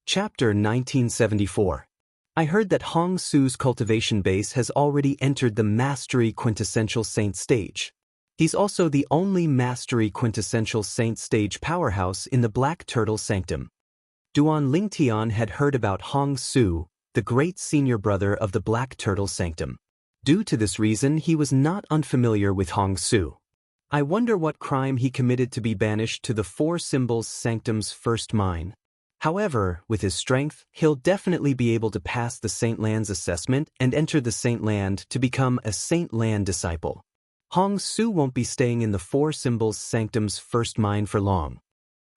Chapter 1974. I heard that Hong Su's cultivation base has already entered the Mastery Quintessential Saint stage. He's also the only Mastery Quintessential Saint stage powerhouse in the Black Turtle Sanctum. Duan Lingtian had heard about Hong Su, the great senior brother of the Black Turtle Sanctum. Due to this reason, he was not unfamiliar with Hong Su. I wonder what crime he committed to be banished to the Four Symbols Sanctum's first mine. However, with his strength, he'll definitely be able to pass the Saint Land's assessment and enter the Saint Land to become a Saint Land disciple. Hong Su won't be staying in the Four Symbols Sanctum's first mine for long.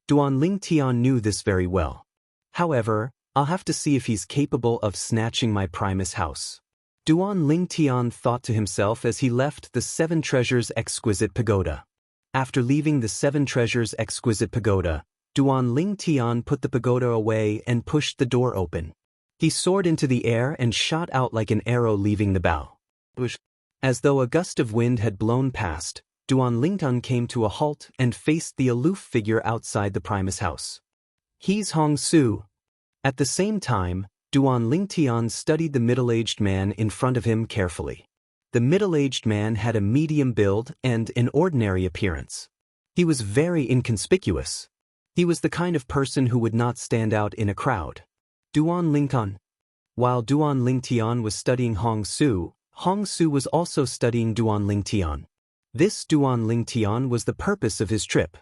Duan Lingtian knew this very well. However, I'll have to see if he's capable of snatching my Primus house. Duan Lingtian thought to himself as he left the Seven Treasures Exquisite Pagoda. After leaving the Seven Treasures Exquisite Pagoda, Duan Lingtian put the pagoda away and pushed the door open. He soared into the air and shot out like an arrow leaving the bow. As though a gust of wind had blown past, Duan Lingtian came to a halt and faced the aloof figure outside the Primus house. He's Hong Su. At the same time, Duan Lingtian studied the middle-aged man in front of him carefully. The middle-aged man had a medium build and an ordinary appearance. He was very inconspicuous. He was the kind of person who would not stand out in a crowd. Duan Lingtian. While Duan Lingtian was studying Hong Su was also studying Duan Lingtian. This Duan Lingtian was the purpose of his trip.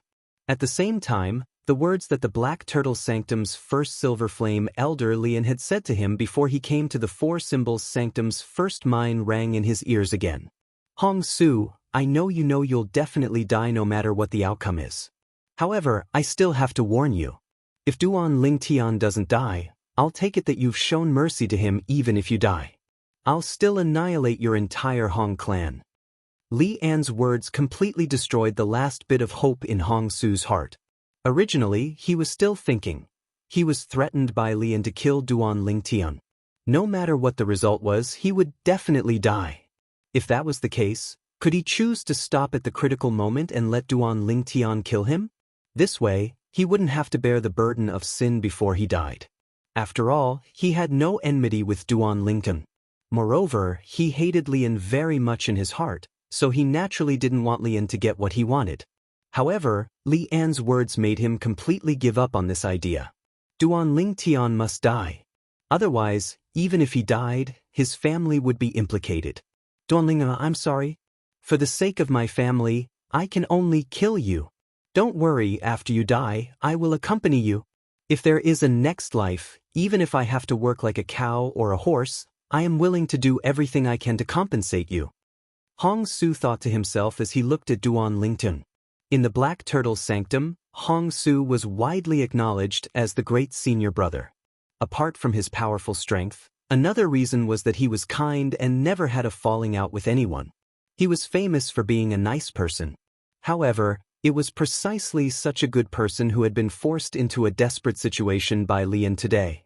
At the same time, the words that the Black Turtle Sanctum's first Silver Flame Elder Lian had said to him before he came to the Four Symbols Sanctum's first mine rang in his ears again. Hong Su, I know you'll definitely die no matter what the outcome is. However, I still have to warn you. If Duan Lingtian doesn't die, I'll take it that you've shown mercy to him even if you die. I'll still annihilate your entire Hong clan. Li An's words completely destroyed the last bit of hope in Hong Su's heart. Originally, he was still thinking. He was threatened by Li An to kill Duan Lingtian. No matter what the result was, he would definitely die. If that was the case, could he choose to stop at the critical moment and let Duan Lingtian kill him? This way, he wouldn't have to bear the burden of sin before he died. After all, he had no enmity with Duan Lingtian. Moreover, he hated Li An very much in his heart, so he naturally didn't want Li An to get what he wanted. However, Li An's words made him completely give up on this idea. Duan Lingtian must die. Otherwise, even if he died, his family would be implicated. Duan Lingtian, I'm sorry. For the sake of my family, I can only kill you. Don't worry, after you die, I will accompany you. If there is a next life, even if I have to work like a cow or a horse, I am willing to do everything I can to compensate you. Hong Su thought to himself as he looked at Duan Lingtian. In the Black Turtle Sanctum, Hong Su was widely acknowledged as the great senior brother. Apart from his powerful strength, another reason was that he was kind and never had a falling out with anyone. He was famous for being a nice person. However, it was precisely such a good person who had been forced into a desperate situation by Li An today.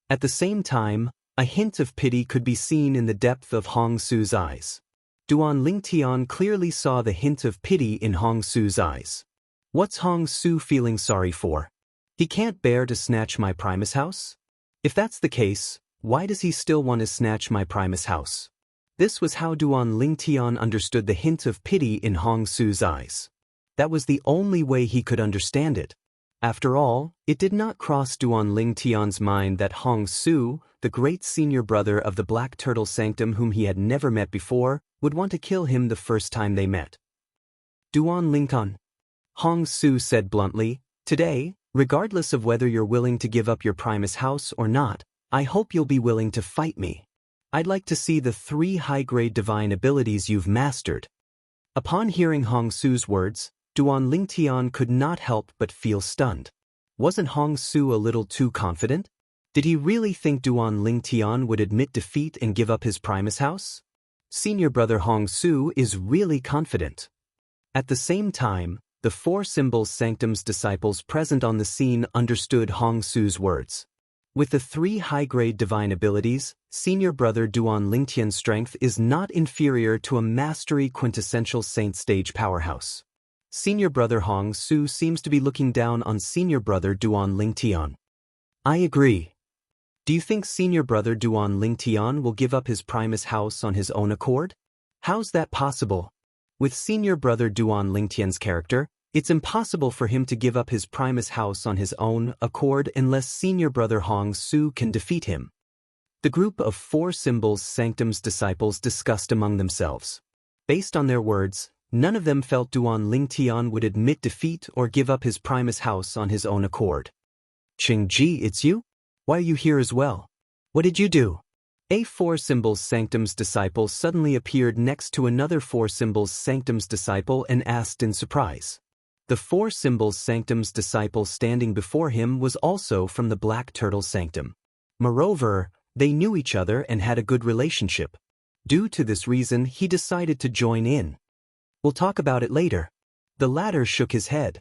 At the same time, a hint of pity could be seen in the depth of Hong Su's eyes. Duan Lingtian clearly saw the hint of pity in Hong Su's eyes. What's Hong Su feeling sorry for? He can't bear to snatch my Primus house? If that's the case, why does he still want to snatch my Primus house? This was how Duan Lingtian understood the hint of pity in Hong Su's eyes. That was the only way he could understand it. After all, it did not cross Duan Lingtian's mind that Hong Su, the great senior brother of the Black Turtle Sanctum whom he had never met before, would want to kill him the first time they met. Duan Lingtian. Hong Su said bluntly, today, regardless of whether you're willing to give up your Primus house or not, I hope you'll be willing to fight me. I'd like to see the 3 high-grade divine abilities you've mastered. Upon hearing Hong Su's words, Duan Lingtian could not help but feel stunned. Wasn't Hong Su a little too confident? Did he really think Duan Lingtian would admit defeat and give up his Primus house? Senior brother Hong Su is really confident. At the same time, the Four Symbols Sanctum's disciples present on the scene understood Hong Su's words. With the 3 high-grade divine abilities, senior brother Duan Lingtian's strength is not inferior to a Mastery Quintessential Saint stage powerhouse. Senior brother Hong Su seems to be looking down on senior brother Duan Lingtian. I agree. Do you think senior brother Duan Lingtian will give up his Primus house on his own accord? How's that possible? With senior brother Duan Lingtian's character, it's impossible for him to give up his Primus house on his own accord unless senior brother Hong Su can defeat him. The group of 4 Symbols Sanctum's disciples discussed among themselves. Based on their words, none of them felt Duan Lingtian would admit defeat or give up his Primus house on his own accord. Qing Ji, it's you? Why are you here as well? What did you do? A 4 Symbols Sanctum's disciple suddenly appeared next to another 4 Symbols Sanctum's disciple and asked in surprise. The 4 Symbols Sanctum's disciple standing before him was also from the Black Turtle Sanctum. Moreover, they knew each other and had a good relationship. Due to this reason, he decided to join in. We'll talk about it later. The latter shook his head.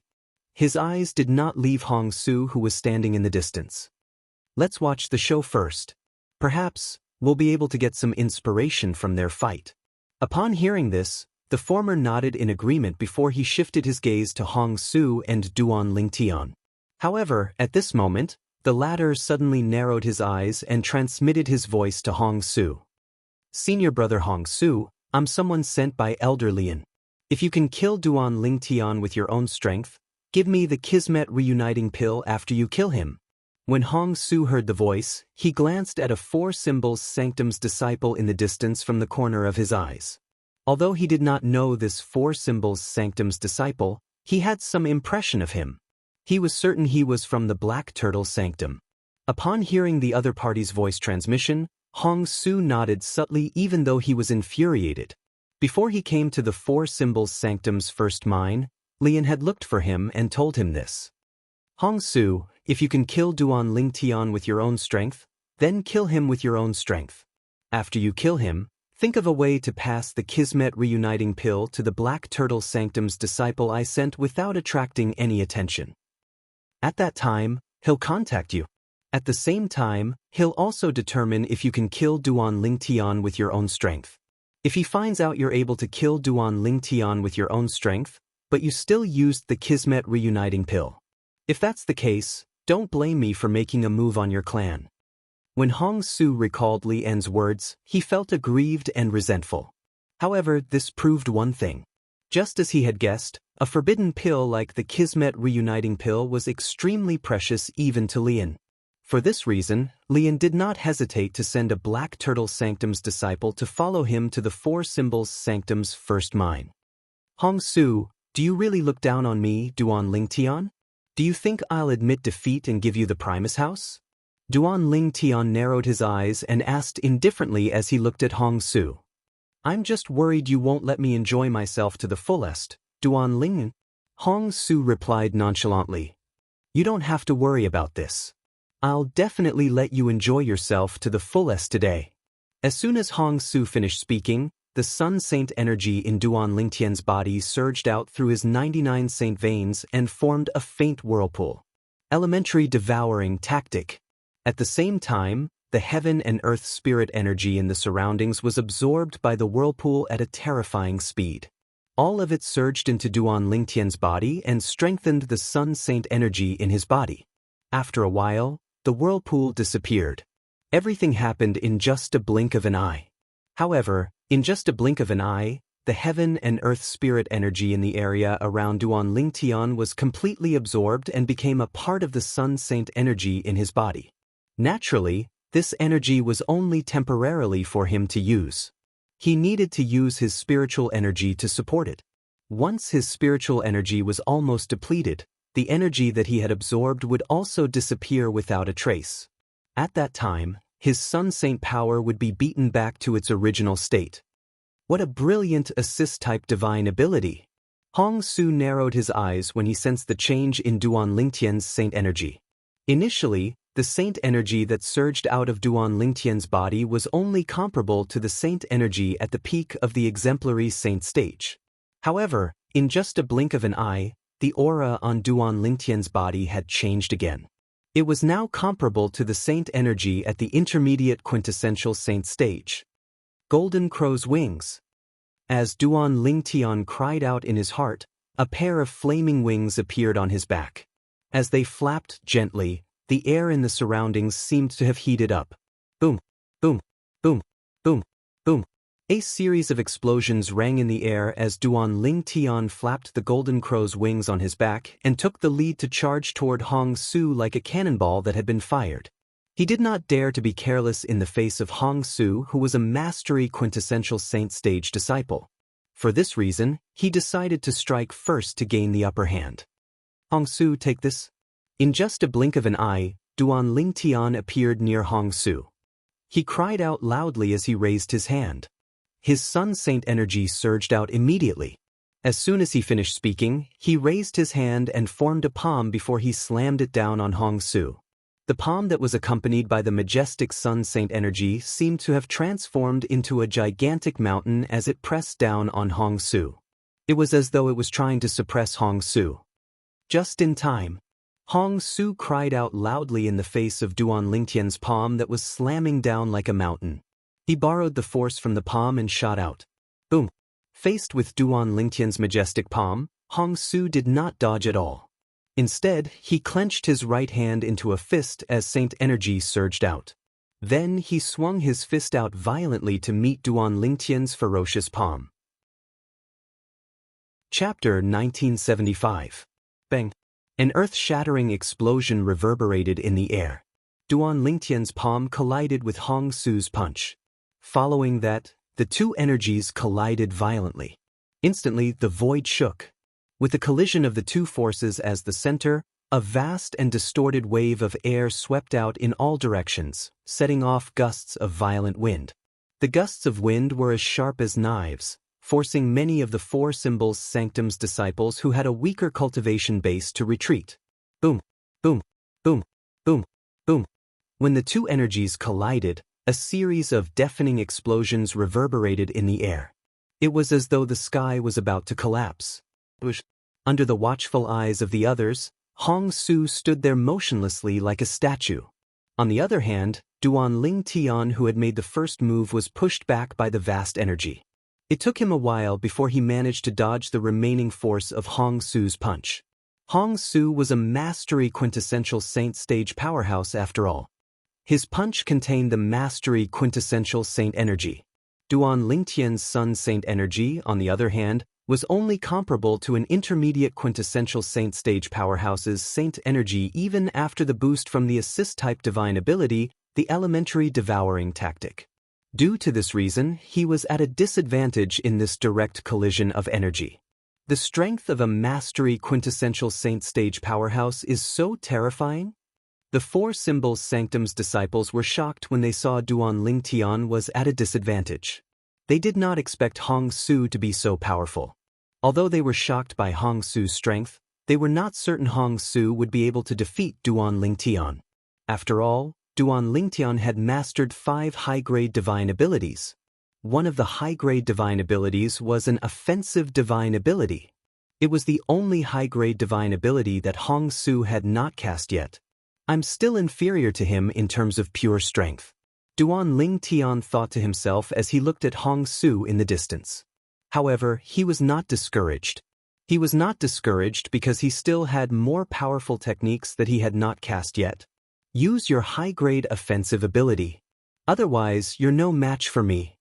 His eyes did not leave Hong Su, who was standing in the distance. Let's watch the show first. Perhaps we'll be able to get some inspiration from their fight. Upon hearing this, the former nodded in agreement before he shifted his gaze to Hong Su and Duan Lingtian. However, at this moment, the latter suddenly narrowed his eyes and transmitted his voice to Hong Su. Senior brother Hong Su, I'm someone sent by Elder Lian. If you can kill Duan Lingtian with your own strength, give me the Kismet reuniting pill after you kill him. When Hong Su heard the voice, he glanced at a 4 Symbols Sanctum's disciple in the distance from the corner of his eyes. Although he did not know this 4 Symbols Sanctum's disciple, he had some impression of him. He was certain he was from the Black Turtle Sanctum. Upon hearing the other party's voice transmission, Hong Su nodded subtly even though he was infuriated. Before he came to the 4 Symbols Sanctum's first mine, Lian had looked for him and told him this. Hong Su, if you can kill Duan Lingtian with your own strength, then kill him with your own strength. After you kill him, think of a way to pass the Kismet reuniting pill to the Black Turtle Sanctum's disciple I sent without attracting any attention. At that time, he'll contact you. At the same time, he'll also determine if you can kill Duan Lingtian with your own strength. If he finds out you're able to kill Duan Lingtian with your own strength, but you still used the Kismet reuniting pill. If that's the case, don't blame me for making a move on your clan. When Hong Su recalled Li En's words, he felt aggrieved and resentful. However, this proved one thing. Just as he had guessed, a forbidden pill like the Kismet reuniting pill was extremely precious even to Lian. For this reason, Lian did not hesitate to send a Black Turtle Sanctum's disciple to follow him to the 4 Symbols Sanctum's first mine. Hong Su, do you really look down on me, Duan Lingtian? Do you think I'll admit defeat and give you the Primus house? Duan Lingtian narrowed his eyes and asked indifferently as he looked at Hong Su. I'm just worried you won't let me enjoy myself to the fullest, Duan Ling. Hong Su replied nonchalantly. You don't have to worry about this. I'll definitely let you enjoy yourself to the fullest today. As soon as Hong Su finished speaking, the Sun Saint energy in Duan Lingtian's body surged out through his 99 Saint veins and formed a faint whirlpool. Elementary devouring tactic. At the same time, the heaven and earth spirit energy in the surroundings was absorbed by the whirlpool at a terrifying speed. All of it surged into Duan Lingtian's body and strengthened the Sun Saint energy in his body. After a while, the whirlpool disappeared. Everything happened in just a blink of an eye. However, in just a blink of an eye, the heaven and earth spirit energy in the area around Duan Lingtian was completely absorbed and became a part of the Sun Saint energy in his body. Naturally, this energy was only temporarily for him to use. He needed to use his spiritual energy to support it. Once his spiritual energy was almost depleted, the energy that he had absorbed would also disappear without a trace. At that time, his Sun Saint power would be beaten back to its original state. What a brilliant assist-type divine ability! Hong Su narrowed his eyes when he sensed the change in Duan Lingtian's Saint energy. Initially, the Saint energy that surged out of Duan Lingtian's body was only comparable to the Saint energy at the peak of the exemplary Saint stage. However, in just a blink of an eye, the aura on Duan Lingtian's body had changed again. It was now comparable to the Saint energy at the intermediate quintessential Saint stage. Golden Crow's wings. As Duan Lingtian cried out in his heart, a pair of flaming wings appeared on his back. As they flapped gently, The air in the surroundings seemed to have heated up. Boom, boom, boom, boom, boom. A series of explosions rang in the air as Duan Ling Tian flapped the golden crow's wings on his back and took the lead to charge toward Hong Su like a cannonball that had been fired. He did not dare to be careless in the face of Hong Su, who was a mastery quintessential saint stage disciple. For this reason, he decided to strike first to gain the upper hand. Hong Su, take this. In just a blink of an eye, Duan Ling Tian appeared near Hong Su. He cried out loudly as he raised his hand. His sun saint energy surged out immediately. As soon as he finished speaking, he raised his hand and formed a palm before he slammed it down on Hong Su. The palm that was accompanied by the majestic sun saint energy seemed to have transformed into a gigantic mountain as it pressed down on Hong Su. It was as though it was trying to suppress Hong Su. Just in time, Hong Su cried out loudly in the face of Duan Lingtian's palm that was slamming down like a mountain. He borrowed the force from the palm and shot out. Boom! Faced with Duan Lingtian's majestic palm, Hong Su did not dodge at all. Instead, he clenched his right hand into a fist as saint energy surged out. Then he swung his fist out violently to meet Duan Lingtian's ferocious palm. Chapter 1975. Bang! An earth-shattering explosion reverberated in the air. Duan Lingtian's palm collided with Hong Su's punch. Following that, the two energies collided violently. Instantly, the void shook. With the collision of the two forces as the center, a vast and distorted wave of air swept out in all directions, setting off gusts of violent wind. The gusts of wind were as sharp as knives, forcing many of the Four Symbols Sanctum's disciples who had a weaker cultivation base to retreat. Boom, boom, boom, boom, boom. When the two energies collided, a series of deafening explosions reverberated in the air. It was as though the sky was about to collapse. Under the watchful eyes of the others, Hong Su stood there motionlessly like a statue. On the other hand, Duan Ling Tian, who had made the first move, was pushed back by the vast energy. It took him a while before he managed to dodge the remaining force of Hong Su's punch. Hong Su was a mastery quintessential saint stage powerhouse after all. His punch contained the mastery quintessential saint energy. Duan Lingtian's sun saint energy, on the other hand, was only comparable to an intermediate quintessential saint stage powerhouse's saint energy even after the boost from the assist-type divine ability, the elementary devouring tactic. Due to this reason, he was at a disadvantage in this direct collision of energy. The strength of a mastery quintessential saint stage powerhouse is so terrifying. The Four Symbols Sanctum's disciples were shocked when they saw Duan Ling Tian was at a disadvantage. They did not expect Hong Su to be so powerful. Although they were shocked by Hong Su's strength, they were not certain Hong Su would be able to defeat Duan Ling Tian. After all, Duan Ling Tian had mastered 5 high-grade divine abilities. One of the high-grade divine abilities was an offensive divine ability. It was the only high-grade divine ability that Hong Su had not cast yet. I'm still inferior to him in terms of pure strength. Duan Ling Tian thought to himself as he looked at Hong Su in the distance. However, he was not discouraged. He was not discouraged because he still had more powerful techniques that he had not cast yet. Use your high-grade offensive ability. Otherwise, you're no match for me.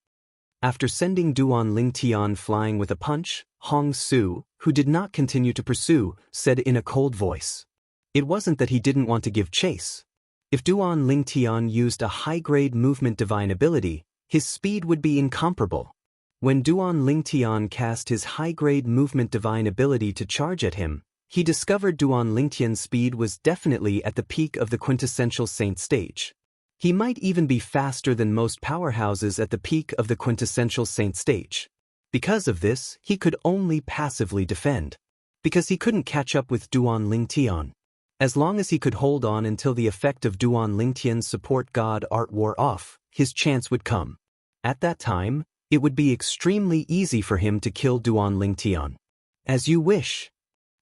After sending Duan Ling Tian flying with a punch, Hong Su, who did not continue to pursue, said in a cold voice. It wasn't that he didn't want to give chase. If Duan Ling Tian used a high-grade movement divine ability, his speed would be incomparable. When Duan Ling Tian cast his high-grade movement divine ability to charge at him, he discovered Duan Ling Tian's speed was definitely at the peak of the quintessential saint stage. He might even be faster than most powerhouses at the peak of the quintessential saint stage. Because of this, he could only passively defend. Because he couldn't catch up with Duan Ling Tian. As long as he could hold on until the effect of Duan Ling Tian's support god art wore off, his chance would come. At that time, it would be extremely easy for him to kill Duan Ling Tian. As you wish.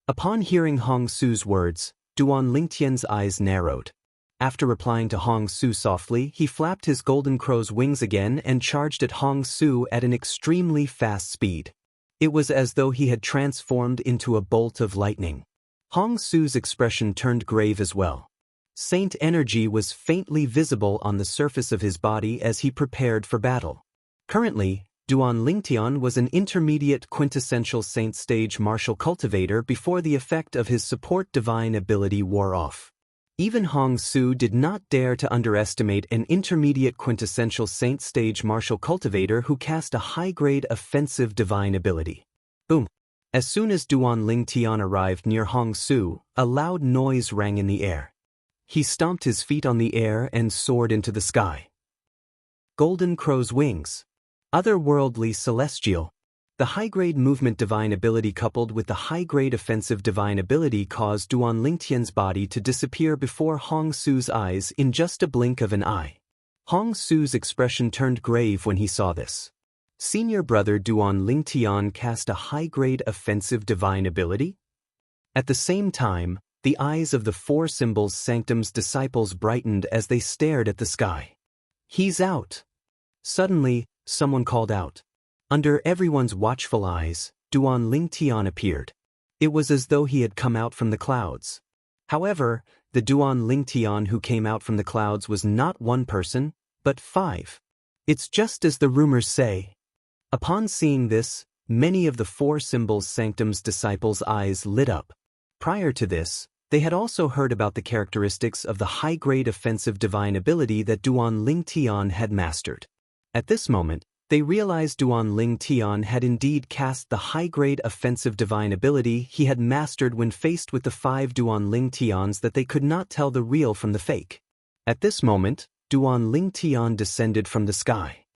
Upon hearing Hong Su's words, Duan Ling Tian's eyes narrowed. After replying to Hong Su softly, he flapped his golden crow's wings again and charged at Hong Su at an extremely fast speed. It was as though he had transformed into a bolt of lightning. Hong Su's expression turned grave as well. Saint energy was faintly visible on the surface of his body as he prepared for battle. Currently, Duan Lingtian was an intermediate quintessential saint stage martial cultivator before the effect of his support divine ability wore off. Even Hong Su did not dare to underestimate an intermediate quintessential saint stage martial cultivator who cast a high-grade offensive divine ability. Boom! As soon as Duan Lingtian arrived near Hong Su, a loud noise rang in the air. He stomped his feet on the air and soared into the sky. Golden Crow's wings. Otherworldly celestial. The high-grade movement divine ability coupled with the high-grade offensive divine ability caused Duan Lingtian's body to disappear before Hong Su's eyes in just a blink of an eye. Hong Su's expression turned grave when he saw this. Senior brother Duan Lingtian cast a high-grade offensive divine ability? At the same time, the eyes of the Four Symbols Sanctum's disciples brightened as they stared at the sky. He's out! Suddenly, someone called out. Under everyone's watchful eyes, Duan Lingtian appeared. It was as though he had come out from the clouds. However, the Duan Lingtian who came out from the clouds was not one person, but 5. It's just as the rumors say. Upon seeing this, many of the Four Symbols Sanctum's disciples' eyes lit up. Prior to this, they had also heard about the characteristics of the high-grade offensive divine ability that Duan Lingtian had mastered. At this moment, they realized Duan Lingtian had indeed cast the high-grade offensive divine ability he had mastered when faced with the 5 Duan Lingtians that they could not tell the real from the fake. At this moment, Duan Lingtian descended from the sky.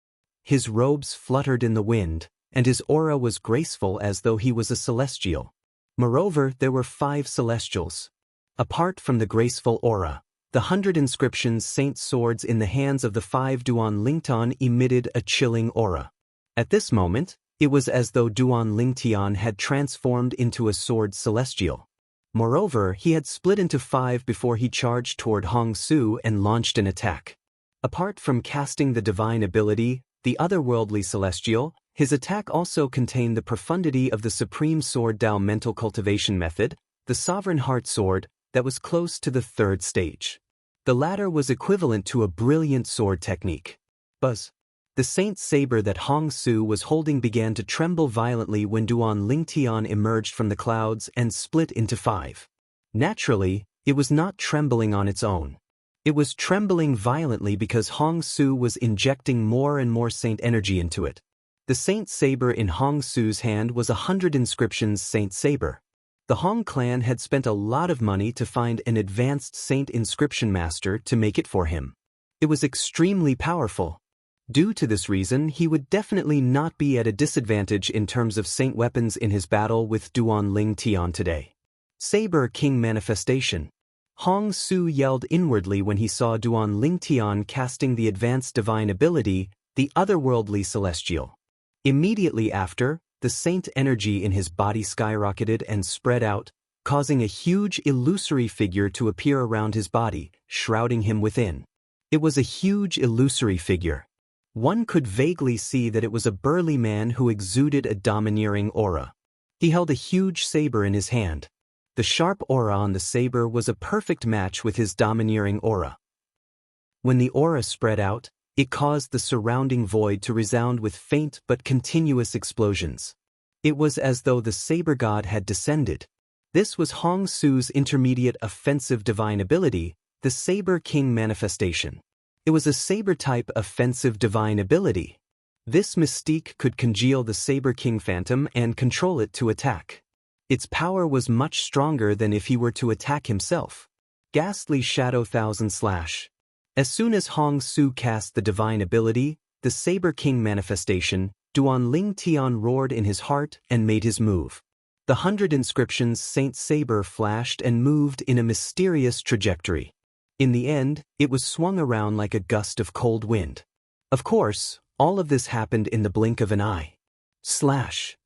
His robes fluttered in the wind, and his aura was graceful as though he was a celestial. Moreover, there were 5 celestials. Apart from the graceful aura, the 100 inscriptions saint swords in the hands of the 5 Duan Lingtian emitted a chilling aura. At this moment, it was as though Duan Lingtian had transformed into a sword celestial. Moreover, he had split into 5 before he charged toward Hong Su and launched an attack. Apart from casting the divine ability, the otherworldly celestial, his attack also contained the profundity of the supreme sword Dao mental cultivation method, the sovereign heart sword, that was close to the 3rd stage. The latter was equivalent to a brilliant sword technique. Buzz. The saint saber that Hong Su was holding began to tremble violently when Duan Lingtian emerged from the clouds and split into 5. Naturally, it was not trembling on its own. It was trembling violently because Hong Su was injecting more and more saint energy into it. The saint saber in Hong Su's hand was 100 inscriptions saint saber. The Hong clan had spent a lot of money to find an advanced saint inscription master to make it for him. It was extremely powerful. Due to this reason, he would definitely not be at a disadvantage in terms of saint weapons in his battle with Duan Lingtian today. Saber King Manifestation. Hong Su yelled inwardly when he saw Duan Lingtian casting the advanced divine ability, the otherworldly celestial. Immediately after, the saint energy in his body skyrocketed and spread out, causing a huge illusory figure to appear around his body, shrouding him within. It was a huge illusory figure. One could vaguely see that it was a burly man who exuded a domineering aura. He held a huge saber in his hand. The sharp aura on the saber was a perfect match with his domineering aura. When the aura spread out, it caused the surrounding void to resound with faint but continuous explosions. It was as though the saber god had descended. This was Hong Su's intermediate offensive divine ability, the Saber King Manifestation. It was a saber-type offensive divine ability. This mystique could congeal the Saber King Phantom and control it to attack. Its power was much stronger than if he were to attack himself. Ghastly Shadow Thousand Slash. As soon as Hong Su cast the divine ability, the Saber King Manifestation, Duan Lingtian roared in his heart and made his move. The 100 inscriptions Saint Saber flashed and moved in a mysterious trajectory. In the end, it was swung around like a gust of cold wind. Of course, all of this happened in the blink of an eye. Slash.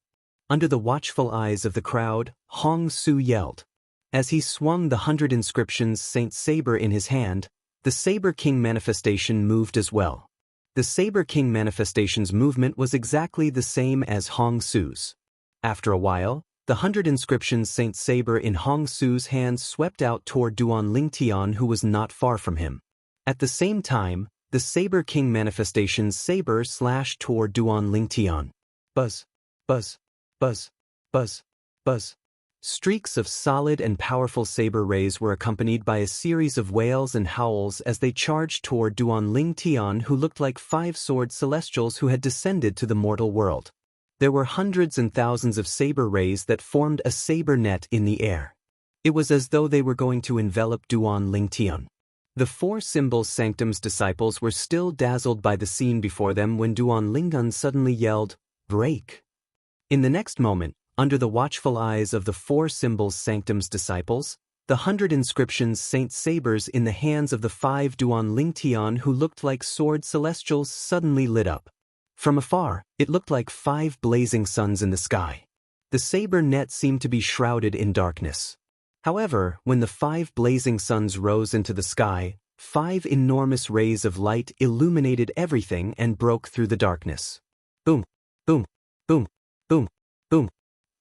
Under the watchful eyes of the crowd, Hong Su yelled. As he swung the 100 inscriptions Saint Saber in his hand, the Saber King Manifestation moved as well. The Saber King Manifestation's movement was exactly the same as Hong Su's. After a while, the 100 inscriptions Saint Saber in Hong Su's hands swept out toward Duan Lingtian, who was not far from him. At the same time, the Saber King manifestation's saber slashed toward Duan Lingtian. Buzz, buzz, buzz, buzz, buzz. Streaks of solid and powerful saber rays were accompanied by a series of wails and howls as they charged toward Duan Lingtian, who looked like 5-sword celestials who had descended to the mortal world. There were hundreds and thousands of saber rays that formed a saber net in the air. It was as though they were going to envelop Duan Lingtian. The 4 Symbols Sanctum's disciples were still dazzled by the scene before them when Duan Lingtian suddenly yelled, "Break!" In the next moment, under the watchful eyes of the 4 Symbols Sanctum's disciples, the 100 inscriptions Saint Sabers in the hands of the 5 Duan Lingtian, who looked like sword celestials, suddenly lit up. From afar, it looked like 5 blazing suns in the sky. The saber net seemed to be shrouded in darkness. However, when the 5 blazing suns rose into the sky, 5 enormous rays of light illuminated everything and broke through the darkness. Boom, boom, boom, boom, boom.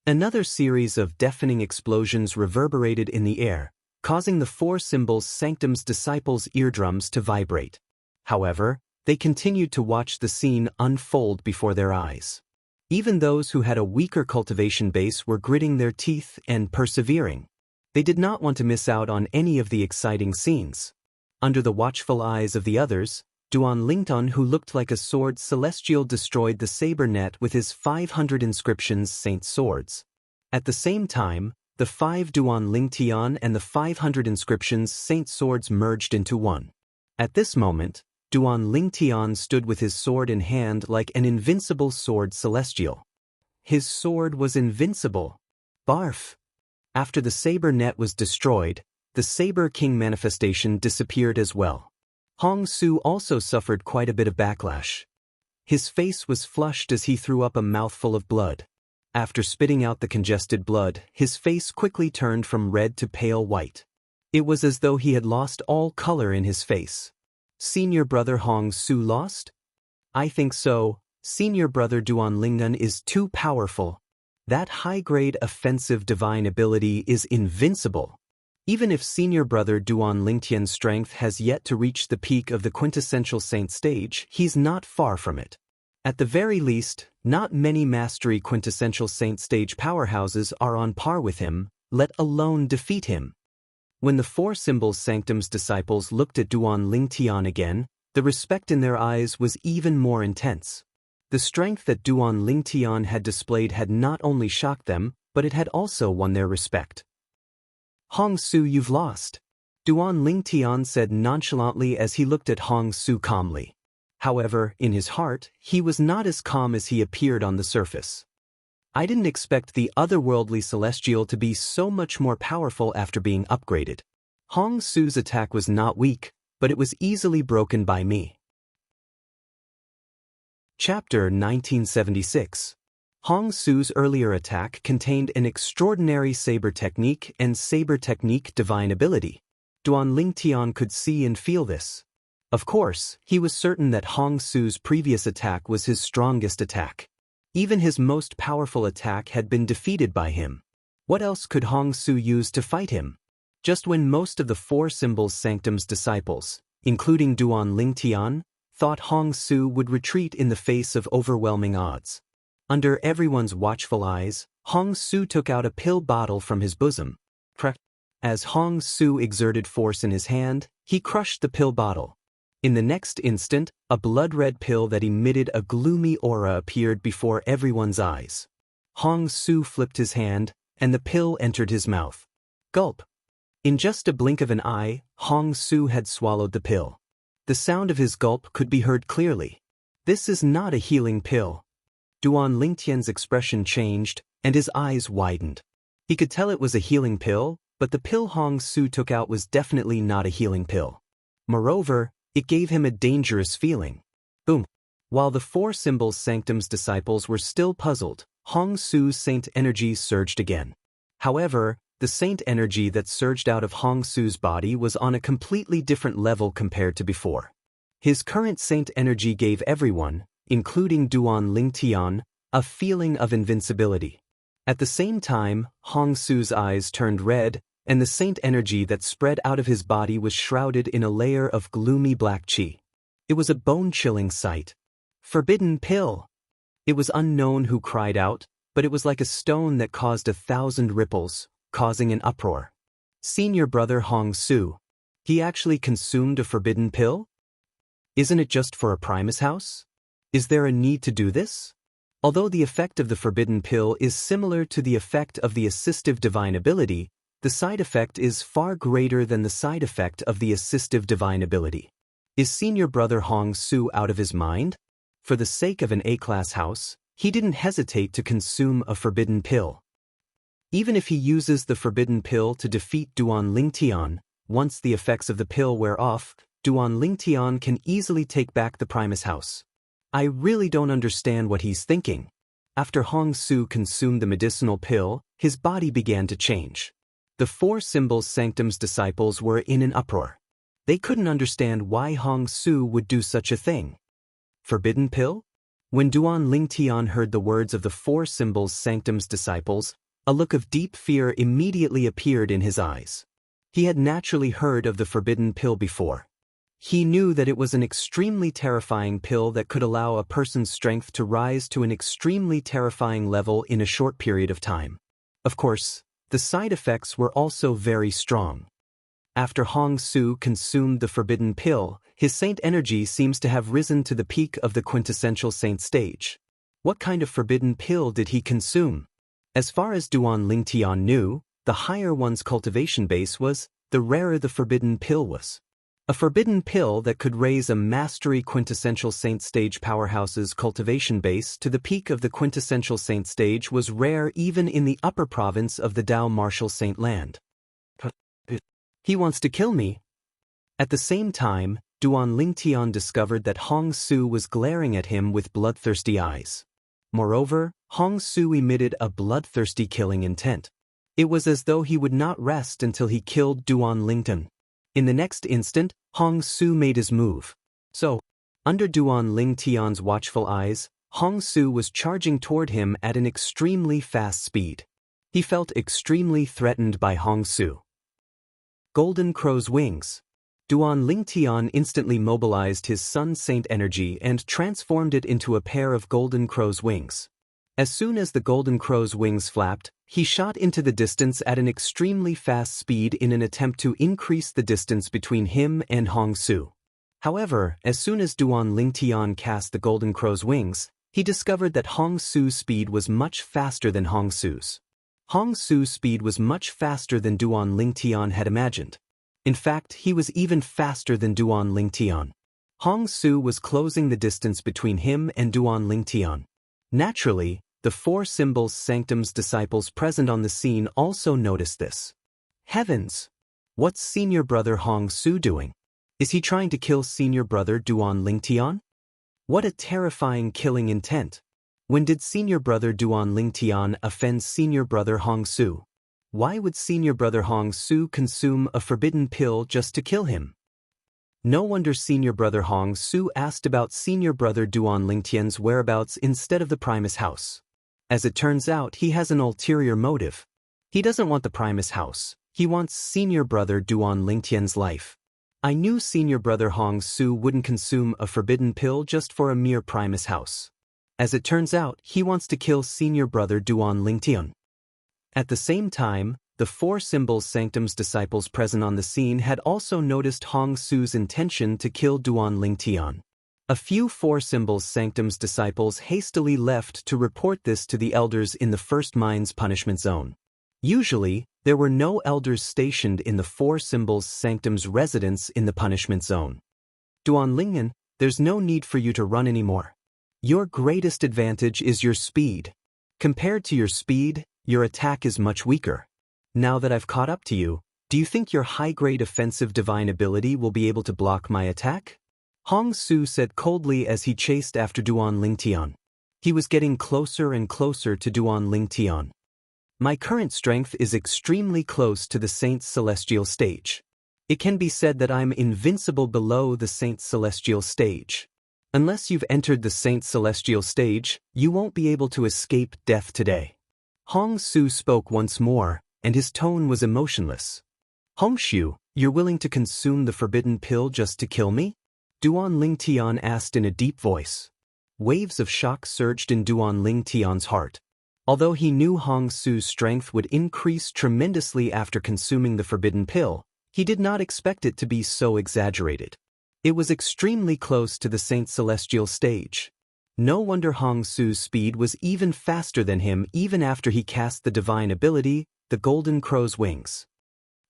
Another series of deafening explosions reverberated in the air, causing the 4 Symbols Sanctum's disciples' eardrums to vibrate. However, they continued to watch the scene unfold before their eyes. Even those who had a weaker cultivation base were gritting their teeth and persevering. They did not want to miss out on any of the exciting scenes. Under the watchful eyes of the others, Duan Lingtian, who looked like a sword celestial, destroyed the saber net with his 500 inscriptions Saint Swords. At the same time, the 5 Duan Lingtian and the 500 inscriptions Saint Swords merged into one. At this moment, Duan Lingtian stood with his sword in hand like an invincible sword celestial. His sword was invincible. Barf! After the saber net was destroyed, the Saber King manifestation disappeared as well. Hong Su also suffered quite a bit of backlash. His face was flushed as he threw up a mouthful of blood. After spitting out the congested blood, his face quickly turned from red to pale white. It was as though he had lost all color in his face. Senior brother Hong Su lost? I think so. Senior brother Duan Lingtian is too powerful. That high-grade offensive divine ability is invincible. Even if senior brother Duan Lingtian's strength has yet to reach the peak of the quintessential saint stage, he's not far from it. At the very least, not many mastery quintessential saint stage powerhouses are on par with him, let alone defeat him. When the 4 Symbols Sanctum's disciples looked at Duan Lingtian again, the respect in their eyes was even more intense. The strength that Duan Lingtian had displayed had not only shocked them, but it had also won their respect. Hong Su, you've lost, Duan Lingtian said nonchalantly as he looked at Hong Su calmly. However, in his heart, he was not as calm as he appeared on the surface. I didn't expect the otherworldly celestial to be so much more powerful after being upgraded. Hong Su's attack was not weak, but it was easily broken by me. Chapter 1976. Hong Su's earlier attack contained an extraordinary saber technique and saber technique divine ability. Duan Lingtian could see and feel this. Of course, he was certain that Hong Su's previous attack was his strongest attack. Even his most powerful attack had been defeated by him. What else could Hong Su use to fight him? Just when most of the 4 Symbols Sanctum's disciples, including Duan Lingtian, thought Hong Su would retreat in the face of overwhelming odds. Under everyone's watchful eyes, Hong Su took out a pill bottle from his bosom. As Hong Su exerted force in his hand, he crushed the pill bottle. In the next instant, a blood-red pill that emitted a gloomy aura appeared before everyone's eyes. Hong Su flipped his hand, and the pill entered his mouth. Gulp! In just a blink of an eye, Hong Su had swallowed the pill. The sound of his gulp could be heard clearly. This is not a healing pill. Duan Lingtian's expression changed, and his eyes widened. He could tell it was a healing pill, but the pill Hong Su took out was definitely not a healing pill. Moreover, it gave him a dangerous feeling. Boom! While the 4 Symbols Sanctum's disciples were still puzzled, Hong Su's saint energy surged again. However, the saint energy that surged out of Hong Su's body was on a completely different level compared to before. His current saint energy gave everyone, including Duan Lingtian, a feeling of invincibility. At the same time, Hong Su's eyes turned red, and the saint energy that spread out of his body was shrouded in a layer of gloomy black chi. It was a bone-chilling sight. Forbidden pill! It was unknown who cried out, but it was like a stone that caused 1,000 ripples, causing an uproar. Senior brother Hong Su. He actually consumed a forbidden pill? Isn't it just for a Primus house? Is there a need to do this? Although the effect of the forbidden pill is similar to the effect of the assistive divine ability, the side effect is far greater than the side effect of the assistive divine ability. Is senior brother Hong Su out of his mind? For the sake of an A-class house, he didn't hesitate to consume a forbidden pill. Even if he uses the forbidden pill to defeat Duan Lingtian, once the effects of the pill wear off, Duan Lingtian can easily take back the Primus house. I really don't understand what he's thinking. After Hong Su consumed the medicinal pill, his body began to change. The Four Symbols Sanctum's disciples were in an uproar. They couldn't understand why Hong Su would do such a thing. Forbidden pill? When Duan Lingtian heard the words of the Four Symbols Sanctum's disciples, a look of deep fear immediately appeared in his eyes. He had naturally heard of the forbidden pill before. He knew that it was an extremely terrifying pill that could allow a person's strength to rise to an extremely terrifying level in a short period of time. Of course, the side effects were also very strong. After Hong Su consumed the forbidden pill, his saint energy seems to have risen to the peak of the quintessential saint stage. What kind of forbidden pill did he consume? As far as Duan Lingtian knew, the higher one's cultivation base was, the rarer the forbidden pill was. A forbidden pill that could raise a mastery quintessential saint stage powerhouse's cultivation base to the peak of the quintessential saint stage was rare even in the upper province of the Dao Martial Saint Land. He wants to kill me. At the same time, Duan Lingtian discovered that Hong Su was glaring at him with bloodthirsty eyes. Moreover, Hong Su emitted a bloodthirsty killing intent. It was as though he would not rest until he killed Duan Lingtian. In the next instant, Hong Su made his move. So, under Duan Lingtian's watchful eyes, Hong Su was charging toward him at an extremely fast speed. He felt extremely threatened by Hong Su. Golden Crow's wings. Duan Lingtian instantly mobilized his Sun Saint energy and transformed it into a pair of Golden Crow's wings. As soon as the Golden Crow's wings flapped, he shot into the distance at an extremely fast speed in an attempt to increase the distance between him and Hong Su. However, as soon as Duan Lingtian cast the Golden Crow's wings, he discovered that Hong Su's speed was much faster than Hong Su's. Hong Su's speed was much faster than Duan Lingtian had imagined. In fact, he was even faster than Duan Lingtian. Hong Su was closing the distance between him and Duan Lingtian. Naturally, the Four Symbols Sanctum's disciples present on the scene also noticed this. Heavens! What's senior brother Hong Su doing? Is he trying to kill senior brother Duan Lingtian? What a terrifying killing intent! When did senior brother Duan Lingtian offend senior brother Hong Su? Why would senior brother Hong Su consume a forbidden pill just to kill him? No wonder senior brother Hong Su asked about senior brother Duan Lingtian's whereabouts instead of the Primus house. As it turns out, he has an ulterior motive. He doesn't want the Primus house, he wants senior brother Duan Lingtian's life. I knew senior brother Hong Su wouldn't consume a forbidden pill just for a mere Primus house. As it turns out, he wants to kill senior brother Duan Lingtian. At the same time, the Four Symbols Sanctum's disciples present on the scene had also noticed Hong Su's intention to kill Duan Lingtian. A few Four Symbols Sanctum's disciples hastily left to report this to the elders in the First Mine's punishment zone. Usually, there were no elders stationed in the Four Symbols Sanctum's residence in the punishment zone. Duan Lingtian, there's no need for you to run anymore. Your greatest advantage is your speed. Compared to your speed, your attack is much weaker. Now that I've caught up to you, do you think your high-grade offensive divine ability will be able to block my attack? Hong Su said coldly as he chased after Duan Lingtian. He was getting closer and closer to Duan Lingtian. My current strength is extremely close to the Saint's celestial stage. It can be said that I'm invincible below the Saint's celestial stage. Unless you've entered the Saint's celestial stage, you won't be able to escape death today. Hong Su spoke once more, and his tone was emotionless. Hongshu, you're willing to consume the forbidden pill just to kill me? Duan Lingtian asked in a deep voice. Waves of shock surged in Duan Lingtian's heart. Although he knew Hong Su's strength would increase tremendously after consuming the forbidden pill, he did not expect it to be so exaggerated. It was extremely close to the Saint Celestial stage. No wonder Hong Su's speed was even faster than him even after he cast the divine ability, the Golden Crow's Wings.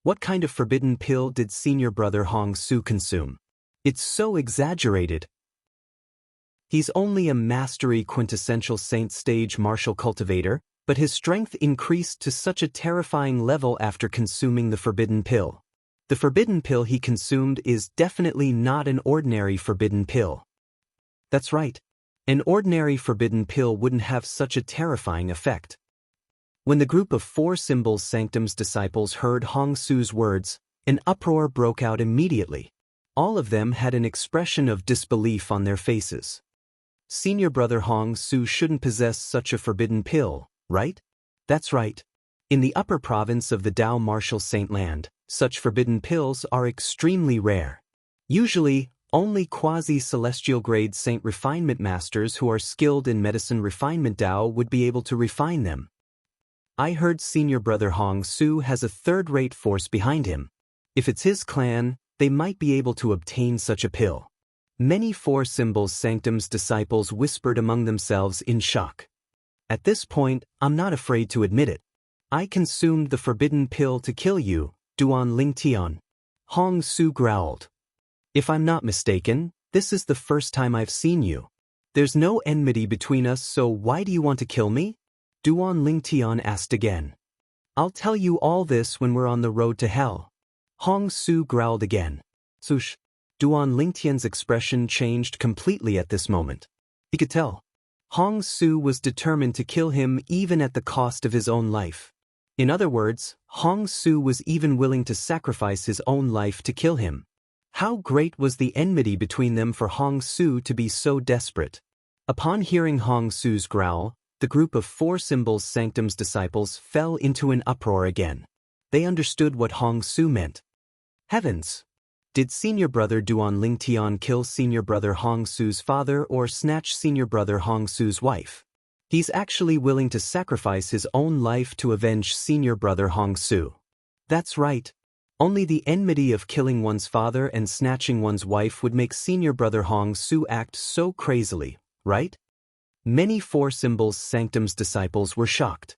What kind of forbidden pill did senior brother Hong Su consume? It's so exaggerated. He's only a mastery quintessential saint stage martial cultivator, but his strength increased to such a terrifying level after consuming the forbidden pill. The forbidden pill he consumed is definitely not an ordinary forbidden pill. That's right. An ordinary forbidden pill wouldn't have such a terrifying effect. When the group of 4 Symbols Sanctum's disciples heard Hong Su's words, an uproar broke out immediately. All of them had an expression of disbelief on their faces. Senior brother Hong Su shouldn't possess such a forbidden pill, right? That's right. In the upper province of the Dao Martial Saint Land, such forbidden pills are extremely rare. Usually, only quasi-celestial grade saint refinement masters who are skilled in medicine refinement Dao would be able to refine them. I heard senior brother Hong Su has a third-rate force behind him. If it's his clan, they might be able to obtain such a pill. Many 4 Symbols Sanctum's disciples whispered among themselves in shock. At this point, I'm not afraid to admit it. I consumed the forbidden pill to kill you, Duan Lingtian. Hong Su growled. If I'm not mistaken, this is the first time I've seen you. There's no enmity between us, so why do you want to kill me? Duan Lingtian asked again. I'll tell you all this when we're on the road to hell. Hong Su growled again. Sush. Duan Lingtian's expression changed completely at this moment. He could tell. Hong Su was determined to kill him even at the cost of his own life. In other words, Hong Su was even willing to sacrifice his own life to kill him. How great was the enmity between them for Hong Su to be so desperate? Upon hearing Hong Su's growl, the group of 4 Symbols Sanctum's disciples fell into an uproar again. They understood what Hong Su meant. Heavens! Did senior brother Duan Lingtian kill senior brother Hong Su's father or snatch senior brother Hong Su's wife? He's actually willing to sacrifice his own life to avenge senior brother Hong Su. That's right. Only the enmity of killing one's father and snatching one's wife would make senior brother Hong Su act so crazily, right? Many 4 Symbols Sanctum's disciples were shocked.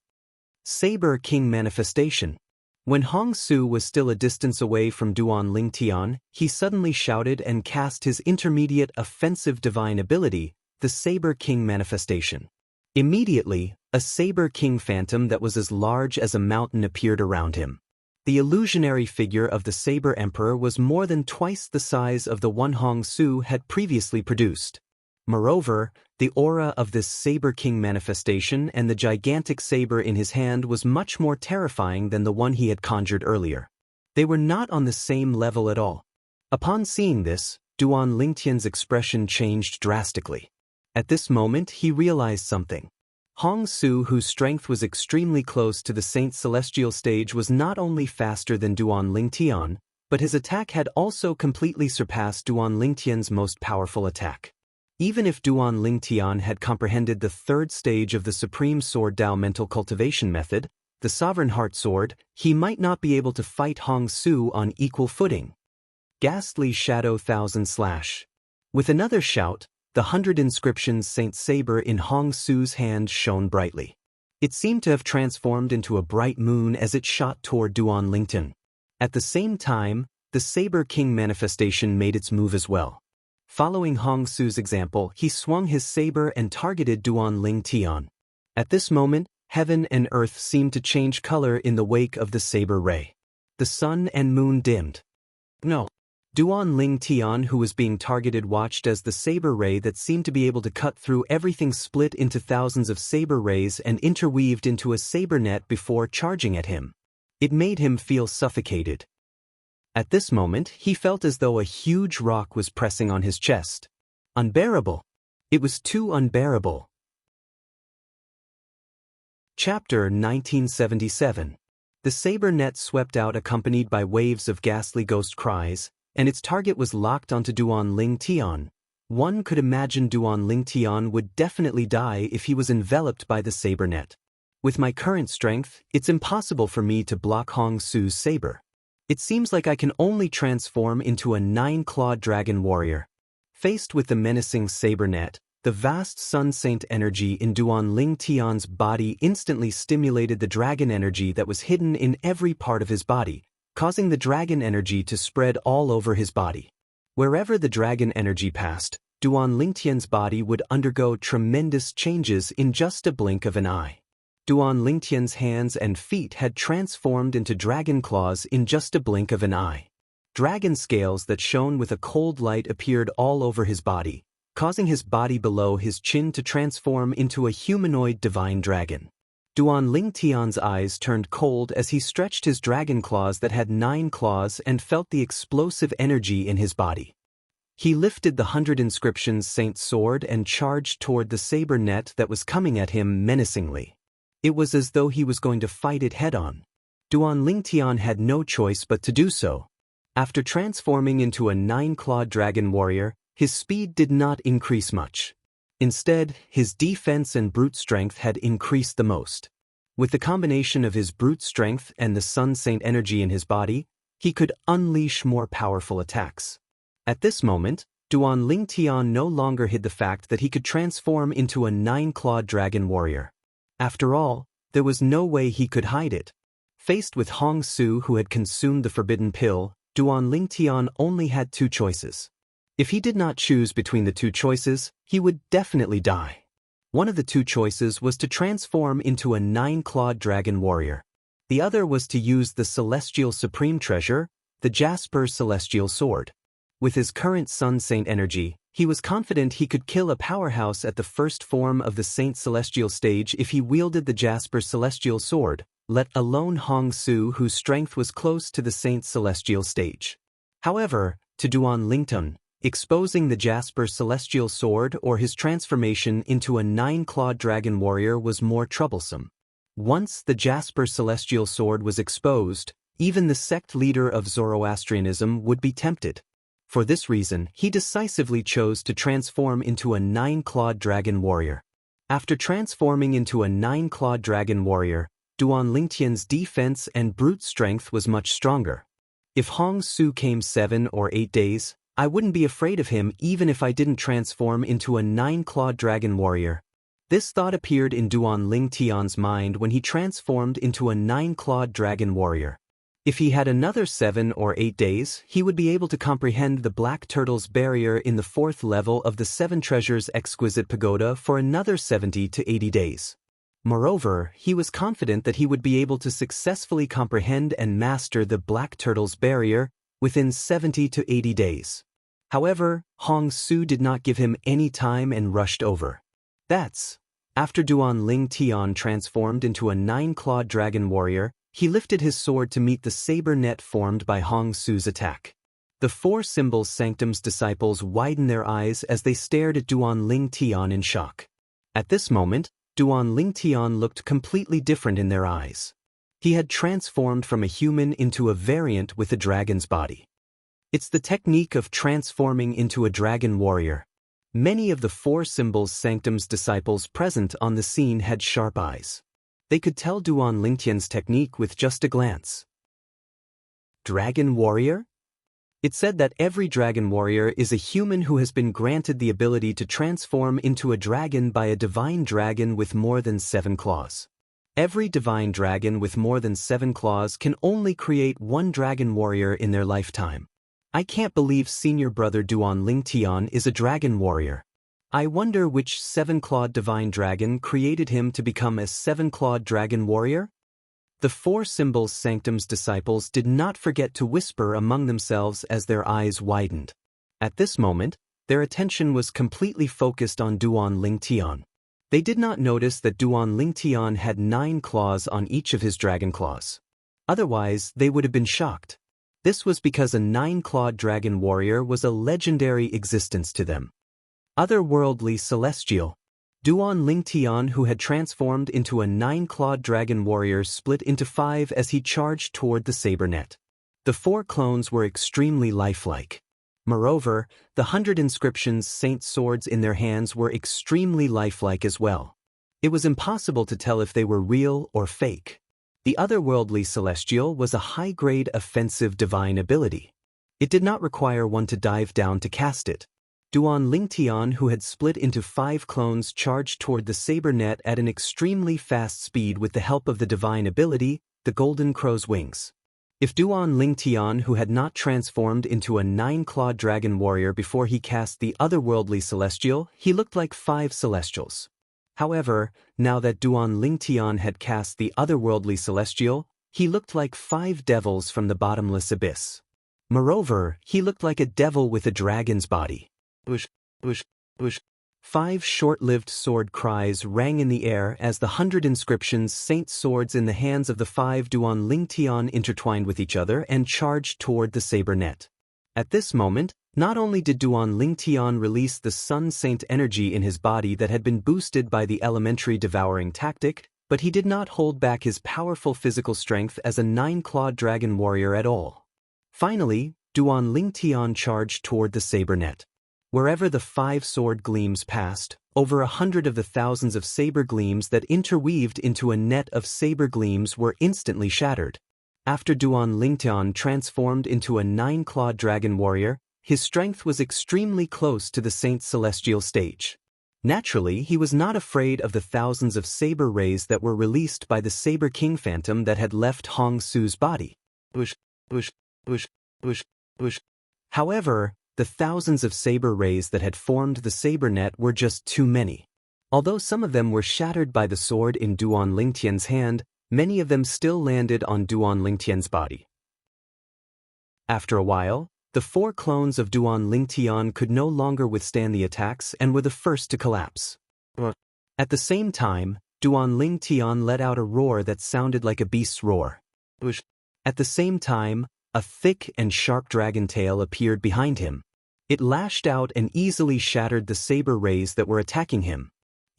Saber King Manifestation. When Hong Su was still a distance away from Duan Lingtian, he suddenly shouted and cast his intermediate offensive divine ability, the Saber King Manifestation. Immediately, a Saber King phantom that was as large as a mountain appeared around him. The illusionary figure of the Saber Emperor was more than twice the size of the one Hong Su had previously produced. Moreover, the aura of this Saber King manifestation and the gigantic saber in his hand was much more terrifying than the one he had conjured earlier. They were not on the same level at all. Upon seeing this, Duan Lingtian's expression changed drastically. At this moment he realized something. Hong Su, whose strength was extremely close to the Saint Celestial stage, was not only faster than Duan Lingtian, but his attack had also completely surpassed Duan Lingtian's most powerful attack. Even if Duan Lingtian had comprehended the 3rd stage of the Supreme Sword Dao mental cultivation method, the Sovereign Heart Sword, he might not be able to fight Hong Su on equal footing. Ghastly Shadow Thousand Slash. With another shout, the 100 inscriptions Saint Saber in Hong Su's hand shone brightly. It seemed to have transformed into a bright moon as it shot toward Duan Lingtian. At the same time, the Saber King manifestation made its move as well. Following Hong Su's example, he swung his saber and targeted Duan Lingtian. At this moment, heaven and earth seemed to change color in the wake of the saber ray. The sun and moon dimmed. No. Duan Lingtian, who was being targeted, watched as the saber ray that seemed to be able to cut through everything split into thousands of saber rays and interweaved into a saber net before charging at him. It made him feel suffocated. At this moment, he felt as though a huge rock was pressing on his chest. Unbearable. It was too unbearable. Chapter 1977. The saber net swept out accompanied by waves of ghastly ghost cries, and its target was locked onto Duan Ling Tian. One could imagine Duan Ling Tian would definitely die if he was enveloped by the saber net. With my current strength, it's impossible for me to block Hong Su's saber. It seems like I can only transform into a 9-clawed dragon warrior. Faced with the menacing saber net, the vast Sun Saint energy in Duan Ling Tian's body instantly stimulated the dragon energy that was hidden in every part of his body, causing the dragon energy to spread all over his body. Wherever the dragon energy passed, Duan Ling Tian's body would undergo tremendous changes in just a blink of an eye. Duan Ling Tian's hands and feet had transformed into dragon claws in just a blink of an eye. Dragon scales that shone with a cold light appeared all over his body, causing his body below his chin to transform into a humanoid divine dragon. Duan Ling Tian's eyes turned cold as he stretched his dragon claws that had 9 claws and felt the explosive energy in his body. He lifted the 100 Inscriptions Saint's sword and charged toward the saber net that was coming at him menacingly. It was as though he was going to fight it head-on. Duan Ling Tian had no choice but to do so. After transforming into a 9-clawed dragon warrior, his speed did not increase much. Instead, his defense and brute strength had increased the most. With the combination of his brute strength and the Sun Saint energy in his body, he could unleash more powerful attacks. At this moment, Duan Ling Tian no longer hid the fact that he could transform into a 9-clawed dragon warrior. After all, there was no way he could hide it. Faced with Hong Su who had consumed the forbidden pill, Duan Ling Tian only had 2 choices. If he did not choose between the 2 choices, he would definitely die. One of the 2 choices was to transform into a 9-clawed dragon warrior. The other was to use the celestial supreme treasure, the Jasper celestial sword. With his current Sun Saint energy, he was confident he could kill a powerhouse at the first form of the Saint Celestial stage if he wielded the Jasper celestial sword, let alone Hong Su whose strength was close to the Saint Celestial stage. However, to Duan Ling Tian, exposing the Jasper celestial sword or his transformation into a 9-clawed dragon warrior was more troublesome. Once the Jasper celestial sword was exposed, even the sect leader of Zoroastrianism would be tempted. For this reason, he decisively chose to transform into a 9-clawed dragon warrior. After transforming into a 9-clawed dragon warrior, Duan Ling Tian's defense and brute strength was much stronger. If Hong Su came 7 or 8 days, I wouldn't be afraid of him even if I didn't transform into a 9-clawed dragon warrior. This thought appeared in Duan Ling Tian's mind when he transformed into a 9-clawed dragon warrior. If he had another 7 or 8 days, he would be able to comprehend the Black Turtle's barrier in the 4th level of the 7 Treasures Exquisite Pagoda for another 70 to 80 days. Moreover, he was confident that he would be able to successfully comprehend and master the Black Turtle's barrier within 70 to 80 days. However, Hong Su did not give him any time and rushed over. After Duan Ling Tian transformed into a 9-clawed dragon warrior, he lifted his sword to meet the saber net formed by Hong Su's attack. The 4 Symbols Sanctum's disciples widened their eyes as they stared at Duan Ling Tian in shock. At this moment, Duan Ling Tian looked completely different in their eyes. He had transformed from a human into a variant with a dragon's body. It's the technique of transforming into a dragon warrior. Many of the 4 Symbols Sanctum's disciples present on the scene had sharp eyes. They could tell Duan Ling Tian's technique with just a glance. Dragon warrior? It said that every dragon warrior is a human who has been granted the ability to transform into a dragon by a divine dragon with more than 7 claws. Every divine dragon with more than 7 claws can only create 1 dragon warrior in their lifetime. I can't believe senior brother Duan Ling Tian is a dragon warrior. I wonder which 7-clawed divine dragon created him to become a 7-clawed dragon warrior? The 4 Symbols Sanctum's disciples did not forget to whisper among themselves as their eyes widened. At this moment, their attention was completely focused on Duan Ling Tian. They did not notice that Duan Ling Tian had 9 claws on each of his dragon claws. Otherwise, they would have been shocked. This was because a 9-clawed dragon warrior was a legendary existence to them. Otherworldly celestial. Duan Lingtian, who had transformed into a 9-clawed dragon warrior, split into 5 as he charged toward the saber net. The 4 clones were extremely lifelike. Moreover, the 100 inscriptions saint swords in their hands were extremely lifelike as well. It was impossible to tell if they were real or fake. The otherworldly celestial was a high-grade offensive divine ability. It did not require one to dive down to cast it. Duan Lingtian, who had split into 5 clones, charged toward the saber net at an extremely fast speed with the help of the divine ability, the Golden Crow's Wings. If Duan Lingtian, who had not transformed into a 9-clawed dragon warrior before he cast the otherworldly celestial, he looked like 5 celestials. However, now that Duan Lingtian had cast the otherworldly celestial, he looked like 5 devils from the bottomless abyss. Moreover, he looked like a devil with a dragon's body. Bush, bush, bush. 5 short-lived sword cries rang in the air as the 100 inscriptions saint swords in the hands of the 5 Duan Lingtian intertwined with each other and charged toward the saber net. At this moment, not only did Duan Lingtian release the Sun Saint energy in his body that had been boosted by the elementary devouring tactic, but he did not hold back his powerful physical strength as a 9-clawed dragon warrior at all. Finally, Duan Lingtian charged toward the saber net. Wherever the 5 sword gleams passed, over 100 of the thousands of saber gleams that interweaved into a net of saber gleams were instantly shattered. After Duan Lingtian transformed into a 9-clawed dragon warrior, his strength was extremely close to the Saint's celestial stage. Naturally, he was not afraid of the thousands of saber rays that were released by the Saber King Phantom that had left Hong Su's body. Bush, bush, bush, bush, bush. However, the thousands of saber rays that had formed the saber net were just too many. Although some of them were shattered by the sword in Duan Lingtian's hand, many of them still landed on Duan Lingtian's body. After a while, the 4 clones of Duan Lingtian could no longer withstand the attacks and were the first to collapse. At the same time, Duan Lingtian let out a roar that sounded like a beast's roar. At the same time, a thick and sharp dragon tail appeared behind him. It lashed out and easily shattered the saber rays that were attacking him.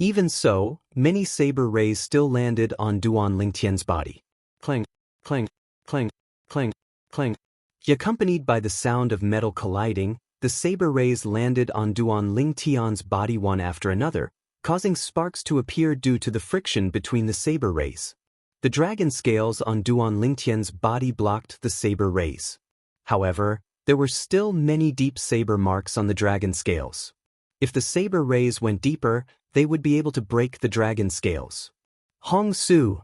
Even so, many saber rays still landed on Duan Lingtian's body. Clang, clang, clang, clang, clang. Accompanied by the sound of metal colliding, the saber rays landed on Duan Lingtian's body one after another, causing sparks to appear due to the friction between the saber rays. The dragon scales on Duan Lingtian's body blocked the saber rays. However, there were still many deep saber marks on the dragon scales. If the saber rays went deeper, they would be able to break the dragon scales. Hong Su.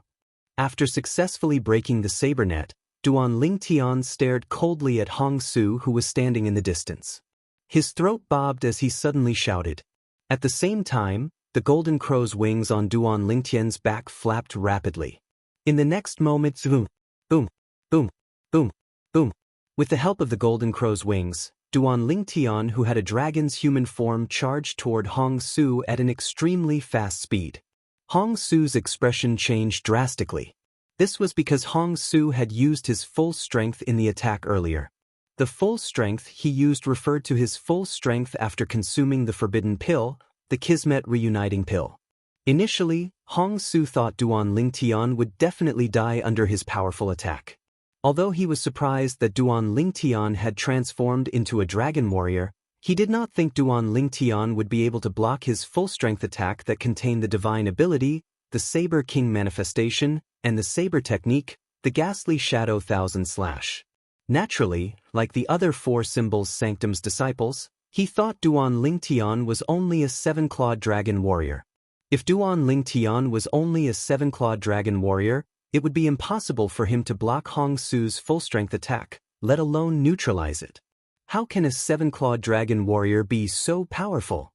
After successfully breaking the saber net, Duan Lingtian stared coldly at Hong Su, who was standing in the distance. His throat bobbed as he suddenly shouted. At the same time, the Golden Crow's wings on Duan Lingtian's back flapped rapidly. In the next moment, boom, boom, boom, boom, boom. With the help of the Golden Crow's wings, Duan Lingtian, who had a dragon's human form, charged toward Hong Su at an extremely fast speed. Hong Su's expression changed drastically. This was because Hong Su had used his full strength in the attack earlier. The full strength he used referred to his full strength after consuming the forbidden pill, the Kismet reuniting pill. Initially, Hong Su thought Duan Lingtian would definitely die under his powerful attack. Although he was surprised that Duan Lingtian had transformed into a dragon warrior, he did not think Duan Lingtian would be able to block his full-strength attack that contained the divine ability, the Saber King manifestation, and the saber technique, the ghastly Shadow Thousand Slash. Naturally, like the other 4 Symbols Sanctum's disciples, he thought Duan Lingtian was only a 7-clawed dragon warrior. If Duan Lingtian was only a 7-clawed dragon warrior, it would be impossible for him to block Hong Su's full-strength attack, let alone neutralize it. How can a 7-clawed dragon warrior be so powerful?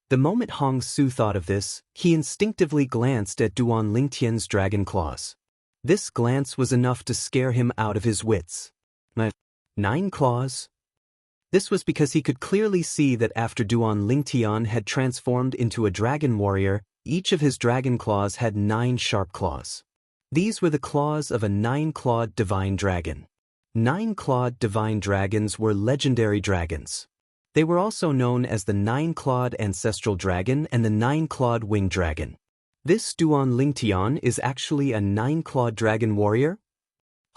The moment Hong Su thought of this, he instinctively glanced at Duan Lingtian's dragon claws. This glance was enough to scare him out of his wits. 9 claws? This was because he could clearly see that after Duan Lingtian had transformed into a dragon warrior, each of his dragon claws had 9 sharp claws. These were the claws of a 9-clawed divine dragon. 9-clawed divine dragons were legendary dragons. They were also known as the Nine-Clawed Ancestral Dragon and the Nine-Clawed Winged Dragon. This Duan Lingtian is actually a nine-clawed dragon warrior?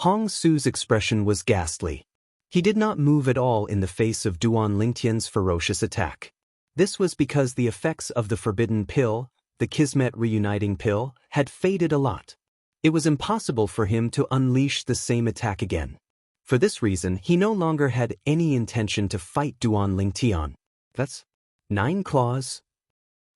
Hong Su's expression was ghastly. He did not move at all in the face of Duan Lingtian's ferocious attack. This was because the effects of the forbidden pill, the Kismet reuniting pill, had faded a lot. It was impossible for him to unleash the same attack again. For this reason, he no longer had any intention to fight Duan Lingtian. That's 9 claws.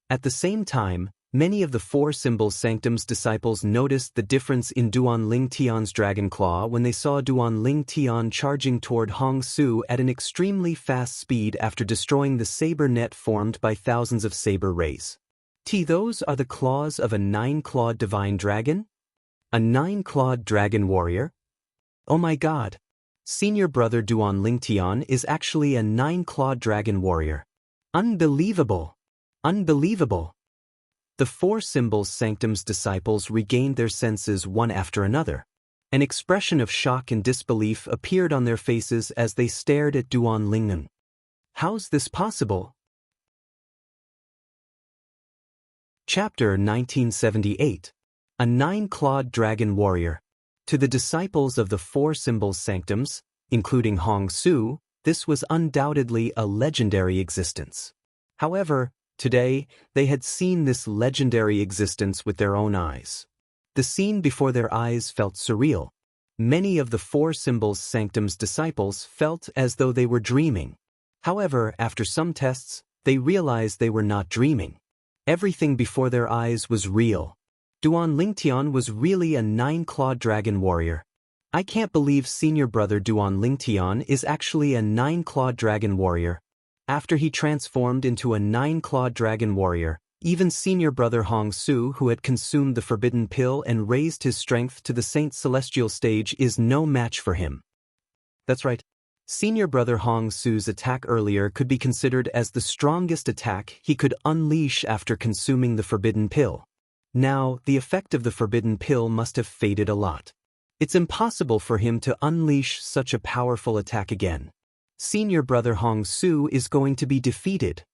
At the same time, many of the Four Symbols Sanctum's disciples noticed the difference in Duan Lingtian's dragon claw when they saw Duan Lingtian charging toward Hong Su at an extremely fast speed after destroying the saber net formed by thousands of saber rays. Those are the claws of a 9-clawed divine dragon? A 9-clawed dragon warrior? Oh my god! Senior brother Duan Lingtian is actually a 9-clawed dragon warrior. Unbelievable! Unbelievable! The Four Symbols Sanctum's disciples regained their senses one after another. An expression of shock and disbelief appeared on their faces as they stared at Duan Lingtian. How's this possible? Chapter 1978. A 9-clawed dragon warrior. To the disciples of the Four Symbols Sanctums, including Hong Su, this was undoubtedly a legendary existence. However, today, they had seen this legendary existence with their own eyes. The scene before their eyes felt surreal. Many of the Four Symbols Sanctum's disciples felt as though they were dreaming. However, after some tests, they realized they were not dreaming. Everything before their eyes was real. Duan Lingtian was really a 9-clawed dragon warrior. I can't believe senior brother Duan Lingtian is actually a 9-clawed dragon warrior. After he transformed into a 9-clawed dragon warrior, even senior brother Hong Su, who had consumed the forbidden pill and raised his strength to the Saint Celestial stage, is no match for him. That's right. Senior brother Hong Su's attack earlier could be considered as the strongest attack he could unleash after consuming the forbidden pill. Now, the effect of the forbidden pill must have faded a lot. It's impossible for him to unleash such a powerful attack again. Senior brother Hong Su is going to be defeated.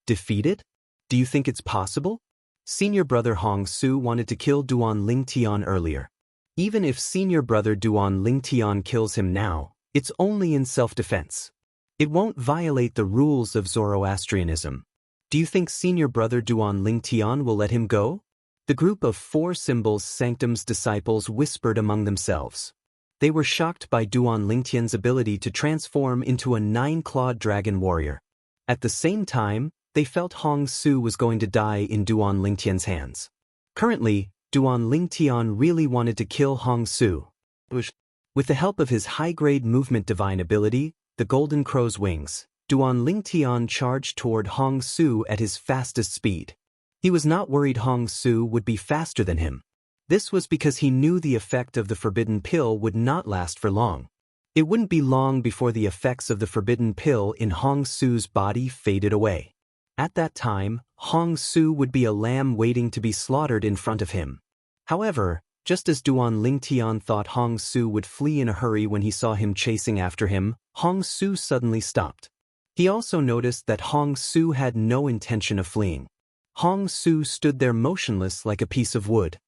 Defeated? Do you think it's possible? Senior brother Hong Su wanted to kill Duan Lingtian earlier. Even if senior brother Duan Lingtian kills him now, it's only in self-defense. It won't violate the rules of Zoroastrianism. Do you think senior brother Duan Lingtian will let him go? The group of Four Symbols Sanctum's disciples whispered among themselves. They were shocked by Duan Lingtian's ability to transform into a 9-clawed dragon warrior. At the same time, they felt Hong Su was going to die in Duan Lingtian's hands. Currently, Duan Lingtian really wanted to kill Hong Su. With the help of his high-grade movement divine ability, the Golden Crow's Wings, Duan Lingtian charged toward Hong Su at his fastest speed. He was not worried Hong Su would be faster than him. This was because he knew the effect of the forbidden pill would not last for long. It wouldn't be long before the effects of the forbidden pill in Hong Su's body faded away. At that time, Hong Su would be a lamb waiting to be slaughtered in front of him. However, just as Duan Lingtian thought Hong Su would flee in a hurry when he saw him chasing after him, Hong Su suddenly stopped. He also noticed that Hong Su had no intention of fleeing. Hong Su stood there motionless like a piece of wood.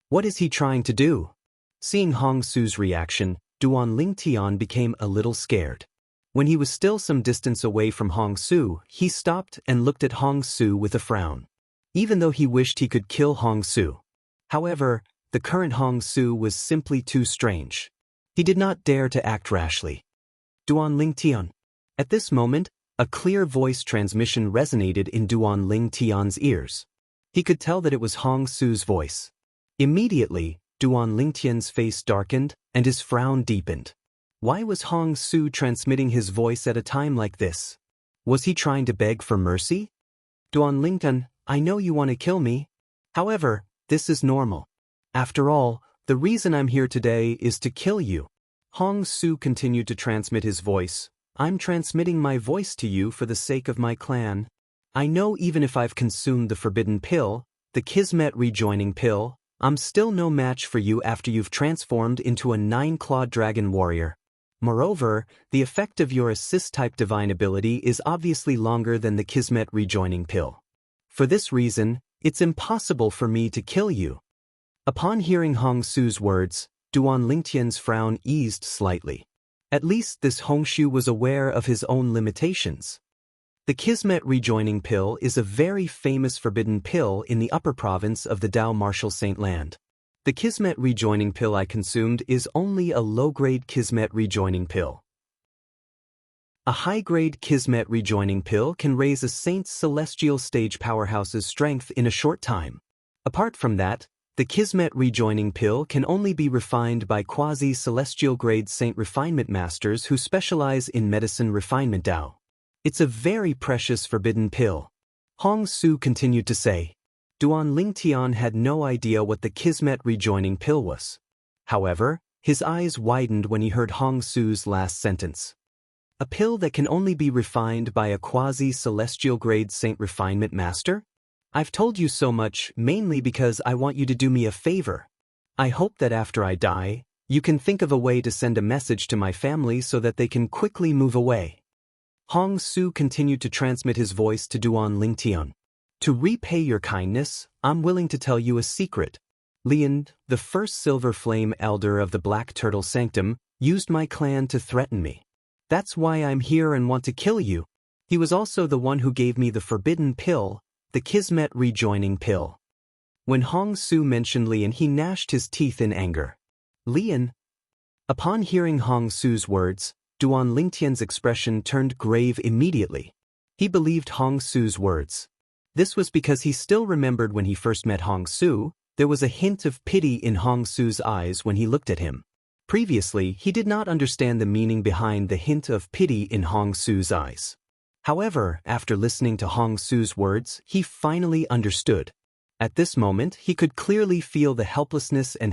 What is he trying to do? Seeing Hong Su's reaction, Duan Lingtian became a little scared. When he was still some distance away from Hong Su, he stopped and looked at Hong Su with a frown. Even though he wished he could kill Hong Su. However, the current Hong Su was simply too strange. He did not dare to act rashly. Duan Lingtian. At this moment, a clear voice transmission resonated in Duan Lingtian's ears. He could tell that it was Hong Su's voice. Immediately, Duan Lingtian's face darkened and his frown deepened. Why was Hong Su transmitting his voice at a time like this? Was he trying to beg for mercy? Duan Lingtian, I know you want to kill me. However, this is normal. After all, the reason I'm here today is to kill you. Hong Su continued to transmit his voice. I'm transmitting my voice to you for the sake of my clan. I know even if I've consumed the forbidden pill, the Kismet rejoining pill, I'm still no match for you after you've transformed into a 9-clawed dragon warrior. Moreover, the effect of your assist-type divine ability is obviously longer than the Kismet rejoining pill. For this reason, it's impossible for me to kill you. Upon hearing Hong Su's words, Duan Lingtian's frown eased slightly. At least this Hongshu was aware of his own limitations. The Kismet rejoining pill is a very famous forbidden pill in the upper province of the Dao Martial Saint Land. The Kismet rejoining pill I consumed is only a low-grade Kismet rejoining pill. A high-grade Kismet rejoining pill can raise a saint's celestial stage powerhouse's strength in a short time. Apart from that, the Kismet rejoining pill can only be refined by quasi-celestial grade saint refinement masters who specialize in medicine refinement Dao. It's a very precious forbidden pill. Hong Su continued to say. Duan Lingtian had no idea what the Kismet rejoining pill was. However, his eyes widened when he heard Hong Su's last sentence. A pill that can only be refined by a quasi-celestial grade saint refinement master? I've told you so much mainly because I want you to do me a favor. I hope that after I die, you can think of a way to send a message to my family so that they can quickly move away. Hong Su continued to transmit his voice to Duan Lingtian. To repay your kindness, I'm willing to tell you a secret. Lian, the first Silver Flame Elder of the Black Turtle Sanctum, used my clan to threaten me. That's why I'm here and want to kill you. He was also the one who gave me the forbidden pill, the Kismet rejoining pill. When Hong Su mentioned Lian, he gnashed his teeth in anger. Lian? Upon hearing Hong Su's words, Duan Lingtian's expression turned grave immediately. He believed Hong Su's words. This was because he still remembered when he first met Hong Su, there was a hint of pity in Hong Su's eyes when he looked at him. Previously, he did not understand the meaning behind the hint of pity in Hong Su's eyes. However, after listening to Hong Su's words, he finally understood. At this moment, he could clearly feel the helplessness in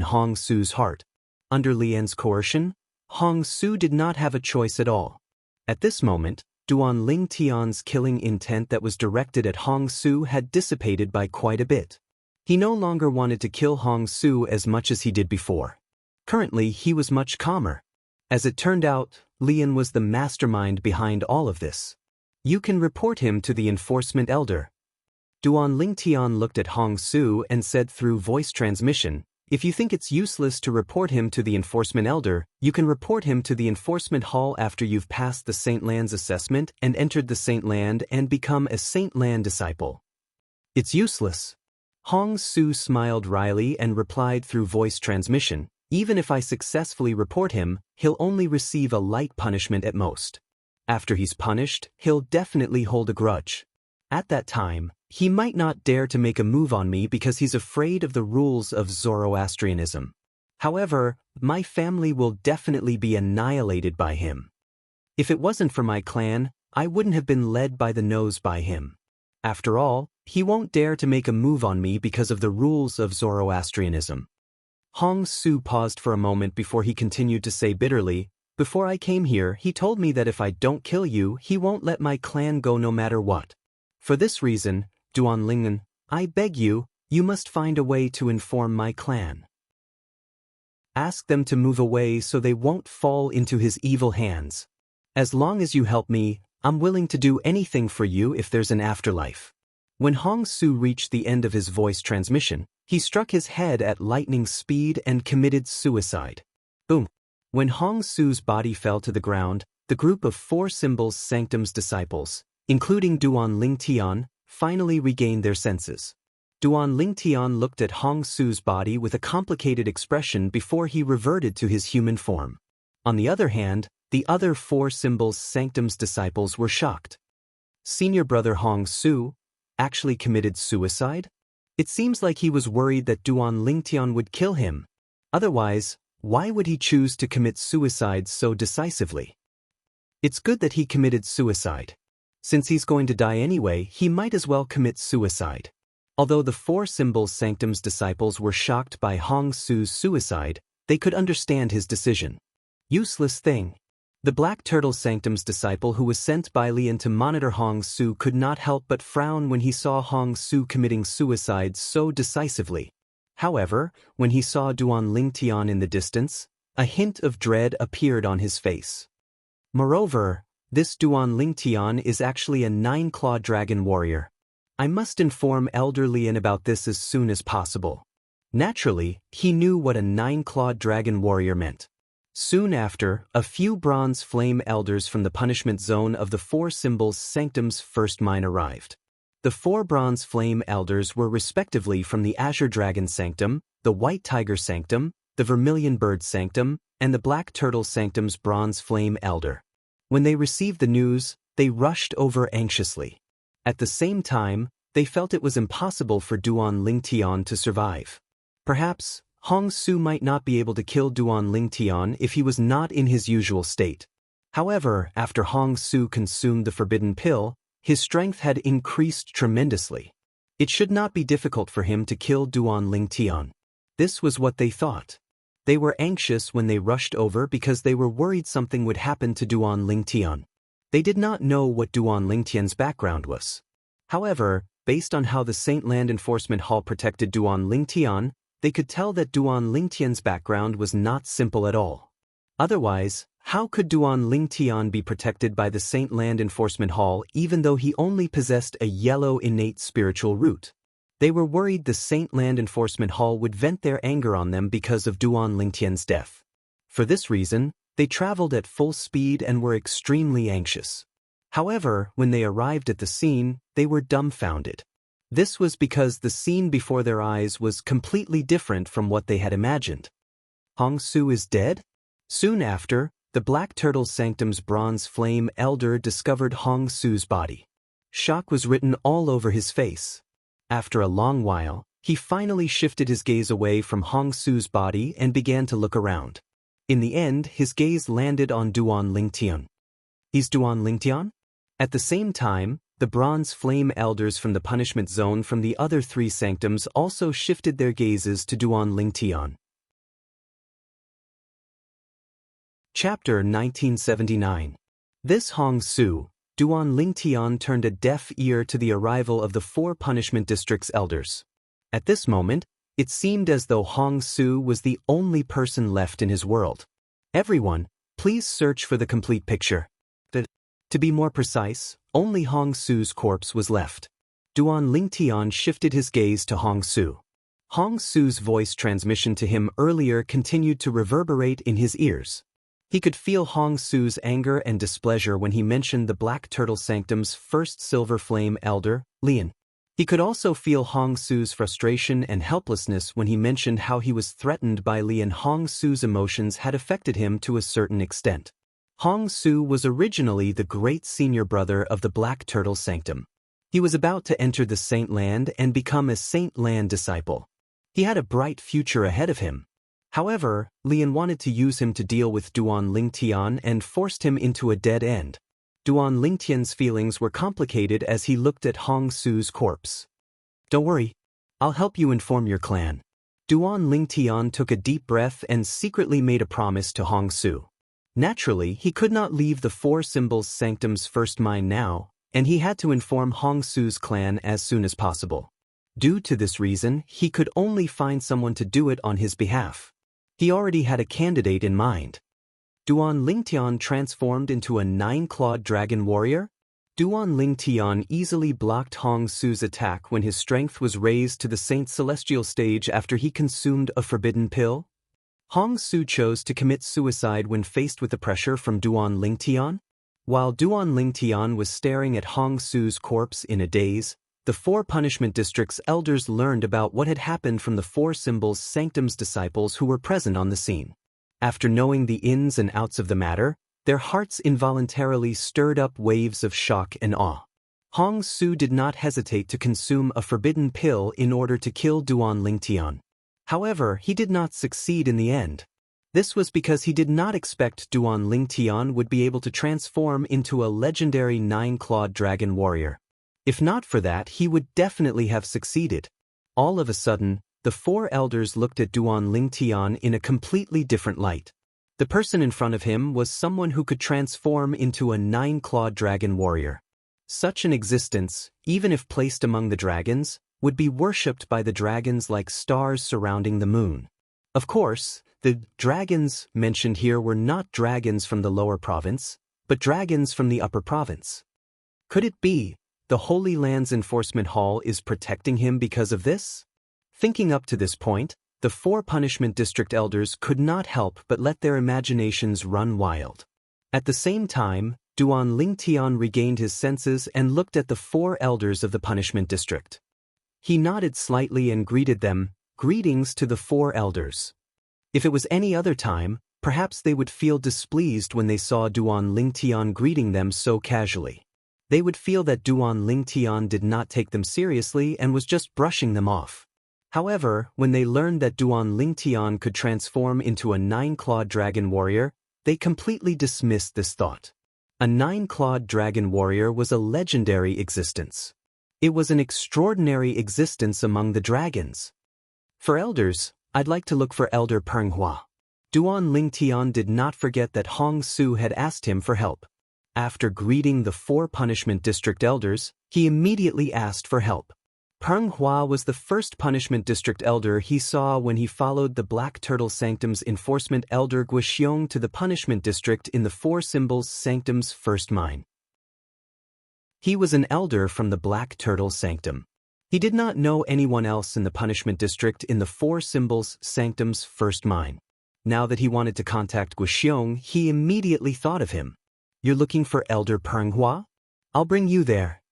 Hong Su's heart. Under Lian's coercion, Hong Su did not have a choice at all. At this moment, Duan Lingtian's killing intent that was directed at Hong Su had dissipated by quite a bit. He no longer wanted to kill Hong Su as much as he did before. Currently, he was much calmer. As it turned out, Lian was the mastermind behind all of this. You can report him to the enforcement elder. Duan Lingtian looked at Hong Su and said through voice transmission, if you think it's useless to report him to the enforcement elder, you can report him to the enforcement hall after you've passed the Saint Land's assessment and entered the Saint Land and become a Saint Land disciple. It's useless. Hong Su smiled wryly and replied through voice transmission, even if I successfully report him, he'll only receive a light punishment at most. After he's punished, he'll definitely hold a grudge. At that time, he might not dare to make a move on me because he's afraid of the rules of Zoroastrianism. However, my family will definitely be annihilated by him. If it wasn't for my clan, I wouldn't have been led by the nose by him. After all, he won't dare to make a move on me because of the rules of Zoroastrianism. Hong Su paused for a moment before he continued to say bitterly, before I came here, he told me that if I don't kill you, he won't let my clan go no matter what. For this reason, Duan Lingtian, I beg you, you must find a way to inform my clan. Ask them to move away so they won't fall into his evil hands. As long as you help me, I'm willing to do anything for you if there's an afterlife. When Hong Su reached the end of his voice transmission, he struck his head at lightning speed and committed suicide. Boom. When Hong Su's body fell to the ground, the group of 4 Symbols Sanctum's disciples, including Duan Lingtian, finally regained their senses. Duan Lingtian looked at Hong Su's body with a complicated expression before he reverted to his human form. On the other hand, the other 4 Symbols Sanctum's disciples were shocked. Senior brother Hong Su actually committed suicide? It seems like he was worried that Duan Lingtian would kill him. Otherwise, why would he choose to commit suicide so decisively? It's good that he committed suicide. Since he's going to die anyway, he might as well commit suicide. Although the 4 Symbols Sanctum's disciples were shocked by Hong Su's suicide, they could understand his decision. Useless thing. The Black Turtle Sanctum's disciple who was sent by Lian to monitor Hong Su could not help but frown when he saw Hong Su committing suicide so decisively. However, when he saw Duan Lingtian in the distance, A hint of dread appeared on his face. Moreover, this Duan Lingtian is actually a 9-clawed dragon warrior. I must inform Elder Lian about this as soon as possible. Naturally, he knew what a 9-clawed dragon warrior meant. Soon after, a few bronze flame elders from the punishment zone of the Four Symbols Sanctum's first mine arrived. The 4 bronze flame elders were respectively from the Azure Dragon Sanctum, the White Tiger Sanctum, the Vermilion Bird Sanctum, and the Black Turtle Sanctum's bronze flame elder. When they received the news, they rushed over anxiously. At the same time, they felt it was impossible for Duan Lingtian to survive. Perhaps, Hong Su might not be able to kill Duan Lingtian if he was not in his usual state. However, after Hong Su consumed the forbidden pill, his strength had increased tremendously. It should not be difficult for him to kill Duan Lingtian. This was what they thought. They were anxious when they rushed over because they were worried something would happen to Duan Lingtian. They did not know what Duan Lingtian's background was. However, based on how the Saint Land Enforcement Hall protected Duan Lingtian, they could tell that Duan Lingtian's background was not simple at all. Otherwise, how could Duan Lingtian be protected by the Saint Land Enforcement Hall even though he only possessed a yellow innate spiritual root? They were worried the Saint Land Enforcement Hall would vent their anger on them because of Duan Lingtian's death. For this reason, they traveled at full speed and were extremely anxious. However, when they arrived at the scene, they were dumbfounded. This was because the scene before their eyes was completely different from what they had imagined. Hong Su is dead? Soon after, the Black Turtle Sanctum's bronze flame elder discovered Hong Su's body. Shock was written all over his face. After a long while, he finally shifted his gaze away from Hong Su's body and began to look around. In the end, his gaze landed on Duan Lingtian. He's Duan Lingtian? At the same time, the bronze flame elders from the punishment zone from the other 3 sanctums also shifted their gazes to Duan Lingtian. Chapter 1979. This Hong Su, Duan Lingtian turned a deaf ear to the arrival of the 4 punishment district's elders. At this moment, it seemed as though Hong Su was the only person left in his world. Everyone, please search for the complete picture. To be more precise, only Hong Su's corpse was left. Duan Lingtian shifted his gaze to Hong Su. Hong Su's voice transmission to him earlier continued to reverberate in his ears. He could feel Hong Su's anger and displeasure when he mentioned the Black Turtle Sanctum's first Silver Flame Elder, Lian. He could also feel Hong Su's frustration and helplessness when he mentioned how he was threatened by Lian. Hong Su's emotions had affected him to a certain extent. Hong Su was originally the great senior brother of the Black Turtle Sanctum. He was about to enter the Saint Land and become a Saint Land disciple. He had a bright future ahead of him. However, Lian wanted to use him to deal with Duan Lingtian and forced him into a dead end. Duan Lingtian's feelings were complicated as he looked at Hong Su's corpse. Don't worry, I'll help you inform your clan. Duan Lingtian took a deep breath and secretly made a promise to Hong Su. Naturally, he could not leave the Four Symbols Sanctum's first mine now, and he had to inform Hong Su's clan as soon as possible. Due to this reason, he could only find someone to do it on his behalf. He already had a candidate in mind. Duan Lingtian transformed into a 9-clawed dragon warrior? Duan Lingtian easily blocked Hong Su's attack when his strength was raised to the Saint Celestial stage after he consumed a forbidden pill? Hong Su chose to commit suicide when faced with the pressure from Duan Lingtian? While Duan Lingtian was staring at Hong Su's corpse in a daze, the 4 punishment district's elders learned about what had happened from the Four Symbols Sanctum's disciples who were present on the scene. After knowing the ins and outs of the matter, their hearts involuntarily stirred up waves of shock and awe. Hong Su did not hesitate to consume a forbidden pill in order to kill Duan Lingtian. However, he did not succeed in the end. This was because he did not expect Duan Lingtian would be able to transform into a legendary 9-clawed dragon warrior. If not for that, he would definitely have succeeded. All of a sudden, the 4 elders looked at Duan Lingtian in a completely different light. The person in front of him was someone who could transform into a 9-clawed dragon warrior. Such an existence, even if placed among the dragons, would be worshipped by the dragons like stars surrounding the moon. Of course, The dragons mentioned here were not dragons from the lower province, but dragons from the upper province. Could it be the Holy Land's Enforcement Hall is protecting him because of this? Thinking up to this point, the 4 punishment district elders could not help but let their imaginations run wild. At the same time, Duan Lingtian regained his senses and looked at the 4 elders of the punishment district. He nodded slightly and greeted them, "Greetings to the 4 elders." If it was any other time, perhaps they would feel displeased when they saw Duan Lingtian greeting them so casually. They would feel that Duan Lingtian did not take them seriously and was just brushing them off. However, when they learned that Duan Lingtian could transform into a 9-clawed dragon warrior, they completely dismissed this thought. A 9-clawed dragon warrior was a legendary existence. It was an extraordinary existence among the dragons. For elders, I'd like to look for Elder Penghua. Duan Lingtian did not forget that Hong Su had asked him for help. After greeting the 4 punishment district elders, he immediately asked for help. Penghua was the first punishment district elder he saw when he followed the Black Turtle Sanctum's enforcement elder Guixiong to the punishment district in the 4 Symbols Sanctum's first mine. He was an elder from the Black Turtle Sanctum. He did not know anyone else in the punishment district in the 4 Symbols Sanctum's first mine. Now that he wanted to contact Guixiong, he immediately thought of him. "You're looking for Elder Penghua? I'll bring you there."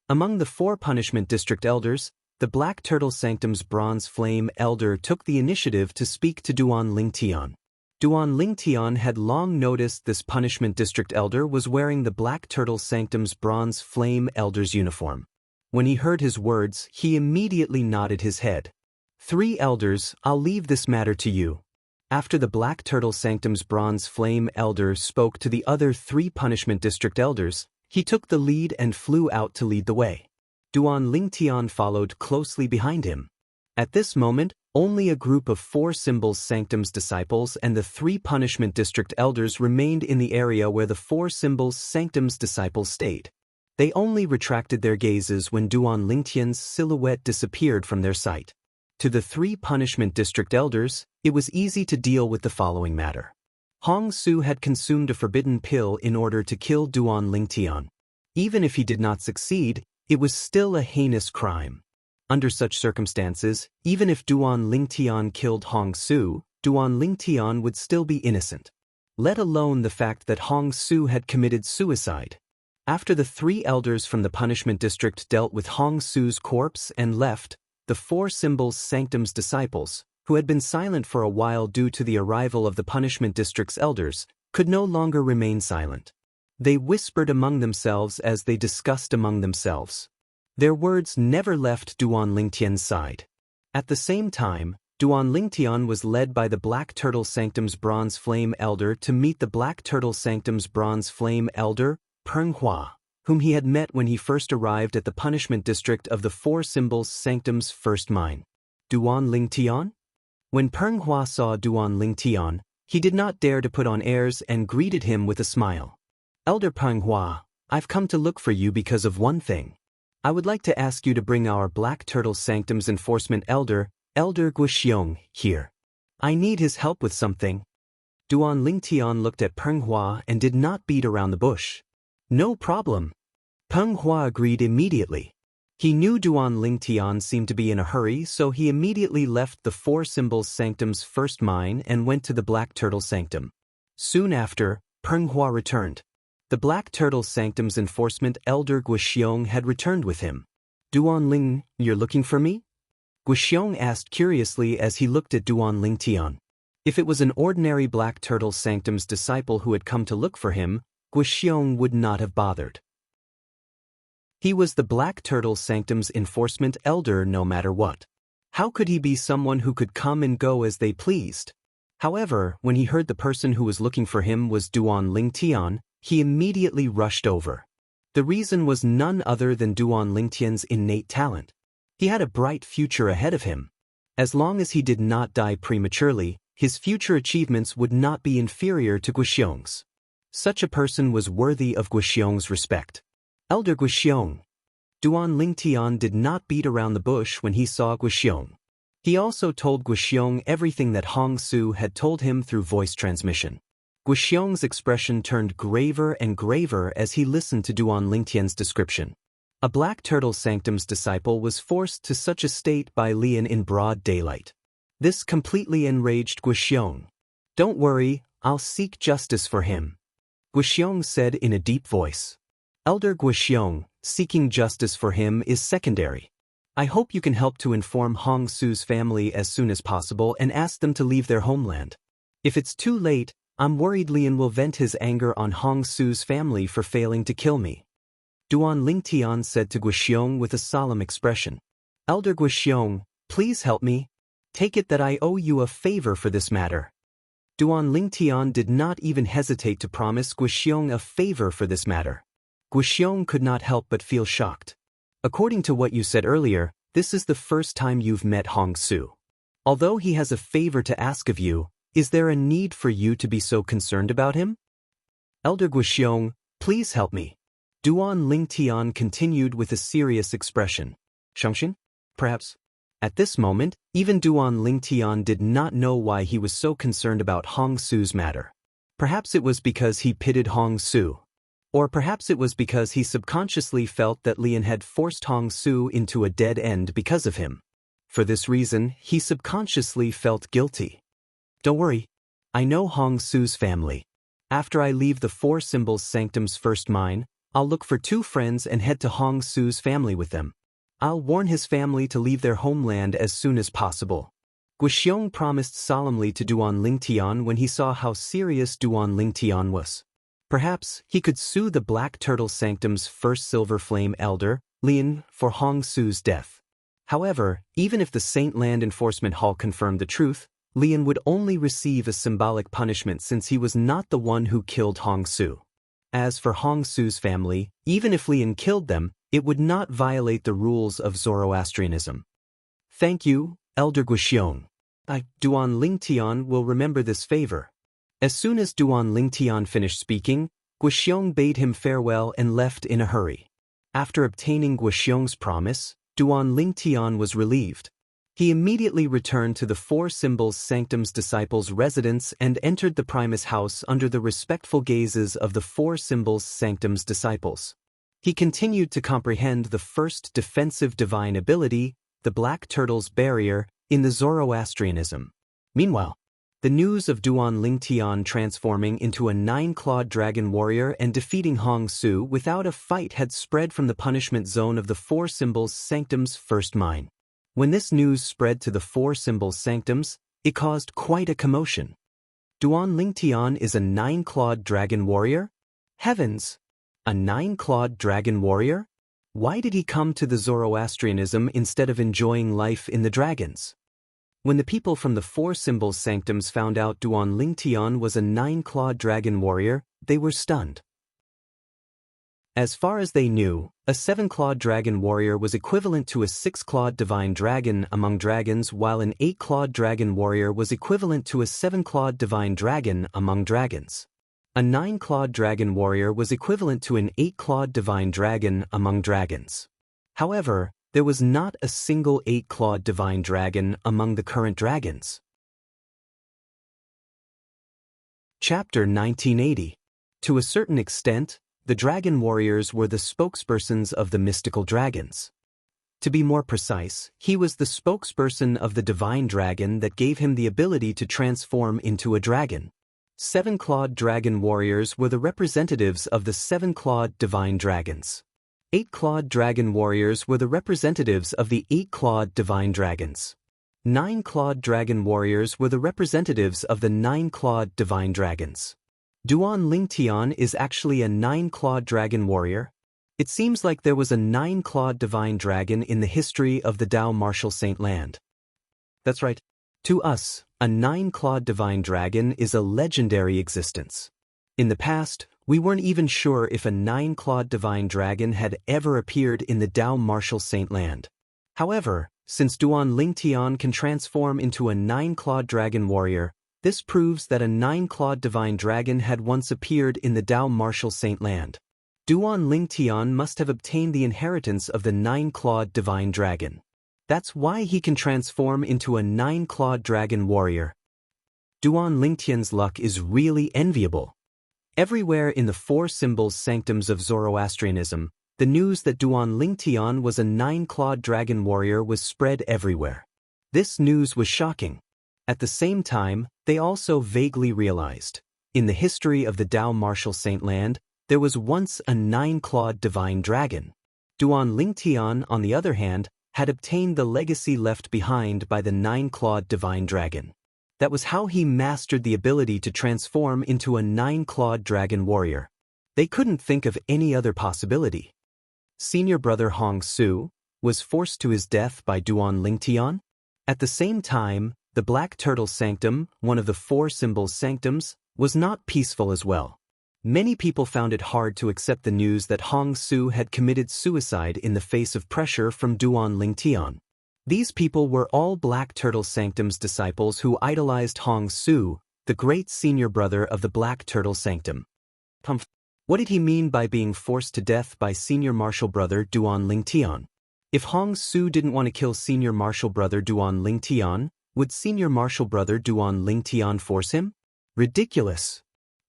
Among the 4 punishment district elders, the Black Turtle Sanctum's Bronze Flame elder took the initiative to speak to Duan Lingtian. Duan Lingtian had long noticed this punishment district elder was wearing the Black Turtle Sanctum's Bronze Flame elder's uniform. When he heard his words, he immediately nodded his head. "3 elders, I'll leave this matter to you." After the Black Turtle Sanctum's Bronze Flame elder spoke to the other 3 punishment district elders, he took the lead and flew out to lead the way. Duan Lingtian followed closely behind him. At this moment, only a group of 4 Symbols Sanctum's disciples and the 3 punishment district elders remained in the area where the 4 Symbols Sanctum's disciples stayed. They only retracted their gazes when Duan Lingtian's silhouette disappeared from their sight. To the 3 punishment district elders, it was easy to deal with the following matter. Hong Su had consumed a forbidden pill in order to kill Duan Lingtian. Even if he did not succeed, it was still a heinous crime. Under such circumstances, even if Duan Lingtian killed Hong Su, Duan Lingtian would still be innocent. Let alone the fact that Hong Su had committed suicide. After the 3 elders from the punishment district dealt with Hong Su's corpse and left, the 4 Symbols Sanctum's disciples, who had been silent for a while due to the arrival of the punishment district's elders, could no longer remain silent. They whispered among themselves as they discussed among themselves. Their words never left Duan Lingtian's side. At the same time, Duan Lingtian was led by the Black Turtle Sanctum's Bronze Flame elder to meet the Black Turtle Sanctum's Bronze Flame elder, Penghua, whom he had met when he first arrived at the punishment district of the 4 Symbols Sanctum's first mine. Duan Lingtian? When Penghua saw Duan Lingtian, he did not dare to put on airs and greeted him with a smile. "Elder Penghua, I've come to look for you because of one thing. I would like to ask you to bring our Black Turtle Sanctum's enforcement elder, Elder Guixiong, here. I need his help with something." Duan Lingtian looked at Penghua and did not beat around the bush. "No problem." Penghua agreed immediately. He knew Duan Lingtian seemed to be in a hurry, so he immediately left the 4 Symbols Sanctum's first mine and went to the Black Turtle Sanctum. Soon after, Penghua returned. The Black Turtle Sanctum's enforcement elder Guixiong had returned with him. "Duan Ling, you're looking for me?" Guixiong asked curiously as he looked at Duan Lingtian. If it was an ordinary Black Turtle Sanctum's disciple who had come to look for him, Guixiong would not have bothered. He was the Black Turtle Sanctum's enforcement elder no matter what. How could he be someone who could come and go as they pleased? However, when he heard the person who was looking for him was Duan Lingtian, he immediately rushed over. The reason was none other than Duan Lingtian's innate talent. He had a bright future ahead of him. As long as he did not die prematurely, his future achievements would not be inferior to Guixiong's. Such a person was worthy of Guixiong's respect. "Elder Guixiong." Duan Lingtian did not beat around the bush when he saw Guixiong. He also told Guxiong everything that Hong Su had told him through voice transmission. Guxiong's expression turned graver and graver as he listened to Duan Lingtian's description. A Black Turtle Sanctum's disciple was forced to such a state by Lian in broad daylight. This completely enraged Guxiong. "Don't worry, I'll seek justice for him," Guxiong said in a deep voice. "Elder Guxiong, seeking justice for him is secondary. I hope you can help to inform Hong Su's family as soon as possible and ask them to leave their homeland. If it's too late, I'm worried Lian will vent his anger on Hong Su's family for failing to kill me," Duan Lingtian said to Guxiong with a solemn expression. "Elder Guxiong, please help me. Take it that I owe you a favor for this matter." Duan Lingtian did not even hesitate to promise Guxiong a favor for this matter. Guxiong could not help but feel shocked. "According to what you said earlier, this is the first time you've met Hong Su. Although he has a favor to ask of you, is there a need for you to be so concerned about him? Elder Guxiong, please help me." Duan Lingtian continued with a serious expression. "Shangshin? Perhaps?" At this moment, even Duan Lingtian did not know why he was so concerned about Hong Su's matter. Perhaps it was because he pitied Hong Su. Or perhaps it was because he subconsciously felt that Lian had forced Hong Su into a dead end because of him. For this reason, he subconsciously felt guilty. "Don't worry. I know Hong Su's family. After I leave the Four Symbols Sanctum's first mine, I'll look for 2 friends and head to Hong Su's family with them. I'll warn his family to leave their homeland as soon as possible," Guxiong promised solemnly to Duan Lingtian when he saw how serious Duan Lingtian was. Perhaps he could sue the Black Turtle Sanctum's first Silver Flame Elder, Lian, for Hong Su's death. However, even if the Saint Land Enforcement Hall confirmed the truth, Lian would only receive a symbolic punishment since he was not the one who killed Hong Su. As for Hong Su's family, even if Lian killed them, it would not violate the rules of Zoroastrianism. "Thank you, Elder Guxiong. Duan Lingtian will remember this favor." As soon as Duan Lingtian finished speaking, Guxiong bade him farewell and left in a hurry. After obtaining Guxiong's promise, Duan Lingtian was relieved. He immediately returned to the Four Symbols Sanctum's disciples' residence and entered the Primus house under the respectful gazes of the Four Symbols Sanctum's disciples. He continued to comprehend the first defensive divine ability, the Black Turtle's Barrier, in the Zoroastrianism. Meanwhile, the news of Duan Lingtian transforming into a 9-clawed dragon warrior and defeating Hong Su without a fight had spread from the punishment zone of the Four Symbols Sanctum's first mine. When this news spread to the Four Symbols Sanctums, it caused quite a commotion. Duan Lingtian is a 9-clawed dragon warrior? Heavens! A 9-clawed dragon warrior? Why did he come to the Zoroastrianism instead of enjoying life in the dragons? When the people from the Four Symbols Sanctums found out Duan Lingtian was a 9-clawed dragon warrior, they were stunned. As far as they knew, a 7-clawed dragon warrior was equivalent to a 6-clawed divine dragon among dragons, while an 8-clawed dragon warrior was equivalent to a 7-clawed divine dragon among dragons. A 9-clawed dragon warrior was equivalent to an 8-clawed divine dragon among dragons. However, there was not a single 8-clawed divine dragon among the current dragons. Chapter 1980. To a certain extent, the dragon warriors were the spokespersons of the mystical dragons. To be more precise, he was the spokesperson of the divine dragon that gave him the ability to transform into a dragon. 7-clawed dragon warriors were the representatives of the 7-clawed divine dragons. 8-clawed dragon warriors were the representatives of the 8-clawed divine dragons. 9-clawed dragon warriors were the representatives of the 9-clawed divine dragons. Duan Lingtian is actually a 9-clawed dragon warrior. It seems like there was a 9-clawed divine dragon in the history of the Dao Martial Saint Land. That's right. To us, a 9-clawed divine dragon is a legendary existence. In the past, we weren't even sure if a 9-clawed divine dragon had ever appeared in the Dao Martial Saint Land. However, since Duan Lingtian can transform into a 9-clawed dragon warrior, this proves that a 9-clawed divine dragon had once appeared in the Dao Martial Saint Land. Duan Lingtian must have obtained the inheritance of the 9-clawed divine dragon. That's why he can transform into a 9-clawed dragon warrior. Duan Lingtian's luck is really enviable. Everywhere in the 4 symbols sanctums of Zoroastrianism, the news that Duan Lingtian was a 9-clawed dragon warrior was spread everywhere. This news was shocking. At the same time, they also vaguely realized, in the history of the Dao martial saint land, there was once a 9-clawed divine dragon. Duan Lingtian, on the other hand, had obtained the legacy left behind by the 9-clawed divine dragon. That was how he mastered the ability to transform into a 9-clawed dragon warrior. They couldn't think of any other possibility. Senior brother Hong Su was forced to his death by Duan Lingtian. At the same time, the Black Turtle Sanctum, one of the 4 symbols sanctums, was not peaceful as well. Many people found it hard to accept the news that Hong Su had committed suicide in the face of pressure from Duan Lingtian. These people were all Black Turtle Sanctum's disciples who idolized Hong Su, the great senior brother of the Black Turtle Sanctum. What did he mean by being forced to death by senior martial brother Duan Lingtian? If Hong Su didn't want to kill senior martial brother Duan Lingtian, would senior martial brother Duan Lingtian force him? Ridiculous.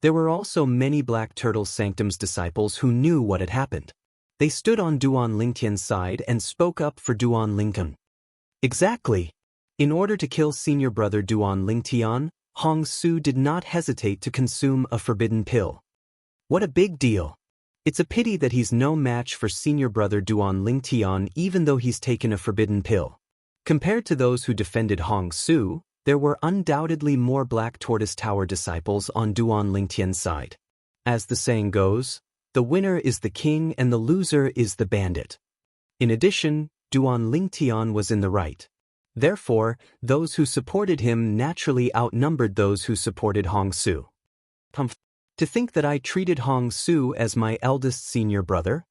There were also many Black Turtle Sanctum's disciples who knew what had happened. They stood on Duan Lingtian's side and spoke up for Duan Lingtian. Exactly. In order to kill senior brother Duan Lingtian, Hong Su did not hesitate to consume a forbidden pill. What a big deal. It's a pity that he's no match for senior brother Duan Lingtian even though he's taken a forbidden pill. Compared to those who defended Hong Su, there were undoubtedly more Black Tortoise Tower disciples on Duan Lingtian's side. As the saying goes, the winner is the king and the loser is the bandit. In addition, Duan Lingtian was in the right. Therefore, those who supported him naturally outnumbered those who supported Hong Su. To think that I treated Hong Su as my eldest senior brother?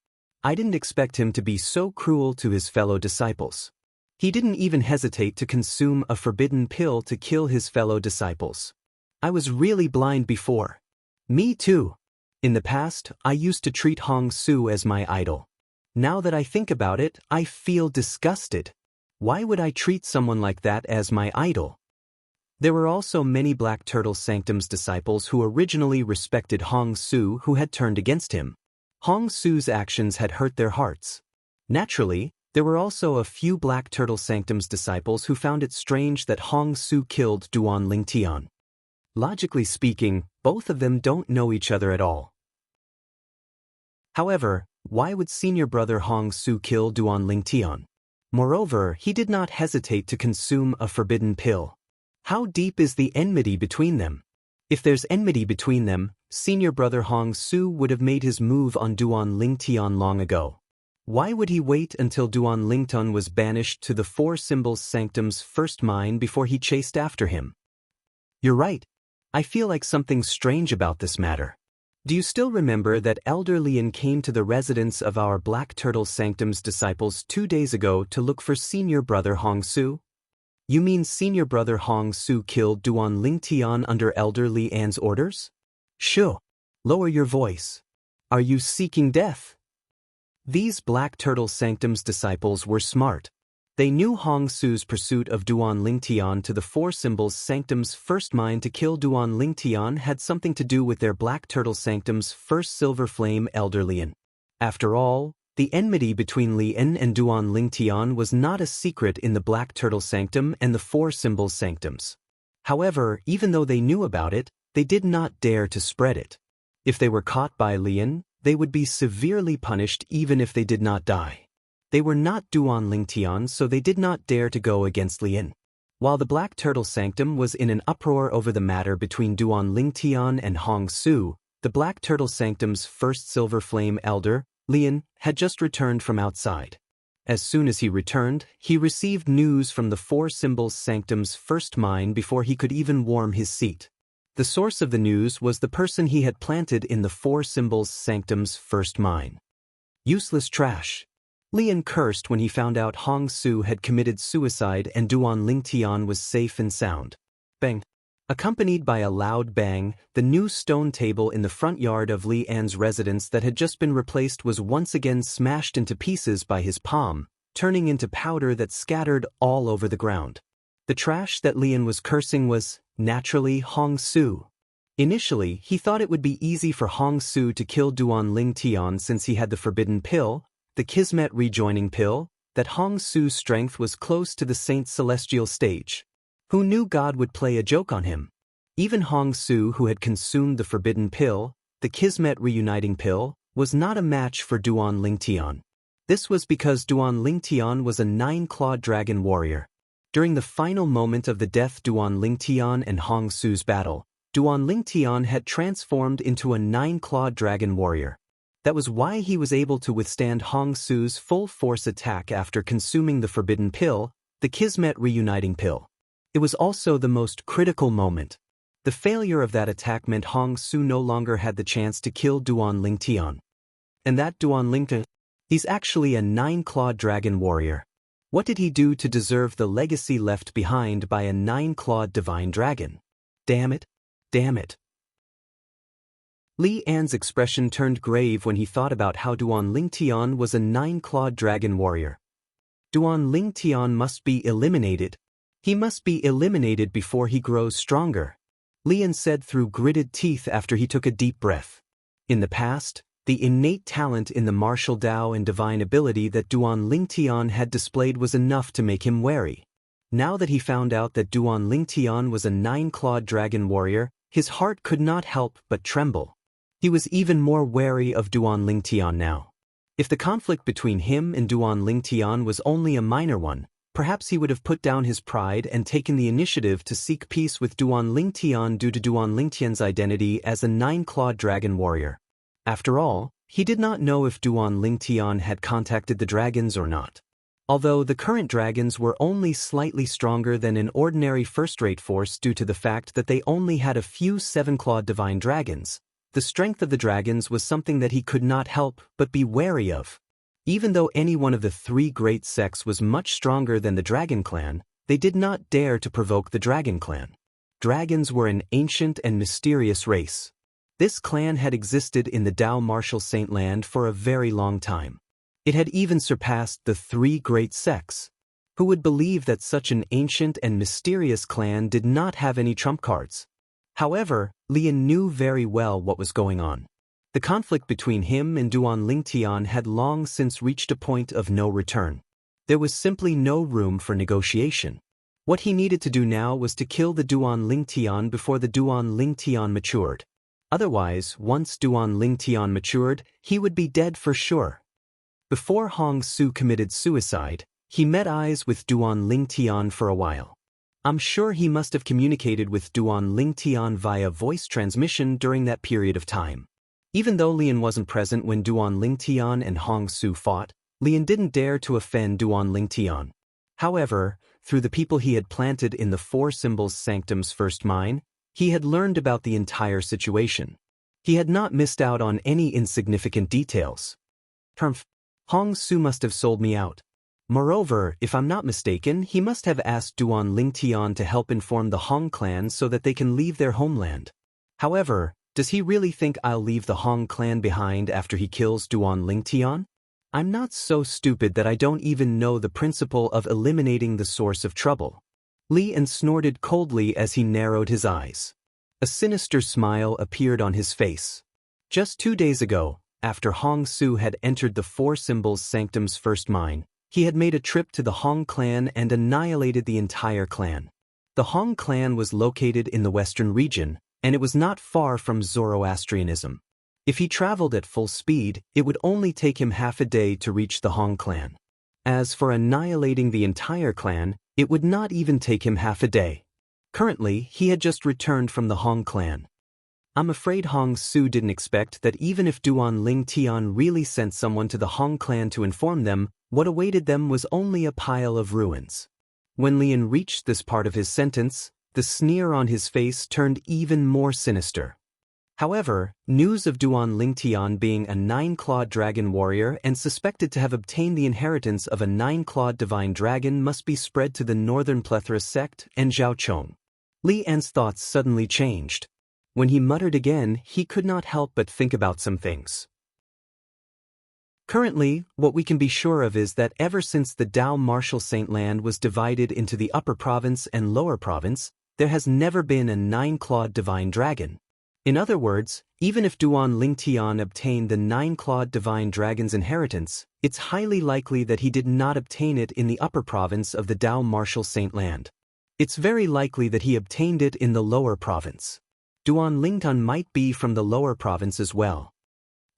I didn't expect him to be so cruel to his fellow disciples. He didn't even hesitate to consume a forbidden pill to kill his fellow disciples. I was really blind before. Me too. In the past, I used to treat Hong Su as my idol. Now that I think about it, I feel disgusted. Why would I treat someone like that as my idol? There were also many Black Turtle Sanctum's disciples who originally respected Hong Su who had turned against him. Hong Su's actions had hurt their hearts. Naturally, there were also a few Black Turtle Sanctum's disciples who found it strange that Hong Su killed Duan Lingtian. Logically speaking, both of them don't know each other at all. However, why would senior brother Hong Su kill Duan Lingtian? Moreover, he did not hesitate to consume a forbidden pill. How deep is the enmity between them? If there's enmity between them, senior brother Hong Su would have made his move on Duan Lingtian long ago. Why would he wait until Duan Lingtian was banished to the 4 symbols sanctum's first mine before he chased after him? You're right. I feel like something's strange about this matter. Do you still remember that Elder Lian came to the residence of our Black Turtle Sanctum's disciples 2 days ago to look for senior brother Hong Su? You mean senior brother Hong Su killed Duan Lingtian under Elder Lian's orders? Shoo! Lower your voice. Are you seeking death? These Black Turtle Sanctum's disciples were smart. They knew Hong Su's pursuit of Duan Lingtian to the 4 symbols sanctum's first mine to kill Duan Lingtian had something to do with their Black Turtle Sanctum's first silver flame Elder Lian. After all, the enmity between Lian and Duan Lingtian was not a secret in the Black Turtle Sanctum and the 4 symbols sanctums. However, even though they knew about it, they did not dare to spread it. If they were caught by Lian, they would be severely punished even if they did not die. They were not Duan Lingtian, so they did not dare to go against Lian. While the Black Turtle Sanctum was in an uproar over the matter between Duan Lingtian and Hong Su, the Black Turtle Sanctum's first silver flame elder, Lian, had just returned from outside. As soon as he returned, he received news from the 4 symbols sanctum's first mine before he could even warm his seat. The source of the news was the person he had planted in the 4 symbols sanctum's first mine. Useless trash. Lian cursed when he found out Hong Su had committed suicide and Duan Lingtian was safe and sound. Bang! Accompanied by a loud bang, the new stone table in the front yard of Lian's residence that had just been replaced was once again smashed into pieces by his palm, turning into powder that scattered all over the ground. The trash that Lian was cursing was, naturally, Hong Su. Initially, he thought it would be easy for Hong Su to kill Duan Ling Tian since he had the forbidden pill, the Kismet rejoining pill, that Hong Su's strength was close to the Saint's celestial stage. Who knew God would play a joke on him? Even Hong Su, who had consumed the forbidden pill, the Kismet reuniting pill, was not a match for Duan Ling Tian. This was because Duan Ling Tian was a 9-clawed dragon warrior. During the final moment of the death Duan Ling Tian and Hong Su's battle, Duan Ling Tian had transformed into a 9-clawed dragon warrior. That was why he was able to withstand Hong Su's full-force attack after consuming the forbidden pill, the Kismet reuniting pill. It was also the most critical moment. The failure of that attack meant Hong Su no longer had the chance to kill Duan Ling Tian. And that Duan Ling Tian, he's actually a 9-clawed dragon warrior. What did he do to deserve the legacy left behind by a 9-clawed divine dragon? Damn it. Damn it. Li An's expression turned grave when he thought about how Duan Ling Tian was a 9-clawed dragon warrior. Duan Ling Tian must be eliminated. He must be eliminated before he grows stronger, Lian said through gritted teeth after he took a deep breath. In the past, the innate talent in the martial Tao and divine ability that Duan Ling Tian had displayed was enough to make him wary. Now that he found out that Duan Ling Tian was a 9-clawed dragon warrior, his heart could not help but tremble. He was even more wary of Duan Ling Tian now. If the conflict between him and Duan Ling Tian was only a minor one, perhaps he would have put down his pride and taken the initiative to seek peace with Duan Ling Tian due to Duan Ling Tian's identity as a 9-clawed dragon warrior. After all, he did not know if Duan Ling Tian had contacted the dragons or not. Although the current dragons were only slightly stronger than an ordinary first-rate force due to the fact that they only had a few 7-clawed divine dragons, the strength of the dragons was something that he could not help but be wary of. Even though any one of the 3 great sects was much stronger than the Dragon Clan, they did not dare to provoke the Dragon Clan. Dragons were an ancient and mysterious race. This clan had existed in the Tao martial Saint Land for a very long time. It had even surpassed the 3 great sects. Who would believe that such an ancient and mysterious clan did not have any trump cards? However, Lian knew very well what was going on. The conflict between him and Duan Ling Tian had long since reached a point of no return. There was simply no room for negotiation. What he needed to do now was to kill the Duan Ling Tian before the Duan Ling Tian matured. Otherwise, once Duan Ling Tian matured, he would be dead for sure. Before Hong Su committed suicide, he met eyes with Duan Ling Tian for a while. I'm sure he must have communicated with Duan Ling Tian via voice transmission during that period of time. Even though Lian wasn't present when Duan Ling Tian and Hong Su fought, Lian didn't dare to offend Duan Ling Tian. However, through the people he had planted in the 4 Symbols Sanctum's first mine, he had learned about the entire situation. He had not missed out on any insignificant details. Hong Su must have sold me out. Moreover, if I'm not mistaken, he must have asked Duan Ling Tian to help inform the Hong clan so that they can leave their homeland. However, does he really think I'll leave the Hong clan behind after he kills Duan Ling Tian? I'm not so stupid that I don't even know the principle of eliminating the source of trouble. Lian snorted coldly as he narrowed his eyes. A sinister smile appeared on his face. Just 2 days ago, after Hong Su had entered the 4 Symbols Sanctum's first mine, he had made a trip to the Hong clan and annihilated the entire clan. The Hong clan was located in the western region, and it was not far from Zoroastrianism. If he traveled at full speed, it would only take him half a day to reach the Hong clan. As for annihilating the entire clan, it would not even take him half a day. Currently, he had just returned from the Hong clan. I'm afraid Hong Su didn't expect that even if Duan Ling Tian really sent someone to the Hong clan to inform them, what awaited them was only a pile of ruins. When Lian reached this part of his sentence, the sneer on his face turned even more sinister. However, news of Duan Ling Tian being a 9-clawed dragon warrior and suspected to have obtained the inheritance of a 9-clawed divine dragon must be spread to the Northern Plethora sect and Zhaochong. Lian's thoughts suddenly changed. When he muttered again, he could not help but think about some things. Currently, what we can be sure of is that ever since the Dao Martial Saint Land was divided into the Upper Province and Lower Province, there has never been a 9-clawed divine dragon. In other words, even if Duan Lingtian obtained the 9-clawed divine dragon's inheritance, it's highly likely that he did not obtain it in the Upper Province of the Dao Martial Saint Land. It's very likely that he obtained it in the Lower Province. Duan Lingtian might be from the Lower Province as well.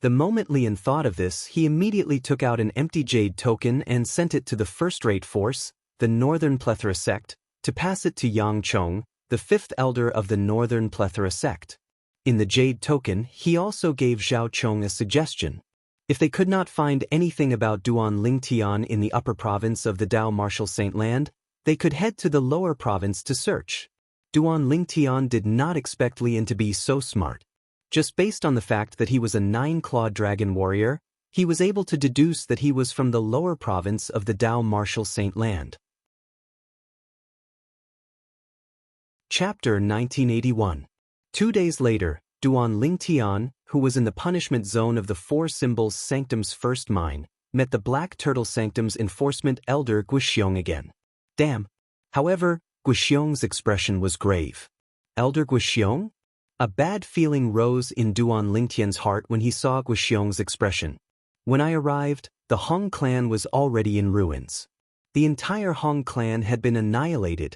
The moment Lian thought of this, he immediately took out an empty jade token and sent it to the first-rate force, the Northern Plethora sect, to pass it to Yang Chong, the fifth elder of the Northern Plethora sect. In the jade token, he also gave Zhao Chong a suggestion. If they could not find anything about Duan Lingtian in the Upper Province of the Dao Martial Saint Land, they could head to the Lower Province to search. Duan Lingtian did not expect Lian to be so smart. Just based on the fact that he was a 9-clawed dragon warrior, he was able to deduce that he was from the Lower Province of the Dao Martial Saint Land. Chapter 1981. 2 days later, Duan Lingtian, who was in the punishment zone of the Four Symbols Sanctum's first mine, met the Black Turtle Sanctum's enforcement elder Guixiong again. Damn. However, Guixiong's expression was grave. Elder Guixiong? A bad feeling rose in Duan Lingtian's heart when he saw Guixiong's expression. When I arrived, the Hong clan was already in ruins. The entire Hong clan had been annihilated.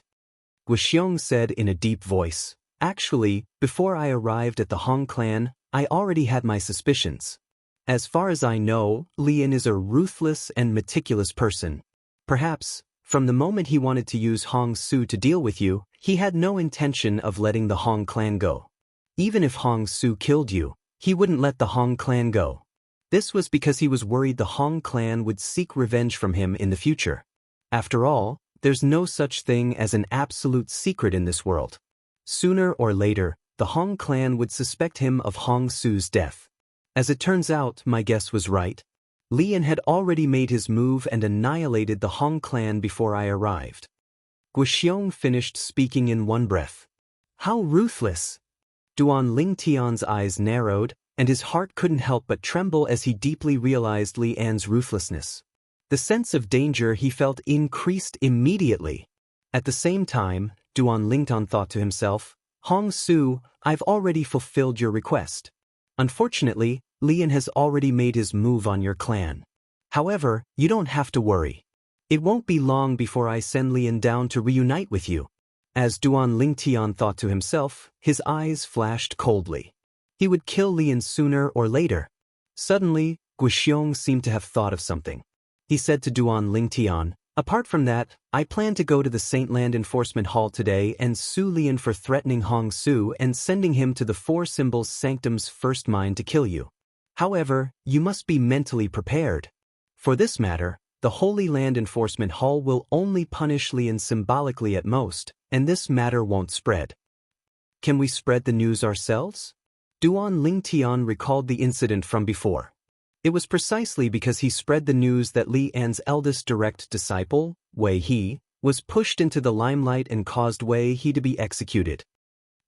Guixiong said in a deep voice, "Actually, before I arrived at the Hong clan, I already had my suspicions. As far as I know, Lian is a ruthless and meticulous person. Perhaps, from the moment he wanted to use Hong Su to deal with you, he had no intention of letting the Hong clan go. Even if Hong Su killed you, he wouldn't let the Hong clan go. This was because he was worried the Hong clan would seek revenge from him in the future. After all, there's no such thing as an absolute secret in this world. Sooner or later, the Hong clan would suspect him of Hong Su's death. As it turns out, my guess was right. Lian had already made his move and annihilated the Hong clan before I arrived." Guixiong finished speaking in one breath. How ruthless! Duan Lingtian's eyes narrowed, and his heart couldn't help but tremble as he deeply realized Lian's ruthlessness. The sense of danger he felt increased immediately. At the same time, Duan Lingtian thought to himself, "Hong Su, I've already fulfilled your request. Unfortunately, Lian has already made his move on your clan. However, you don't have to worry. It won't be long before I send Lian down to reunite with you." As Duan Lingtian thought to himself, his eyes flashed coldly. He would kill Lian sooner or later. Suddenly, Guixiong seemed to have thought of something. He said to Duan Lingtian, "Apart from that, I plan to go to the Saint Land Enforcement Hall today and sue Lian for threatening Hong Su and sending him to the Four Symbols Sanctum's first mine to kill you. However, you must be mentally prepared. For this matter, the Holy Land Enforcement Hall will only punish Lian symbolically at most, and this matter won't spread." "Can we spread the news ourselves?" Duan Lingtian recalled the incident from before. It was precisely because he spread the news that Li An's eldest direct disciple, Wei He, was pushed into the limelight and caused Wei He to be executed.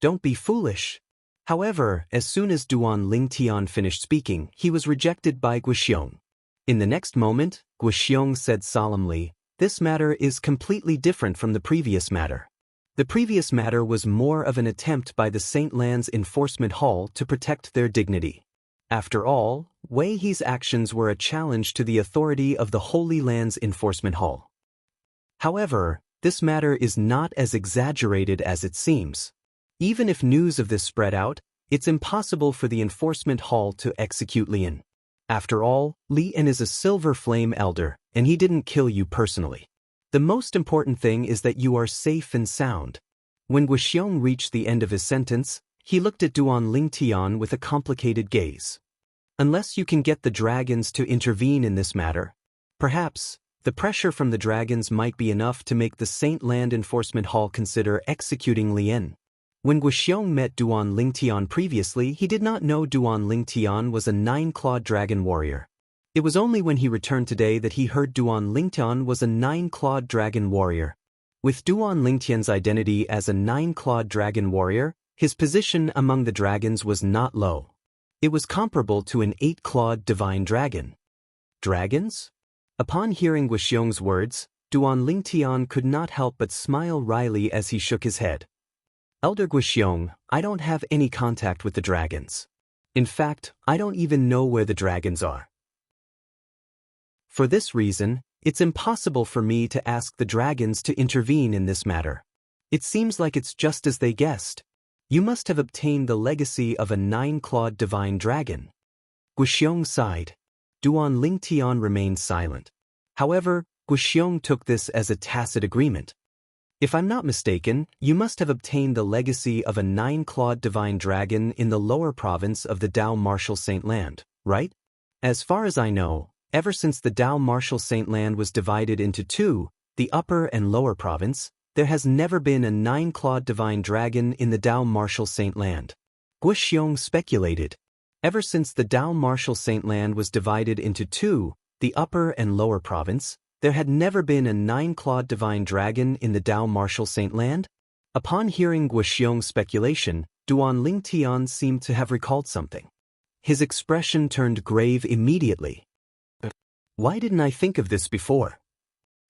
"Don't be foolish." However, as soon as Duan Lingtian finished speaking, he was rejected by Guixiong. In the next moment, Guixiong said solemnly, "This matter is completely different from the previous matter. The previous matter was more of an attempt by the Saint Land's Enforcement Hall to protect their dignity. After all, Wei He's actions were a challenge to the authority of the Holy Land's Enforcement Hall. However, this matter is not as exaggerated as it seems. Even if news of this spread out, it's impossible for the Enforcement Hall to execute Lian. After all, Lian is a Silver Flame Elder, and he didn't kill you personally. The most important thing is that you are safe and sound." When Guixiong reached the end of his sentence, he looked at Duan Lingtian with a complicated gaze. "Unless you can get the dragons to intervene in this matter, perhaps, the pressure from the dragons might be enough to make the Saint Land Enforcement Hall consider executing Lian." When Guixiong met Duan Lingtian previously, he did not know Duan Lingtian was a 9-clawed dragon warrior. It was only when he returned today that he heard Duan Lingtian was a 9-clawed dragon warrior. With Duan Lingtian's identity as a 9-clawed dragon warrior, his position among the dragons was not low. It was comparable to an 8-clawed divine dragon. Dragons? Upon hearing Guxiong's words, Duan Lingtian could not help but smile wryly as he shook his head. Elder Guxiong, I don't have any contact with the dragons. In fact, I don't even know where the dragons are. For this reason, it's impossible for me to ask the dragons to intervene in this matter. It seems like it's just as they guessed. You must have obtained the legacy of a 9-clawed divine dragon. Guxiong sighed. Duan Lingtian remained silent. However, Guxiong took this as a tacit agreement. If I'm not mistaken, you must have obtained the legacy of a 9-clawed divine dragon in the lower province of the Dao Martial Saint Land, right? As far as I know, ever since the Dao Martial Saint Land was divided into two, the upper and lower province, there has never been a 9-clawed divine dragon in the Dao Martial Saint Land. Guxiong speculated. Ever since the Dao Martial Saint Land was divided into two, the upper and lower province, there had never been a 9-clawed divine dragon in the Dao Martial Saint Land? Upon hearing Guxiong's speculation, Duan Lingtian seemed to have recalled something. His expression turned grave immediately. Why didn't I think of this before?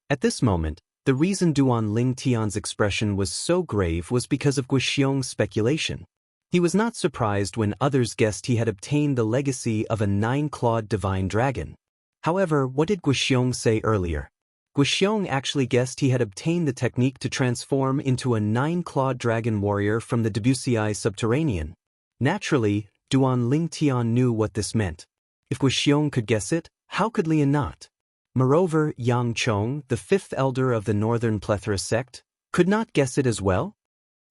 At this moment, the reason Duan Lingtian's expression was so grave was because of Guxiong's speculation. He was not surprised when others guessed he had obtained the legacy of a 9-clawed divine dragon. However, what did Guxiong say earlier? Guxiong actually guessed he had obtained the technique to transform into a 9-clawed dragon warrior from the Debussyi subterranean. Naturally, Duan Lingtian knew what this meant. If Guxiong could guess it, how could Lian not? Moreover, Yang Chong, the 5th elder of the Northern Plethora sect, could not guess it as well?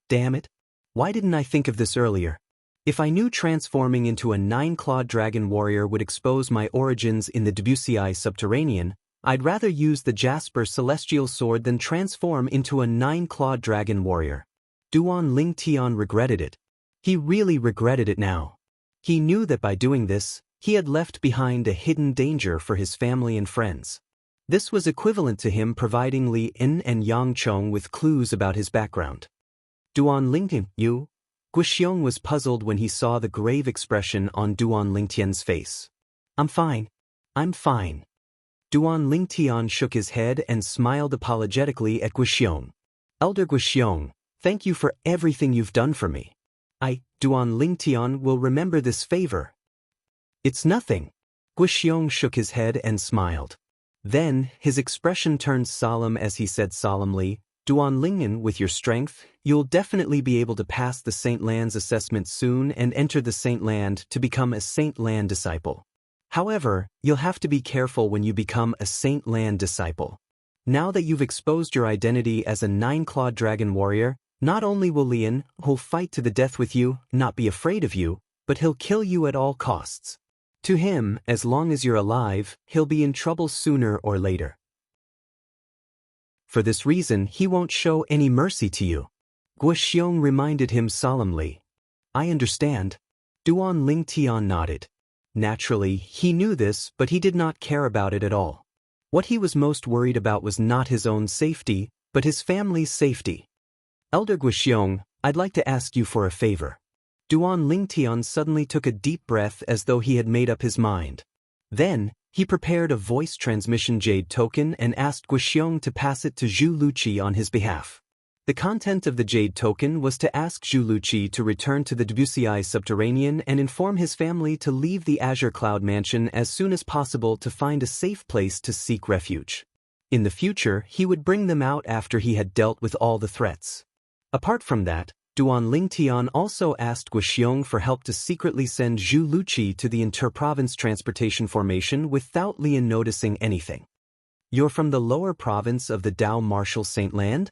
Damn it! Why didn't I think of this earlier? If I knew transforming into a 9-clawed dragon warrior would expose my origins in the Debussyi subterranean, I'd rather use the Jasper celestial sword than transform into a 9-clawed dragon warrior. Duan Lingtian regretted it. He really regretted it now. He knew that by doing this, he had left behind a hidden danger for his family and friends. This was equivalent to him providing Li In and Yang Chong with clues about his background. Duan Lingtian, you? Guxiong was puzzled when he saw the grave expression on Duan Lingtian's face. I'm fine. I'm fine. Duan Lingtian shook his head and smiled apologetically at Guxiong. Elder Guxiong, thank you for everything you've done for me. Duan Lingtian, will remember this favor. It's nothing. Guxiong shook his head and smiled. Then, his expression turned solemn as he said solemnly, Duan Lingyan, with your strength, you'll definitely be able to pass the Saint Land's assessment soon and enter the Saint Land to become a Saint Land disciple. However, you'll have to be careful when you become a Saint Land disciple. Now that you've exposed your identity as a 9-clawed dragon warrior, not only will Lian, who'll fight to the death with you, not be afraid of you, but he'll kill you at all costs. To him, as long as you're alive, he'll be in trouble sooner or later. For this reason, he won't show any mercy to you. Guxiong reminded him solemnly. I understand. Duan Lingtian nodded. Naturally, he knew this, but he did not care about it at all. What he was most worried about was not his own safety, but his family's safety. Elder Guxiong, I'd like to ask you for a favor. Duan Lingtian suddenly took a deep breath as though he had made up his mind. Then, he prepared a voice transmission jade token and asked Guxiong to pass it to Zhu Luqi on his behalf. The content of the jade token was to ask Zhu Luqi to return to the Debussyi subterranean and inform his family to leave the Azure Cloud Mansion as soon as possible to find a safe place to seek refuge. In the future, he would bring them out after he had dealt with all the threats. Apart from that, Duan Lingtian also asked Guxiong for help to secretly send Zhu Luqi to the inter-province transportation formation without Lian noticing anything. You're from the lower province of the Dao Martial Saint Land?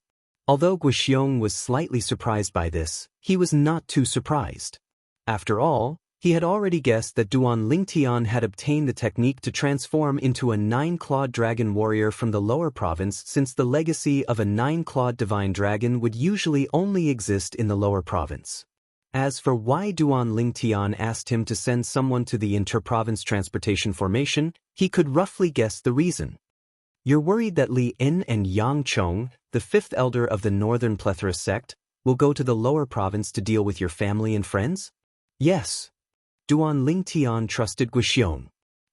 Although Guxiong was slightly surprised by this, he was not too surprised. After all, he had already guessed that Duan Lingtian had obtained the technique to transform into a 9-clawed dragon warrior from the lower province, since the legacy of a 9-clawed divine dragon would usually only exist in the lower province. As for why Duan Lingtian asked him to send someone to the inter-province transportation formation, he could roughly guess the reason. You're worried that Li In and Yang Chong, the 5th elder of the Northern Plethora sect, will go to the lower province to deal with your family and friends? Yes. Duan Lingtian trusted Guxiong.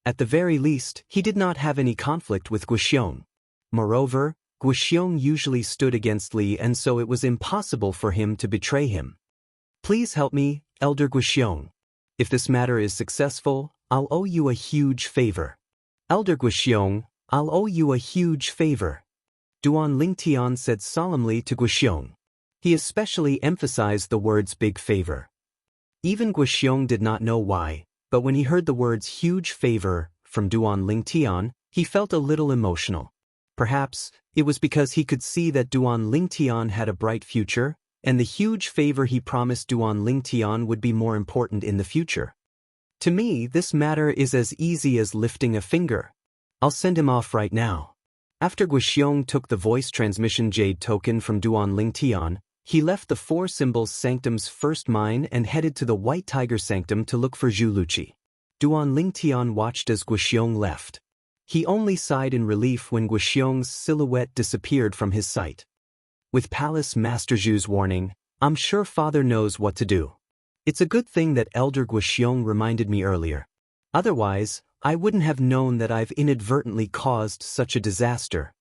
At the very least, he did not have any conflict with Guxiong. Moreover, Guxiong usually stood against Li, and so it was impossible for him to betray him. Please help me, Elder Guxiong. If this matter is successful, I'll owe you a huge favor. Elder Guxiong, I'll owe you a huge favor, Duan Lingtian said solemnly to Guxiong. He especially emphasized the words big favor. Even Guxiong did not know why, but when he heard the words huge favor from Duan Lingtian, he felt a little emotional. Perhaps it was because he could see that Duan Lingtian had a bright future, and the huge favor he promised Duan Lingtian would be more important in the future. To me, this matter is as easy as lifting a finger. I'll send him off right now. After Guxiong took the voice transmission jade token from Duan Lingtian, he left the Four Symbols Sanctum's first mine and headed to the White Tiger Sanctum to look for Zhu Luqi. Duan Lingtian watched as Guxiong left. He only sighed in relief when Guxiong's silhouette disappeared from his sight. With Palace Master Zhu's warning, I'm sure Father knows what to do. It's a good thing that Elder Guxiong reminded me earlier. Otherwise, I wouldn't have known that I've inadvertently caused such a disaster.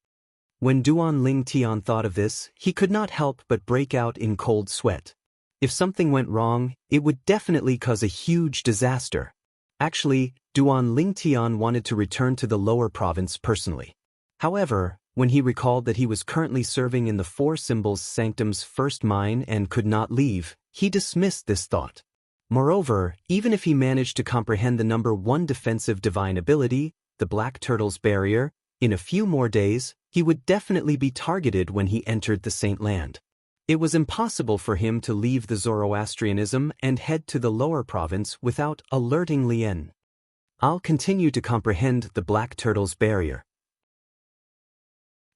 When Duan Lingtian thought of this, he could not help but break out in cold sweat. If something went wrong, it would definitely cause a huge disaster. Actually, Duan Lingtian wanted to return to the lower province personally. However, when he recalled that he was currently serving in the Four Symbols Sanctum's first mine and could not leave, he dismissed this thought. Moreover, even if he managed to comprehend the number 1 defensive divine ability, the Black Turtle's Barrier, in a few more days, he would definitely be targeted when he entered the Saint Land. It was impossible for him to leave the Zoroastrianism and head to the lower province without alerting Lien. I'll continue to comprehend the Black Turtle's Barrier.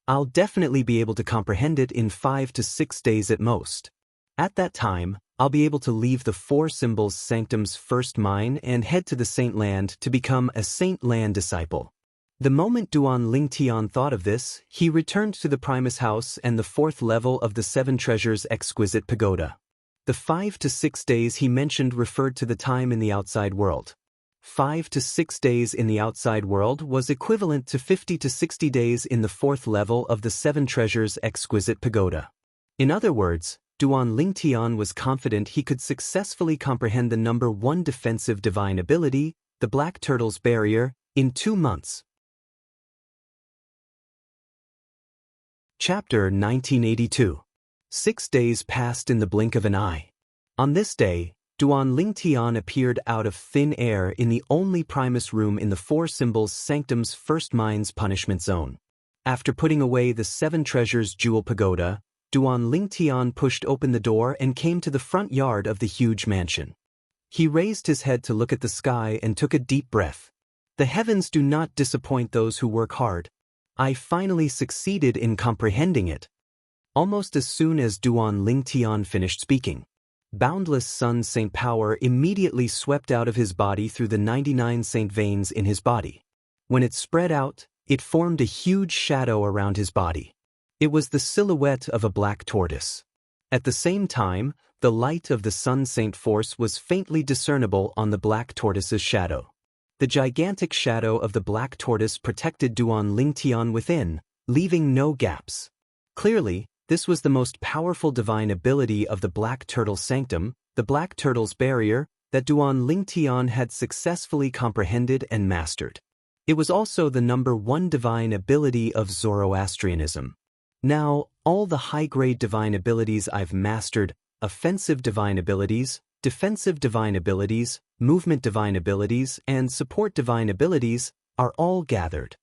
I'll definitely be able to comprehend it in 5 to 6 days at most. At that time, I'll be able to leave the Four Symbols Sanctum's first mine and head to the Saint Land to become a Saint Land disciple. The moment Duan Lingtian thought of this, he returned to the Primus House and the 4th level of the 7 Treasures Exquisite Pagoda. The 5 to 6 days he mentioned referred to the time in the outside world. 5 to 6 days in the outside world was equivalent to 50 to 60 days in the 4th level of the 7 Treasures Exquisite Pagoda. In other words, Duan Lingtian was confident he could successfully comprehend the number 1 defensive divine ability, the Black Turtle's Barrier, in 2 months. Chapter 1982. 6 days passed in the blink of an eye. On this day, Duan Lingtian appeared out of thin air in the only Primus room in the Four Symbols Sanctum's first mine's punishment zone. After putting away the 7 Treasures Jewel Pagoda, Duan Lingtian pushed open the door and came to the front yard of the huge mansion. He raised his head to look at the sky and took a deep breath. The heavens do not disappoint those who work hard. I finally succeeded in comprehending it. Almost as soon as Duan Lingtian finished speaking, boundless Sun Saint power immediately swept out of his body through the 99 Saint veins in his body. When it spread out, it formed a huge shadow around his body. It was the silhouette of a black tortoise. At the same time, the light of the Sun Saint force was faintly discernible on the black tortoise's shadow. The gigantic shadow of the black tortoise protected Duan Lingtian within, leaving no gaps. Clearly, this was the most powerful divine ability of the Black Turtle Sanctum, the Black Turtle's Barrier, that Duan Lingtian had successfully comprehended and mastered. It was also the number 1 divine ability of Zoroastrianism. Now, all the high-grade divine abilities I've mastered, offensive divine abilities, defensive divine abilities, movement divine abilities, and support divine abilities, are all gathered.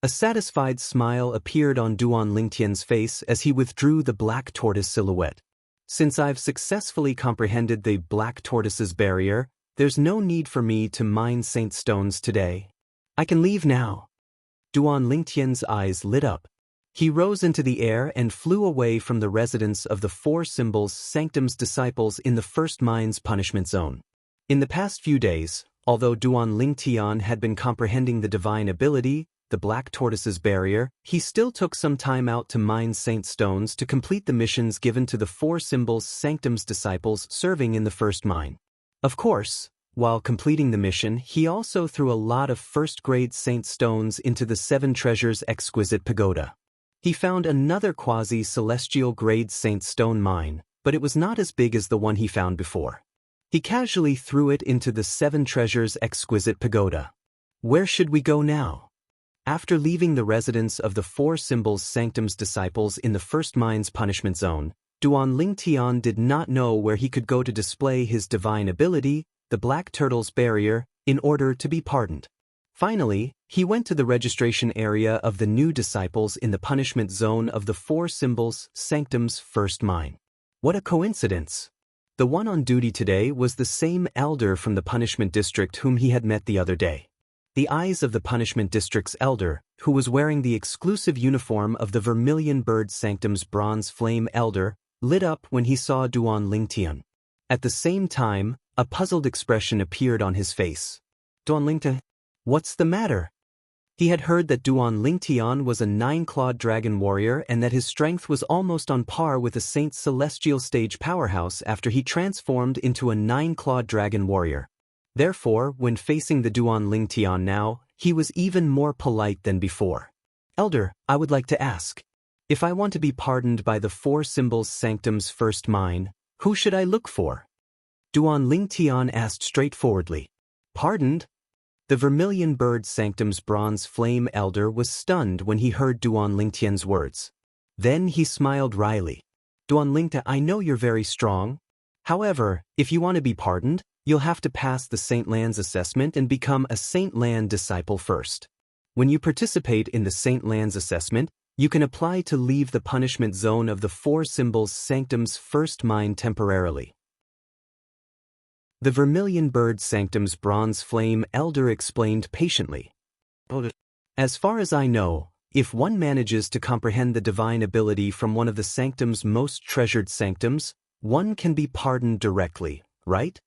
A satisfied smile appeared on Duan Lingtian's face as he withdrew the black tortoise silhouette. Since I've successfully comprehended the Black Tortoise's Barrier, there's no need for me to mine Saint Stones today. I can leave now. Duan Lingtian's eyes lit up. He rose into the air and flew away from the residence of the Four Symbols Sanctum's disciples in the first mine's punishment zone. In the past few days, although Duan Lingtian had been comprehending the divine ability, the Black Tortoise's Barrier, he still took some time out to mine Saint Stones to complete the missions given to the Four Symbols Sanctum's disciples serving in the first mine. Of course, While completing the mission, he also threw a lot of first-grade saint stones into the Seven Treasures Exquisite Pagoda. He found another quasi-celestial grade saint stone mine, but it was not as big as the one he found before. He casually threw it into the Seven Treasures Exquisite Pagoda. Where should we go now? After leaving the residence of the Four Symbols Sanctum's disciples in the first mine's punishment zone, Duan Lingtian did not know where he could go to display his divine ability, the Black Turtle's Barrier, in order to be pardoned. Finally, he went to the registration area of the new disciples in the punishment zone of the Four Symbols Sanctum's first mine. What a coincidence! The one on duty today was the same elder from the punishment district whom he had met the other day. The eyes of the punishment district's elder, who was wearing the exclusive uniform of the Vermilion Bird Sanctum's Bronze Flame Elder, lit up when he saw Duan Lingtian. At the same time, a puzzled expression appeared on his face. Duan Lingtian, what's the matter? He had heard that Duan Lingtian was a 9-clawed dragon warrior and that his strength was almost on par with a Saint Celestial stage powerhouse after he transformed into a 9-clawed dragon warrior. Therefore, when facing the Duan Lingtian now, he was even more polite than before. Elder, I would like to ask. If I want to be pardoned by the Four Symbols Sanctum's first mine, who should I look for? Duan Lingtian asked straightforwardly. Pardoned? The Vermilion Bird Sanctum's Bronze Flame Elder was stunned when he heard Duan Lingtian's words. Then he smiled wryly. Duan Lingtian, I know you're very strong. However, if you want to be pardoned, you'll have to pass the Saint Lan's assessment and become a Saint Lan disciple first. When you participate in the Saint Lan's assessment, you can apply to leave the punishment zone of the Four Symbols Sanctum's first mine temporarily. The Vermilion Bird Sanctum's Bronze Flame Elder explained patiently. As far as I know, if one manages to comprehend the divine ability from one of the Sanctum's most treasured sanctums, one can be pardoned directly, right?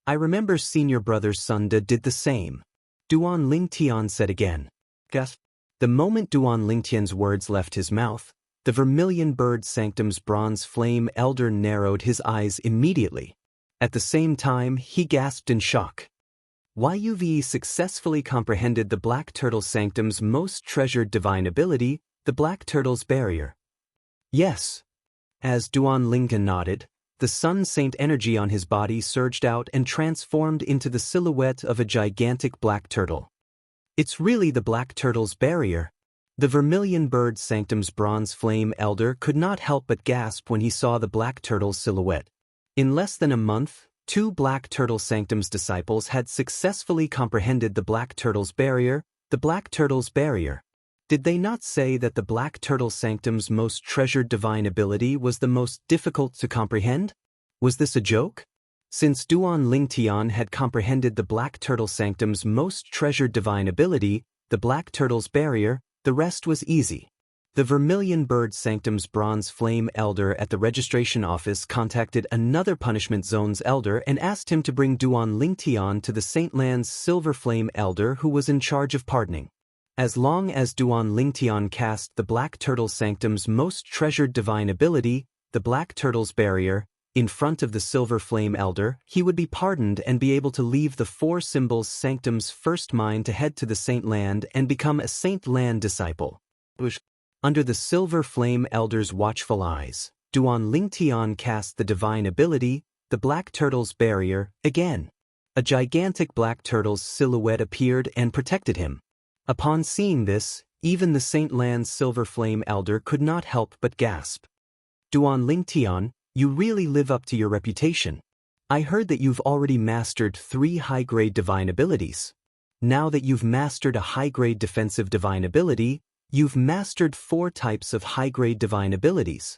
I remember senior brother Sunda did the same. Duan Lingtian said again. The moment Duan Lingtian's words left his mouth, the Vermilion Bird Sanctum's Bronze Flame Elder narrowed his eyes immediately. At the same time, he gasped in shock. YUVE successfully comprehended the Black Turtle Sanctum's most treasured divine ability, the Black Turtle's Barrier. Yes. As Duan Lingtian nodded, the Sun Saint energy on his body surged out and transformed into the silhouette of a gigantic black turtle. It's really the Black Turtle's Barrier. The Vermilion Bird Sanctum's Bronze Flame Elder could not help but gasp when he saw the Black Turtle's silhouette. In less than a month, 2 Black Turtle Sanctum's disciples had successfully comprehended the Black Turtle's Barrier, the Black Turtle's Barrier. Did they not say that the Black Turtle Sanctum's most treasured divine ability was the most difficult to comprehend? Was this a joke? Since Duan Lingtian had comprehended the Black Turtle Sanctum's most treasured divine ability, the Black Turtle's Barrier, the rest was easy. The Vermilion Bird Sanctum's Bronze Flame Elder at the registration office contacted another punishment zone's elder and asked him to bring Duan Lingtian to the Saint Lan's Silver Flame Elder who was in charge of pardoning. As long as Duan Lingtian cast the Black Turtle Sanctum's most treasured divine ability, the Black Turtle's Barrier, in front of the Silver Flame Elder, he would be pardoned and be able to leave the Four Symbols Sanctum's first mine to head to the Saint Land and become a Saint Lan disciple. Under the Silver Flame Elder's watchful eyes, Duan Lingtian cast the divine ability, the Black Turtle's Barrier, again. A gigantic black turtle's silhouette appeared and protected him. Upon seeing this, even the Saint Lan's Silver Flame Elder could not help but gasp. Duan Lingtian, you really live up to your reputation. I heard that you've already mastered 3 high-grade divine abilities. Now that you've mastered a high-grade defensive divine ability, you've mastered 4 types of high-grade divine abilities.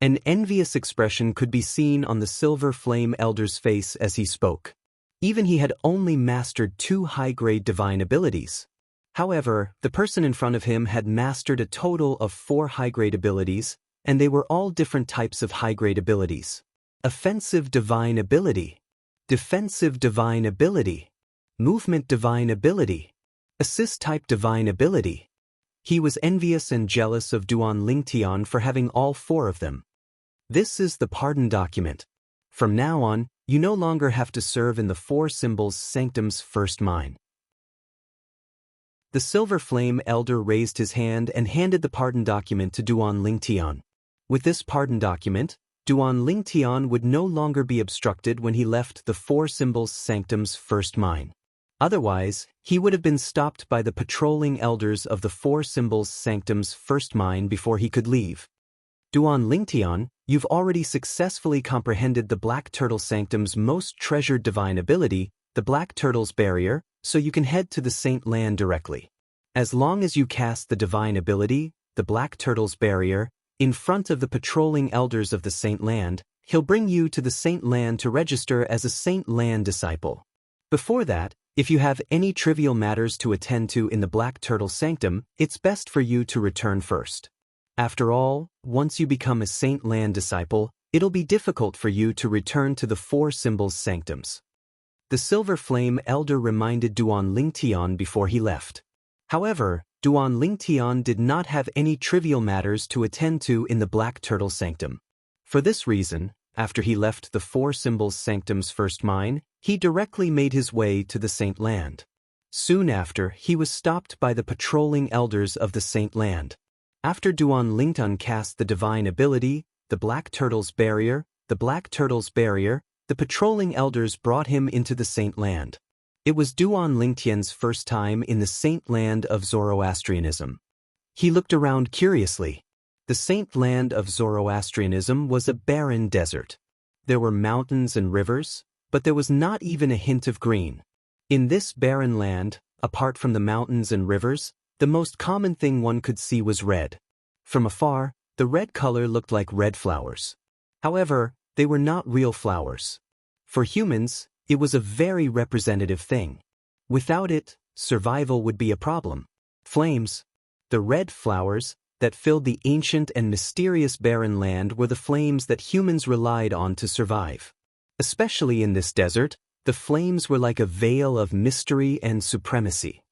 An envious expression could be seen on the Silver Flame Elder's face as he spoke. Even he had only mastered 2 high-grade divine abilities. However, the person in front of him had mastered a total of 4 high-grade abilities, and they were all different types of high-grade abilities. Offensive divine ability, defensive divine ability, movement divine ability, assist-type divine ability. He was envious and jealous of Duan Lingtian for having all 4 of them. This is the pardon document. From now on, you no longer have to serve in the Four Symbols Sanctum's first mine. The Silver Flame Elder raised his hand and handed the pardon document to Duan Lingtian. With this pardon document, Duan Lingtian would no longer be obstructed when he left the Four Symbols Sanctum's first mine. Otherwise, he would have been stopped by the patrolling elders of the Four Symbols Sanctum's first mine before he could leave. Duan Lingtian, you've already successfully comprehended the Black Turtle Sanctum's most treasured divine ability, the Black Turtle's Barrier, so you can head to the Saint Land directly. As long as you cast the divine ability, the Black Turtle's Barrier, in front of the patrolling elders of the Saint Land, he'll bring you to the Saint Land to register as a Saint Land disciple. Before that, if you have any trivial matters to attend to in the Black Turtle Sanctum, it's best for you to return first. After all, once you become a Saint Land disciple, it'll be difficult for you to return to the Four Symbols Sanctums. The Silver Flame Elder reminded Duan Lingtian before he left. However, Duan Lingtian did not have any trivial matters to attend to in the Black Turtle Sanctum. For this reason, after he left the Four Symbols Sanctum's first mine, he directly made his way to the Saint Land. Soon after, he was stopped by the patrolling elders of the Saint Land. After Duan Lingtian cast the divine ability, the Black Turtle's Barrier, the patrolling elders brought him into the Saint Land. It was Duan Lingtian's first time in the Saint Land of Zoroastrianism. He looked around curiously. The Saint Land of Zoroastrianism was a barren desert. There were mountains and rivers, but there was not even a hint of green. In this barren land, apart from the mountains and rivers, the most common thing one could see was red. From afar, the red color looked like red flowers. However, they were not real flowers. For humans, it was a very representative thing. Without it, survival would be a problem. Flames. The red flowers that filled the ancient and mysterious barren land were the flames that humans relied on to survive. Especially in this desert, the flames were like a veil of mystery and supremacy.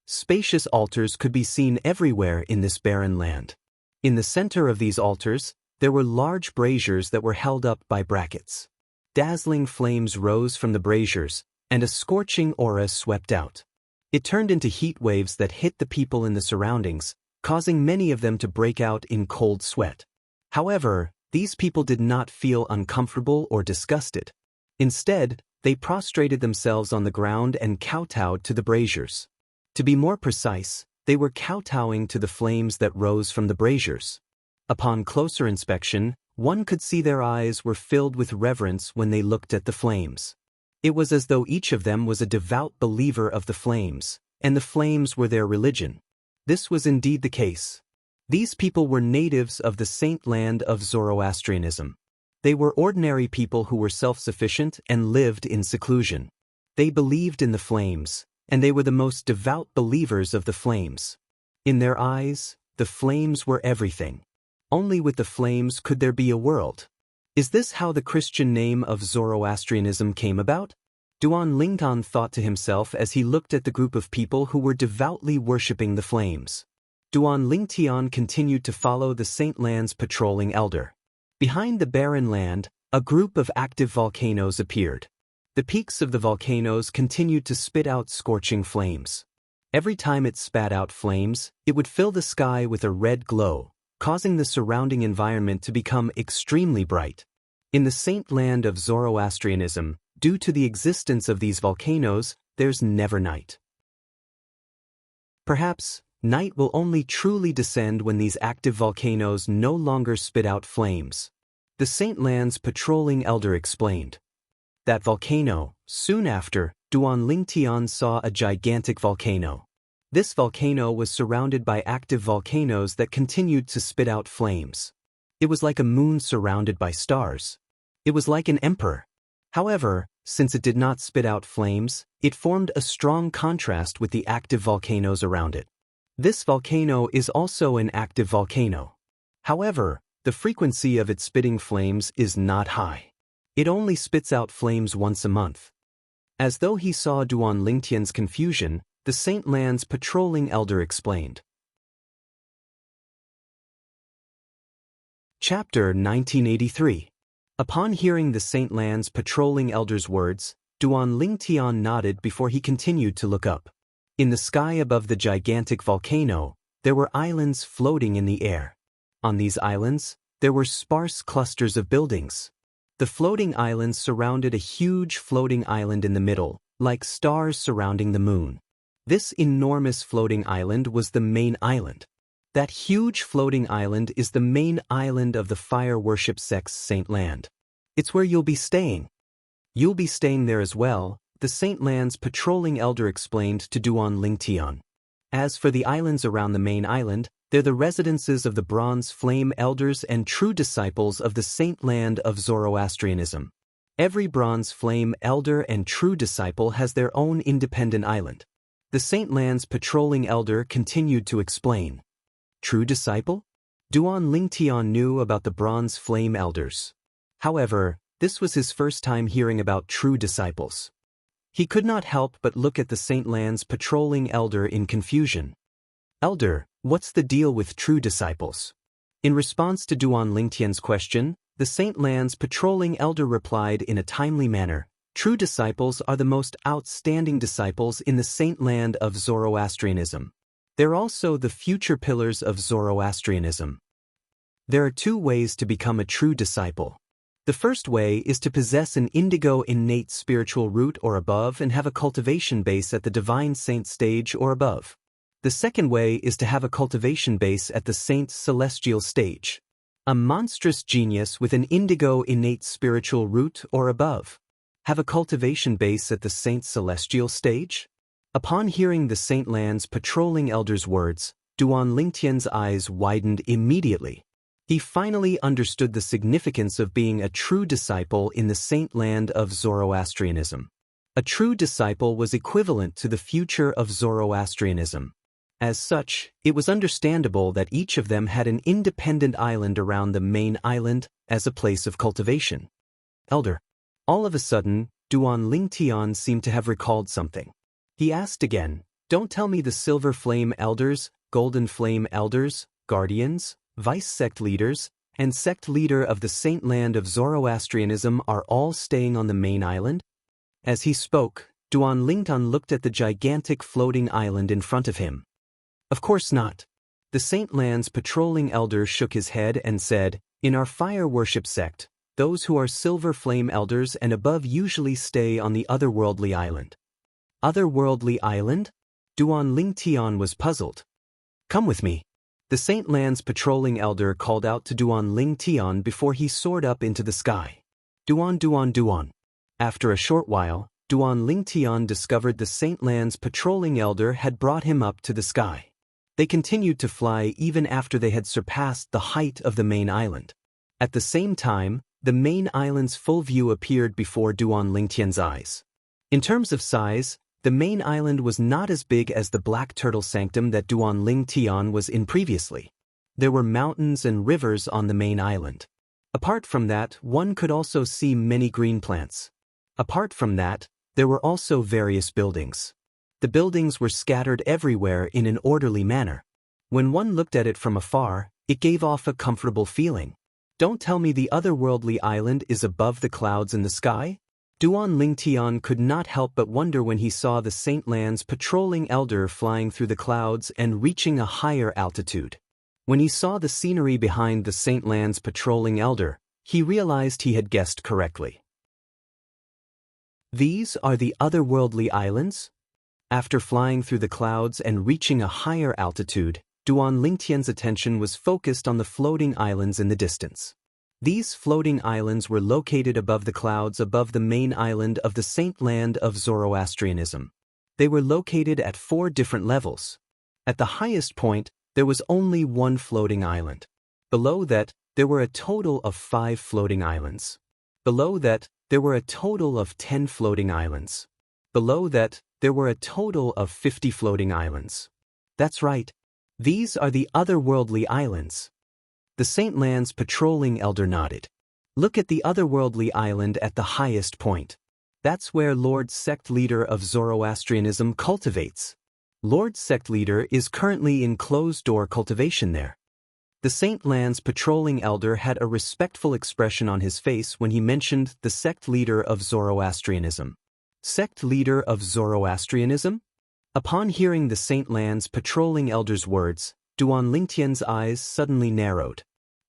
Spacious altars could be seen everywhere in this barren land. In the center of these altars, there were large braziers that were held up by brackets. Dazzling flames rose from the braziers, and a scorching aura swept out. It turned into heat waves that hit the people in the surroundings, causing many of them to break out in cold sweat. However, these people did not feel uncomfortable or disgusted. Instead, they prostrated themselves on the ground and kowtowed to the braziers. To be more precise, they were kowtowing to the flames that rose from the braziers. Upon closer inspection, one could see their eyes were filled with reverence when they looked at the flames. It was as though each of them was a devout believer of the flames, and the flames were their religion. This was indeed the case. These people were natives of the Saint Land of Zoroastrianism. They were ordinary people who were self-sufficient and lived in seclusion. They believed in the flames, and they were the most devout believers of the flames. In their eyes, the flames were everything. Only with the flames could there be a world. Is this how the Christian name of Zoroastrianism came about? Duan Lingtian thought to himself as he looked at the group of people who were devoutly worshipping the flames. Duan Lingtian continued to follow the Saint Land's patrolling elder. Behind the barren land, a group of active volcanoes appeared. The peaks of the volcanoes continued to spit out scorching flames. Every time it spat out flames, it would fill the sky with a red glow, causing the surrounding environment to become extremely bright. In the Saint Land of Zoroastrianism, due to the existence of these volcanoes, there's never night. Perhaps, night will only truly descend when these active volcanoes no longer spit out flames. The Saint Land's patrolling elder explained. That volcano, soon after, Duan Lingtian saw a gigantic volcano. This volcano was surrounded by active volcanoes that continued to spit out flames. It was like a moon surrounded by stars. It was like an emperor. However, since it did not spit out flames, it formed a strong contrast with the active volcanoes around it. This volcano is also an active volcano. However, the frequency of its spitting flames is not high. It only spits out flames once a month. As though he saw Duan Lingtian's confusion, the Saint Land's patrolling elder explained. Chapter 1983. Upon hearing the Saint Lan's patrolling elder's words, Duan Lingtian nodded before he continued to look up. In the sky above the gigantic volcano, there were islands floating in the air. On these islands, there were sparse clusters of buildings. The floating islands surrounded a huge floating island in the middle, like stars surrounding the moon. This enormous floating island was the main island. That huge floating island is the main island of the fire worship sect's Saint Land. It's where you'll be staying. You'll be staying there as well, the Saint Land's patrolling elder explained to Duan Lingtian. As for the islands around the main island, they're the residences of the Bronze Flame elders and true disciples of the Saint Land of Zoroastrianism. Every Bronze Flame elder and true disciple has their own independent island. The Saint Land's patrolling elder continued to explain. True disciple? Duan Lingtian knew about the Bronze Flame elders. However, this was his first time hearing about true disciples. He could not help but look at the Saint Land's patrolling elder in confusion. Elder, what's the deal with true disciples? In response to Duan Lingtian's question, the Saint Land's patrolling elder replied in a timely manner, true disciples are the most outstanding disciples in the Saint Land of Zoroastrianism. They're also the future pillars of Zoroastrianism. There are two ways to become a true disciple. The first way is to possess an indigo innate spiritual root or above and have a cultivation base at the divine saint stage or above. The second way is to have a cultivation base at the saint's celestial stage. A monstrous genius with an indigo innate spiritual root or above. Have a cultivation base at the saint's celestial stage? Upon hearing the Saint Land's patrolling elder's words, Duan Lingtian's eyes widened immediately. He finally understood the significance of being a true disciple in the Saint Land of Zoroastrianism. A true disciple was equivalent to the future of Zoroastrianism. As such, it was understandable that each of them had an independent island around the main island as a place of cultivation. Elder. All of a sudden, Duan Lingtian seemed to have recalled something. He asked again, don't tell me the Silver Flame elders, Golden Flame elders, guardians, vice-sect leaders, and sect leader of the Saint Land of Zoroastrianism are all staying on the main island? As he spoke, Duan Lingtian looked at the gigantic floating island in front of him. Of course not. The Saint Land's patrolling elder shook his head and said, in our fire worship sect, those who are Silver Flame elders and above usually stay on the otherworldly island. Otherworldly island? Duan Lingtian was puzzled. Come with me. The Saint Land's patrolling elder called out to Duan Lingtian before he soared up into the sky. Duan. After a short while, Duan Lingtian discovered the Saint Land's patrolling elder had brought him up to the sky. They continued to fly even after they had surpassed the height of the main island. At the same time, the main island's full view appeared before Duan Lingtian's eyes. In terms of size, the main island was not as big as the Black Turtle Sanctum that Duan Lingtian was in previously. There were mountains and rivers on the main island. Apart from that, one could also see many green plants. Apart from that, there were also various buildings. The buildings were scattered everywhere in an orderly manner. When one looked at it from afar, it gave off a comfortable feeling. Don't tell me the otherworldly island is above the clouds in the sky? Duan Lingtian could not help but wonder when he saw the Saint Land's patrolling elder flying through the clouds and reaching a higher altitude. When he saw the scenery behind the Saint Land's patrolling elder, he realized he had guessed correctly. These are the otherworldly islands? After flying through the clouds and reaching a higher altitude, Duan Lingtian's attention was focused on the floating islands in the distance. These floating islands were located above the clouds above the main island of the Saint Land of Zoroastrianism. They were located at 4 different levels. At the highest point, there was only one floating island. Below that, there were a total of 5 floating islands. Below that, there were a total of 10 floating islands. Below that, there were a total of 50 floating islands. That's right. These are the otherworldly islands. The Saint Land's patrolling elder nodded. Look at the otherworldly island at the highest point. That's where Lord Sect Leader of Zoroastrianism cultivates. Lord Sect Leader is currently in closed-door cultivation there. The Saint Land's patrolling elder had a respectful expression on his face when he mentioned the sect leader of Zoroastrianism. Sect leader of Zoroastrianism? Upon hearing the Saint Land's patrolling elder's words, Duan Lingtian's eyes suddenly narrowed.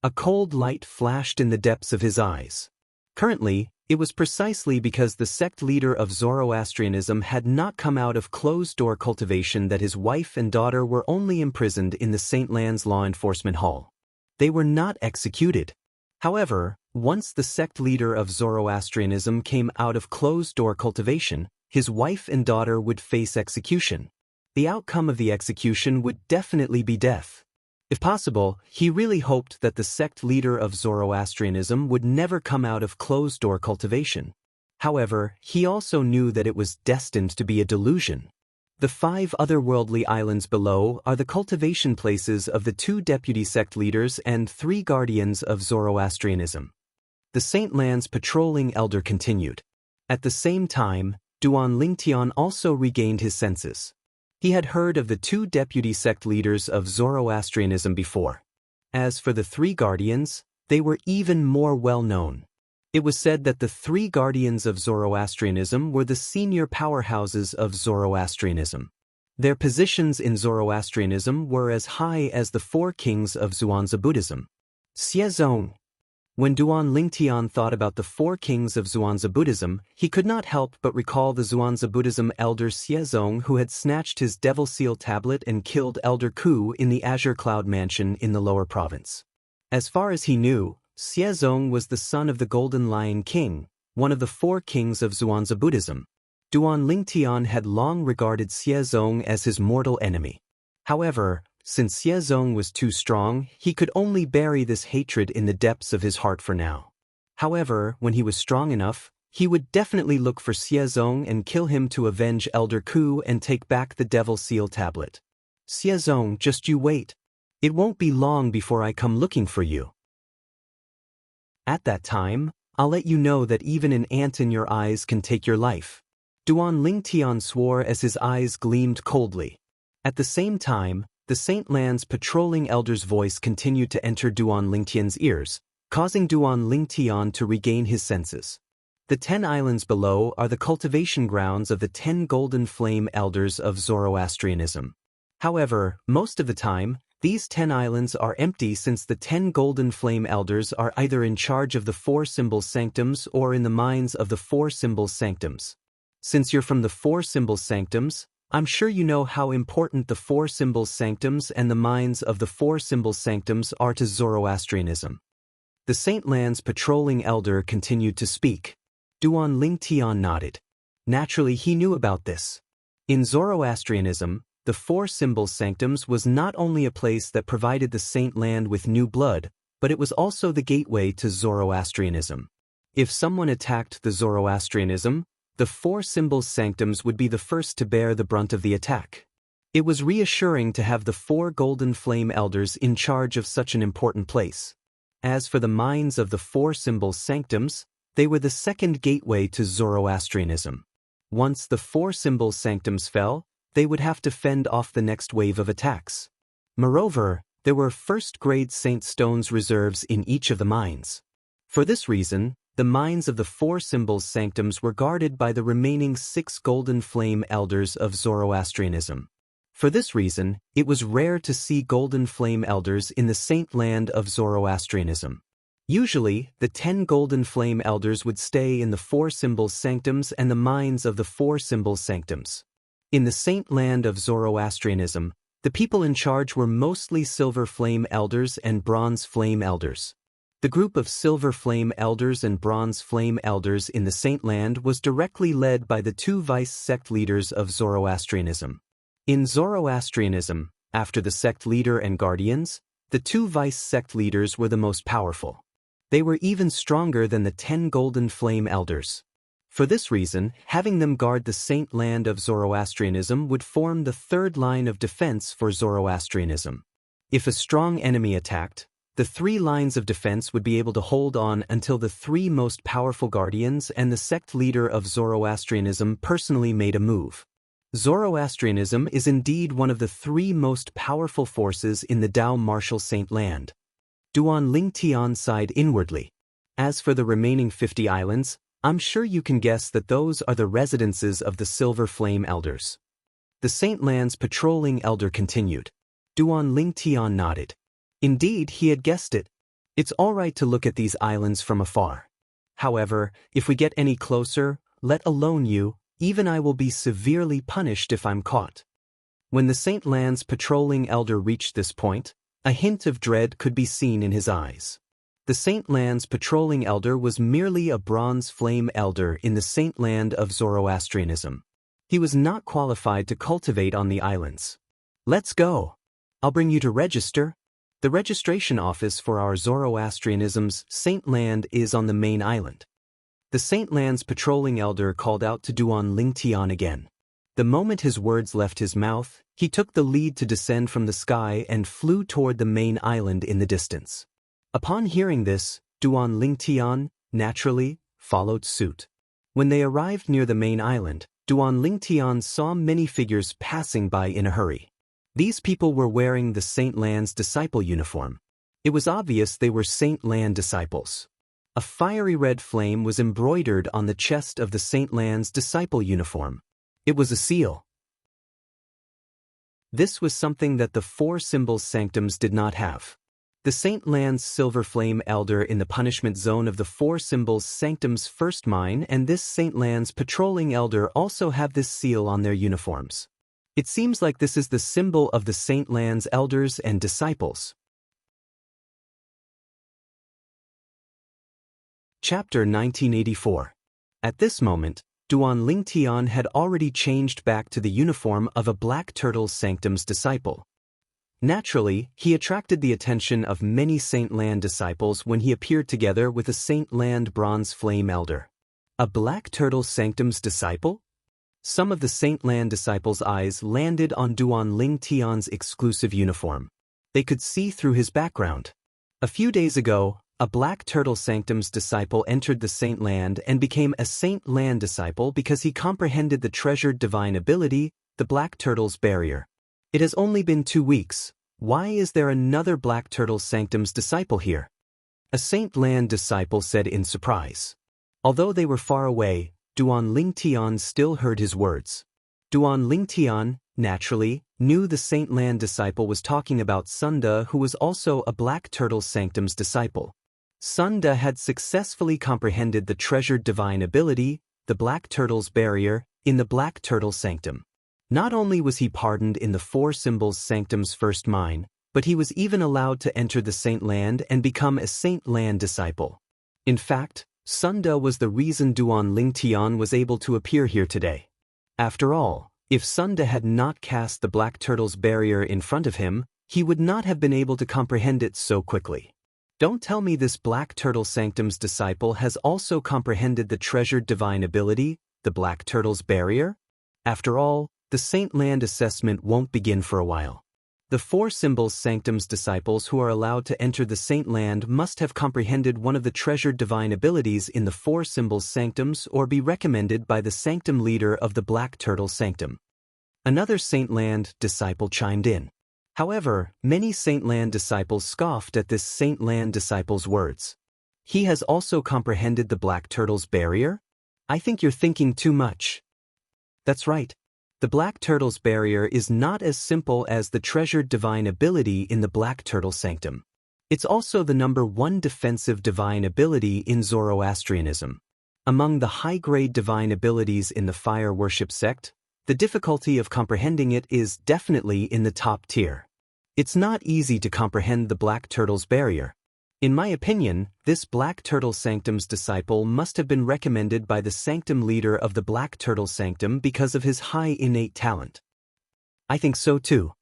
A cold light flashed in the depths of his eyes. Currently, it was precisely because the sect leader of Zoroastrianism had not come out of closed-door cultivation that his wife and daughter were only imprisoned in the Saint Land's law enforcement hall. They were not executed. However, once the sect leader of Zoroastrianism came out of closed-door cultivation, his wife and daughter would face execution. The outcome of the execution would definitely be death. If possible, he really hoped that the sect leader of Zoroastrianism would never come out of closed-door cultivation. However, he also knew that it was destined to be a delusion. The 5 otherworldly islands below are the cultivation places of the 2 deputy sect leaders and 3 guardians of Zoroastrianism. The Saint Land's patrolling elder continued. At the same time, Duan Lingtian also regained his senses. He had heard of the 2 deputy sect leaders of Zoroastrianism before. As for the 3 guardians, they were even more well known. It was said that the 3 guardians of Zoroastrianism were the senior powerhouses of Zoroastrianism. Their positions in Zoroastrianism were as high as the 4 kings of Zhuangzi Buddhism. Xiezong. When Duan Lingtian thought about the 4 kings of Zhuangzi Buddhism, he could not help but recall the Zhuangzi Buddhism elder Xiezong who had snatched his devil seal tablet and killed Elder Ku in the Azure Cloud Mansion in the lower province. As far as he knew, Xiezong was the son of the Golden Lion King, one of the 4 kings of Zhuangzi Buddhism. Duan Lingtian had long regarded Xiezong as his mortal enemy. However, since Xiezong was too strong, he could only bury this hatred in the depths of his heart for now. However, when he was strong enough, he would definitely look for Xiezong and kill him to avenge Elder Ku and take back the Devil Seal Tablet. Xiezong, just you wait. It won't be long before I come looking for you. At that time, I'll let you know that even an ant in your eyes can take your life. Duan Lingtian swore as his eyes gleamed coldly. At the same time, the Saint Land's patrolling elder's voice continued to enter Duan Lingtian's ears, causing Duan Lingtian to regain his senses. The 10 islands below are the cultivation grounds of the 10 golden flame elders of Zoroastrianism. However, most of the time, these 10 islands are empty since the 10 golden flame elders are either in charge of the 4 symbol sanctums or in the mines of the 4 symbol sanctums. Since you're from the 4 symbol sanctums, I'm sure you know how important the 4 symbol sanctums and the mines of the 4 symbol sanctums are to Zoroastrianism. The Saint Land's patrolling elder continued to speak. Duan Lingtian nodded. Naturally, he knew about this. In Zoroastrianism, the 4 symbol sanctums was not only a place that provided the Saint Land with new blood, but it was also the gateway to Zoroastrianism. If someone attacked the Zoroastrianism, the 4 symbol sanctums would be the first to bear the brunt of the attack. It was reassuring to have the 4 golden flame elders in charge of such an important place. As for the mines of the 4 symbol sanctums, they were the second gateway to Zoroastrianism. Once the 4 symbol sanctums fell, they would have to fend off the next wave of attacks. Moreover, there were first-grade Saint Stones reserves in each of the mines. For this reason, the mines of the 4 symbol sanctums were guarded by the remaining 6 golden flame elders of Zoroastrianism. For this reason, it was rare to see golden flame elders in the Saint Land of Zoroastrianism. Usually, the 10 golden flame elders would stay in the 4 symbol sanctums and the mines of the 4 symbol sanctums. In the Saint Land of Zoroastrianism, the people in charge were mostly silver flame elders and bronze flame elders. The group of silver flame elders and bronze flame elders in the Saint Land was directly led by the 2 vice sect leaders of Zoroastrianism. In Zoroastrianism, after the sect leader and guardians, the 2 vice sect leaders were the most powerful. They were even stronger than the 10 golden flame elders. For this reason, having them guard the Saint Land of Zoroastrianism would form the 3rd line of defense for Zoroastrianism. If a strong enemy attacked, the 3 lines of defense would be able to hold on until the 3 most powerful guardians and the sect leader of Zoroastrianism personally made a move. Zoroastrianism is indeed one of the 3 most powerful forces in the Tao martial Saint Land. Duan Lingtian sighed inwardly. As for the remaining 50 islands, I'm sure you can guess that those are the residences of the Silver Flame Elders. The Saint Lands patrolling elder continued. Duan Lingtian nodded. Indeed, he had guessed it. It's all right to look at these islands from afar. However, if we get any closer, let alone you, even I will be severely punished if I'm caught. When the Saint Lands patrolling elder reached this point, a hint of dread could be seen in his eyes. The Saint Lands patrolling elder was merely a bronze flame elder in the Saint Land of Zoroastrianism. He was not qualified to cultivate on the islands. Let's go. I'll bring you to register. The registration office for our Zoroastrianism's Saint Land is on the main island. The Saint Lands patrolling elder called out to Duan Lingtian again. The moment his words left his mouth, he took the lead to descend from the sky and flew toward the main island in the distance. Upon hearing this, Duan Lingtian, naturally, followed suit. When they arrived near the main island, Duan Lingtian saw many figures passing by in a hurry. These people were wearing the Saint Land's disciple uniform. It was obvious they were Saint Land disciples. A fiery red flame was embroidered on the chest of the Saint Land's disciple uniform. It was a seal. This was something that the four symbols sanctums did not have. The Saint Land's silver flame elder in the punishment zone of the four symbols sanctums first mine and this Saint Land's patrolling elder also have this seal on their uniforms. It seems like this is the symbol of the Saint Land's elders and disciples. Chapter 1984. At this moment, Duan Lingtian had already changed back to the uniform of a Black Turtle Sanctum's disciple. Naturally, he attracted the attention of many Saint Land disciples when he appeared together with a Saint Land Bronze Flame Elder. A Black Turtle Sanctum's disciple? Some of the Saint Land disciples' eyes landed on Duan Lingtian's exclusive uniform. They could see through his background. A few days ago, a Black Turtle Sanctum's disciple entered the Saint Land and became a Saint Land disciple because he comprehended the treasured divine ability, the Black Turtle's barrier. It has only been 2 weeks. Why is there another Black Turtle Sanctum's disciple here? A Saint Land disciple said in surprise. Although they were far away, Duan Lingtian still heard his words. Duan Lingtian, naturally, knew the Saint Land disciple was talking about Sunda, who was also a Black Turtle Sanctum's disciple. Sunda had successfully comprehended the treasured divine ability, the Black Turtle's barrier, in the Black Turtle Sanctum. Not only was he pardoned in the four symbols sanctum's first mine, but he was even allowed to enter the Saint Land and become a Saint Land disciple. In fact, Sunda was the reason Duan Lingtian was able to appear here today. After all, if Sunda had not cast the Black Turtle's barrier in front of him, he would not have been able to comprehend it so quickly. Don't tell me this Black Turtle Sanctum's disciple has also comprehended the treasured divine ability, the Black Turtle's barrier? After all, the Saint Land assessment won't begin for a while. The four symbols sanctum's disciples who are allowed to enter the Saint Land must have comprehended one of the treasured divine abilities in the four symbols sanctums or be recommended by the sanctum leader of the Black Turtle Sanctum. Another Saint Land disciple chimed in. However, many Saint Land disciples scoffed at this Saint Land disciple's words. He has also comprehended the Black Turtle's barrier? I think you're thinking too much. That's right. The Black Turtle's barrier is not as simple as the treasured divine ability in the Black Turtle Sanctum. It's also the #1 defensive divine ability in Zoroastrianism. Among the high-grade divine abilities in the fire worship sect, the difficulty of comprehending it is definitely in the top tier. It's not easy to comprehend the Black Turtle's barrier. In my opinion, this Black Turtle Sanctum's disciple must have been recommended by the sanctum leader of the Black Turtle Sanctum because of his high innate talent. I think so too.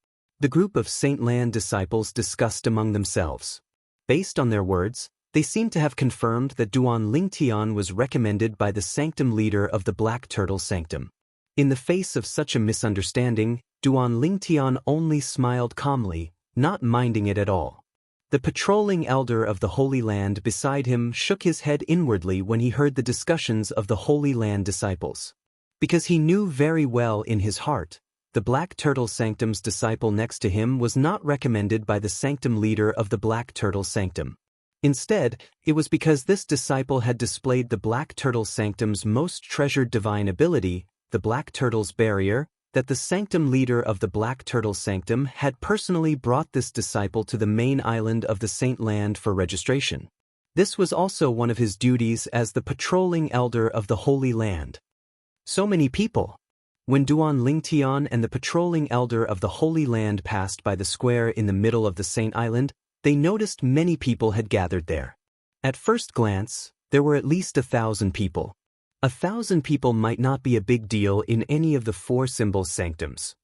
The group of Saint Land disciples discussed among themselves. Based on their words, they seemed to have confirmed that Duan Lingtian was recommended by the sanctum leader of the Black Turtle Sanctum. In the face of such a misunderstanding, Duan Lingtian only smiled calmly, not minding it at all. The patrolling elder of the Holy Land beside him shook his head inwardly when he heard the discussions of the Holy Land disciples. Because he knew very well in his heart, the Black Turtle Sanctum's disciple next to him was not recommended by the Sanctum leader of the Black Turtle Sanctum. Instead, it was because this disciple had displayed the Black Turtle Sanctum's most treasured divine ability, the Black Turtle's Barrier, that the Sanctum leader of the Black Turtle Sanctum had personally brought this disciple to the main island of the Saint Land for registration. This was also one of his duties as the patrolling elder of the Holy Land. So many people. When Duan Lingtian and the patrolling elder of the Holy Land passed by the square in the middle of the Saint Island, they noticed many people had gathered there. At first glance, there were at least 1,000 people. 1,000 people might not be a big deal in any of the 4 symbol sanctums.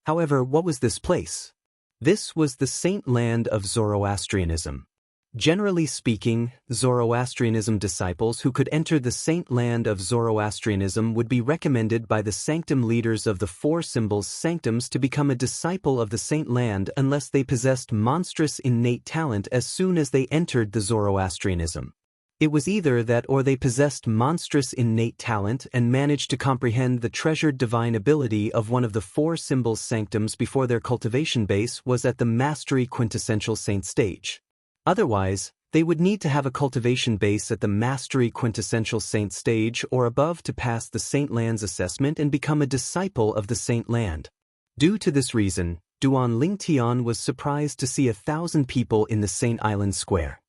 However, what was this place? This was the Saint Land of Zoroastrianism. Generally speaking, Zoroastrianism disciples who could enter the Saint Land of Zoroastrianism would be recommended by the sanctum leaders of the 4 symbols sanctums to become a disciple of the Saint Land unless they possessed monstrous innate talent as soon as they entered the Zoroastrianism. It was either that or they possessed monstrous innate talent and managed to comprehend the treasured divine ability of one of the 4 symbols sanctums before their cultivation base was at the mastery quintessential saint stage. Otherwise, they would need to have a cultivation base at the mastery quintessential saint stage or above to pass the Saint Land's assessment and become a disciple of the Saint Land. Due to this reason, Duan Lingtian was surprised to see 1,000 people in the Saint Island Square.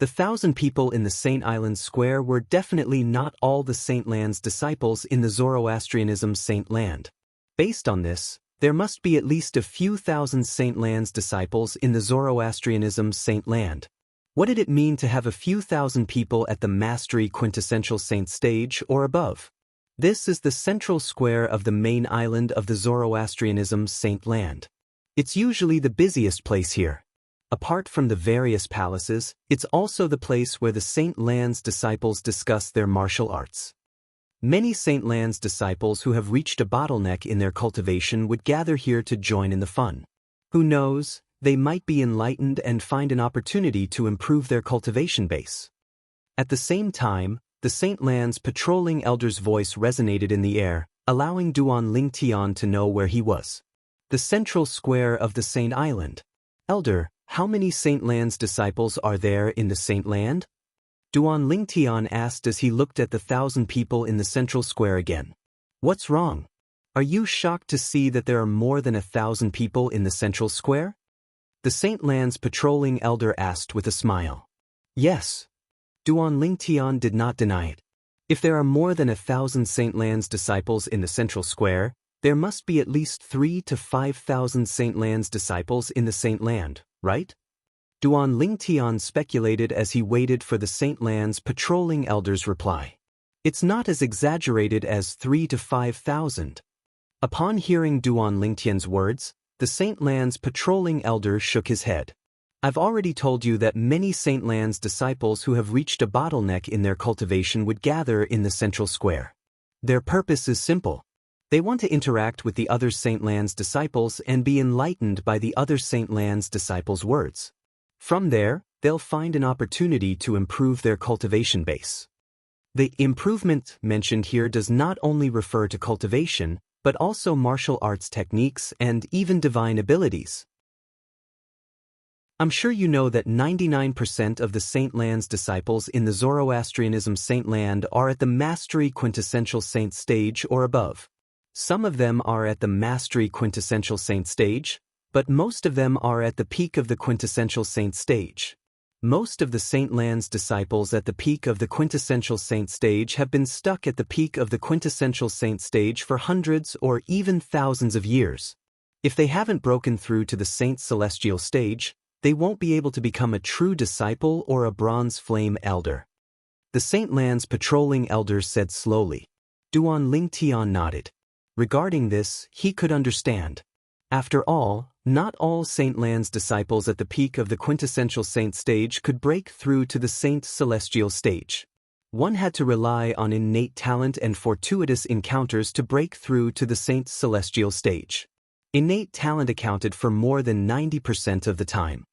The 1,000 people in the Saint Island Square were definitely not all the Saint Land's disciples in the Zoroastrianism Saint Land. Based on this, there must be at least a few thousand Saint Land's disciples in the Zoroastrianism Saint Land. What did it mean to have a few thousand people at the mastery quintessential saint stage or above? This is the central square of the main island of the Zoroastrianism Saint Land. It's usually the busiest place here. Apart from the various palaces, it's also the place where the Saint Land's disciples discuss their martial arts. Many Saint Land's disciples who have reached a bottleneck in their cultivation would gather here to join in the fun. Who knows, they might be enlightened and find an opportunity to improve their cultivation base. At the same time, the Saint Land's patrolling elder's voice resonated in the air, allowing Duan Lingtian to know where he was. The central square of the Saint Island. Elder, how many Saint Land's disciples are there in the Saint Land? Duan Lingtian asked as he looked at the 1,000 people in the central square again. What's wrong? Are you shocked to see that there are more than 1,000 people in the central square? The Saint Land's patrolling elder asked with a smile. Yes. Duan Lingtian did not deny it. If there are more than 1,000 Saint Land's disciples in the central square, there must be at least 3,000 to 5,000 Saint Land's disciples in the Saint Land, right? Duan Lingtian speculated as he waited for the Saint Land's patrolling elder's reply. It's not as exaggerated as 3,000 to 5,000. Upon hearing Duan Lingtian's words, the Saint Land's patrolling elder shook his head. I've already told you that many Saint Land's disciples who have reached a bottleneck in their cultivation would gather in the central square. Their purpose is simple. They want to interact with the other Saint Land's disciples and be enlightened by the other Saint Land's disciples' words. From there, they'll find an opportunity to improve their cultivation base. The improvement mentioned here does not only refer to cultivation, but also martial arts techniques and even divine abilities. I'm sure you know that 99% of the Saint Land's disciples in the Zoroastrianism Saint Land are at the mastery quintessential saint stage or above. Some of them are at the mastery quintessential saint stage, but most of them are at the peak of the quintessential saint stage. Most of the Saint Land's disciples at the peak of the quintessential saint stage have been stuck at the peak of the quintessential saint stage for hundreds or even thousands of years. If they haven't broken through to the saint celestial stage, they won't be able to become a true disciple or a bronze flame elder. The Saint Land's patrolling elder said slowly. Duan Lingtian nodded. Regarding this, he could understand. After all, not all Saint Land's disciples at the peak of the quintessential saint stage could break through to the saint celestial stage. One had to rely on innate talent and fortuitous encounters to break through to the saint celestial stage. Innate talent accounted for more than 90% of the time.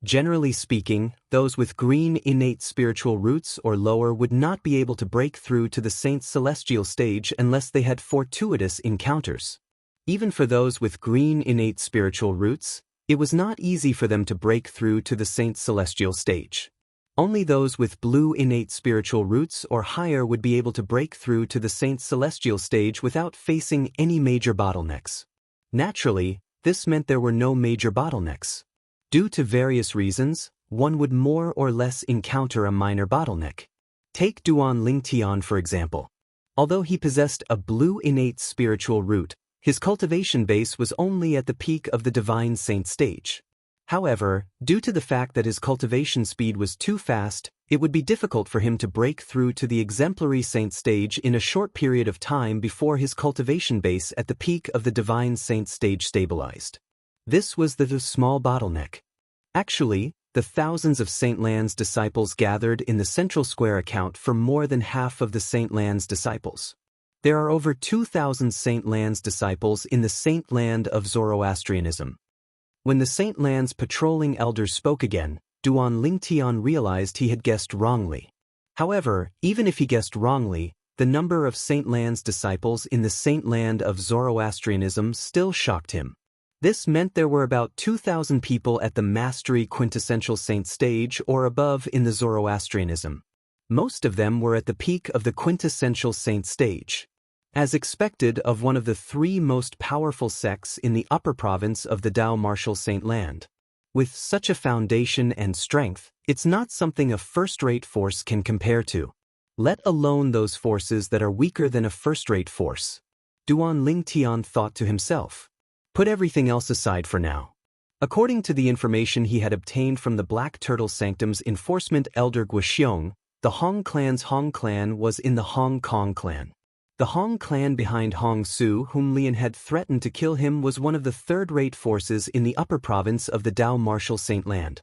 Generally speaking, those with green innate spiritual roots or lower would not be able to break through to the saint's celestial stage unless they had fortuitous encounters. Even for those with green innate spiritual roots, it was not easy for them to break through to the saint's celestial stage. Only those with blue innate spiritual roots or higher would be able to break through to the saint's celestial stage without facing any major bottlenecks. Naturally, this meant there were no major bottlenecks. Due to various reasons, one would more or less encounter a minor bottleneck. Take Duan Lingtian for example. Although he possessed a blue innate spiritual root, his cultivation base was only at the peak of the divine saint stage. However, due to the fact that his cultivation speed was too fast, it would be difficult for him to break through to the exemplary saint stage in a short period of time before his cultivation base at the peak of the divine saint stage stabilized. This was the small bottleneck. Actually, the thousands of Saint Lan's disciples gathered in the central square account for more than half of the Saint Lan's disciples. There are over 2,000 Saint Lan's disciples in the Saint Land of Zoroastrianism. When the Saint Lan's patrolling elders spoke again, Duan Lingtian realized he had guessed wrongly. However, even if he guessed wrongly, the number of Saint Lan's disciples in the Saint Land of Zoroastrianism still shocked him. This meant there were about 2,000 people at the mastery quintessential saint stage or above in the Zoroastrianism. Most of them were at the peak of the quintessential saint stage. As expected of one of the three most powerful sects in the upper province of the Tao Martial Saint Land. With such a foundation and strength, it's not something a first-rate force can compare to. Let alone those forces that are weaker than a first-rate force. Duan Lingtian thought to himself. Put everything else aside for now. According to the information he had obtained from the Black Turtle Sanctum's enforcement elder Guoxiong, the Hong clan's Hong clan was in the Hong Kong clan. The Hong clan behind Hong Su, whom Lian had threatened to kill him, was one of the third-rate forces in the upper province of the Tao Martial Saint Land.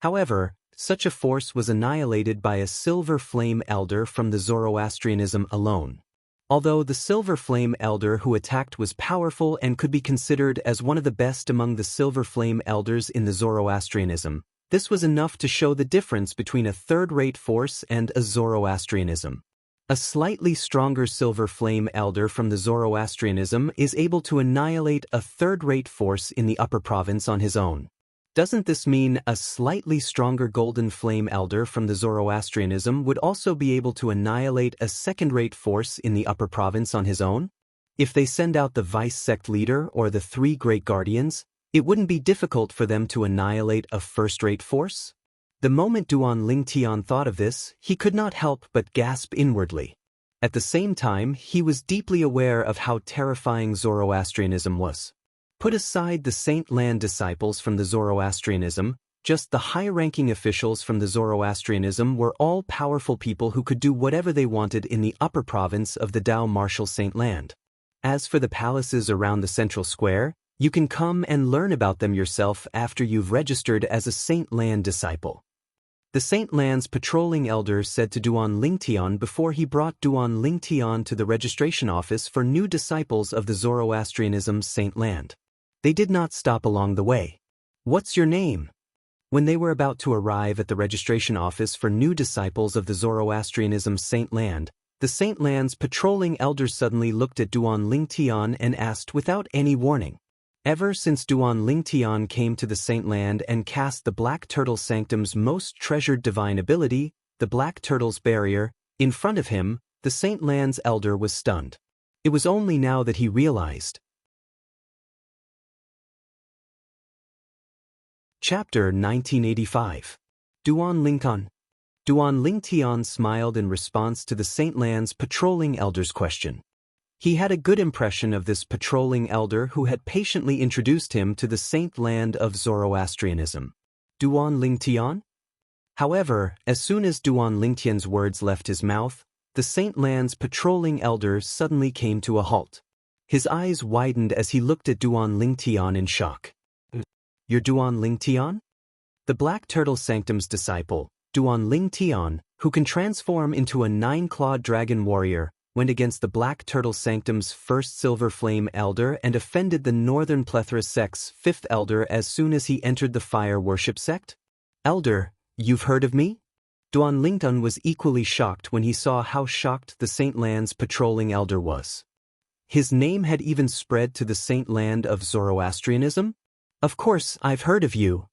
However, such a force was annihilated by a Silver Flame elder from the Zoroastrianism alone. Although the Silver Flame elder who attacked was powerful and could be considered as one of the best among the Silver Flame elders in the Zoroastrianism, this was enough to show the difference between a third-rate force and a Zoroastrianism. A slightly stronger Silver Flame elder from the Zoroastrianism is able to annihilate a third-rate force in the upper province on his own. Doesn't this mean a slightly stronger Golden Flame elder from the Zoroastrianism would also be able to annihilate a second-rate force in the upper province on his own? If they send out the vice-sect leader or the three great guardians, it wouldn't be difficult for them to annihilate a first-rate force? The moment Duan Lingtian thought of this, he could not help but gasp inwardly. At the same time, he was deeply aware of how terrifying Zoroastrianism was. Put aside the Saint Land disciples from the Zoroastrianism, just the high-ranking officials from the Zoroastrianism were all powerful people who could do whatever they wanted in the upper province of the Tao Martial Saint Land. As for the palaces around the central square, you can come and learn about them yourself after you've registered as a Saint Land disciple. The Saint Land's patrolling elder said to Duan Lingtian before he brought Duan Lingtian to the registration office for new disciples of the Zoroastrianism's Saint Land. They did not stop along the way. What's your name? When they were about to arrive at the registration office for new disciples of the Zoroastrianism's Saint Land, the Saint Land's patrolling elder suddenly looked at Duan Lingtian and asked without any warning. Ever since Duan Lingtian came to the Saint Land and cast the Black Turtle Sanctum's most treasured divine ability, the Black Turtle's Barrier, in front of him, the Saint Land's elder was stunned. It was only now that he realized. Chapter 1985. Duan Lingtian. Duan Lingtian smiled in response to the Saint Land's patrolling elder's question. He had a good impression of this patrolling elder who had patiently introduced him to the Saint Land of Zoroastrianism. Duan Lingtian? However, as soon as Duan Lingtian's words left his mouth, the Saint Land's patrolling elder suddenly came to a halt. His eyes widened as he looked at Duan Lingtian in shock. You're Duan Lingtian? The Black Turtle Sanctum's disciple, Duan Lingtian, who can transform into a 9-clawed dragon warrior, went against the Black Turtle Sanctum's first Silver Flame Elder and offended the Northern Plethora sect's fifth Elder as soon as he entered the Fire Worship sect? Elder, you've heard of me? Duan Lingtun was equally shocked when he saw how shocked the Saint Land's patrolling elder was. His name had even spread to the Saint Land of Zoroastrianism? Of course, I've heard of you.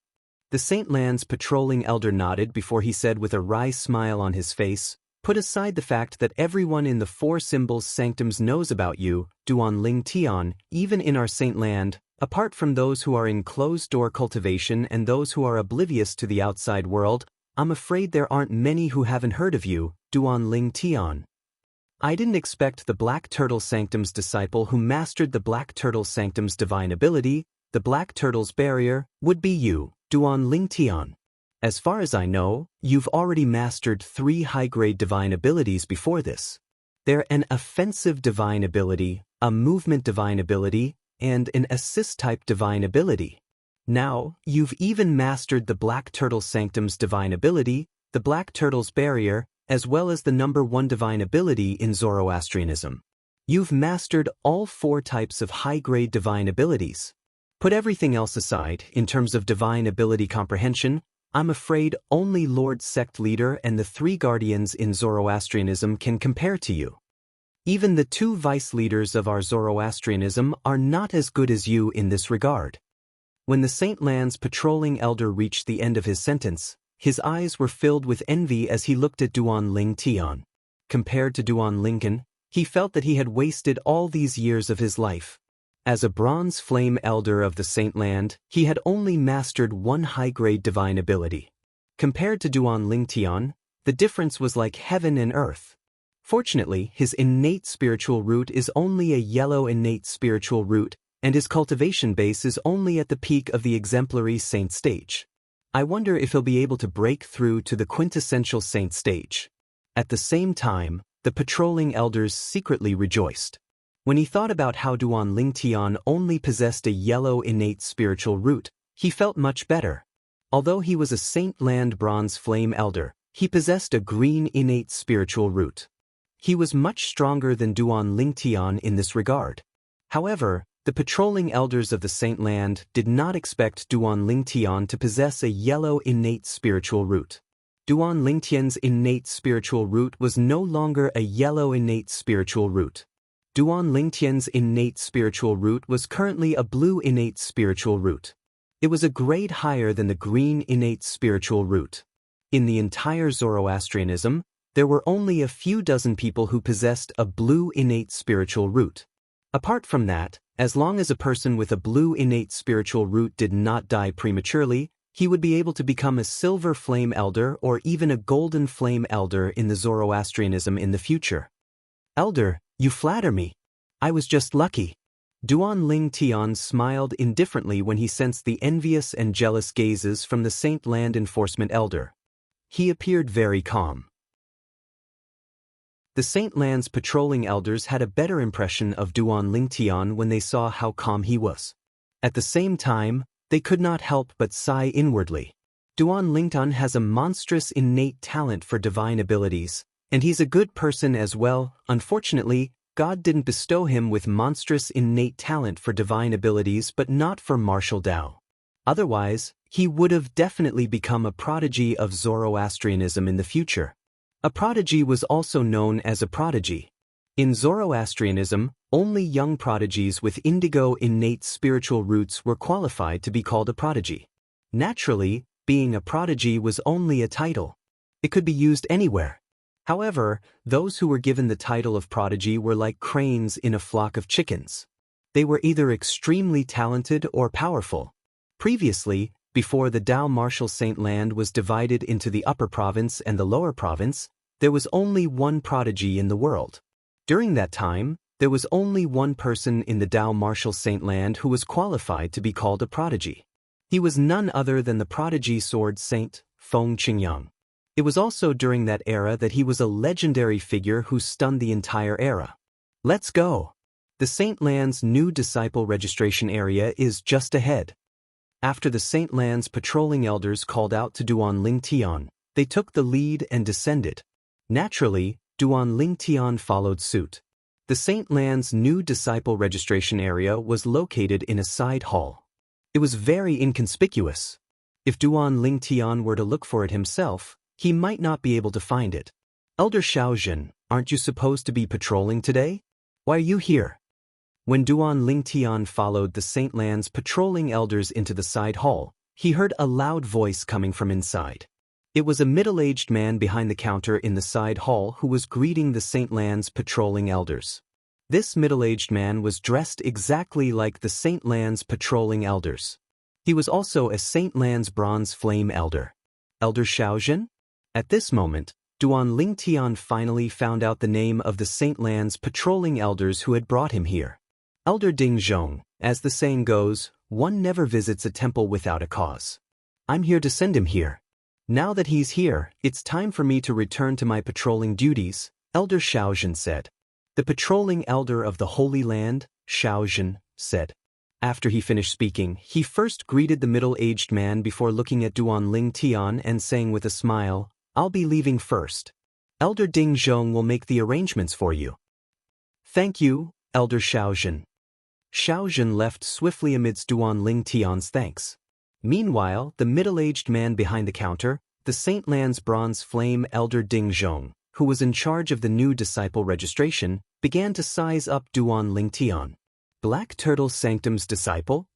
The Saint Land's patrolling elder nodded before he said with a wry smile on his face, put aside the fact that everyone in the Four Symbols Sanctums knows about you, Duan Ling Tian, even in our Saint Land, apart from those who are in closed-door cultivation and those who are oblivious to the outside world, I'm afraid there aren't many who haven't heard of you, Duan Ling Tian. I didn't expect the Black Turtle Sanctum's disciple who mastered the Black Turtle Sanctum's divine ability, the Black Turtle's barrier, would be you, Duan Ling Tian. As far as I know, you've already mastered 3 high-grade divine abilities before this. They're an offensive divine ability, a movement divine ability, and an assist-type divine ability. Now, you've even mastered the Black Turtle Sanctum's divine ability, the Black Turtle's barrier, as well as the number 1 divine ability in Zoroastrianism. You've mastered all 4 types of high-grade divine abilities. Put everything else aside, in terms of divine ability comprehension, I'm afraid only Lord Sect Leader and the 3 Guardians in Zoroastrianism can compare to you. Even the 2 Vice Leaders of our Zoroastrianism are not as good as you in this regard. When the Saint Land's patrolling elder reached the end of his sentence, his eyes were filled with envy as he looked at Duan Ling Tian. Compared to Duan Lincoln, he felt that he had wasted all these years of his life. As a Bronze Flame Elder of the Saint Land, he had only mastered 1 high-grade divine ability. Compared to Duan Ling Tian, the difference was like heaven and earth. Fortunately, his innate spiritual root is only a yellow innate spiritual root, and his cultivation base is only at the peak of the exemplary saint stage. I wonder if he'll be able to break through to the quintessential saint stage. At the same time, the patrolling elders secretly rejoiced. When he thought about how Duan Ling Tian only possessed a yellow innate spiritual root, he felt much better. Although he was a Saint Land Bronze Flame Elder, he possessed a green innate spiritual root. He was much stronger than Duan Ling Tian in this regard. However, the patrolling elders of the Saint Land did not expect Duan Ling Tian to possess a yellow innate spiritual root. Duan Ling Tian's innate spiritual root was no longer a yellow innate spiritual root. Duan Ling Tian's innate spiritual root was currently a blue innate spiritual root. It was a grade higher than the green innate spiritual root. In the entire Zoroastrianism, there were only a few dozen people who possessed a blue innate spiritual root. Apart from that, as long as a person with a blue innate spiritual root did not die prematurely, he would be able to become a Silver Flame Elder or even a Golden Flame Elder in the Zoroastrianism in the future. Elder, you flatter me. I was just lucky. Duan Ling Tian smiled indifferently when he sensed the envious and jealous gazes from the Saint Land Enforcement Elder. He appeared very calm. The Saint Land's patrolling elders had a better impression of Duan Ling Tian when they saw how calm he was. At the same time, they could not help but sigh inwardly. Duan Lingtan has a monstrous innate talent for divine abilities, and he's a good person as well. Unfortunately, God didn't bestow him with monstrous innate talent for divine abilities but not for martial Tao. Otherwise, he would have definitely become a prodigy of Zoroastrianism in the future. A prodigy was also known as a prodigy. In Zoroastrianism, only young prodigies with indigo innate spiritual roots were qualified to be called a prodigy. Naturally, being a prodigy was only a title. It could be used anywhere. However, those who were given the title of prodigy were like cranes in a flock of chickens. They were either extremely talented or powerful. Previously, before the Tao Martial Saint Land was divided into the Upper Province and the Lower Province, there was only one prodigy in the world. During that time, there was only one person in the Tao Martial Saint Land who was qualified to be called a prodigy. He was none other than the prodigy sword saint, Feng Qingyang. It was also during that era that he was a legendary figure who stunned the entire era. Let's go! The Saint Land's new disciple registration area is just ahead. After the Saint Land's patrolling elders called out to Duan Ling Tian, they took the lead and descended. Naturally, Duan Lingtian followed suit. The St. Lan's new disciple registration area was located in a side hall. It was very inconspicuous. If Duan Lingtian were to look for it himself, he might not be able to find it. Elder Xiaojun, aren't you supposed to be patrolling today? Why are you here? When Duan Lingtian followed the St. Lan's patrolling elders into the side hall, he heard a loud voice coming from inside. It was a middle-aged man behind the counter in the side hall who was greeting the St. Lan's patrolling elders. This middle-aged man was dressed exactly like the St. Lan's patrolling elders. He was also a St. Lan's bronze flame elder. Elder Xiaojun? At this moment, Duan Lingtian finally found out the name of the St. Lan's patrolling elders who had brought him here. Elder Ding Zhong, as the saying goes, one never visits a temple without a cause. I'm here to send him here. Now that he's here, it's time for me to return to my patrolling duties, Elder Xiaojun said. The patrolling elder of the Holy Land, Xiaojun, said. After he finished speaking, he first greeted the middle-aged man before looking at Duan Lingtian and saying with a smile, I'll be leaving first. Elder Ding Zhong will make the arrangements for you. Thank you, Elder Xiaojun. Xiaojun left swiftly amidst Duan Lingtian's thanks. Meanwhile, the middle-aged man behind the counter, the St. Lan's bronze flame elder Ding Zhong, who was in charge of the new disciple registration, began to size up Duan Lingtian. Black Turtle Sanctum's disciple?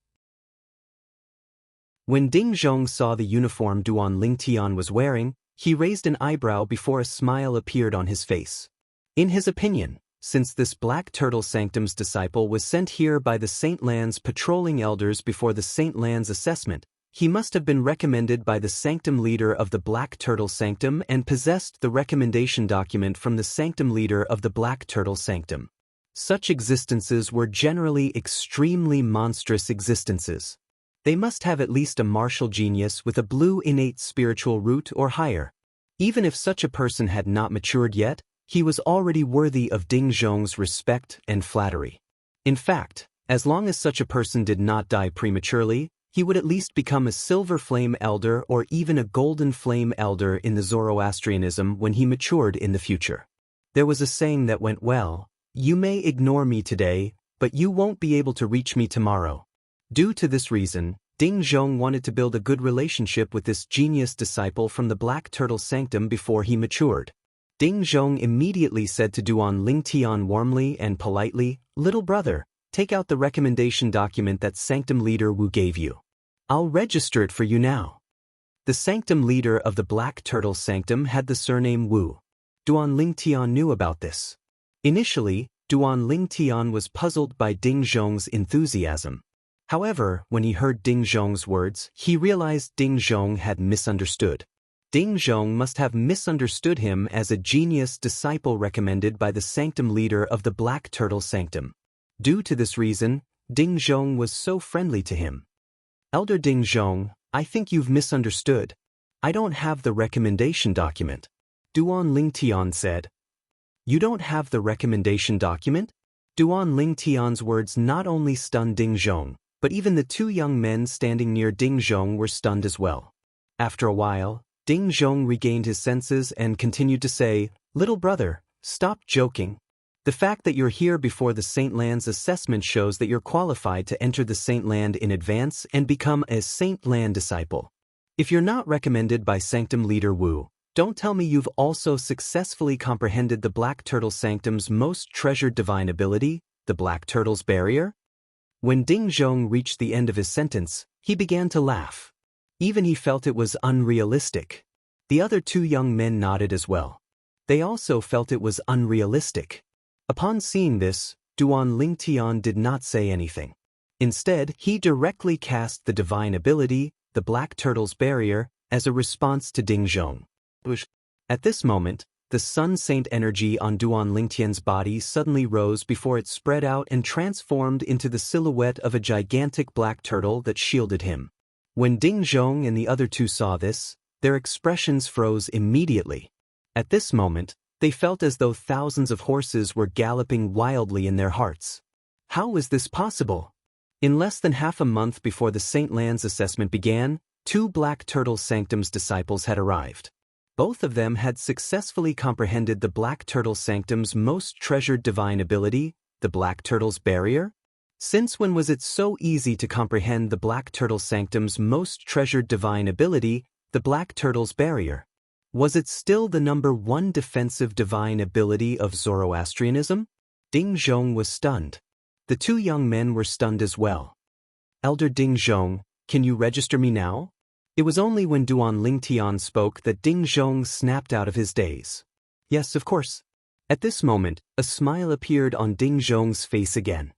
When Ding Zhong saw the uniform Duan Lingtian was wearing, he raised an eyebrow before a smile appeared on his face. In his opinion, since this Black Turtle Sanctum's disciple was sent here by the St. Lan's patrolling elders before the St. Lan's assessment, he must have been recommended by the sanctum leader of the Black Turtle Sanctum and possessed the recommendation document from the sanctum leader of the Black Turtle Sanctum. Such existences were generally extremely monstrous existences. They must have at least a martial genius with a blue innate spiritual root or higher. Even if such a person had not matured yet, he was already worthy of Ding Zhong's respect and flattery. In fact, as long as such a person did not die prematurely, he would at least become a silver flame elder or even a golden flame elder in the Zoroastrianism when he matured in the future. There was a saying that went well, you may ignore me today, but you won't be able to reach me tomorrow. Due to this reason, Ding Zhong wanted to build a good relationship with this genius disciple from the Black Turtle Sanctum before he matured. Ding Zhong immediately said to Duan Lingtian warmly and politely, Little brother, take out the recommendation document that Sanctum Leader Wu gave you. I'll register it for you now. The Sanctum Leader of the Black Turtle Sanctum had the surname Wu. Duan Lingtian knew about this. Initially, Duan Lingtian was puzzled by Ding Zhong's enthusiasm. However, when he heard Ding Zhong's words, he realized Ding Zhong had misunderstood. Ding Zhong must have misunderstood him as a genius disciple recommended by the Sanctum Leader of the Black Turtle Sanctum. Due to this reason, Ding Zhong was so friendly to him. Elder Ding Zhong, I think you've misunderstood. I don't have the recommendation document. Duan Lingtian said. You don't have the recommendation document? Duan Lingtian's words not only stunned Ding Zhong, but even the two young men standing near Ding Zhong were stunned as well. After a while, Ding Zhong regained his senses and continued to say, Little brother, stop joking. The fact that you're here before the St. Lan's assessment shows that you're qualified to enter the St. Land in advance and become a St. Land disciple. If you're not recommended by Sanctum Leader Wu, don't tell me you've also successfully comprehended the Black Turtle Sanctum's most treasured divine ability, the Black Turtle's Barrier? When Ding Zhong reached the end of his sentence, he began to laugh. Even he felt it was unrealistic. The other two young men nodded as well. They also felt it was unrealistic. Upon seeing this, Duan Lingtian did not say anything. Instead, he directly cast the divine ability, the Black Turtle's Barrier, as a response to Ding Zhong. At this moment, the Sun Saint energy on Duan Lingtian's body suddenly rose before it spread out and transformed into the silhouette of a gigantic black turtle that shielded him. When Ding Zhong and the other two saw this, their expressions froze immediately. At this moment, they felt as though thousands of horses were galloping wildly in their hearts. How was this possible? In less than half a month before the St. Lan's assessment began, two Black Turtle Sanctum's disciples had arrived. Both of them had successfully comprehended the Black Turtle Sanctum's most treasured divine ability, the Black Turtle's barrier. Since when was it so easy to comprehend the Black Turtle Sanctum's most treasured divine ability, the Black Turtle's barrier? Was it still the #1 defensive divine ability of Zoroastrianism? Ding Zhong was stunned. The two young men were stunned as well. Elder Ding Zhong, can you register me now? It was only when Duan Lingtian spoke that Ding Zhong snapped out of his daze. Yes, of course. At this moment, a smile appeared on Ding Zhong's face again.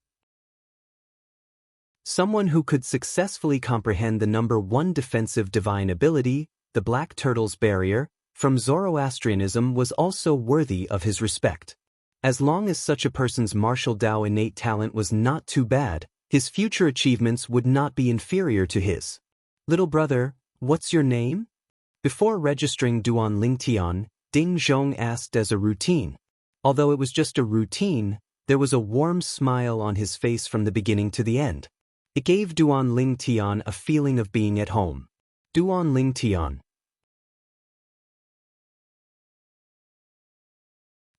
Someone who could successfully comprehend the #1 defensive divine ability, the Black Turtle's barrier, from Zoroastrianism was also worthy of his respect. As long as such a person's martial Dao innate talent was not too bad, his future achievements would not be inferior to his. Little brother, what's your name? Before registering Duan Lingtian, Ding Zhong asked as a routine. Although it was just a routine, there was a warm smile on his face from the beginning to the end. It gave Duan Lingtian a feeling of being at home. Duan Lingtian.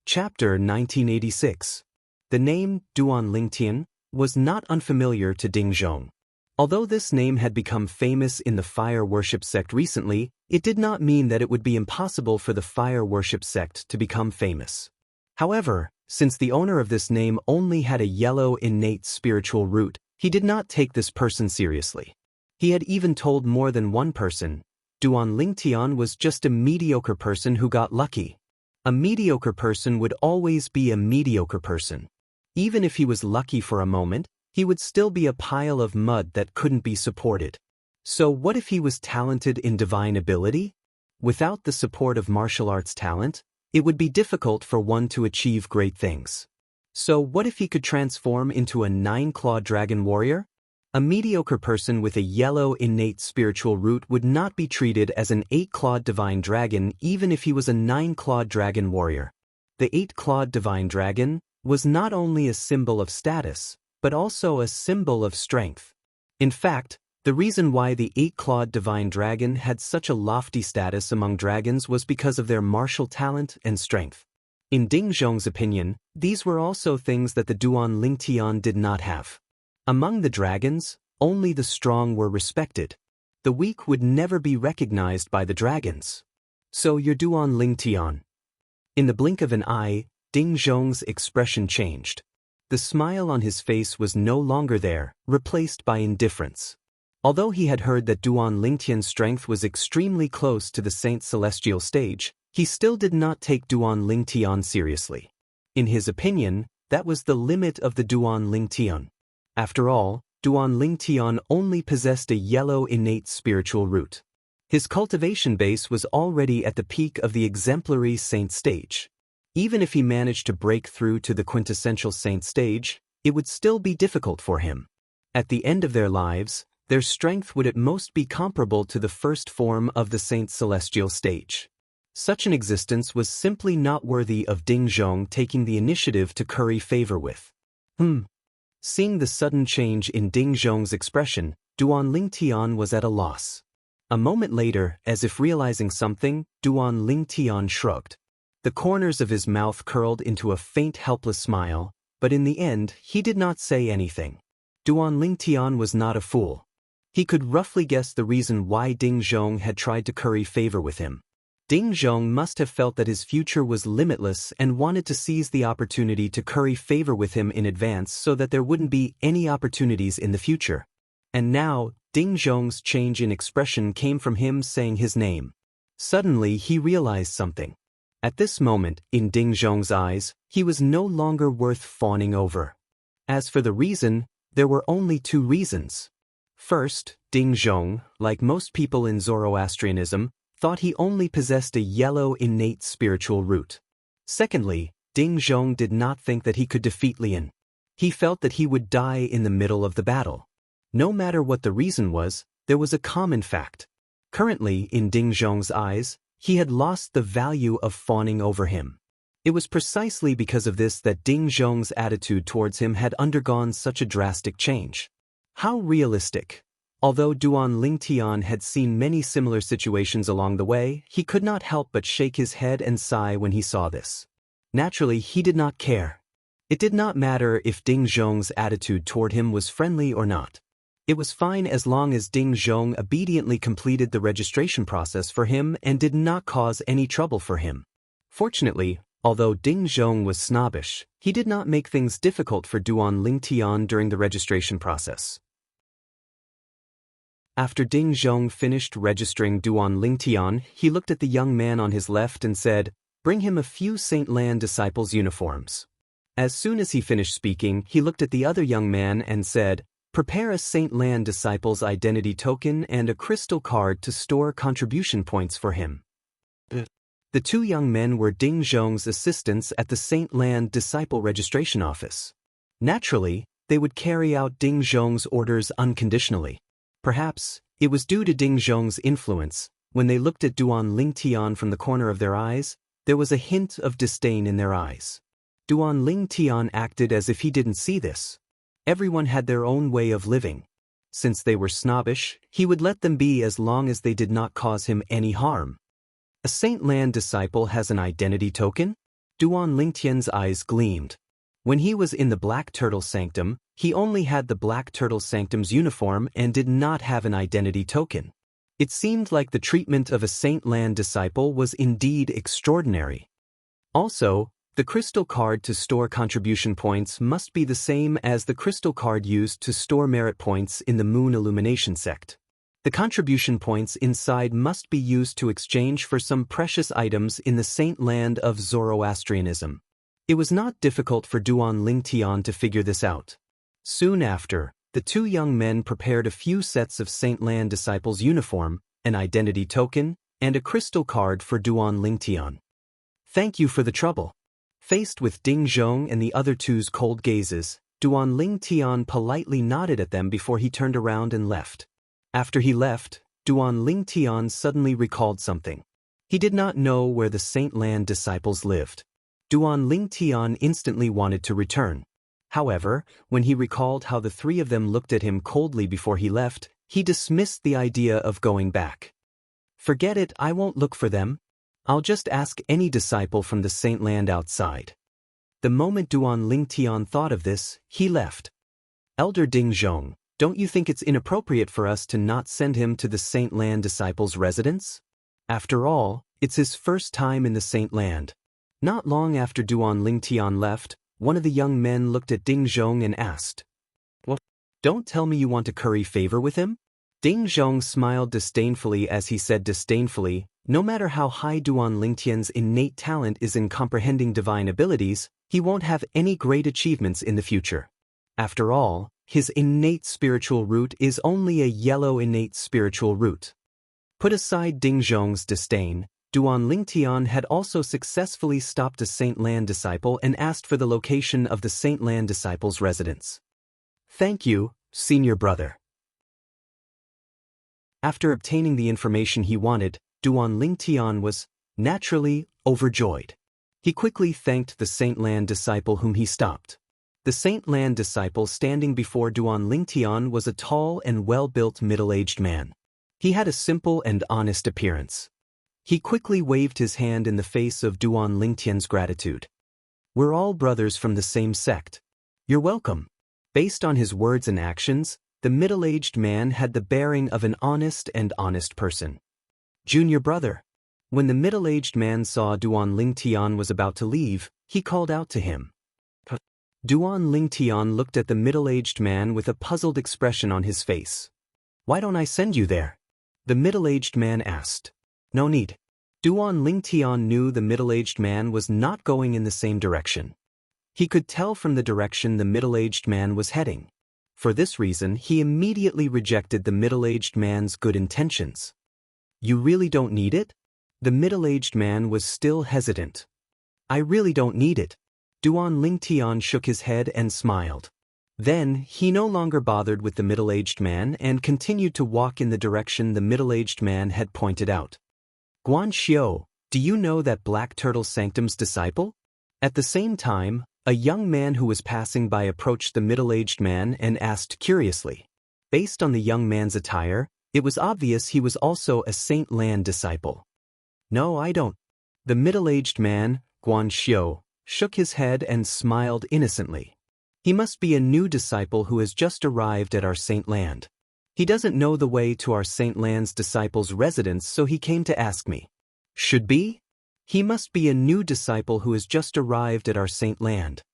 Chapter 1986. The name Duan Lingtian was not unfamiliar to Ding Zhong. Although this name had become famous in the fire worship sect recently, it did not mean that it would be impossible for the fire worship sect to become famous. However, since the owner of this name only had a yellow innate spiritual root, he did not take this person seriously. He had even told more than one person, Duan Lingtian was just a mediocre person who got lucky. A mediocre person would always be a mediocre person. Even if he was lucky for a moment, he would still be a pile of mud that couldn't be supported. So what if he was talented in divine ability? Without the support of martial arts talent, it would be difficult for one to achieve great things. So what if he could transform into a 9-clawed dragon warrior? A mediocre person with a yellow innate spiritual root would not be treated as an 8-clawed divine dragon even if he was a 9-clawed dragon warrior. The 8-clawed divine dragon was not only a symbol of status, but also a symbol of strength. In fact, the reason why the 8-clawed divine dragon had such a lofty status among dragons was because of their martial talent and strength. In Ding Zhong's opinion, these were also things that the Duan Lingtian did not have. Among the dragons, only the strong were respected. The weak would never be recognized by the dragons. So you're Duan Lingtian. In the blink of an eye, Ding Zhong's expression changed. The smile on his face was no longer there, replaced by indifference. Although he had heard that Duan Lingtian's strength was extremely close to the Saint Celestial stage, he still did not take Duan Lingtian seriously. In his opinion, that was the limit of the Duan Lingtian. After all, Duan Lingtian only possessed a yellow innate spiritual root. His cultivation base was already at the peak of the exemplary saint stage. Even if he managed to break through to the quintessential saint stage, it would still be difficult for him. At the end of their lives, their strength would at most be comparable to the first form of the Saint Celestial stage. Such an existence was simply not worthy of Ding Zhong taking the initiative to curry favor with. Seeing the sudden change in Ding Zhong's expression, Duan Lingtian was at a loss. A moment later, as if realizing something, Duan Lingtian shrugged. The corners of his mouth curled into a faint helpless smile, but in the end, he did not say anything. Duan Lingtian was not a fool. He could roughly guess the reason why Ding Zhong had tried to curry favor with him. Ding Zhong must have felt that his future was limitless and wanted to seize the opportunity to curry favor with him in advance so that there wouldn't be any opportunities in the future. And now, Ding Zhong's change in expression came from him saying his name. Suddenly he realized something. At this moment, in Ding Zhong's eyes, he was no longer worth fawning over. As for the reason, there were only two reasons. First, Ding Zhong, like most people in Zoroastrianism, thought he only possessed a yellow innate spiritual root. Secondly, Ding Zhong did not think that he could defeat Lian. He felt that he would die in the middle of the battle. No matter what the reason was, there was a common fact. Currently, in Ding Zhong's eyes, he had lost the value of fawning over him. It was precisely because of this that Ding Zhong's attitude towards him had undergone such a drastic change. How realistic. Although Duan Lingtian had seen many similar situations along the way, he could not help but shake his head and sigh when he saw this. Naturally, he did not care. It did not matter if Ding Zhong's attitude toward him was friendly or not. It was fine as long as Ding Zhong obediently completed the registration process for him and did not cause any trouble for him. Fortunately, although Ding Zhong was snobbish, he did not make things difficult for Duan Lingtian during the registration process. After Ding Zhong finished registering Duan Lingtian, he looked at the young man on his left and said, "Bring him a few Saint Lan disciples' uniforms." As soon as he finished speaking, he looked at the other young man and said, "Prepare a Saint Lan disciple's identity token and a crystal card to store contribution points for him." The two young men were Ding Zhong's assistants at the Saint Lan disciple registration office. Naturally, they would carry out Ding Zhong's orders unconditionally. Perhaps, it was due to Ding Zhong's influence, when they looked at Duan Lingtian from the corner of their eyes, there was a hint of disdain in their eyes. Duan Lingtian acted as if he didn't see this. Everyone had their own way of living. Since they were snobbish, he would let them be as long as they did not cause him any harm. A Saint Lan disciple has an identity token? Duan Lingtian's eyes gleamed. When he was in the Black Turtle Sanctum, he only had the Black Turtle Sanctum's uniform and did not have an identity token. It seemed like the treatment of a Saint Lan disciple was indeed extraordinary. Also, the crystal card to store contribution points must be the same as the crystal card used to store merit points in the Moon Illumination sect. The contribution points inside must be used to exchange for some precious items in the Saint Land of Zoroastrianism. It was not difficult for Duan Lingtian to figure this out. Soon after, the two young men prepared a few sets of Saint Lan disciples' uniform, an identity token, and a crystal card for Duan Lingtian. "Thank you for the trouble." Faced with Ding Zhong and the other two's cold gazes, Duan Lingtian politely nodded at them before he turned around and left. After he left, Duan Lingtian suddenly recalled something. He did not know where the Saint Lan disciples lived. Duan Lingtian instantly wanted to return. However, when he recalled how the three of them looked at him coldly before he left, he dismissed the idea of going back. "Forget it, I won't look for them. I'll just ask any disciple from the Saint Land outside." The moment Duan Lingtian thought of this, he left. "Elder Ding Zhong, don't you think it's inappropriate for us to not send him to the Saint Land disciples' residence? After all, it's his first time in the Saint Land." Not long after Duan Lingtian left, one of the young men looked at Ding Zhong and asked, "What? Don't tell me you want to curry favor with him?" Ding Zhong smiled disdainfully as he said disdainfully, "No matter how high Duan Lingtian's innate talent is in comprehending divine abilities, he won't have any great achievements in the future. After all, his innate spiritual root is only a yellow innate spiritual root." Put aside Ding Zhong's disdain, Duan Lingtian had also successfully stopped a Saint Lan disciple and asked for the location of the Saint Lan disciple's residence. "Thank you, senior brother." After obtaining the information he wanted, Duan Lingtian was, naturally, overjoyed. He quickly thanked the Saint Lan disciple whom he stopped. The Saint Lan disciple standing before Duan Lingtian was a tall and well-built middle-aged man. He had a simple and honest appearance. He quickly waved his hand in the face of Duan Lingtian's gratitude. "We're all brothers from the same sect. You're welcome." Based on his words and actions, the middle-aged man had the bearing of an honest person. "Junior brother." When the middle-aged man saw Duan Lingtian was about to leave, he called out to him. Duan Lingtian looked at the middle-aged man with a puzzled expression on his face. "Why don't I send you there?" the middle-aged man asked. "No need." Duan Lingtian knew the middle-aged man was not going in the same direction. He could tell from the direction the middle-aged man was heading. For this reason, he immediately rejected the middle-aged man's good intentions. "You really don't need it?" The middle-aged man was still hesitant. "I really don't need it." Duan Lingtian shook his head and smiled. Then, he no longer bothered with the middle-aged man and continued to walk in the direction the middle-aged man had pointed out. "Guan Xiu, do you know that Black Turtle Sanctum's disciple?" At the same time, a young man who was passing by approached the middle-aged man and asked curiously. Based on the young man's attire, it was obvious he was also a Saint Lan disciple. No, I don't. The middle-aged man, Guan Xiu, shook his head and smiled innocently. He must be a new disciple who has just arrived at our Saint Land. He doesn't know the way to our Saint Land's disciples' residence, so he came to ask me. Should be? He must be a new disciple who has just arrived at our Saint Land.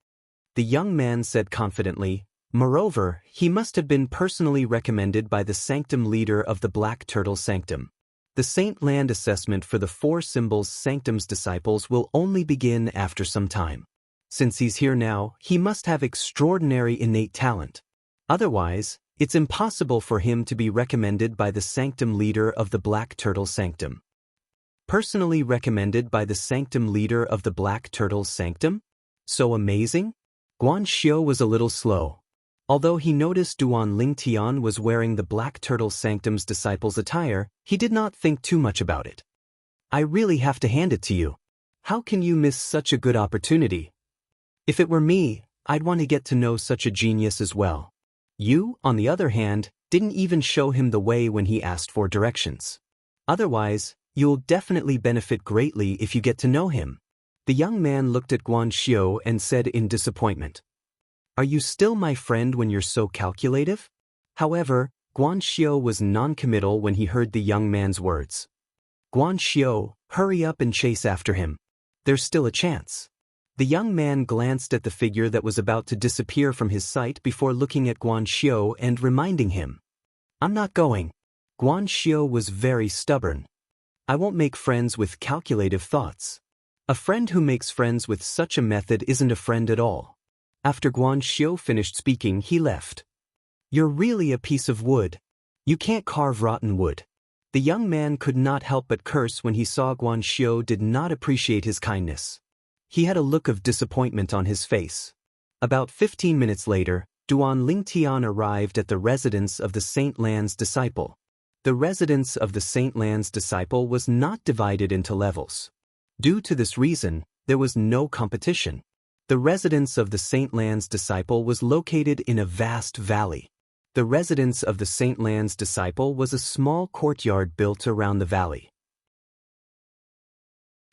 The young man said confidently. Moreover, he must have been personally recommended by the sanctum leader of the Black Turtle Sanctum. The Saint Land assessment for the Four Symbols Sanctum's disciples will only begin after some time. Since he's here now, he must have extraordinary innate talent. Otherwise, it's impossible for him to be recommended by the sanctum leader of the Black Turtle Sanctum. Personally recommended by the sanctum leader of the Black Turtle Sanctum? So amazing? Guan Xiu was a little slow. Although he noticed Duan Lingtian was wearing the Black Turtle Sanctum's disciples' attire, he did not think too much about it. I really have to hand it to you. How can you miss such a good opportunity? If it were me, I'd want to get to know such a genius as well. You, on the other hand, didn't even show him the way when he asked for directions. Otherwise, you'll definitely benefit greatly if you get to know him. The young man looked at Guan Xiu and said in disappointment. Are you still my friend when you're so calculative? However, Guan Xiu was non-committal when he heard the young man's words. Guan Xiu, hurry up and chase after him. There's still a chance. The young man glanced at the figure that was about to disappear from his sight before looking at Guan Xiu and reminding him. I'm not going. Guan Xiu was very stubborn. I won't make friends with calculative thoughts. A friend who makes friends with such a method isn't a friend at all. After Guan Xiu finished speaking, he left. You're really a piece of wood. You can't carve rotten wood. The young man could not help but curse when he saw Guan Xiu did not appreciate his kindness. He had a look of disappointment on his face. About 15 minutes later, Duan Lingtian arrived at the residence of the Saint Lan's disciple. The residence of the Saint Lan's disciple was not divided into levels. Due to this reason, there was no competition. The residence of the Saint Lan's disciple was located in a vast valley. The residence of the Saint Lan's disciple was a small courtyard built around the valley.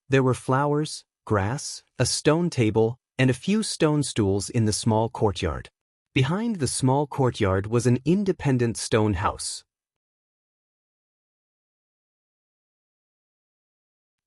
There were flowers, grass, a stone table, and a few stone stools in the small courtyard. Behind the small courtyard was an independent stone house.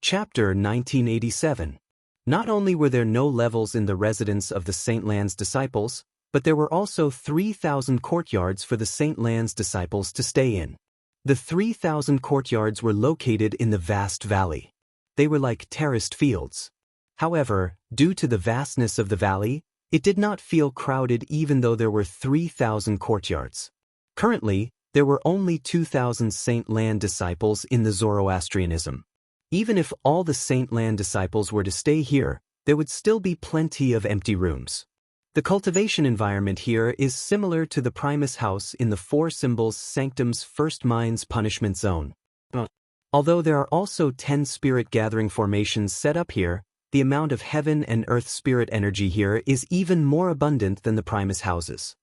Chapter 1987. Not only were there no levels in the residence of the Saint Lan's disciples, but there were also 3,000 courtyards for the Saint Lan's disciples to stay in. The 3,000 courtyards were located in the vast valley. They were like terraced fields. However, due to the vastness of the valley, it did not feel crowded even though there were 3,000 courtyards. Currently, there were only 2,000 Saint Lan disciples in the Zoroastrianism. Even if all the Saint Lan disciples were to stay here, there would still be plenty of empty rooms. The cultivation environment here is similar to the Primus house in the Four Symbols Sanctum's First Mind's punishment zone. Although there are also 10 spirit gathering formations set up here, the amount of heaven and earth spirit energy here is even more abundant than the Primus houses.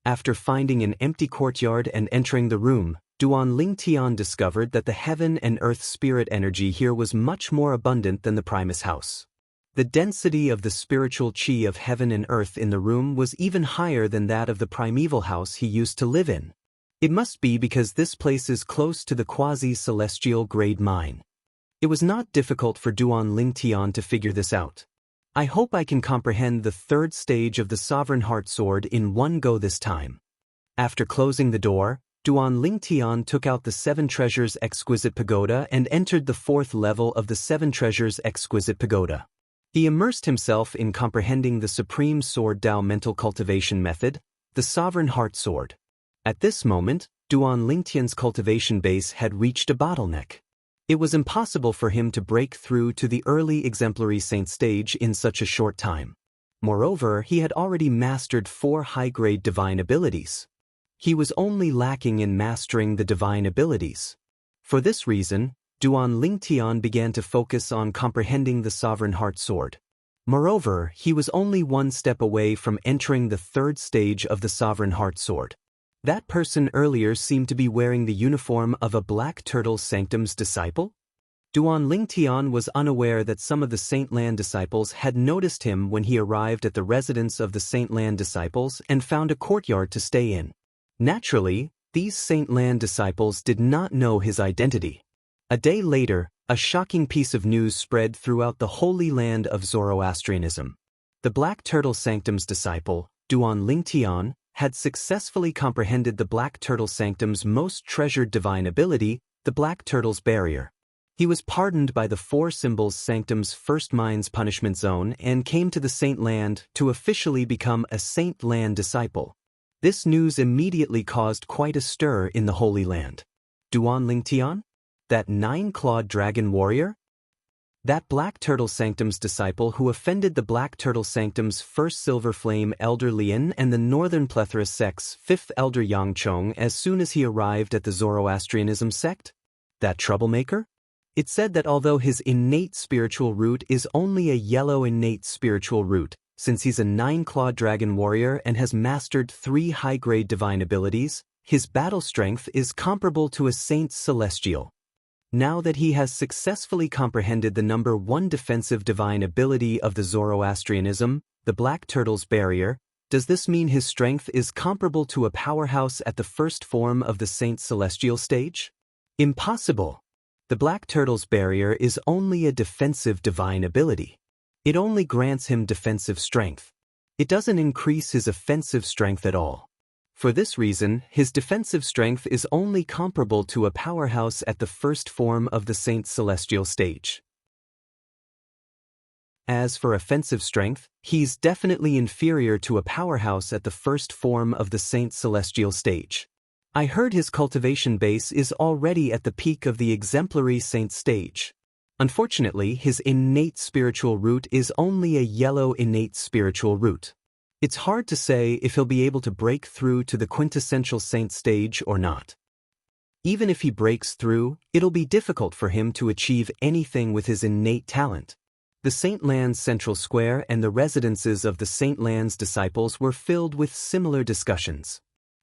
After finding an empty courtyard and entering the room, Duan Lingtian discovered that the heaven and earth spirit energy here was much more abundant than the Primus house. The density of the spiritual chi of heaven and earth in the room was even higher than that of the primeval house he used to live in. It must be because this place is close to the quasi-celestial grade mine. It was not difficult for Duan Lingtian to figure this out. I hope I can comprehend the third stage of the Sovereign Heart Sword in one go this time. After closing the door, Duan Lingtian took out the Seven Treasures Exquisite Pagoda and entered the fourth level of the Seven Treasures Exquisite Pagoda. He immersed himself in comprehending the Supreme Sword Tao mental cultivation method, the Sovereign Heart Sword. At this moment, Duan Lingtian's cultivation base had reached a bottleneck. It was impossible for him to break through to the early exemplary saint stage in such a short time. Moreover, he had already mastered 4 high-grade divine abilities. He was only lacking in mastering the divine abilities. For this reason, Duan Lingtian began to focus on comprehending the Sovereign Heart Sword. Moreover, he was only one step away from entering the third stage of the Sovereign Heart Sword. That person earlier seemed to be wearing the uniform of a Black Turtle Sanctum's disciple? Duan Lingtian was unaware that some of the Saint Lan disciples had noticed him when he arrived at the residence of the Saint Lan disciples and found a courtyard to stay in. Naturally, these Saint Lan disciples did not know his identity. A day later, a shocking piece of news spread throughout the holy land of Zoroastrianism. The Black Turtle Sanctum's disciple, Duan Lingtian, had successfully comprehended the Black Turtle Sanctum's most treasured divine ability, the Black Turtle's Barrier. He was pardoned by the Four Symbols Sanctum's First Mind's punishment zone and came to the Saint Land to officially become a Saint Lan disciple. This news immediately caused quite a stir in the Holy Land. Duan Lingtian? That nine-clawed dragon warrior? That Black Turtle Sanctum's disciple who offended the Black Turtle Sanctum's first Silver Flame Elder Lian and the Northern Plethora sect's fifth Elder Yangchong as soon as he arrived at the Zoroastrianism sect? That troublemaker? It said that although his innate spiritual root is only a yellow innate spiritual root, since he's a nine-clawed dragon warrior and has mastered 3 high-grade divine abilities, his battle strength is comparable to a saint's celestial. Now that he has successfully comprehended the number 1 defensive divine ability of the Zoroastrianism, the Black Turtle's Barrier, does this mean his strength is comparable to a powerhouse at the first form of the Saint's Celestial stage? Impossible! The Black Turtle's Barrier is only a defensive divine ability. It only grants him defensive strength. It doesn't increase his offensive strength at all. For this reason, his defensive strength is only comparable to a powerhouse at the first form of the Saint's Celestial stage. As for offensive strength, he's definitely inferior to a powerhouse at the first form of the Saint's Celestial stage. I heard his cultivation base is already at the peak of the exemplary Saint stage. Unfortunately, his innate spiritual root is only a yellow innate spiritual root. It's hard to say if he'll be able to break through to the quintessential Saint stage or not. Even if he breaks through, it'll be difficult for him to achieve anything with his innate talent. The Saint Lan's central square and the residences of the Saint Lan's disciples were filled with similar discussions.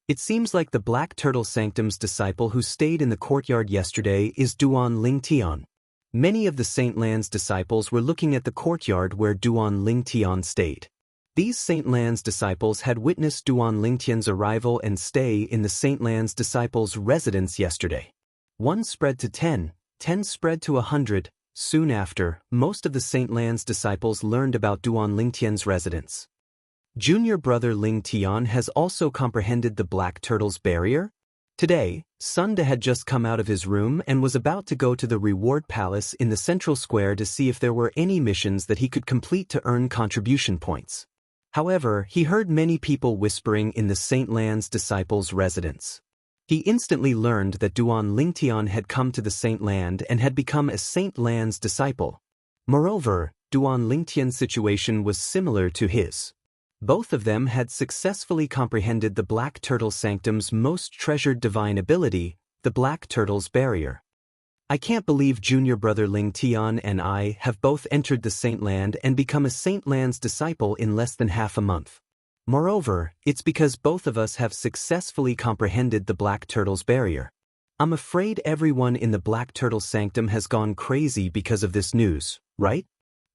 It seems like the Black Turtle Sanctum's disciple who stayed in the courtyard yesterday is Duan Lingtian. Many of the Saint Lan's disciples were looking at the courtyard where Duan Lingtian stayed. These Saint Lan's disciples had witnessed Duan Lingtian's arrival and stay in the Saint Lan's disciples' residence yesterday. 1 spread to 10, 10 spread to 100. Soon after, most of the Saint Lan's disciples learned about Duan Lingtian's residence. Junior brother Lingtian has also comprehended the Black Turtle's Barrier. Today, Sunda had just come out of his room and was about to go to the reward palace in the central square to see if there were any missions that he could complete to earn contribution points. However, he heard many people whispering in the Saint Lan's disciples' residence. He instantly learned that Duan Lingtian had come to the Saint Land and had become a Saint Lan's disciple. Moreover, Duan Lingtian's situation was similar to his. Both of them had successfully comprehended the Black Turtle Sanctum's most treasured divine ability, the Black Turtle's Barrier. I can't believe junior brother Lingtian and I have both entered the Saint Land and become a Saint Land's disciple in less than half a month. Moreover, it's because both of us have successfully comprehended the Black Turtle's Barrier. I'm afraid everyone in the Black Turtle Sanctum has gone crazy because of this news, right?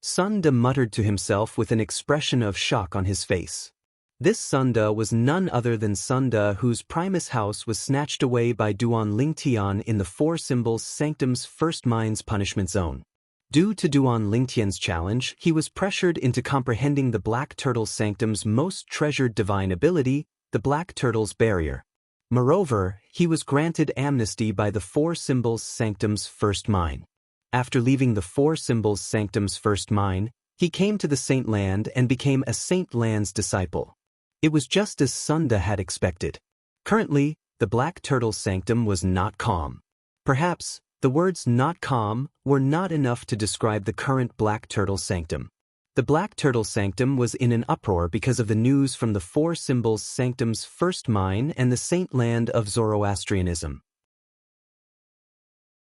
Sunda muttered to himself with an expression of shock on his face. This Sunda was none other than Sunda whose Primus house was snatched away by Duan Lingtian in the Four Symbols Sanctum's First Mind's punishment zone. Due to Duan Lingtian's challenge, he was pressured into comprehending the Black Turtle Sanctum's most treasured divine ability, the Black Turtle's Barrier. Moreover, he was granted amnesty by the Four Symbols Sanctum's First Mind. After leaving the Four Symbols Sanctum's First Mind, he came to the Saint Land and became a Saint Land's disciple. It was just as Sunda had expected. Currently, the Black Turtle Sanctum was not calm. Perhaps, the words "not calm" were not enough to describe the current Black Turtle Sanctum. The Black Turtle Sanctum was in an uproar because of the news from the Four Symbols Sanctum's First Mind and the Saint Land of Zoroastrianism.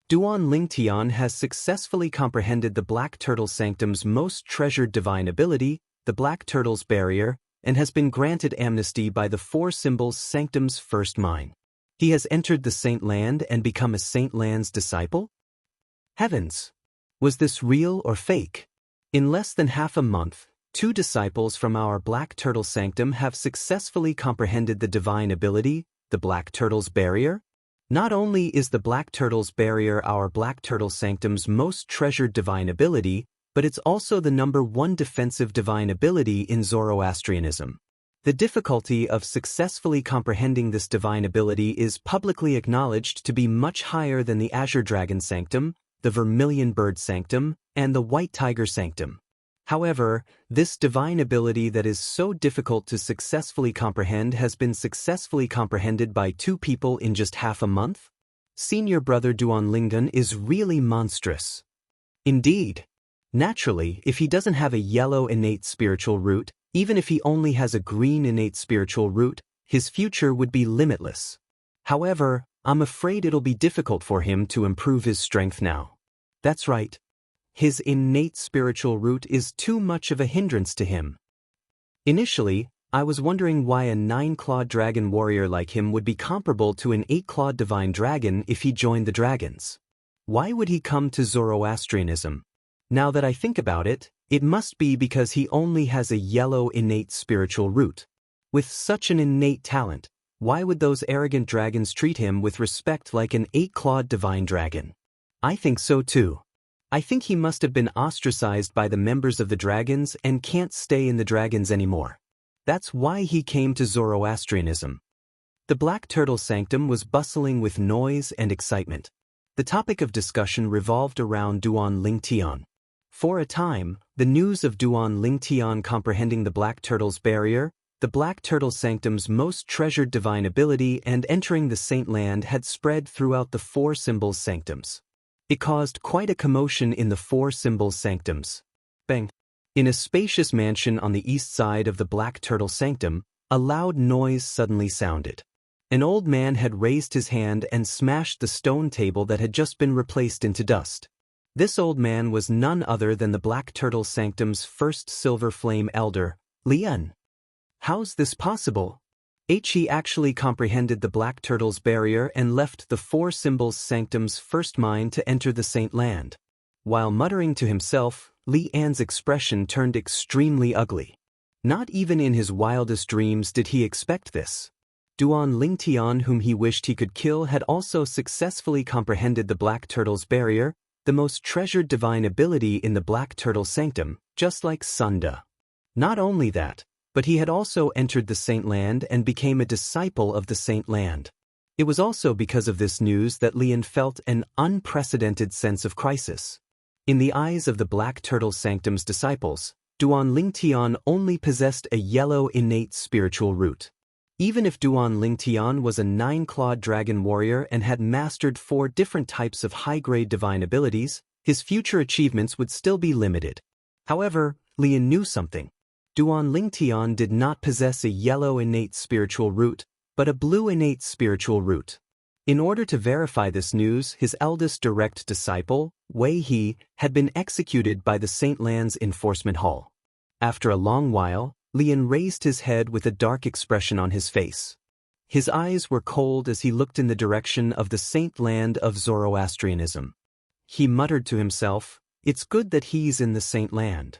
Duan Lingtian has successfully comprehended the Black Turtle Sanctum's most treasured divine ability, the Black Turtle's Barrier, and has been granted amnesty by the Four Symbols Sanctum's first mine. He has entered the Saint Land and become a Saint Land's disciple? Heavens! Was this real or fake? In less than half a month, 2 disciples from our Black Turtle Sanctum have successfully comprehended the divine ability, the Black Turtle's Barrier. Not only is the Black Turtle's Barrier our Black Turtle Sanctum's most treasured divine ability, but it's also the #1 defensive divine ability in Zoroastrianism. The difficulty of successfully comprehending this divine ability is publicly acknowledged to be much higher than the Azure Dragon Sanctum, the Vermilion Bird Sanctum, and the White Tiger Sanctum. However, this divine ability that is so difficult to successfully comprehend has been successfully comprehended by 2 people in just half a month? Senior Brother Duanlingan is really monstrous. Indeed. Naturally, if he doesn't have a yellow innate spiritual root, even if he only has a green innate spiritual root, his future would be limitless. However, I'm afraid it'll be difficult for him to improve his strength now. That's right. His innate spiritual root is too much of a hindrance to him. Initially, I was wondering why a 9-clawed dragon warrior like him would be comparable to an 8-clawed divine dragon if he joined the dragons. Why would he come to Zoroastrianism? Now that I think about it, it must be because he only has a yellow innate spiritual root. With such an innate talent, why would those arrogant dragons treat him with respect like an 8-clawed divine dragon? I think so too. I think he must have been ostracized by the members of the dragons and can't stay in the dragons anymore. That's why he came to Zoroastrianism. The Black Turtle Sanctum was bustling with noise and excitement. The topic of discussion revolved around Duanlingtian. For a time, the news of Duanlingtian comprehending the Black Turtle's Barrier, the Black Turtle Sanctum's most treasured divine ability, and entering the Saint Land had spread throughout the Four Symbols Sanctums. It caused quite a commotion in the Four Symbols Sanctums. Bang! In a spacious mansion on the east side of the Black Turtle Sanctum, a loud noise suddenly sounded. An old man had raised his hand and smashed the stone table that had just been replaced into dust. This old man was none other than the Black Turtle Sanctum's first Silver Flame Elder, Lian. How's this possible? He actually comprehended the Black Turtle's Barrier and left the Four Symbols Sanctum's first mine to enter the Saint Land. While muttering to himself, Li An's expression turned extremely ugly. Not even in his wildest dreams did he expect this. Duanlingtian, whom he wished he could kill, had also successfully comprehended the Black Turtle's Barrier, the most treasured divine ability in the Black Turtle Sanctum, just like Sunda. Not only that, but he had also entered the Saint Land and became a disciple of the Saint Land. It was also because of this news that Lian felt an unprecedented sense of crisis. In the eyes of the Black Turtle Sanctum's disciples, Duanlingtian only possessed a yellow innate spiritual root. Even if Duanlingtian was a 9-clawed dragon warrior and had mastered 4 different types of high-grade divine abilities, his future achievements would still be limited. However, Lian knew something. Duanlingtian did not possess a yellow innate spiritual root, but a blue innate spiritual root. In order to verify this news, his eldest direct disciple, Wei He, had been executed by the Saint Land's enforcement hall. After a long while, Lian raised his head with a dark expression on his face. His eyes were cold as he looked in the direction of the Saint Land of Zoroastrianism. He muttered to himself, "It's good that he's in the Saint Land."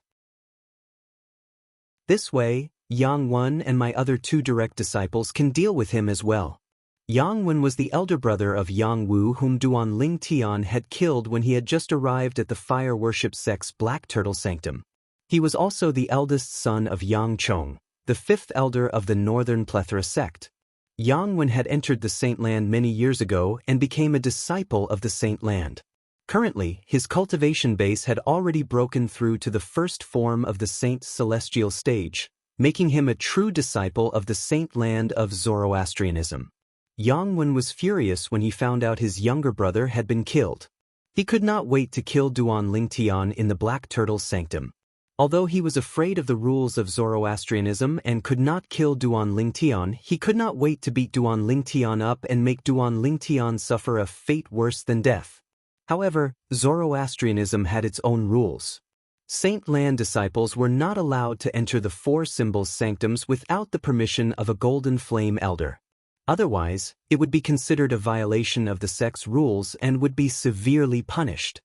This way, Yang Wen and my other 2 direct disciples can deal with him as well. Yang Wen was the elder brother of Yang Wu, whom Duanlingtian had killed when he had just arrived at the fire worship sect's Black Turtle Sanctum. He was also the eldest son of Yang Chong, the 5th elder of the Northern Plethora sect. Yang Wen had entered the Saint Land many years ago and became a disciple of the Saint Land. Currently, his cultivation base had already broken through to the first form of the Saint Celestial stage, making him a true disciple of the Saint Land of Zoroastrianism. Yang Wen was furious when he found out his younger brother had been killed. He could not wait to kill Duanlingtian in the Black Turtle Sanctum. Although he was afraid of the rules of Zoroastrianism and could not kill Duanlingtian, he could not wait to beat Duanlingtian up and make Duanlingtian suffer a fate worse than death. However, Zoroastrianism had its own rules. Saint Lan disciples were not allowed to enter the four symbols sanctums without the permission of a golden flame elder. Otherwise, it would be considered a violation of the sect's rules and would be severely punished.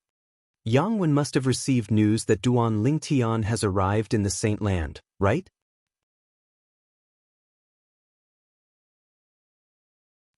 Yang Wen must have received news that Duan Lingtian has arrived in the Saint Land, right?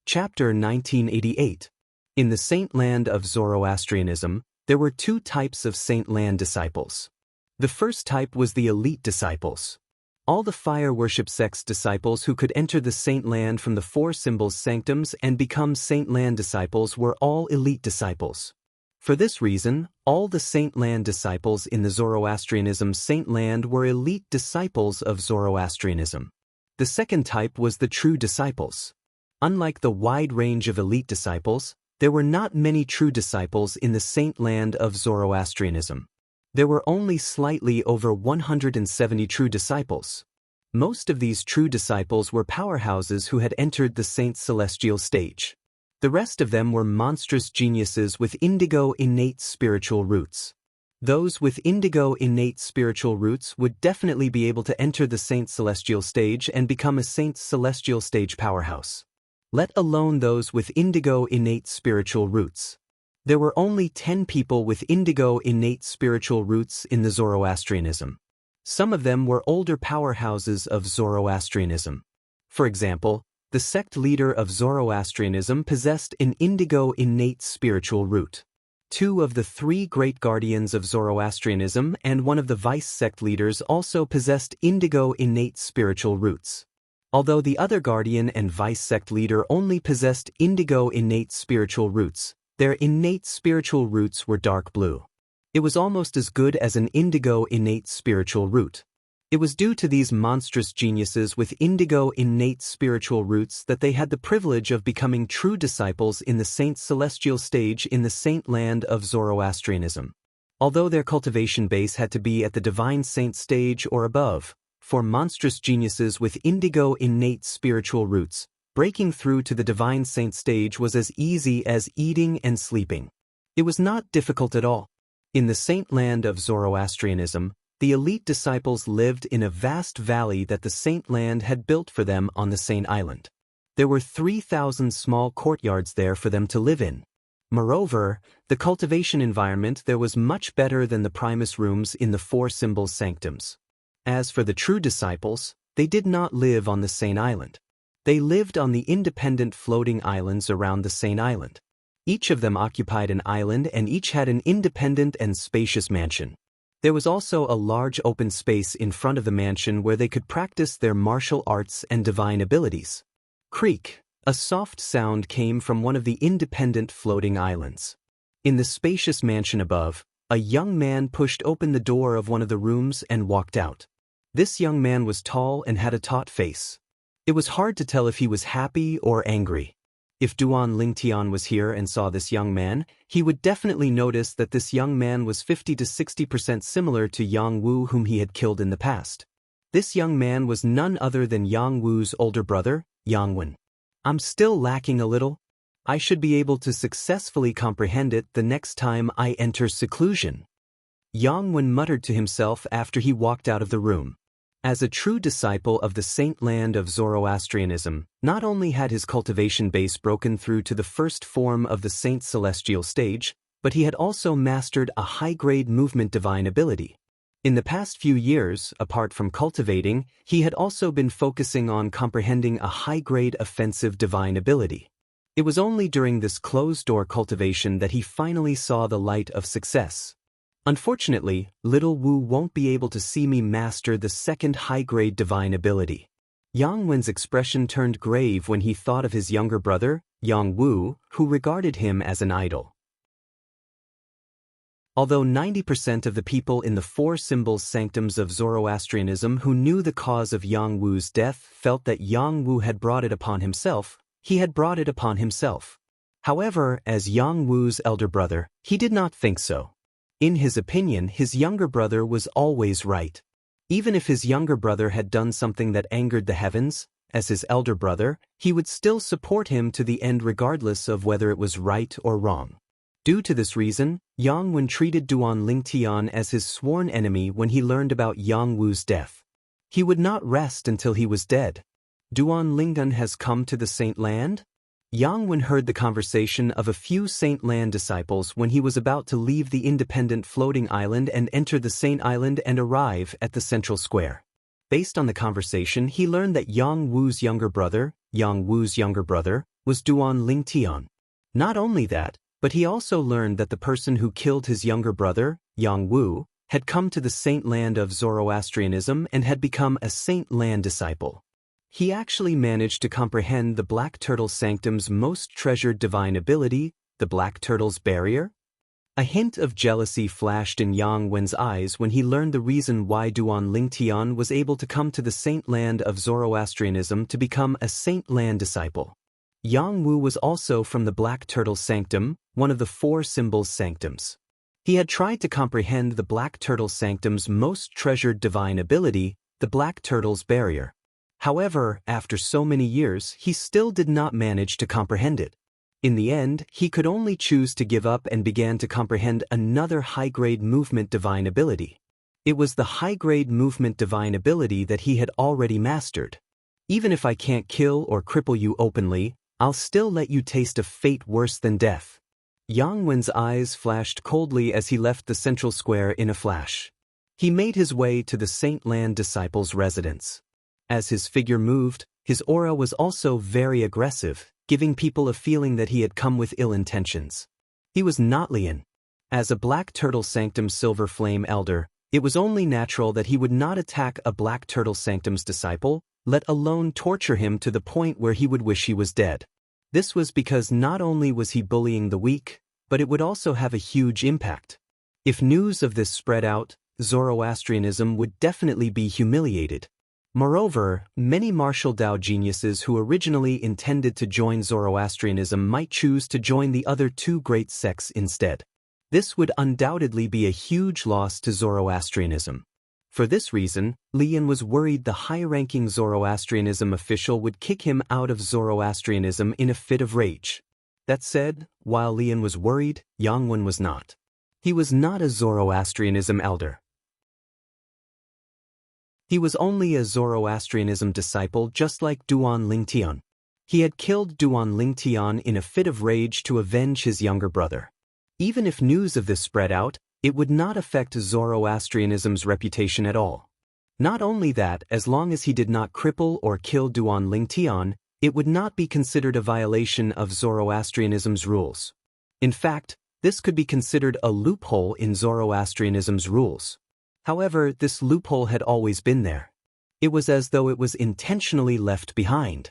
Chapter 1988. In the Saint Land of Zoroastrianism, there were two types of Saint Lan disciples. The first type was the elite disciples. All the fire worship sect's disciples who could enter the Saint Land from the four symbols sanctums and become Saint Lan disciples were all elite disciples. For this reason, all the Saint Lan disciples in the Zoroastrianism Saint Land were elite disciples of Zoroastrianism. The second type was the true disciples. Unlike the wide range of elite disciples, there were not many true disciples in the Saint Land of Zoroastrianism. There were only slightly over 170 true disciples. Most of these true disciples were powerhouses who had entered the Saint's celestial stage. The rest of them were monstrous geniuses with indigo innate spiritual roots. Those with indigo innate spiritual roots would definitely be able to enter the Saint's celestial stage and become a Saint's celestial stage powerhouse. Let alone those with indigo innate spiritual roots. There were only 10 people with indigo innate spiritual roots in the Zoroastrianism. Some of them were older powerhouses of Zoroastrianism. For example, the sect leader of Zoroastrianism possessed an indigo innate spiritual root. 2 of the 3 great guardians of Zoroastrianism and one of the vice sect leaders also possessed indigo innate spiritual roots. Although the other guardian and vice sect leader only possessed indigo innate spiritual roots, their innate spiritual roots were dark blue. It was almost as good as an indigo innate spiritual root. It was due to these monstrous geniuses with indigo innate spiritual roots that they had the privilege of becoming true disciples in the Saint's celestial stage in the Saint Land of Zoroastrianism. Although their cultivation base had to be at the divine saint stage or above, for monstrous geniuses with indigo innate spiritual roots, breaking through to the divine saint stage was as easy as eating and sleeping. It was not difficult at all. In the Saint Land of Zoroastrianism, the elite disciples lived in a vast valley that the Saint Land had built for them on the Saint Island. There were 3,000 small courtyards there for them to live in. Moreover, the cultivation environment there was much better than the Primus rooms in the four symbols sanctums. As for the true disciples, they did not live on the Saint Island. They lived on the independent floating islands around the Saint Island. Each of them occupied an island and each had an independent and spacious mansion. There was also a large open space in front of the mansion where they could practice their martial arts and divine abilities. Creak, a soft sound came from one of the independent floating islands. In the spacious mansion above, a young man pushed open the door of one of the rooms and walked out. This young man was tall and had a taut face. It was hard to tell if he was happy or angry. If Duan Lingtian was here and saw this young man, he would definitely notice that this young man was 50 to 60% similar to Yang Wu whom he had killed in the past. This young man was none other than Yang Wu's older brother, Yang Wen. I'm still lacking a little. I should be able to successfully comprehend it the next time I enter seclusion. Yang Wen muttered to himself after he walked out of the room. As a true disciple of the Saint Land of Zoroastrianism, not only had his cultivation base broken through to the first form of the Saint's celestial stage, but he had also mastered a high-grade movement divine ability. In the past few years, apart from cultivating, he had also been focusing on comprehending a high-grade offensive divine ability. It was only during this closed-door cultivation that he finally saw the light of success. Unfortunately, little Wu won't be able to see me master the second high-grade divine ability. Yang Wen's expression turned grave when he thought of his younger brother, Yang Wu, who regarded him as an idol. Although 90% of the people in the four symbols sanctums of Zoroastrianism who knew the cause of Yang Wu's death felt that Yang Wu had brought it upon himself, he had brought it upon himself. However, as Yang Wu's elder brother, he did not think so. In his opinion, his younger brother was always right. Even if his younger brother had done something that angered the heavens, as his elder brother, he would still support him to the end regardless of whether it was right or wrong. Due to this reason, Yang Wen treated Duan Lingtian as his sworn enemy when he learned about Yang Wu's death. He would not rest until he was dead. Duan Lingtian has come to the Saint Land? Yang Wen heard the conversation of a few Saint Land disciples when he was about to leave the independent floating island and enter the Saint Island and arrive at the central square. Based on the conversation, he learned that Yang Wu's younger brother, was Duan Lingtian. Not only that, but he also learned that the person who killed his younger brother, Yang Wu, had come to the Saint Land of Zoroastrianism and had become a Saint Land disciple. He actually managed to comprehend the Black Turtle Sanctum's most treasured divine ability, the Black Turtle's Barrier. A hint of jealousy flashed in Yang Wen's eyes when he learned the reason why Duan Lingtian was able to come to the Saint Land of Zoroastrianism to become a Saint Land disciple. Yang Wu was also from the Black Turtle Sanctum, one of the 4 symbols sanctums. He had tried to comprehend the Black Turtle Sanctum's most treasured divine ability, the Black Turtle's Barrier. However, after so many years, he still did not manage to comprehend it. In the end, he could only choose to give up and began to comprehend another high-grade movement divine ability. It was the high-grade movement divine ability that he had already mastered. Even if I can't kill or cripple you openly, I'll still let you taste a fate worse than death. Yang Wen's eyes flashed coldly as he left the central square in a flash. He made his way to the Saint Land disciples' residence. As his figure moved, his aura was also very aggressive, giving people a feeling that he had come with ill intentions. He was not Lian. As a Black Turtle Sanctum Silver Flame Elder, it was only natural that he would not attack a Black Turtle Sanctum's disciple, let alone torture him to the point where he would wish he was dead. This was because not only was he bullying the weak, but it would also have a huge impact. If news of this spread out, Zoroastrianism would definitely be humiliated. Moreover, many martial Dao geniuses who originally intended to join Zoroastrianism might choose to join the other 2 great sects instead. This would undoubtedly be a huge loss to Zoroastrianism. For this reason, Lian was worried the high-ranking Zoroastrianism official would kick him out of Zoroastrianism in a fit of rage. That said, while Lian was worried, Yang Wen was not. He was not a Zoroastrianism elder. He was only a Zoroastrianism disciple just like Duan Lingtian. He had killed Duan Lingtian in a fit of rage to avenge his younger brother. Even if news of this spread out, it would not affect Zoroastrianism's reputation at all. Not only that, as long as he did not cripple or kill Duan Lingtian, it would not be considered a violation of Zoroastrianism's rules. In fact, this could be considered a loophole in Zoroastrianism's rules. However, this loophole had always been there. It was as though it was intentionally left behind.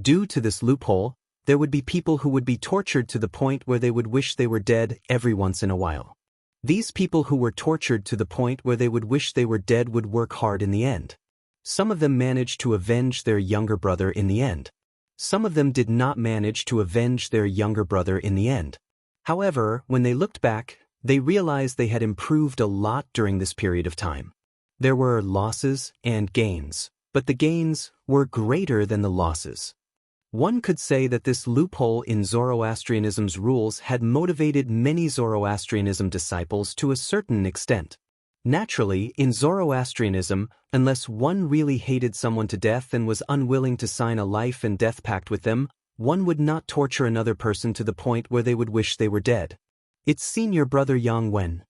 Due to this loophole, there would be people who would be tortured to the point where they would wish they were dead every once in a while. These people who were tortured to the point where they would wish they were dead would work hard in the end. Some of them managed to avenge their younger brother in the end. Some of them did not manage to avenge their younger brother in the end. However, when they looked back, they realized they had improved a lot during this period of time. There were losses and gains, but the gains were greater than the losses. One could say that this loophole in Zoroastrianism's rules had motivated many Zoroastrianism disciples to a certain extent. Naturally, in Zoroastrianism, unless one really hated someone to death and was unwilling to sign a life and death pact with them, one would not torture another person to the point where they would wish they were dead. It's senior brother Yang Wen.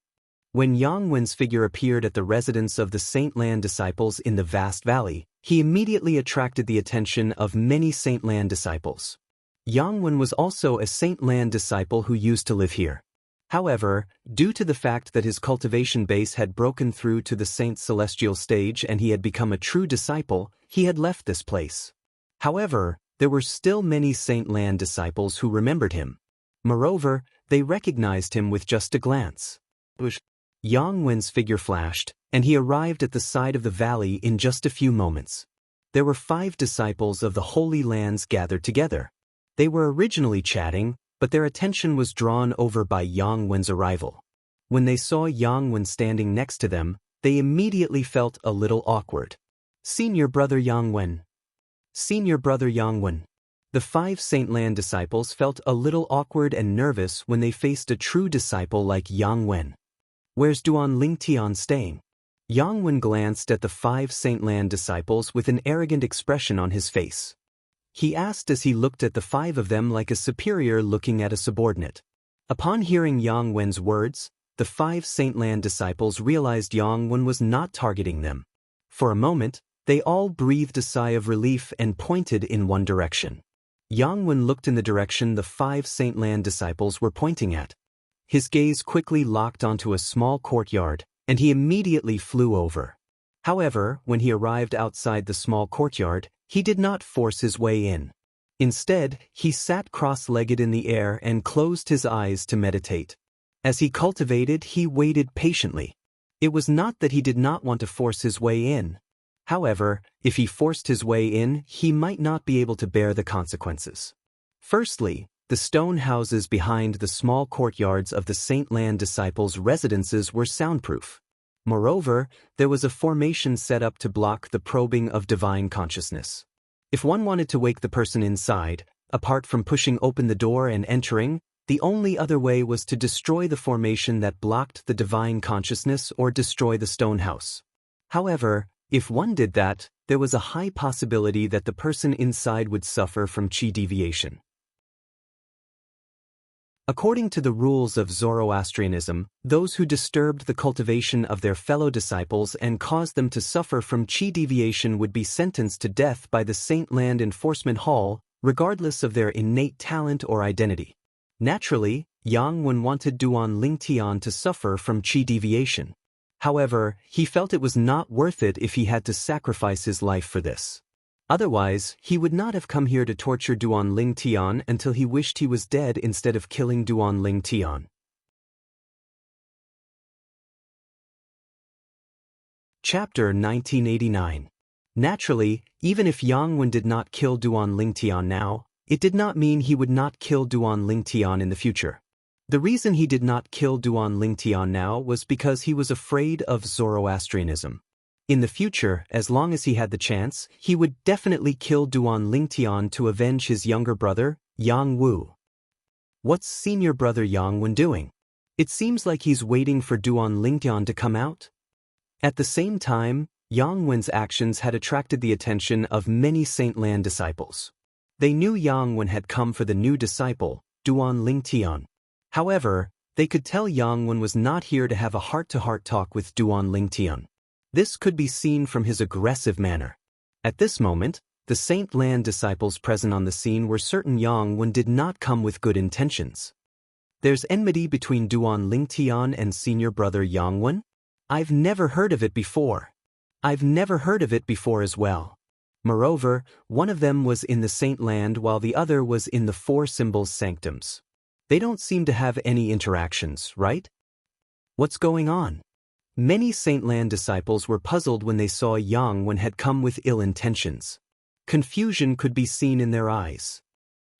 When Yang Wen's figure appeared at the residence of the Saint Land disciples in the vast valley, he immediately attracted the attention of many Saint Land disciples. Yang Wen was also a Saint Land disciple who used to live here. However, due to the fact that his cultivation base had broken through to the Saint Celestial stage and he had become a true disciple, he had left this place. However, there were still many Saint Land disciples who remembered him. Moreover, they recognized him with just a glance. Yang Wen's figure flashed, and he arrived at the side of the valley in just a few moments. There were 5 disciples of the Holy Lands gathered together. They were originally chatting, but their attention was drawn over by Yang Wen's arrival. When they saw Yang Wen standing next to them, they immediately felt a little awkward. Senior brother Yang Wen. Senior brother Yang Wen. The 5 Saint Lan disciples felt a little awkward and nervous when they faced a true disciple like Yang Wen. "Where's Duan Lingtian staying?" Yang Wen glanced at the 5 Saint Lan disciples with an arrogant expression on his face. He asked as he looked at the 5 of them like a superior looking at a subordinate. Upon hearing Yang Wen's words, the 5 Saint Lan disciples realized Yang Wen was not targeting them. For a moment, they all breathed a sigh of relief and pointed in one direction. Yang Wen looked in the direction the 5 Saint Lan disciples were pointing at. His gaze quickly locked onto a small courtyard, and he immediately flew over. However, when he arrived outside the small courtyard, he did not force his way in. Instead, he sat cross-legged in the air and closed his eyes to meditate. As he cultivated, he waited patiently. It was not that he did not want to force his way in. However, if he forced his way in, he might not be able to bear the consequences. Firstly, the stone houses behind the small courtyards of the Saint Lan disciples' residences were soundproof. Moreover, there was a formation set up to block the probing of divine consciousness. If one wanted to wake the person inside, apart from pushing open the door and entering, the only other way was to destroy the formation that blocked the divine consciousness or destroy the stone house. However, if one did that, there was a high possibility that the person inside would suffer from chi deviation. According to the rules of Zoroastrianism, those who disturbed the cultivation of their fellow disciples and caused them to suffer from chi deviation would be sentenced to death by the Saint Lan Enforcement Hall, regardless of their innate talent or identity. Naturally, Yang Wen wanted Duan Lingtian to suffer from chi deviation. However, he felt it was not worth it if he had to sacrifice his life for this. Otherwise, he would not have come here to torture Duan Lingtian until he wished he was dead instead of killing Duan Lingtian. Chapter 1989. Naturally, even if Yang Wen did not kill Duan Lingtian now, it did not mean he would not kill Duan Lingtian in the future. The reason he did not kill Duan Lingtian now was because he was afraid of Zoroastrianism. In the future, as long as he had the chance, he would definitely kill Duan Lingtian to avenge his younger brother, Yang Wu. What's senior brother Yang Wen doing? It seems like he's waiting for Duan Lingtian to come out. At the same time, Yang Wen's actions had attracted the attention of many Saint Lan disciples. They knew Yang Wen had come for the new disciple, Duan Lingtian. However, they could tell Yang Wen was not here to have a heart-to-heart talk with Duan Lingtian. This could be seen from his aggressive manner. At this moment, the Saint Lan disciples present on the scene were certain Yang Wen did not come with good intentions. There's enmity between Duan Lingtian and senior brother Yang Wen? I've never heard of it before. I've never heard of it before as well. Moreover, one of them was in the Saint Land while the other was in the Four Symbols Sanctums. They don't seem to have any interactions, right? What's going on? Many Saint Lan disciples were puzzled when they saw Yang Wen had come with ill intentions. Confusion could be seen in their eyes.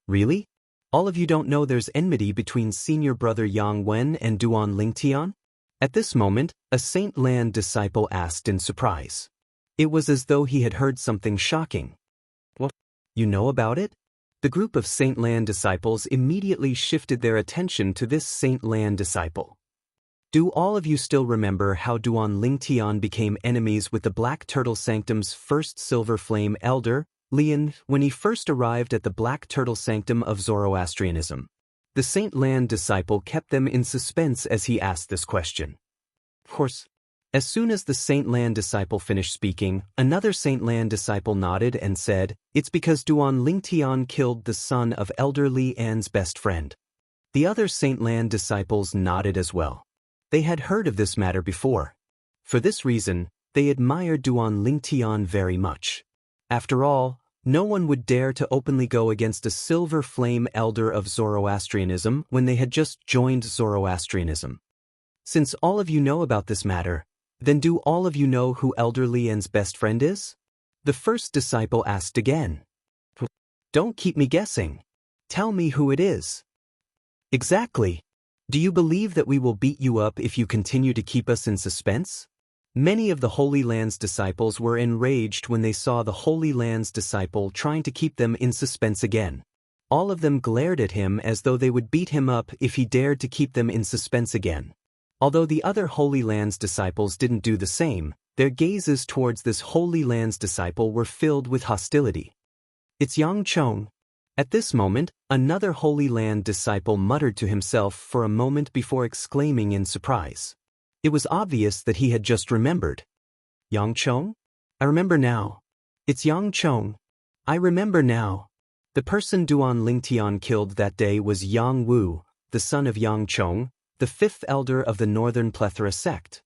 Really? All of you don't know there's enmity between senior brother Yang Wen and Duan Lingtian? At this moment, a Saint Lan disciple asked in surprise. It was as though he had heard something shocking. What? You know about it? The group of Saint Lan disciples immediately shifted their attention to this Saint Lan disciple. Do all of you still remember how Duan Lingtian became enemies with the Black Turtle Sanctum's first Silver Flame elder, Lian, when he first arrived at the Black Turtle Sanctum of Zoroastrianism? The Saint Lan disciple kept them in suspense as he asked this question. Of course, as soon as the Saint Lan disciple finished speaking, another Saint Lan disciple nodded and said, "It's because Duan Lingtian killed the son of Elder Li An's best friend." The other Saint Lan disciples nodded as well. They had heard of this matter before. For this reason, they admired Duan Lingtian very much. After all, no one would dare to openly go against a Silver Flame elder of Zoroastrianism when they had just joined Zoroastrianism. Since all of you know about this matter, then do all of you know who Elder Lian's best friend is? The first disciple asked again. Don't keep me guessing. Tell me who it is. Exactly. Do you believe that we will beat you up if you continue to keep us in suspense? Many of the Holy Land's disciples were enraged when they saw the Holy Land's disciple trying to keep them in suspense again. All of them glared at him as though they would beat him up if he dared to keep them in suspense again. Although the other Holy Land's disciples didn't do the same, their gazes towards this Holy Land's disciple were filled with hostility. "It's Yang Chong." At this moment, another Holy Land disciple muttered to himself for a moment before exclaiming in surprise. It was obvious that he had just remembered. "Yang Chong? I remember now. It's Yang Chong. I remember now." The person Duan Lingtian killed that day was Yang Wu, the son of Yang Chong, the fifth elder of the Northern Plethora sect.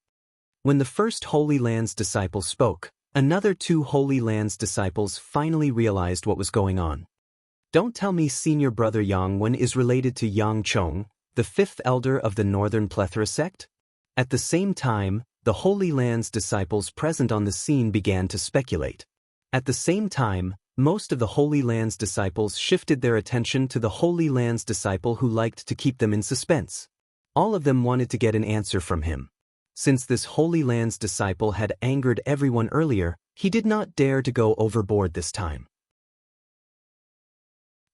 When the first Holy Land's disciple spoke, another two Holy Land's disciples finally realized what was going on. "Don't tell me senior brother Yang Wen is related to Yang Chong, the fifth elder of the Northern Plethora sect?" At the same time, the Holy Land's disciples present on the scene began to speculate. At the same time, most of the Holy Land's disciples shifted their attention to the Holy Land's disciple who liked to keep them in suspense. All of them wanted to get an answer from him. Since this Holy Land's disciple had angered everyone earlier, he did not dare to go overboard this time.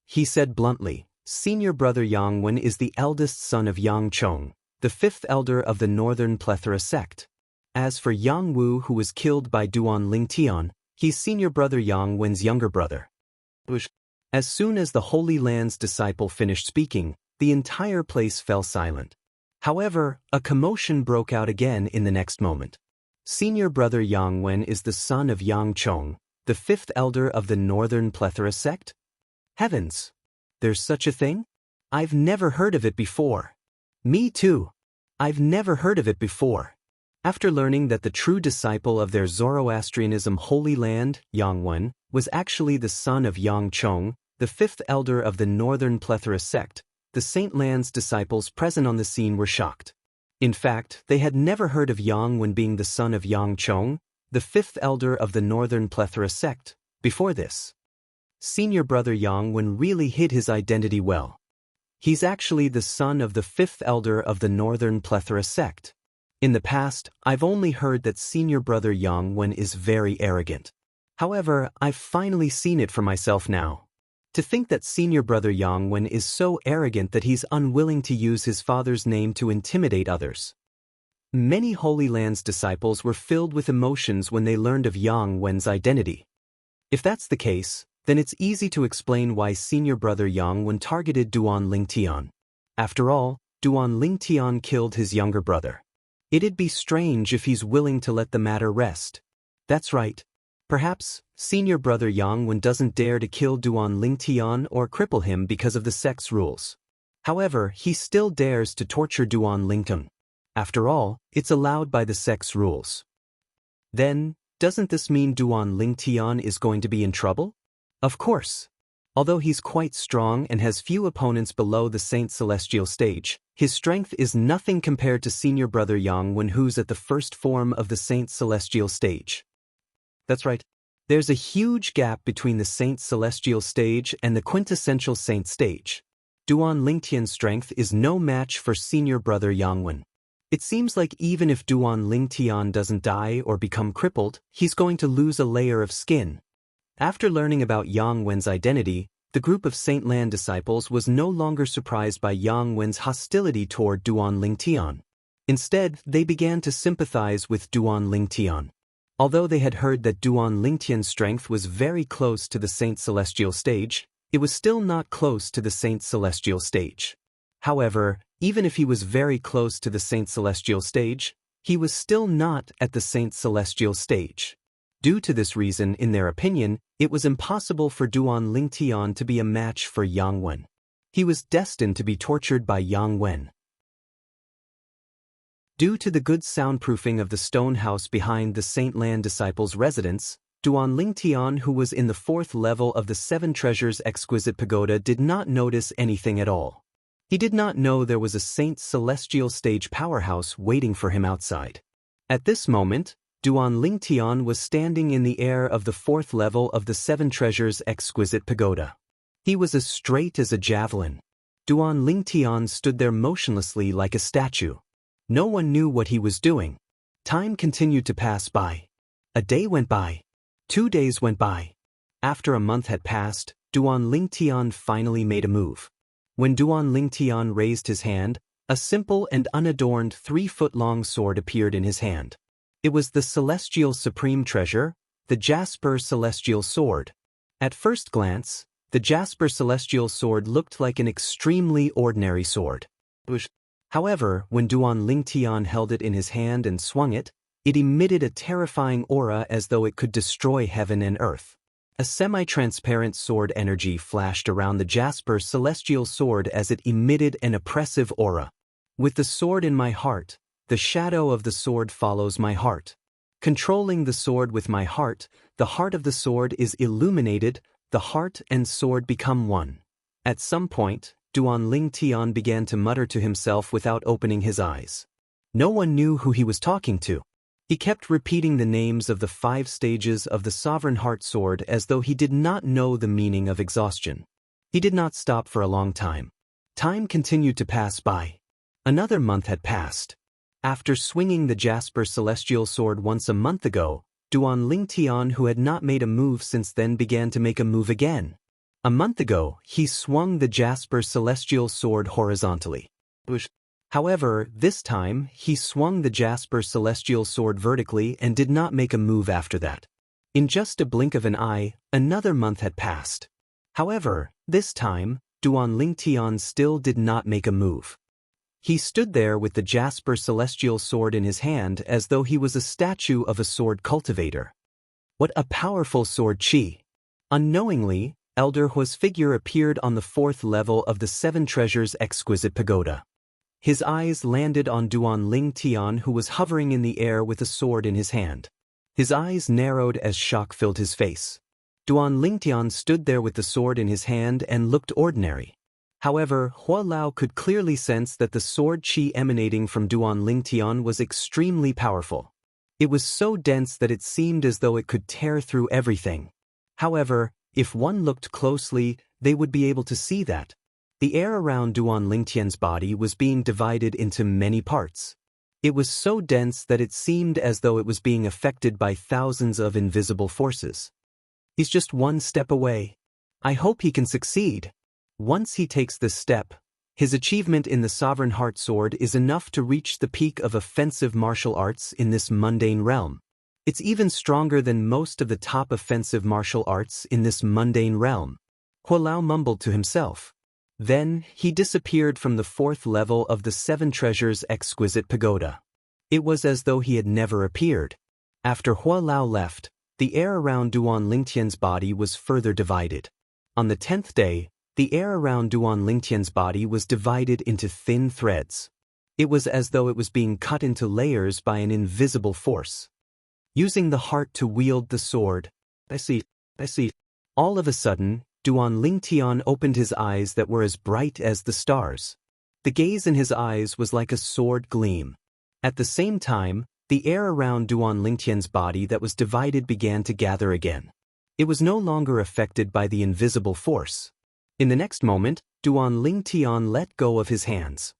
He said bluntly, "Senior brother Yang Wen is the eldest son of Yang Chong, the fifth elder of the Northern Plethora sect. As for Yang Wu, who was killed by Duan Lingtian, he's senior brother Yang Wen's younger brother." As soon as the Holy Land's disciple finished speaking, the entire place fell silent. However, a commotion broke out again in the next moment. "Senior brother Yang Wen is the son of Yang Chong, the fifth elder of the Northern Plethora sect? Heavens! There's such a thing? I've never heard of it before." "Me too. I've never heard of it before." After learning that the true disciple of their Zoroastrianism Holy Land, Yang Wen, was actually the son of Yang Chong, the fifth elder of the Northern Plethora sect, the Saint Land's disciples present on the scene were shocked. In fact, they had never heard of Yang Wen being the son of Yang Chong, the fifth elder of the Northern Plethora sect, before this. Senior brother Yang Wen really hid his identity well. He's actually the son of the fifth elder of the Northern Plethora sect. In the past, I've only heard that senior brother Yang Wen is very arrogant. However, I've finally seen it for myself now. To think that senior brother Yang Wen is so arrogant that he's unwilling to use his father's name to intimidate others. Many Holy Land's disciples were filled with emotions when they learned of Yang Wen's identity. If that's the case, then it's easy to explain why senior brother Yang Wen targeted Duan Lingtian. After all, Duan Lingtian killed his younger brother. It'd be strange if he's willing to let the matter rest. That's right. Perhaps, senior brother Yang Wen doesn't dare to kill Duan Lingtian or cripple him because of the sect's rules. However, he still dares to torture Duan Lingtian. After all, it's allowed by the sect's rules. Then, doesn't this mean Duan Lingtian is going to be in trouble? Of course. Although he's quite strong and has few opponents below the Saint Celestial stage, his strength is nothing compared to senior brother Yang Wen, who's at the first form of the Saint Celestial stage. That's right. There's a huge gap between the Saint Celestial stage and the quintessential Saint stage. Duan Lingtian's strength is no match for senior brother Yang Wen. It seems like even if Duan Lingtian doesn't die or become crippled, he's going to lose a layer of skin. After learning about Yang Wen's identity, the group of Saint Land disciples was no longer surprised by Yang Wen's hostility toward Duan Lingtian. Instead, they began to sympathize with Duan Lingtian. Although they had heard that Duan Lingtian's strength was very close to the Saint Celestial stage, it was still not close to the Saint Celestial stage. However, even if he was very close to the Saint Celestial stage, he was still not at the Saint Celestial stage. Due to this reason, in their opinion, it was impossible for Duan Lingtian to be a match for Yang Wen. He was destined to be tortured by Yang Wen. Due to the good soundproofing of the stone house behind the Saint Land disciples' residence, Duan Lingtian, who was in the fourth level of the Seven Treasures Exquisite Pagoda, did not notice anything at all. He did not know there was a Saint Celestial stage powerhouse waiting for him outside. At this moment, Duan Lingtian was standing in the air of the fourth level of the Seven Treasures Exquisite Pagoda. He was as straight as a javelin. Duan Lingtian stood there motionlessly like a statue. No one knew what he was doing. Time continued to pass by. A day went by. 2 days went by. After a month had passed, Duan Lingtian finally made a move. When Duan Lingtian raised his hand, a simple and unadorned 3-foot-long sword appeared in his hand. It was the celestial supreme treasure, the Jasper Celestial Sword. At first glance, the Jasper Celestial Sword looked like an extremely ordinary sword. However, when Duan Lingtian held it in his hand and swung it, it emitted a terrifying aura as though it could destroy heaven and earth. A semi-transparent sword energy flashed around the Jasper Celestial Sword as it emitted an oppressive aura. With the sword in my heart, the shadow of the sword follows my heart. Controlling the sword with my heart, the heart of the sword is illuminated, the heart and sword become one. At some point, Duan Lingtian began to mutter to himself without opening his eyes. No one knew who he was talking to. He kept repeating the names of the 5 stages of the Sovereign Heart Sword as though he did not know the meaning of exhaustion. He did not stop for a long time. Time continued to pass by. Another month had passed. After swinging the Jasper Celestial Sword once a month ago, Duan Lingtian, who had not made a move since then, began to make a move again. A month ago, he swung the Jasper Celestial Sword horizontally. However, this time, he swung the Jasper Celestial Sword vertically and did not make a move after that. In just a blink of an eye, another month had passed. However, this time, Duan Lingtian still did not make a move. He stood there with the Jasper Celestial Sword in his hand as though he was a statue of a sword cultivator. What a powerful sword chi! Unknowingly, Elder Hua's figure appeared on the 4th level of the 7 Treasures Exquisite Pagoda. His eyes landed on Duan Lingtian, who was hovering in the air with a sword in his hand. His eyes narrowed as shock filled his face. Duan Lingtian stood there with the sword in his hand and looked ordinary. However, Hua Lao could clearly sense that the sword chi emanating from Duan Lingtian was extremely powerful. It was so dense that it seemed as though it could tear through everything. However, if one looked closely, they would be able to see that. The air around Duan Lingtian's body was being divided into many parts. It was so dense that it seemed as though it was being affected by thousands of invisible forces. He's just one step away. I hope he can succeed. Once he takes this step, his achievement in the Sovereign Heart Sword is enough to reach the peak of offensive martial arts in this mundane realm. It's even stronger than most of the top offensive martial arts in this mundane realm. Hua Lao mumbled to himself. Then, he disappeared from the 4th level of the 7 Treasures Exquisite Pagoda. It was as though he had never appeared. After Hua Lao left, the air around Duan Lingtian's body was further divided. On the 10th day, the air around Duan Lingtian's body was divided into thin threads. It was as though it was being cut into layers by an invisible force. Using the heart to wield the sword. I see. All of a sudden, Duan Lingtian opened his eyes that were as bright as the stars. The gaze in his eyes was like a sword gleam. At the same time, the air around Duan Lingtian's body that was divided began to gather again. It was no longer affected by the invisible force. In the next moment, Duan Lingtian let go of his hands.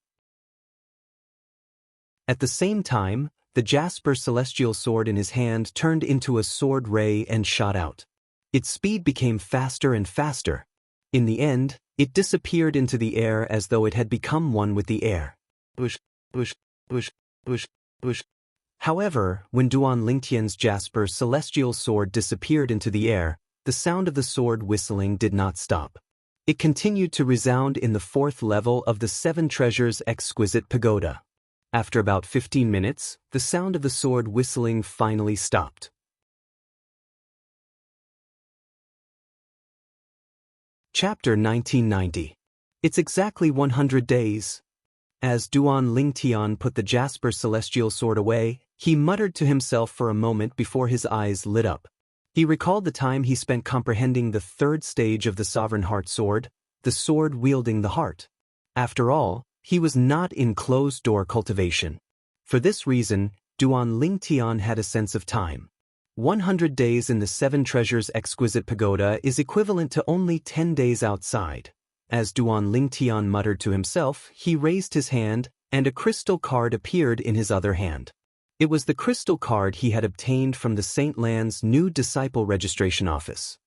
At the same time, the Jasper Celestial Sword in his hand turned into a sword ray and shot out. Its speed became faster and faster. In the end, it disappeared into the air as though it had become one with the air. However, when Duan Lingtian's Jasper Celestial Sword disappeared into the air, the sound of the sword whistling did not stop. It continued to resound in the 4th level of the 7 Treasures Exquisite Pagoda. After about 15 minutes, the sound of the sword whistling finally stopped. Chapter 1990. It's exactly 100 days. As Duan Lingtian put the Jasper Celestial Sword away, he muttered to himself for a moment before his eyes lit up. He recalled the time he spent comprehending the 3rd stage of the Sovereign Heart Sword, the sword wielding the heart. After all, he was not in closed-door cultivation. For this reason, Duan Lingtian had a sense of time. 100 days in the 7 Treasures Exquisite Pagoda is equivalent to only 10 days outside. As Duan Lingtian muttered to himself, he raised his hand, and a crystal card appeared in his other hand. It was the crystal card he had obtained from the Saint Land's new disciple registration office.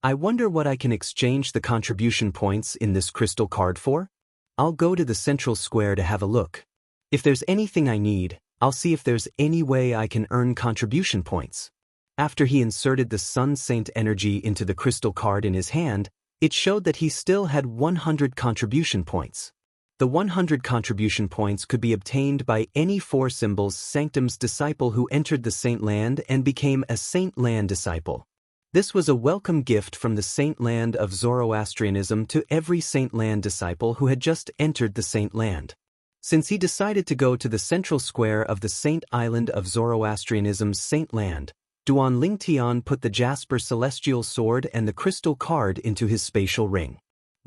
I wonder what I can exchange the contribution points in this crystal card for? I'll go to the central square to have a look. If there's anything I need, I'll see if there's any way I can earn contribution points. After he inserted the Sun Saint energy into the crystal card in his hand, it showed that he still had 100 contribution points. The 100 contribution points could be obtained by any 4 symbols Sanctum's disciple who entered the Saint Land and became a Saint Land disciple. This was a welcome gift from the Saint Land of Zoroastrianism to every Saint Land disciple who had just entered the Saint Land. Since he decided to go to the central square of the Saint Island of Zoroastrianism's Saint Land, Duan Lingtian put the Jasper Celestial Sword and the crystal card into his spatial ring.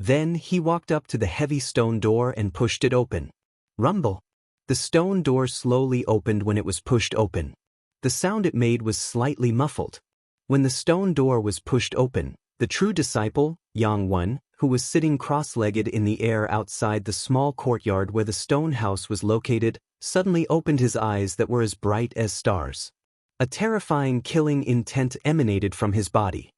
Then he walked up to the heavy stone door and pushed it open. Rumble! The stone door slowly opened when it was pushed open. The sound it made was slightly muffled. When the stone door was pushed open, the true disciple, Yang Wen, who was sitting cross-legged in the air outside the small courtyard where the stone house was located, suddenly opened his eyes that were as bright as stars. A terrifying killing intent emanated from his body.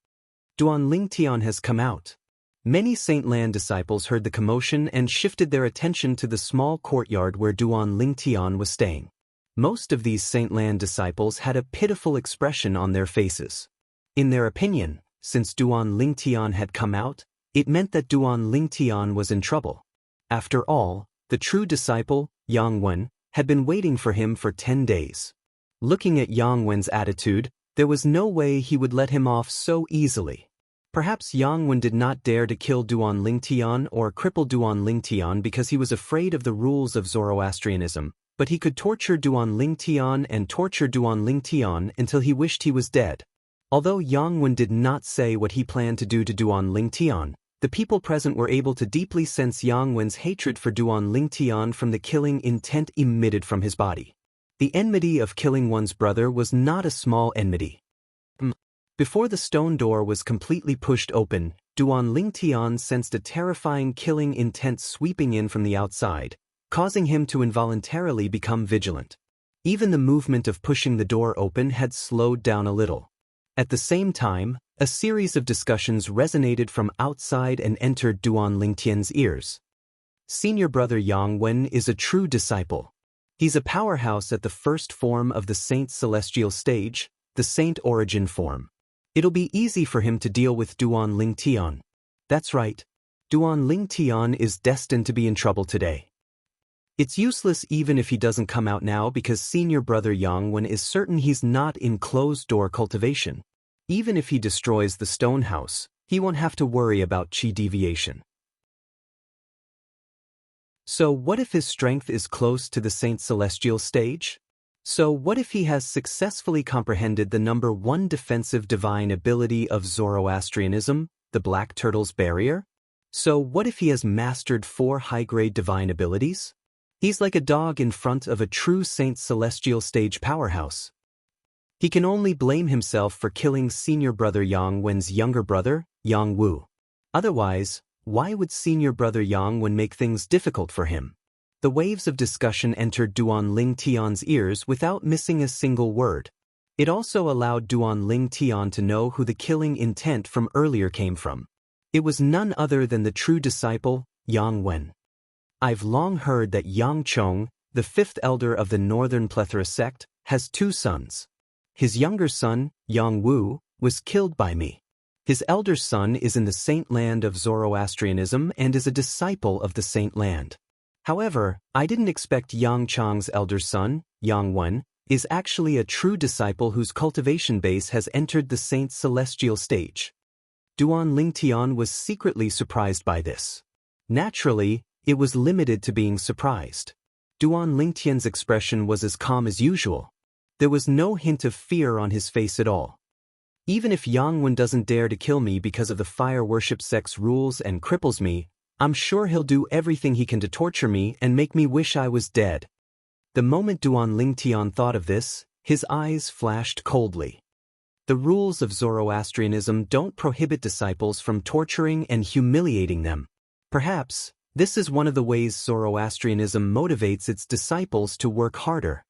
Duan Lingtian has come out. Many Saint Land disciples heard the commotion and shifted their attention to the small courtyard where Duan Lingtian was staying. Most of these Saint Land disciples had a pitiful expression on their faces. In their opinion, since Duan Lingtian had come out, it meant that Duan Lingtian was in trouble. After all, the true disciple, Yang Wen, had been waiting for him for 10 days. Looking at Yang Wen's attitude, there was no way he would let him off so easily. Perhaps Yang Wen did not dare to kill Duan Lingtian or cripple Duan Lingtian because he was afraid of the rules of Zoroastrianism, but he could torture Duan Lingtian and torture Duan Lingtian until he wished he was dead. Although Yang Wen did not say what he planned to do to Duan Lingtian, the people present were able to deeply sense Yang Wen's hatred for Duan Lingtian from the killing intent emitted from his body. The enmity of killing one's brother was not a small enmity. Before the stone door was completely pushed open, Duan Lingtian sensed a terrifying killing intent sweeping in from the outside, causing him to involuntarily become vigilant. Even the movement of pushing the door open had slowed down a little. At the same time, a series of discussions resonated from outside and entered Duan Lingtian's ears. Senior brother Yang Wen is a true disciple. He's a powerhouse at the first form of the Saint Celestial stage, the Saint Origin form. It'll be easy for him to deal with Duan Lingtian. That's right. Duan Lingtian is destined to be in trouble today. It's useless even if he doesn't come out now because senior brother Yang Wen is certain he's not in closed-door cultivation. Even if he destroys the stone house, he won't have to worry about chi deviation. So what if his strength is close to the Saint Celestial stage? So what if he has successfully comprehended the number 1 defensive divine ability of Zoroastrianism, the Black Turtle's Barrier? So what if he has mastered 4 high-grade divine abilities? He's like a dog in front of a true Saint Celestial stage powerhouse. He can only blame himself for killing senior brother Yang Wen's younger brother, Yang Wu. Otherwise, why would senior brother Yang Wen make things difficult for him? The waves of discussion entered Duan Lingtian's ears without missing a single word. It also allowed Duan Lingtian to know who the killing intent from earlier came from. It was none other than the true disciple, Yang Wen. I've long heard that Yang Chong, the 5th elder of the Northern Plethora sect, has 2 sons. His younger son, Yang Wu, was killed by me. His elder son is in the Saint Land of Zoroastrianism and is a disciple of the Saint Land. However, I didn't expect Yang Chong's elder son, Yang Wen, is actually a true disciple whose cultivation base has entered the Saint Celestial stage. Duan Lingtian was secretly surprised by this. Naturally, it was limited to being surprised. Duan Lingtian's expression was as calm as usual. There was no hint of fear on his face at all. Even if Yang Wen doesn't dare to kill me because of the fire worship sect's rules and cripples me, I'm sure he'll do everything he can to torture me and make me wish I was dead. The moment Duan Lingtian thought of this, his eyes flashed coldly. The rules of Zoroastrianism don't prohibit disciples from torturing and humiliating them. Perhaps, this is one of the ways Zoroastrianism motivates its disciples to work harder.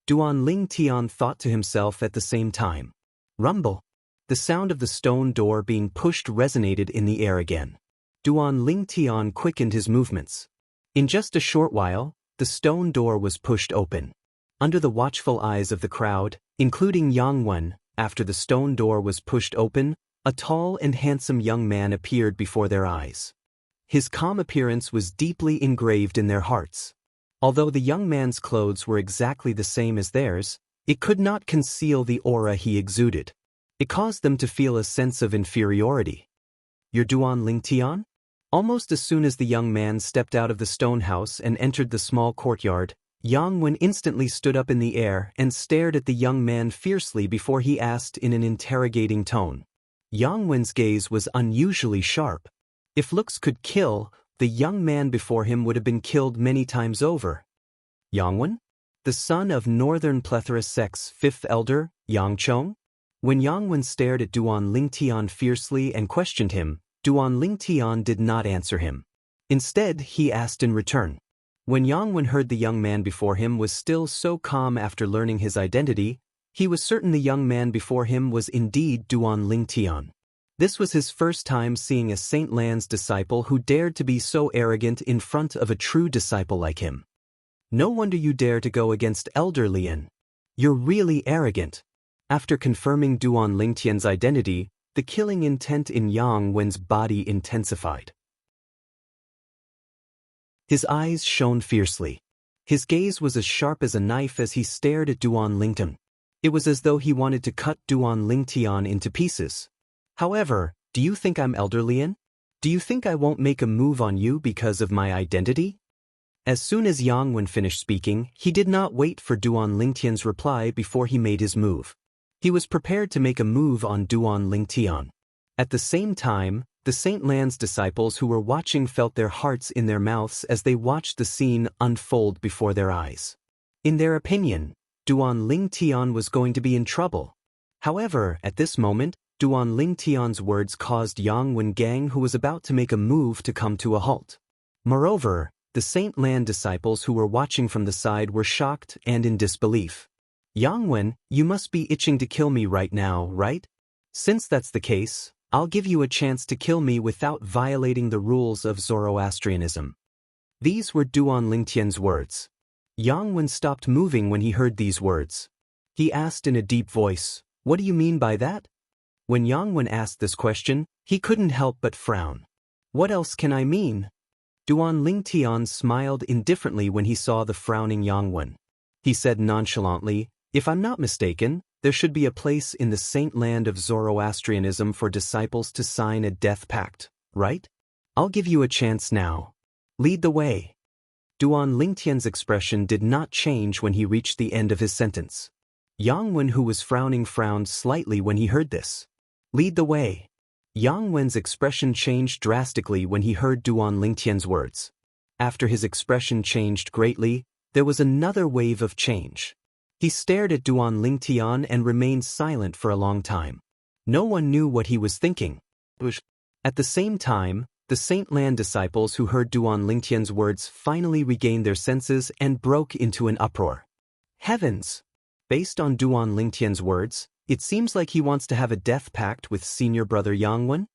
Duan Ling Tian thought to himself at the same time. Rumble. The sound of the stone door being pushed resonated in the air again. Duan Ling Tian quickened his movements. In just a short while, the stone door was pushed open. Under the watchful eyes of the crowd, including Yang Wen, after the stone door was pushed open, a tall and handsome young man appeared before their eyes. His calm appearance was deeply engraved in their hearts. Although the young man's clothes were exactly the same as theirs, it could not conceal the aura he exuded. It caused them to feel a sense of inferiority. "You're Duan Ling Tian?" Almost as soon as the young man stepped out of the stone house and entered the small courtyard, Yang Wen instantly stood up in the air and stared at the young man fiercely before he asked in an interrogating tone. Yang Wen's gaze was unusually sharp. If looks could kill, the young man before him would have been killed many times over. Yang Wen? The son of Northern Plethora Sect's fifth elder, Yang Chong? When Yang Wen stared at Duan Ling Tian fiercely and questioned him, Duan Ling Tian did not answer him. Instead, he asked in return. When Yang Wen heard the young man before him was still so calm after learning his identity, he was certain the young man before him was indeed Duan Ling Tian. This was his first time seeing a Saint Lan's disciple who dared to be so arrogant in front of a true disciple like him. "No wonder you dare to go against Elder Lien. You're really arrogant." After confirming Duan Ling Tian's identity, the killing intent in Yang Wen's body intensified. His eyes shone fiercely. His gaze was as sharp as a knife as he stared at Duan Ling Tian. It was as though he wanted to cut Duan Ling Tian into pieces. "However, do you think I'm Elder Lien? Do you think I won't make a move on you because of my identity?" As soon as Yang Wen finished speaking, he did not wait for Duan Ling Tian's reply before he made his move. He was prepared to make a move on Duan Ling Tian. At the same time, the Saint Lan's disciples who were watching felt their hearts in their mouths as they watched the scene unfold before their eyes. In their opinion, Duan Ling Tian was going to be in trouble. However, at this moment, Duan Ling Tian's words caused Yang Wen gang who was about to make a move to come to a halt. Moreover, the Saint Lan disciples who were watching from the side were shocked and in disbelief. "Yang Wen, you must be itching to kill me right now, right? Since that's the case, I'll give you a chance to kill me without violating the rules of Zoroastrianism." These were Duan Ling Tian's words. Yang Wen stopped moving when he heard these words. He asked in a deep voice, "What do you mean by that?" When Yang Wen asked this question, he couldn't help but frown. "What else can I mean?" Duan Ling Tian smiled indifferently when he saw the frowning Yang Wen. He said nonchalantly, "If I'm not mistaken, there should be a place in the Saint Land of Zoroastrianism for disciples to sign a death pact, right? I'll give you a chance now. Lead the way." Duan Ling Tian's expression did not change when he reached the end of his sentence. Yang Wen, who was frowning, frowned slightly when he heard this. "Lead the way." Yang Wen's expression changed drastically when he heard Duan Ling Tian's words. After his expression changed greatly, there was another wave of change. He stared at Duan Ling Tian and remained silent for a long time. No one knew what he was thinking. At the same time, the Saint Lan disciples who heard Duan Ling Tian's words finally regained their senses and broke into an uproar. Heavens! Based on Duan Ling Tian's words, it seems like he wants to have a death pact with senior brother Yang Wen.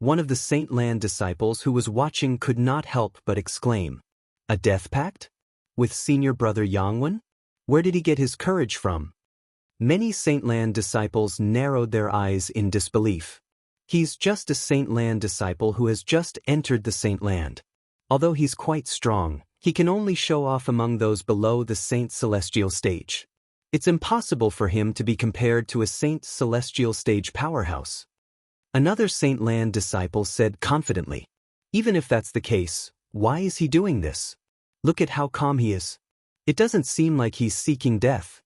One of the Saint Lan disciples who was watching could not help but exclaim, "A death pact? With senior brother Yang Wen? Where did he get his courage from?" Many Saint Lan disciples narrowed their eyes in disbelief. He's just a Saint Lan disciple who has just entered the Saint Land. Although he's quite strong, he can only show off among those below the Saint Celestial stage. It's impossible for him to be compared to a Saint Celestial stage powerhouse. Another Saint Lan disciple said confidently, "Even if that's the case, why is he doing this? Look at how calm he is. It doesn't seem like he's seeking death."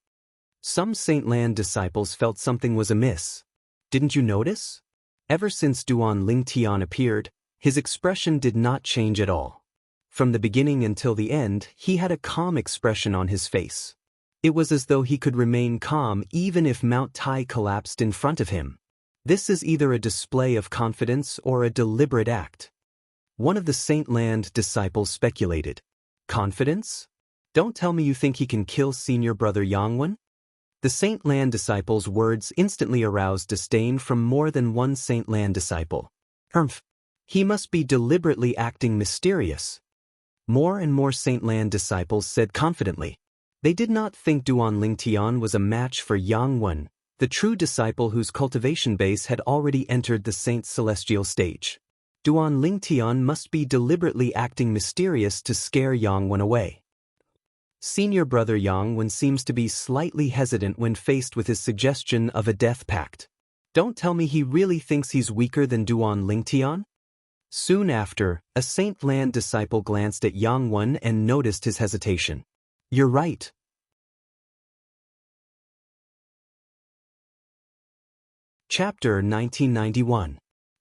Some Saint Lan disciples felt something was amiss. "Didn't you notice? Ever since Duan Ling Tian appeared, his expression did not change at all. From the beginning until the end, he had a calm expression on his face. It was as though he could remain calm even if Mount Tai collapsed in front of him. This is either a display of confidence or a deliberate act." One of the Saint Land disciples speculated. "Confidence? Don't tell me you think he can kill senior brother Yangwen? The Saint Lan disciple's words instantly aroused disdain from more than one Saint Lan disciple. He must be deliberately acting mysterious. More and more Saint Lan disciples said confidently. They did not think Duan Lingtian was a match for Yang Wen, the true disciple whose cultivation base had already entered the Saint's celestial stage. Duan Lingtian must be deliberately acting mysterious to scare Yang Wen away. Senior brother Yang Wen seems to be slightly hesitant when faced with his suggestion of a death pact. Don't tell me he really thinks he's weaker than Duan Lingtian? Soon after, a Saint Lan disciple glanced at Yang Wen and noticed his hesitation. You're right. Chapter 1991.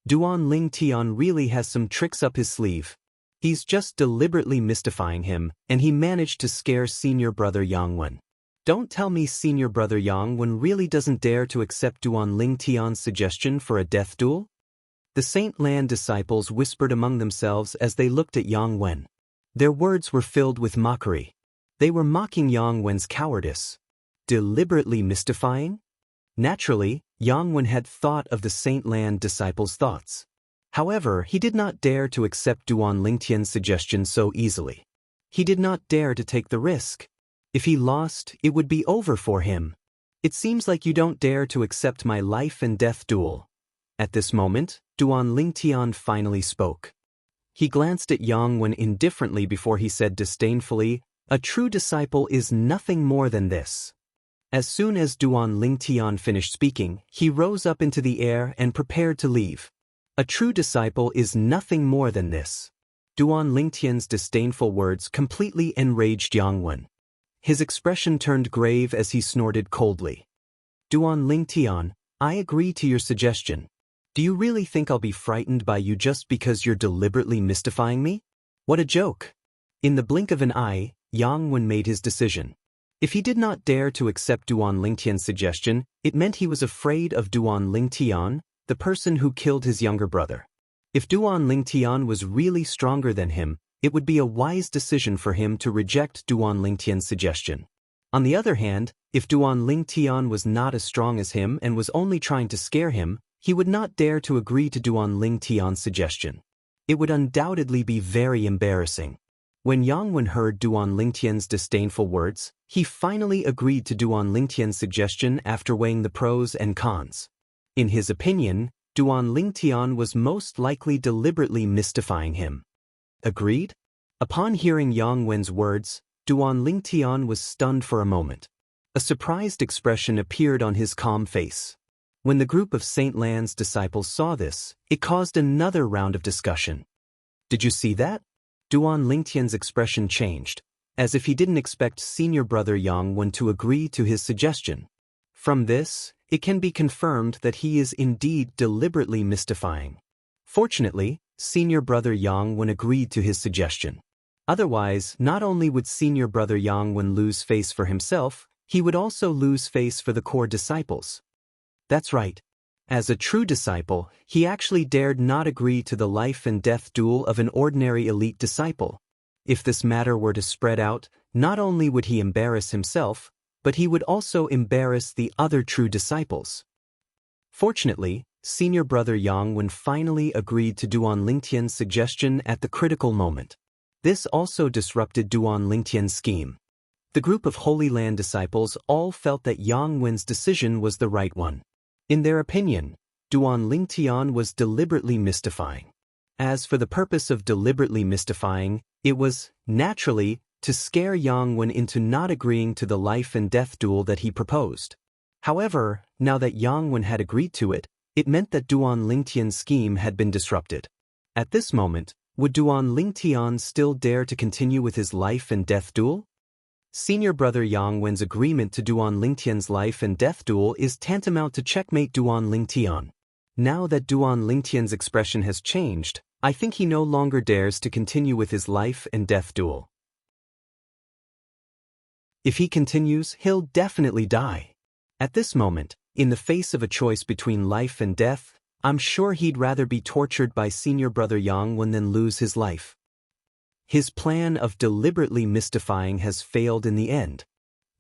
Duan Lingtian really has some tricks up his sleeve. He's just deliberately mystifying him, and he managed to scare senior brother Yang Wen. Don't tell me senior brother Yang Wen really doesn't dare to accept Duan Lingtian's suggestion for a death duel? The Saint Lan disciples whispered among themselves as they looked at Yang Wen. Their words were filled with mockery. They were mocking Yang Wen's cowardice. Deliberately mystifying? Naturally, Yang Wen had thought of the Saint Lan disciples' thoughts. However, he did not dare to accept Duan Lingtian's suggestion so easily. He did not dare to take the risk. If he lost, it would be over for him. It seems like you don't dare to accept my life and death duel. At this moment, Duan Lingtian finally spoke. He glanced at Yang Wen indifferently before he said disdainfully, "A true disciple is nothing more than this." As soon as Duan Lingtian finished speaking, he rose up into the air and prepared to leave. A true disciple is nothing more than this. Duan Lingtian's disdainful words completely enraged Yang Wen. His expression turned grave as he snorted coldly. Duan Lingtian, I agree to your suggestion. Do you really think I'll be frightened by you just because you're deliberately mystifying me? What a joke. In the blink of an eye, Yang Wen made his decision. If he did not dare to accept Duan Lingtian's suggestion, it meant he was afraid of Duan Lingtian, the person who killed his younger brother. If Duan Lingtian was really stronger than him, it would be a wise decision for him to reject Duan Lingtian's suggestion. On the other hand, if Duan Lingtian was not as strong as him and was only trying to scare him, he would not dare to agree to Duan Lingtian's suggestion. It would undoubtedly be very embarrassing. When Yang Wen heard Duan Lingtian's disdainful words, he finally agreed to Duan Lingtian's suggestion after weighing the pros and cons. In his opinion, Duan Lingtian was most likely deliberately mystifying him. Agreed? Upon hearing Yang Wen's words, Duan Lingtian was stunned for a moment. A surprised expression appeared on his calm face. When the group of Saint Lan's disciples saw this, it caused another round of discussion. Did you see that? Duan Lingtian's expression changed, as if he didn't expect senior brother Yang Wen to agree to his suggestion. From this, it can be confirmed that he is indeed deliberately mystifying. Fortunately, senior brother Yang Wen agreed to his suggestion. Otherwise, not only would senior brother Yang Wen lose face for himself, he would also lose face for the core disciples. That's right. As a true disciple, he actually dared not agree to the life and death duel of an ordinary elite disciple. If this matter were to spread out, not only would he embarrass himself, but he would also embarrass the other true disciples. Fortunately, senior brother Yang Wen finally agreed to Duan Lingtian's suggestion at the critical moment. This also disrupted Duan Lingtian's scheme. The group of Holy Land disciples all felt that Yang Wen's decision was the right one. In their opinion, Duan Lingtian was deliberately mystifying. As for the purpose of deliberately mystifying, it was, naturally, to scare Yang Wen into not agreeing to the life and death duel that he proposed. However, now that Yang Wen had agreed to it, it meant that Duan Lingtian's scheme had been disrupted. At this moment, would Duan Lingtian still dare to continue with his life and death duel? Senior brother Yang Wen's agreement to Duan Lingtian's life and death duel is tantamount to checkmate Duan Lingtian. Now that Duan Lingtian's expression has changed, I think he no longer dares to continue with his life and death duel. If he continues, he'll definitely die. At this moment, in the face of a choice between life and death, I'm sure he'd rather be tortured by senior brother Yang Wen than lose his life. His plan of deliberately mystifying has failed in the end.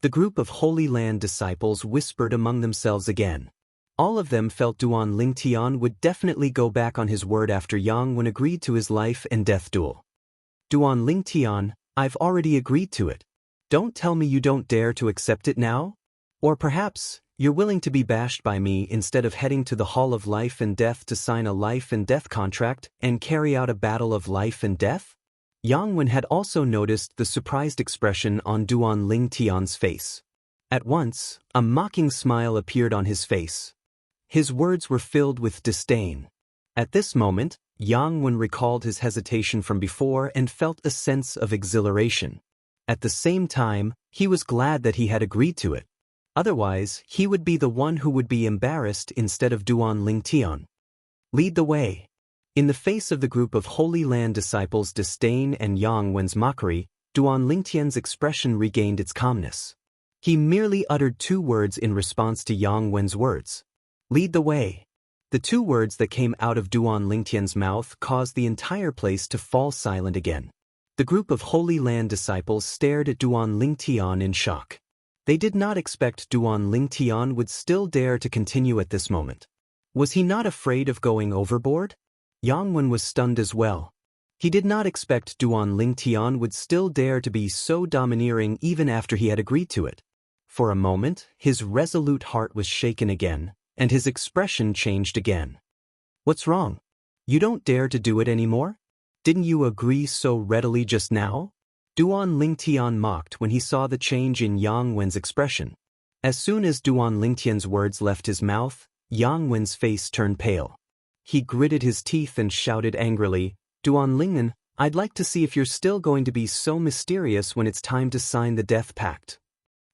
The group of Holy Land disciples whispered among themselves again. All of them felt Duan Lingtian would definitely go back on his word after Yang Wen agreed to his life and death duel. Duan Lingtian, I've already agreed to it. Don't tell me you don't dare to accept it now? Or perhaps, you're willing to be bashed by me instead of heading to the Hall of Life and Death to sign a life and death contract and carry out a battle of life and death? Yang Wen had also noticed the surprised expression on Duan Lingtian's face. At once, a mocking smile appeared on his face. His words were filled with disdain. At this moment, Yang Wen recalled his hesitation from before and felt a sense of exhilaration. At the same time, he was glad that he had agreed to it. Otherwise, he would be the one who would be embarrassed instead of Duan Lingtian. Lead the way. In the face of the group of Holy Land disciples' disdain and Yang Wen's mockery, Duan Lingtian's expression regained its calmness. He merely uttered 2 words in response to Yang Wen's words. Lead the way. The 2 words that came out of Duan Lingtian's mouth caused the entire place to fall silent again. The group of Holy Land disciples stared at Duan Lingtian in shock. They did not expect Duan Lingtian would still dare to continue at this moment. Was he not afraid of going overboard? Yang Wen was stunned as well. He did not expect Duan Lingtian would still dare to be so domineering even after he had agreed to it. For a moment, his resolute heart was shaken again, and his expression changed again. What's wrong? You don't dare to do it anymore? Didn't you agree so readily just now? Duan Lingtian mocked when he saw the change in Yang Wen's expression. As soon as Duan Lingtian's words left his mouth, Yang Wen's face turned pale. He gritted his teeth and shouted angrily, Duan Lingnan, I'd like to see if you're still going to be so mysterious when it's time to sign the death pact.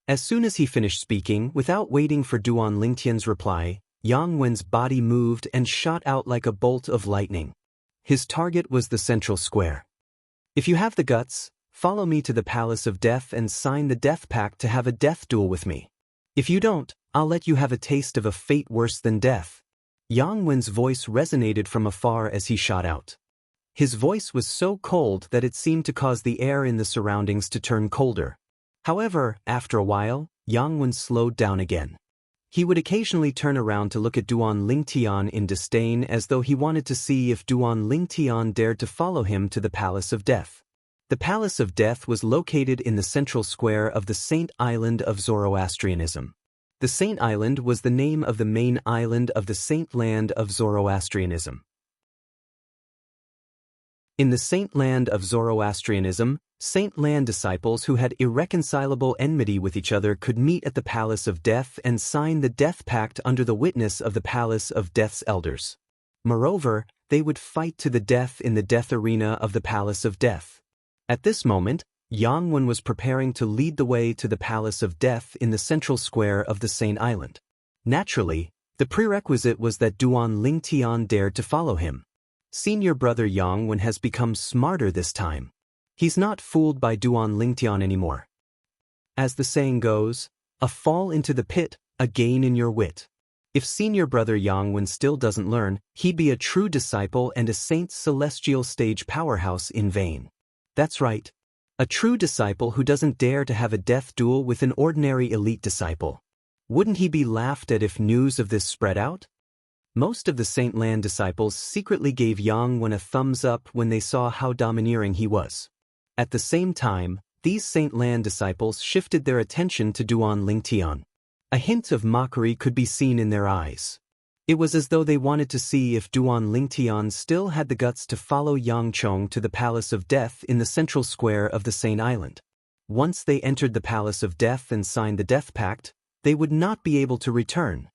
As soon as he finished speaking, without waiting for Duan Lingtian's reply, Yang Wen's body moved and shot out like a bolt of lightning. His target was the central square. If you have the guts, follow me to the Palace of Death and sign the death pact to have a death duel with me. If you don't, I'll let you have a taste of a fate worse than death. Yang Wen's voice resonated from afar as he shot out. His voice was so cold that it seemed to cause the air in the surroundings to turn colder. However, after a while, Yang Wen slowed down again. He would occasionally turn around to look at Duan Lingtian in disdain as though he wanted to see if Duan Lingtian dared to follow him to the Palace of Death. The Palace of Death was located in the central square of the Saint Island of Zoroastrianism. The Saint Island was the name of the main island of the Saint Land of Zoroastrianism. In the Saint Land of Zoroastrianism, Saint Land disciples who had irreconcilable enmity with each other could meet at the Palace of Death and sign the death pact under the witness of the Palace of Death's elders. Moreover, they would fight to the death in the death arena of the Palace of Death. At this moment, Yang Wen was preparing to lead the way to the Palace of Death in the central square of the Saint Island. Naturally, the prerequisite was that Duan Lingtian dared to follow him. Senior brother Yang Wen has become smarter this time. He's not fooled by Duan Lingtian anymore. As the saying goes, a fall into the pit, a gain in your wit. If senior brother Yang Wen still doesn't learn, he'd be a true disciple and a saint's celestial stage powerhouse in vain. That's right. A true disciple who doesn't dare to have a death duel with an ordinary elite disciple. Wouldn't he be laughed at if news of this spread out? Most of the Saint Land disciples secretly gave Yang Wen a thumbs up when they saw how domineering he was. At the same time, these Saint Land disciples shifted their attention to Duan Lingtian. A hint of mockery could be seen in their eyes. It was as though they wanted to see if Duan Lingtian still had the guts to follow Yang Chong to the Palace of Death in the central square of the Saint Island. Once they entered the Palace of Death and signed the death pact, they would not be able to return.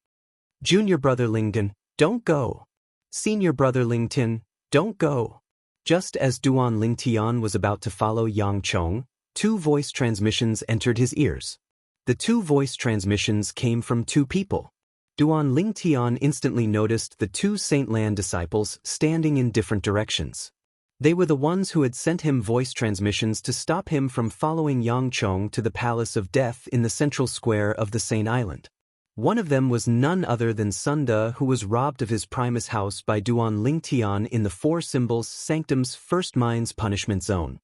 Junior brother Linggan, don't go. Senior brother Lingtin, don't go. Just as Duan Lingtian was about to follow Yang Chong, 2 voice transmissions entered his ears. The 2 voice transmissions came from 2 people. Duan Lingtian instantly noticed the 2 Saint Land disciples standing in different directions. They were the ones who had sent him voice transmissions to stop him from following Yang Chong to the Palace of Death in the central square of the Saint Island. One of them was none other than Sunda, who was robbed of his Primus house by Duan Lingtian in the 4 Symbols Sanctum's First Mind's punishment zone.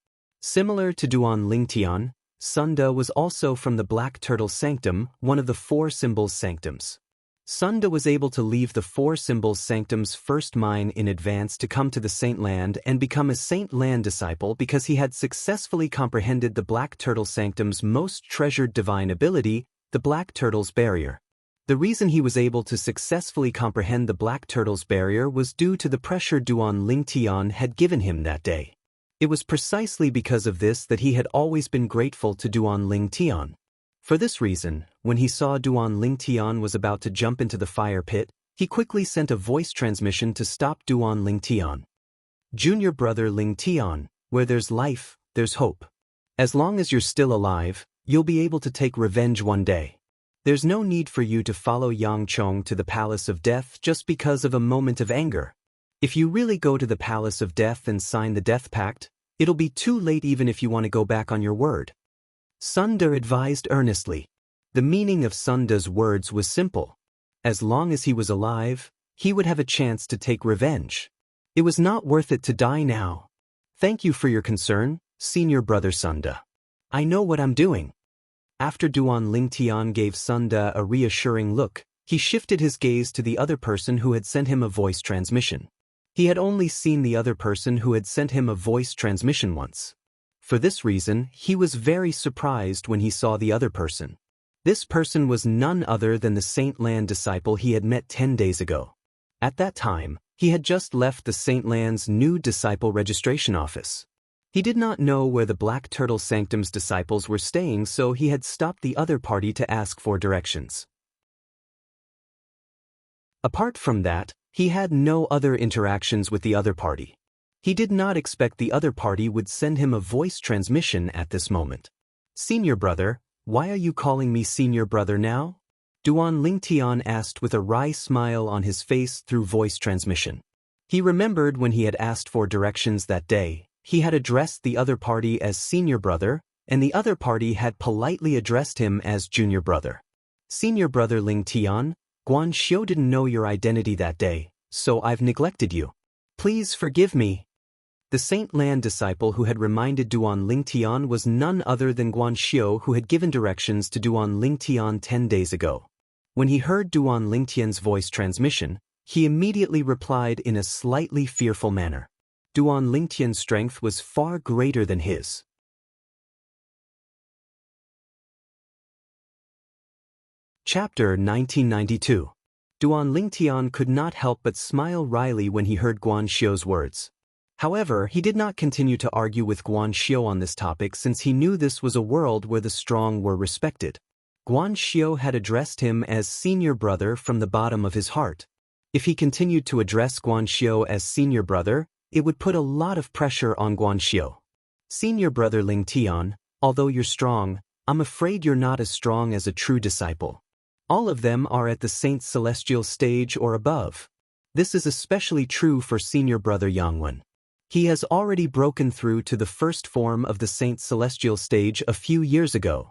Similar to Duan Lingtian, Sunda was also from the Black Turtle Sanctum, one of the four symbols sanctums. Sunda was able to leave the four symbols sanctum's first mine in advance to come to the Saint Land and become a Saint Land disciple because he had successfully comprehended the Black Turtle Sanctum's most treasured divine ability, the Black Turtle's Barrier. The reason he was able to successfully comprehend the Black Turtle's Barrier was due to the pressure Duan Lingtian had given him that day. It was precisely because of this that he had always been grateful to Duan Lingtian. For this reason, when he saw Duan Lingtian was about to jump into the fire pit, he quickly sent a voice transmission to stop Duan Lingtian. Junior brother Lingtian, where there's life, there's hope. As long as you're still alive, you'll be able to take revenge one day. There's no need for you to follow Yang Chong to the Palace of Death just because of a moment of anger. If you really go to the Palace of Death and sign the Death Pact, it'll be too late even if you want to go back on your word. Sunda advised earnestly. The meaning of Sunda's words was simple. As long as he was alive, he would have a chance to take revenge. It was not worth it to die now. Thank you for your concern, senior brother Sunda. I know what I'm doing. After Duan Lingtian gave Sunda a reassuring look, he shifted his gaze to the other person who had sent him a voice transmission. He had only seen the other person who had sent him a voice transmission once. For this reason, he was very surprised when he saw the other person. This person was none other than the Saint Land disciple he had met 10 days ago. At that time, he had just left the Saint Land's new disciple registration office. He did not know where the Black Turtle Sanctum's disciples were staying, so he had stopped the other party to ask for directions. Apart from that, he had no other interactions with the other party. He did not expect the other party would send him a voice transmission at this moment. Senior brother, why are you calling me senior brother now? Duan Lingtian asked with a wry smile on his face through voice transmission. He remembered when he had asked for directions that day, he had addressed the other party as senior brother, and the other party had politely addressed him as junior brother. Senior brother Lingtian, Guan Xiu didn't know your identity that day, so I've neglected you. Please forgive me. The Saint Land disciple who had reminded Duan Lingtian was none other than Guan Xiu, who had given directions to Duan Lingtian 10 days ago. When he heard Duan Lingtian's voice transmission, he immediately replied in a slightly fearful manner. Duan Lingtian's strength was far greater than his. Chapter 1992. Duan Lingtian could not help but smile wryly when he heard Guan Xiu's words. However, he did not continue to argue with Guan Xiu on this topic since he knew this was a world where the strong were respected. Guan Xiu had addressed him as senior brother from the bottom of his heart. If he continued to address Guan Xiu as senior brother, it would put a lot of pressure on Guan Xiu. Senior brother Lingtian, although you're strong, I'm afraid you're not as strong as a true disciple. All of them are at the Saint Celestial stage or above. This is especially true for senior brother Yangwen. He has already broken through to the first form of the Saint Celestial stage a few years ago.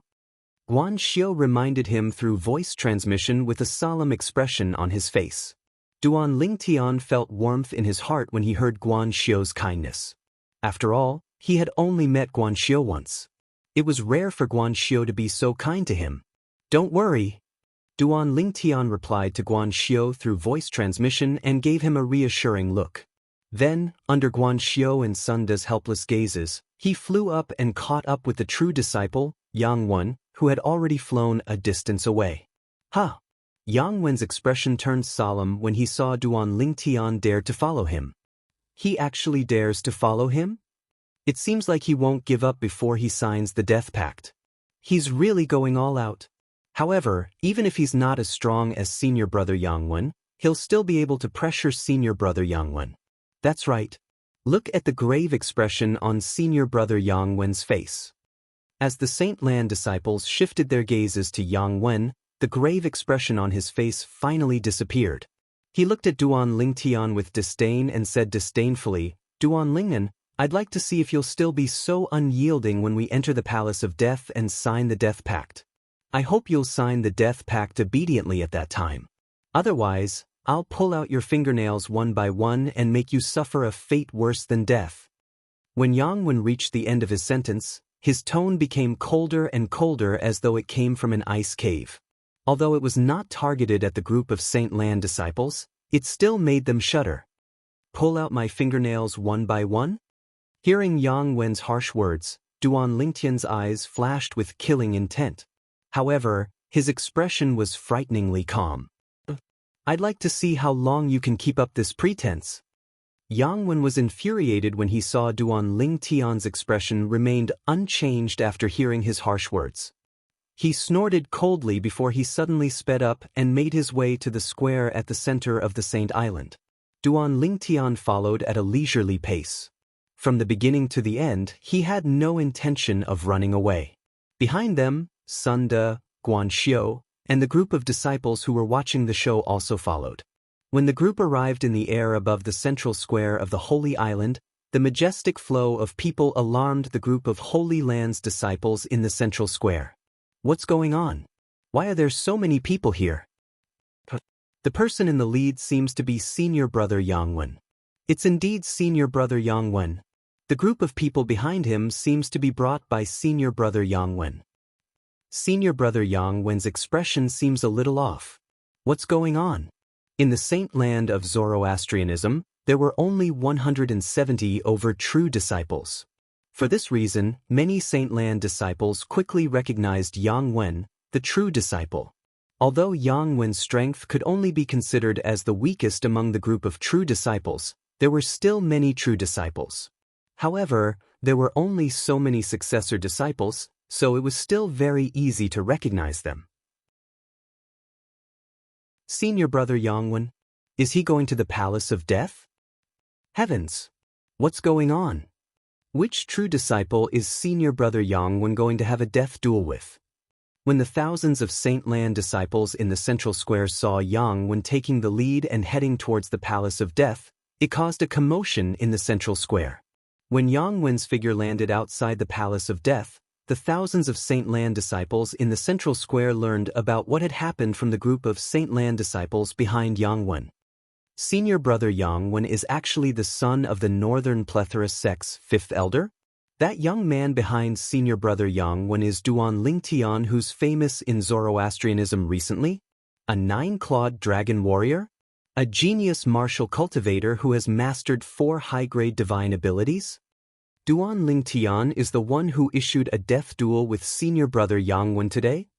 Guan Xiu reminded him through voice transmission with a solemn expression on his face. Duan Lingtian felt warmth in his heart when he heard Guan Xiu's kindness. After all, he had only met Guan Xiu once. It was rare for Guan Xiu to be so kind to him. Don't worry. Duan Lingtian replied to Guan Xiu through voice transmission and gave him a reassuring look. Then, under Guan Xiu and Sunda's helpless gazes, he flew up and caught up with the true disciple, Yang Wen, who had already flown a distance away. Ha! Yang Wen's expression turned solemn when he saw Duan Lingtian dare to follow him. He actually dares to follow him? It seems like he won't give up before he signs the Death Pact. He's really going all out. However, even if he's not as strong as senior brother Yang Wen, he'll still be able to pressure senior brother Yang Wen. That's right. Look at the grave expression on senior brother Yang Wen's face. As the Saint Land disciples shifted their gazes to Yang Wen, the grave expression on his face finally disappeared. He looked at Duan Lingtian with disdain and said disdainfully, Duan Lingnan, I'd like to see if you'll still be so unyielding when we enter the Palace of Death and sign the Death Pact. I hope you'll sign the Death Pact obediently at that time. Otherwise, I'll pull out your fingernails one by one and make you suffer a fate worse than death. When Yang Wen reached the end of his sentence, his tone became colder and colder as though it came from an ice cave. Although it was not targeted at the group of Saint Lan disciples, it still made them shudder. Pull out my fingernails one by one? Hearing Yang Wen's harsh words, Duan Lingtian's eyes flashed with killing intent. However, his expression was frighteningly calm. I'd like to see how long you can keep up this pretense. Yang Wen was infuriated when he saw Duan Lingtian's expression remained unchanged after hearing his harsh words. He snorted coldly before he suddenly sped up and made his way to the square at the center of the Saint Island. Duan Lingtian followed at a leisurely pace. From the beginning to the end, he had no intention of running away. Behind them, Sun De, Guanxiu, and the group of disciples who were watching the show also followed. When the group arrived in the air above the central square of the Holy Island, the majestic flow of people alarmed the group of Holy Land's disciples in the central square. What's going on? Why are there so many people here? The person in the lead seems to be Senior Brother Yang Wen. It's indeed Senior Brother Yang Wen. The group of people behind him seems to be brought by Senior Brother Yang Wen. Senior Brother Yang Wen's expression seems a little off. What's going on? In the Saint Land of Zoroastrianism, there were only 170 over true disciples. For this reason, many Saint Land disciples quickly recognized Yang Wen, the true disciple. Although Yang Wen's strength could only be considered as the weakest among the group of true disciples, there were still many true disciples. However, there were only so many successor disciples, so it was still very easy to recognize them. Senior Brother Yang Wen, is he going to the Palace of Death? Heavens! What's going on? Which true disciple is Senior Brother Yang Wen going to have a death duel with? When the thousands of Saint Lan disciples in the central square saw Yang Wen taking the lead and heading towards the Palace of Death, it caused a commotion in the central square. When Yang Wen's figure landed outside the Palace of Death, the thousands of Saint Lan disciples in the central square learned about what had happened from the group of Saint Lan disciples behind Yang Wen. Senior Brother Yang Wen is actually the son of the Northern Plethora sect's fifth elder? That young man behind Senior Brother Yang Wen is Duan Lingtian, who's famous in Zoroastrianism recently? A nine-clawed dragon warrior? A genius martial cultivator who has mastered 4 high-grade divine abilities? Duan Lingtian is the one who issued a death duel with Senior Brother Yang Wen today?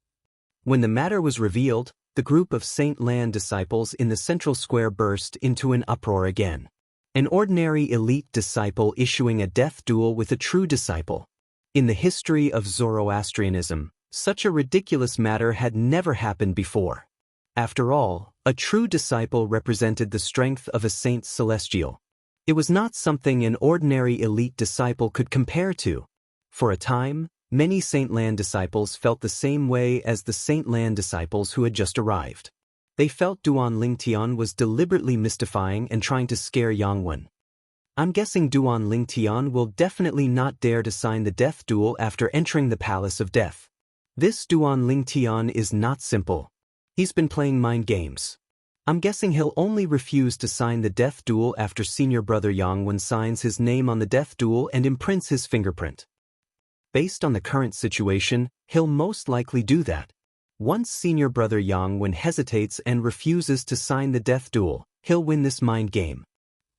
When the matter was revealed, the group of Saint Lan disciples in the central square burst into an uproar again. An ordinary elite disciple issuing a death duel with a true disciple. In the history of Zoroastrianism, such a ridiculous matter had never happened before. After all, a true disciple represented the strength of a saint celestial. It was not something an ordinary elite disciple could compare to. For a time, many Saint Lan disciples felt the same way as the Saint Lan disciples who had just arrived. They felt Duan Lingtian was deliberately mystifying and trying to scare Yang Wen. I'm guessing Duan Lingtian will definitely not dare to sign the death duel after entering the Palace of Death. This Duan Lingtian is not simple. He's been playing mind games. I'm guessing he'll only refuse to sign the death duel after Senior Brother Yang Wen signs his name on the death duel and imprints his fingerprint. Based on the current situation, he'll most likely do that. Once Senior Brother Yang Wen hesitates and refuses to sign the death duel, he'll win this mind game.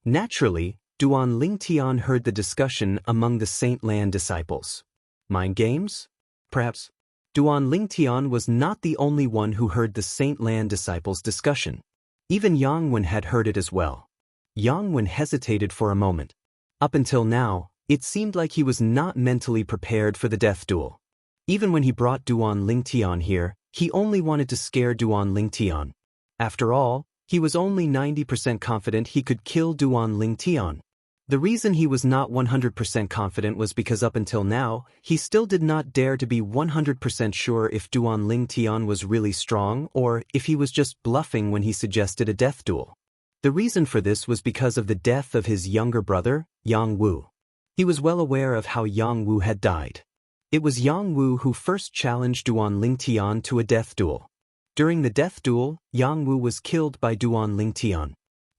Naturally, Duan Lingtian heard the discussion among the Saint Lan disciples. Mind games? Perhaps. Duan Lingtian was not the only one who heard the Saint Lan disciples' discussion. Even Yang Wen had heard it as well. Yang Wen hesitated for a moment. Up until now, it seemed like he was not mentally prepared for the death duel. Even when he brought Duan Lingtian here, he only wanted to scare Duan Lingtian. After all, he was only 90% confident he could kill Duan Lingtian. The reason he was not 100% confident was because up until now, he still did not dare to be 100% sure if Duan Lingtian was really strong or if he was just bluffing when he suggested a death duel. The reason for this was because of the death of his younger brother, Yang Wu. He was well aware of how Yang Wu had died. It was Yang Wu who first challenged Duan Lingtian to a death duel. During the death duel, Yang Wu was killed by Duan Lingtian.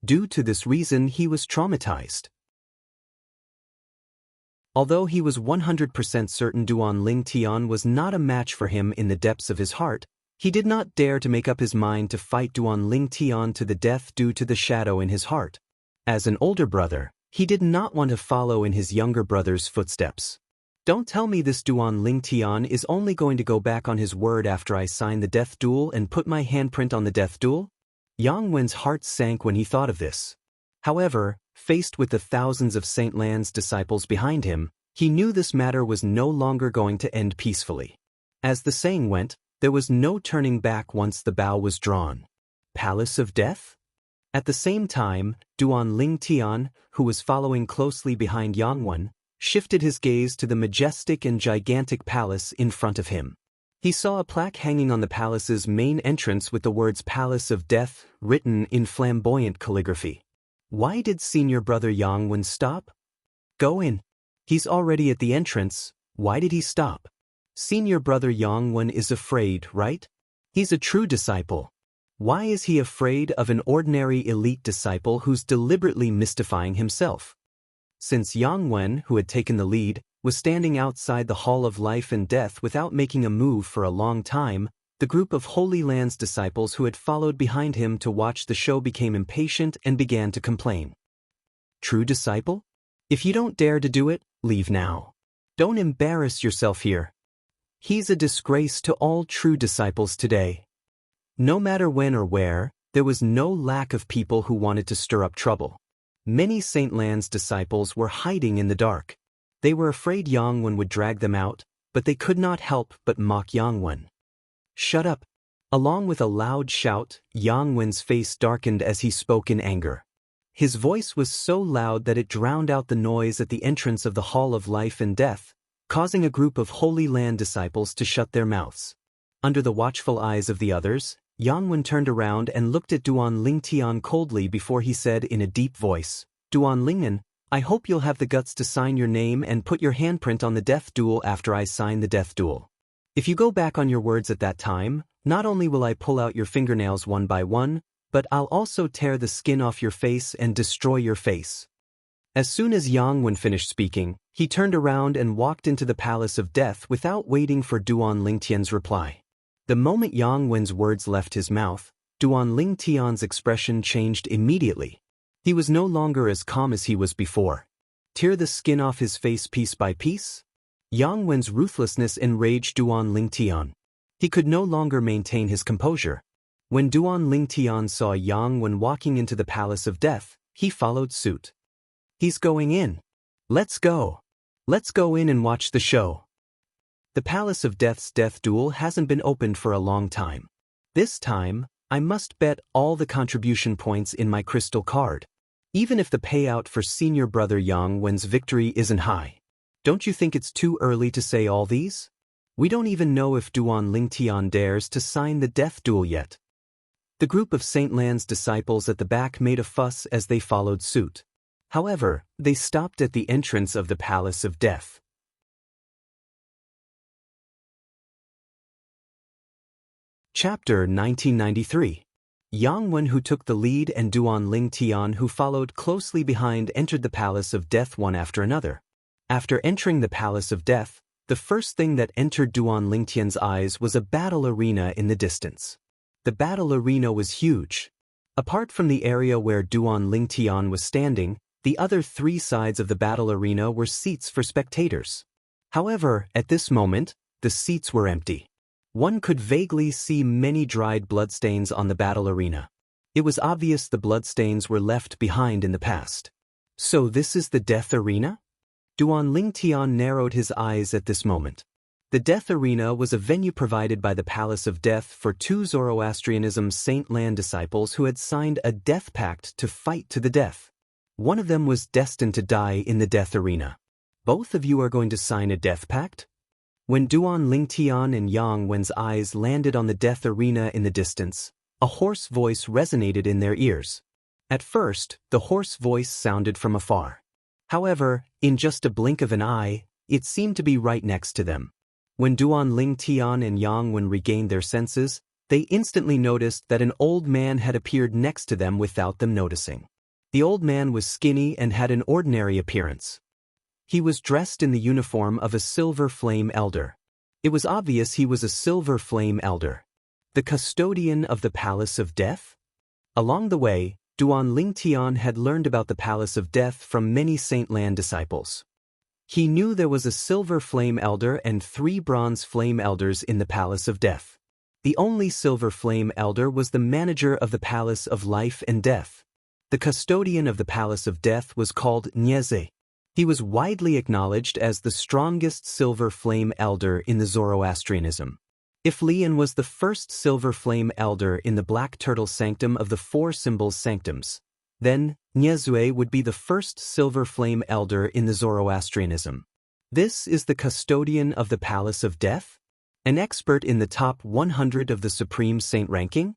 Due to this reason, he was traumatized. Although he was 100% certain Duan Ling Tian was not a match for him in the depths of his heart, he did not dare to make up his mind to fight Duan Ling Tian to the death due to the shadow in his heart. As an older brother, he did not want to follow in his younger brother's footsteps. Don't tell me this Duan Ling Tian is only going to go back on his word after I sign the death duel and put my handprint on the death duel? Yang Wen's heart sank when he thought of this. However, faced with the thousands of Saint Lan's disciples behind him, he knew this matter was no longer going to end peacefully. As the saying went, there was no turning back once the bow was drawn. Palace of Death? At the same time, Duan Ling Tian, who was following closely behind Yang Wen, shifted his gaze to the majestic and gigantic palace in front of him. He saw a plaque hanging on the palace's main entrance with the words Palace of Death written in flamboyant calligraphy. Why did senior brother Yang Wen stop? Go in. He's already at the entrance. Why did he stop? Senior brother Yang Wen is afraid, right? He's a true disciple. Why is he afraid of an ordinary elite disciple who's deliberately mystifying himself? Since Yang Wen, who had taken the lead, was standing outside the Hall of Life and Death without making a move for a long time, the group of Holy Land's disciples who had followed behind him to watch the show became impatient and began to complain. True disciple? If you don't dare to do it, leave now. Don't embarrass yourself here. He's a disgrace to all true disciples today. No matter when or where, there was no lack of people who wanted to stir up trouble. Many Saint Lan's disciples were hiding in the dark. They were afraid Yang Wen would drag them out, but they could not help but mock Yang Wen. Shut up! Along with a loud shout, Yang Wen's face darkened as he spoke in anger. His voice was so loud that it drowned out the noise at the entrance of the Hall of Life and Death, causing a group of Holy Land disciples to shut their mouths. Under the watchful eyes of the others, Yang Wen turned around and looked at Duan Ling Tian coldly before he said in a deep voice, Duan Lingnan, I hope you'll have the guts to sign your name and put your handprint on the death duel after I sign the death duel. If you go back on your words at that time, not only will I pull out your fingernails one by one, but I'll also tear the skin off your face and destroy your face. As soon as Yang Wen finished speaking, he turned around and walked into the Palace of Death without waiting for Duan Ling Tian's reply. The moment Yang Wen's words left his mouth, Duan Ling Tian's expression changed immediately. He was no longer as calm as he was before. Tear the skin off his face piece by piece? Yang Wen's ruthlessness enraged Duan Ling Tian. He could no longer maintain his composure. When Duan Ling Tian saw Yang Wen walking into the Palace of Death, he followed suit. He's going in. Let's go. Let's go in and watch the show. The Palace of Death's death duel hasn't been opened for a long time. This time, I must bet all the contribution points in my crystal card. Even if the payout for senior brother Yang Wen's victory isn't high. Don't you think it's too early to say all these? We don't even know if Duan Ling Tian dares to sign the death duel yet. The group of Saint Lan's disciples at the back made a fuss as they followed suit. However, they stopped at the entrance of the Palace of Death. Chapter 1993. Yang Wen, who took the lead, and Duan Ling Tian, who followed closely behind, entered the Palace of Death one after another. After entering the Palace of Death, the first thing that entered Duan Ling Tian's eyes was a battle arena in the distance. The battle arena was huge. Apart from the area where Duan Ling Tian was standing, the other three sides of the battle arena were seats for spectators. However, at this moment, the seats were empty. One could vaguely see many dried bloodstains on the battle arena. It was obvious the bloodstains were left behind in the past. So this is the death arena? Duan Ling Tian narrowed his eyes at this moment. The death arena was a venue provided by the Palace of Death for two Zoroastrianism's Saint Lan disciples who had signed a death pact to fight to the death. One of them was destined to die in the death arena. Both of you are going to sign a death pact? When Duan Ling Tian and Yang Wen's eyes landed on the death arena in the distance, a hoarse voice resonated in their ears. At first, the hoarse voice sounded from afar. However, in just a blink of an eye, it seemed to be right next to them. When Duan Ling Tian and Yang Wen regained their senses, they instantly noticed that an old man had appeared next to them without them noticing. The old man was skinny and had an ordinary appearance. He was dressed in the uniform of a Silver Flame Elder. It was obvious he was a Silver Flame Elder. The custodian of the Palace of Death? Along the way, Duan Lingtian had learned about the Palace of Death from many Saint Lan disciples. He knew there was a Silver Flame Elder and 3 Bronze Flame Elders in the Palace of Death. The only Silver Flame Elder was the manager of the Palace of Life and Death. The custodian of the Palace of Death was called Nyeze. He was widely acknowledged as the strongest Silver Flame Elder in the Zoroastrianism. If Lian was the first Silver Flame Elder in the Black Turtle Sanctum of the 4 Symbols Sanctums, then Nyezue would be the first Silver Flame Elder in the Zoroastrianism. This is the custodian of the Palace of Death? An expert in the top 100 of the Supreme Saint ranking?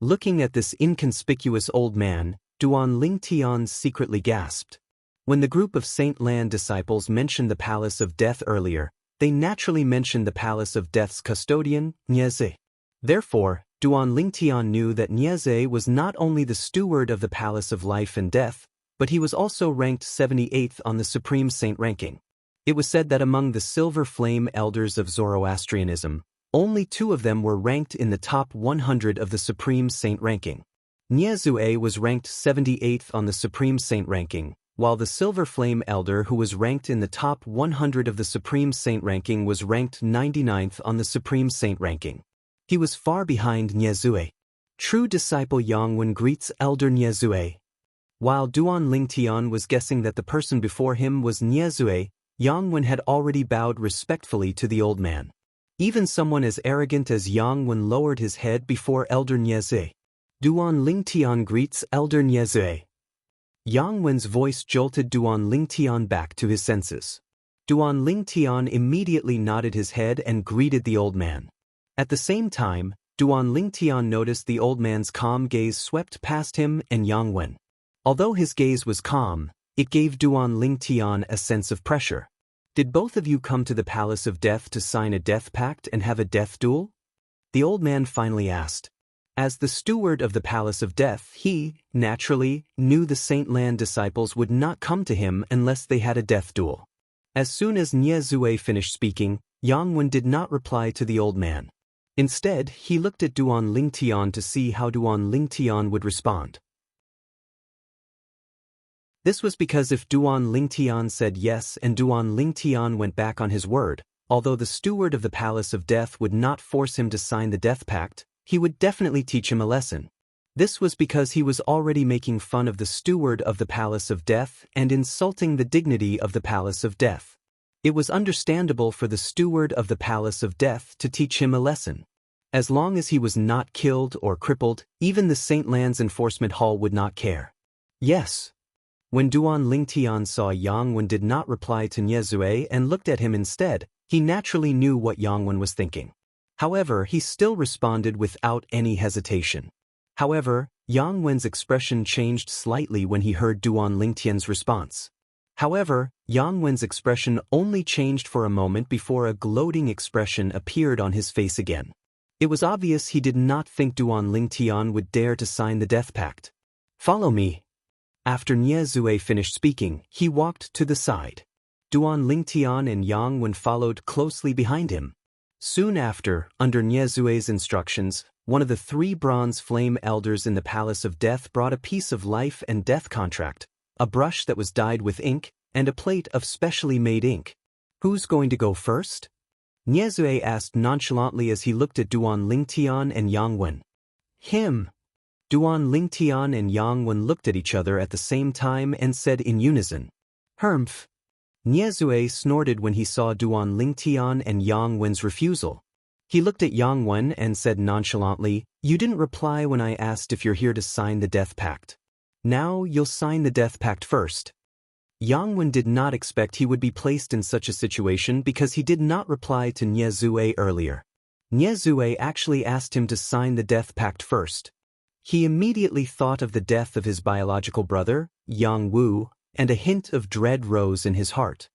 Looking at this inconspicuous old man, Duan Lingtian secretly gasped. When the group of Saint Lan disciples mentioned the Palace of Death earlier, they naturally mentioned the Palace of Death's custodian, Nyeze. Therefore, Duan Lingtian knew that Nyeze was not only the steward of the Palace of Life and Death, but he was also ranked 78th on the Supreme Saint ranking. It was said that among the Silver Flame Elders of Zoroastrianism, only 2 of them were ranked in the top 100 of the Supreme Saint ranking. Nyezue was ranked 78th on the Supreme Saint ranking, while the Silver Flame Elder who was ranked in the top 100 of the Supreme Saint ranking was ranked 99th on the Supreme Saint ranking. He was far behind Nyezue. True disciple Yangwen greets Elder Nyezue. While Duan Lingtian was guessing that the person before him was Nyezue, Yangwen had already bowed respectfully to the old man. Even someone as arrogant as Yangwen lowered his head before Elder Nyeze. Duan Lingtian greets Elder Nyezue. Yangwen's voice jolted Duan Lingtian back to his senses. Duan Lingtian immediately nodded his head and greeted the old man. At the same time, Duan Lingtian noticed the old man's calm gaze swept past him and Yangwen. Although his gaze was calm, it gave Duan Lingtian a sense of pressure. Did both of you come to the Palace of Death to sign a death pact and have a death duel? The old man finally asked. As the steward of the Palace of Death, he, naturally, knew the Saint Lan disciples would not come to him unless they had a death duel. As soon as Nyezue finished speaking, Yangwen did not reply to the old man. Instead, he looked at Duan Lingtian to see how Duan Lingtian would respond. This was because if Duan Lingtian said yes and Duan Lingtian went back on his word, although the steward of the Palace of Death would not force him to sign the death pact, he would definitely teach him a lesson. This was because he was already making fun of the steward of the Palace of Death and insulting the dignity of the Palace of Death. It was understandable for the steward of the Palace of Death to teach him a lesson. As long as he was not killed or crippled, even the Saint Lan's Enforcement Hall would not care. Yes. When Duan Lingtian saw Yangwen did not reply to Nyezue and looked at him instead, he naturally knew what Yangwen was thinking. However, he still responded without any hesitation. However, Yangwen's expression changed slightly when he heard Duan Lingtian's response. However, Yangwen's expression only changed for a moment before a gloating expression appeared on his face again. It was obvious he did not think Duan Lingtian would dare to sign the death pact. Follow me. After Nyezue finished speaking, he walked to the side. Duan Lingtian and Yangwen followed closely behind him. Soon after, under Nyezue's instructions, one of the 3 Bronze Flame Elders in the Palace of Death brought a piece of life and death contract, a brush that was dyed with ink, and a plate of specially made ink. Who's going to go first? Nyezue asked nonchalantly as he looked at Duan Lingtian and Yangwen. Him. Duan Lingtian and Yangwen looked at each other at the same time and said in unison. Humph. Nyezue snorted when he saw Duan Lingtian and Yangwen's refusal. He looked at Yangwen and said nonchalantly, You didn't reply when I asked if you're here to sign the death pact. Now you'll sign the death pact first. Yangwen did not expect he would be placed in such a situation because he did not reply to Nyezue earlier. Nyezue actually asked him to sign the death pact first. He immediately thought of the death of his biological brother, Yang Wu, and a hint of dread rose in his heart.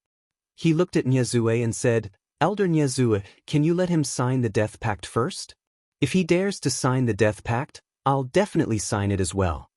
He looked at Nyezue and said, Elder Nyezue, can you let him sign the death pact first? If he dares to sign the death pact, I'll definitely sign it as well.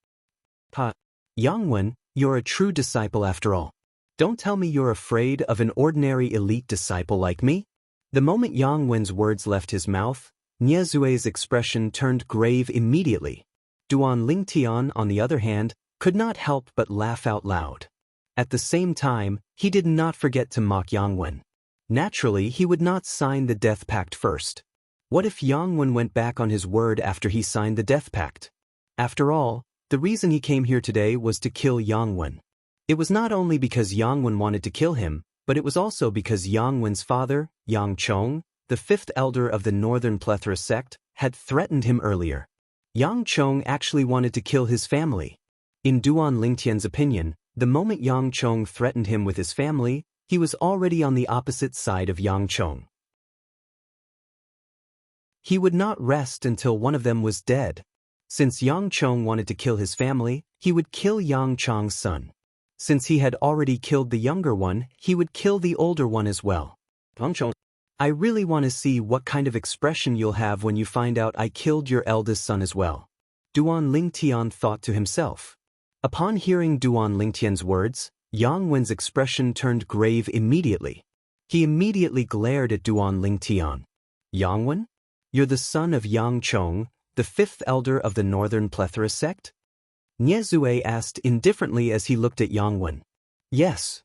Yangwen, you're a true disciple after all. Don't tell me you're afraid of an ordinary elite disciple like me? The moment Yang Wen's words left his mouth, Niezue's expression turned grave immediately. Duan Lingtian, on the other hand, could not help but laugh out loud. At the same time, he did not forget to mock Yang Wen. Naturally, he would not sign the death pact first. What if Yang Wen went back on his word after he signed the death pact? After all, the reason he came here today was to kill Yang Wen. It was not only because Yang Wen wanted to kill him, but it was also because Yang Wen's father, Yang Chong, the fifth elder of the Northern Plethora sect, had threatened him earlier. Yang Chong actually wanted to kill his family. In Duan Lingtian's opinion, the moment Yang Chong threatened him with his family, he was already on the opposite side of Yang Chong. He would not rest until one of them was dead. Since Yang Chong wanted to kill his family, he would kill Yang Chong's son. Since he had already killed the younger one, he would kill the older one as well. I really want to see what kind of expression you'll have when you find out I killed your eldest son as well. Duan Lingtian thought to himself. Upon hearing Duan Lingtian's words, Yang Wen's expression turned grave immediately. He immediately glared at Duan Lingtian. Yang Wen? You're the son of Yang Chong, the fifth elder of the Northern Plethora sect? Niezue asked indifferently as he looked at Yang Wen. Yes.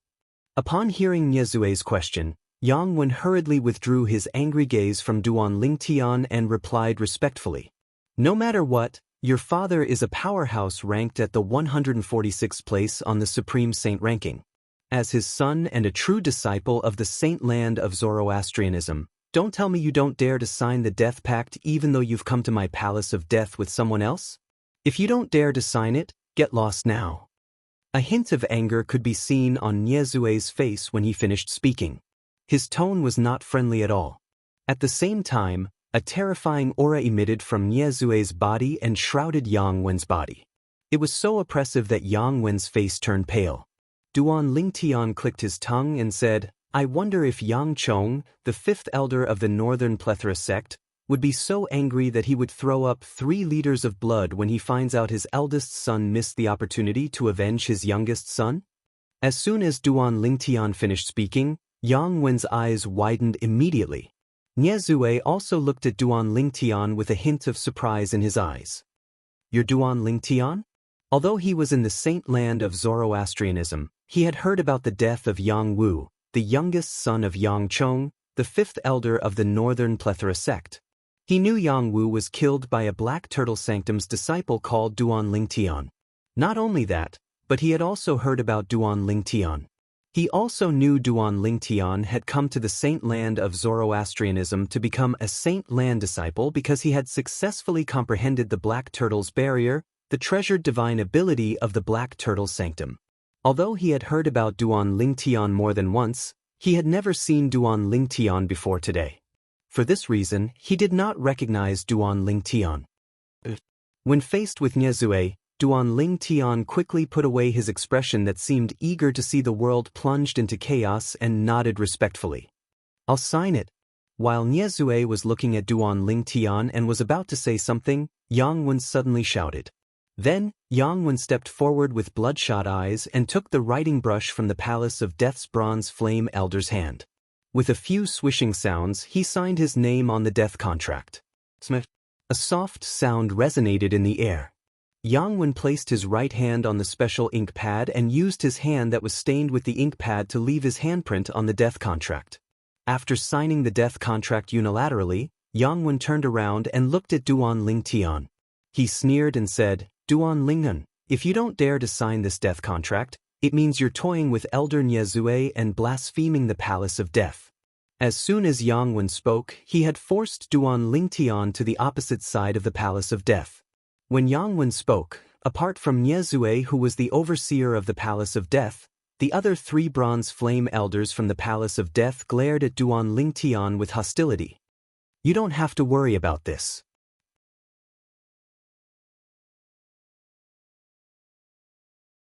Upon hearing Niezue's question, Yang Wen hurriedly withdrew his angry gaze from Duan Lingtian and replied respectfully. No matter what, your father is a powerhouse ranked at the 146th place on the Supreme Saint ranking. As his son and a true disciple of the Saint Land of Zoroastrianism, don't tell me you don't dare to sign the death pact even though you've come to my palace of death with someone else? If you don't dare to sign it, get lost now. A hint of anger could be seen on Niezue's face when he finished speaking. His tone was not friendly at all. At the same time, a terrifying aura emitted from Niezue's body and shrouded Yang Wen's body. It was so oppressive that Yang Wen's face turned pale. Duan Lingtian clicked his tongue and said, I wonder if Yang Chong, the fifth elder of the Northern Plethora sect, would be so angry that he would throw up 3 liters of blood when he finds out his eldest son missed the opportunity to avenge his youngest son? As soon as Duan Lingtian finished speaking, Yang Wen's eyes widened immediately. Niezue also looked at Duan Lingtian with a hint of surprise in his eyes. You're Duan Lingtian? Although he was in the Saint Land of Zoroastrianism, he had heard about the death of Yang Wu, the youngest son of Yang Chong, the fifth elder of the Northern Plethora sect. He knew Yang Wu was killed by a Black Turtle Sanctum's disciple called Duan Lingtian. Not only that, but he had also heard about Duan Lingtian. He also knew Duan Lingtian had come to the Saint Land of Zoroastrianism to become a Saint Land disciple because he had successfully comprehended the Black Turtle's barrier, the treasured divine ability of the Black Turtle Sanctum. Although he had heard about Duan Lingtian more than once, he had never seen Duan Lingtian before today. For this reason, he did not recognize Duan Lingtian. When faced with Niezue, Duan Lingtian quickly put away his expression that seemed eager to see the world plunged into chaos and nodded respectfully. I'll sign it. While Niezue was looking at Duan Lingtian and was about to say something, Yang Wen suddenly shouted. Then, Yang Wen stepped forward with bloodshot eyes and took the writing brush from the Palace of Death's bronze flame elder's hand. With a few swishing sounds, he signed his name on the death contract. A soft sound resonated in the air. Yang Wen placed his right hand on the special ink pad and used his hand that was stained with the ink pad to leave his handprint on the death contract. After signing the death contract unilaterally, Yang Wen turned around and looked at Duan Lingtian. He sneered and said, Duan Lingnan, if you don't dare to sign this death contract, it means you're toying with Elder Niezue and blaspheming the Palace of Death. As soon as Yang Wen spoke, he had forced Duan Lingtian to the opposite side of the Palace of Death. When Yang Wen spoke, apart from Niezue who was the overseer of the Palace of Death, the other 3 bronze flame elders from the Palace of Death glared at Duan Lingtian with hostility. You don't have to worry about this.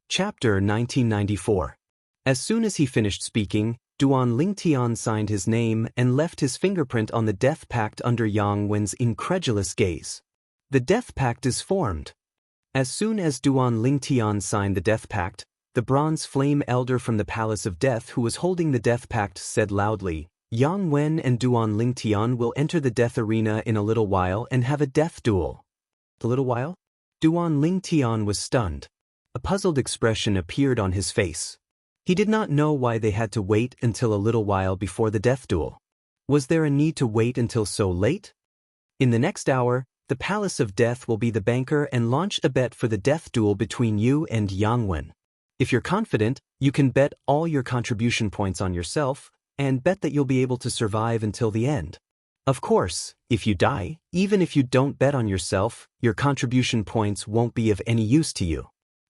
Chapter 1994. As soon as he finished speaking, Duan Lingtian signed his name and left his fingerprint on the death pact under Yang Wen's incredulous gaze. The death pact is formed. As soon as Duan Lingtian signed the death pact, the bronze flame elder from the Palace of Death who was holding the death pact said loudly, Yang Wen and Duan Lingtian will enter the death arena in a little while and have a death duel. A little while? Duan Lingtian was stunned. A puzzled expression appeared on his face. He did not know why they had to wait until a little while before the death duel. Was there a need to wait until so late? In the next hour, the Palace of Death will be the banker and launch a bet for the death duel between you and Yang Wen. If you're confident, you can bet all your contribution points on yourself, and bet that you'll be able to survive until the end. Of course, if you die, even if you don't bet on yourself, your contribution points won't be of any use to you.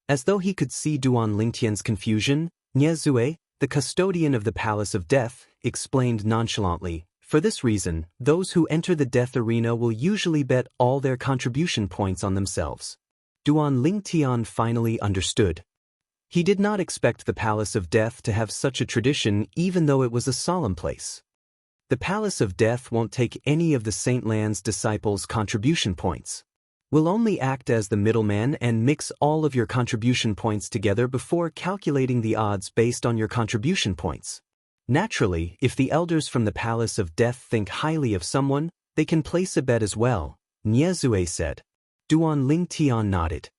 As though he could see Duan Lingtian's confusion, Nie Zue, the custodian of the Palace of Death, explained nonchalantly, for this reason, those who enter the death arena will usually bet all their contribution points on themselves. Duan Lingtian finally understood. He did not expect the Palace of Death to have such a tradition even though it was a solemn place. The Palace of Death won't take any of the Saint Lan's disciples' contribution points. We'll only act as the middleman and mix all of your contribution points together before calculating the odds based on your contribution points. Naturally, if the elders from the Palace of Death think highly of someone, they can place a bet as well, Nie Zue said. Duan Lingtian nodded.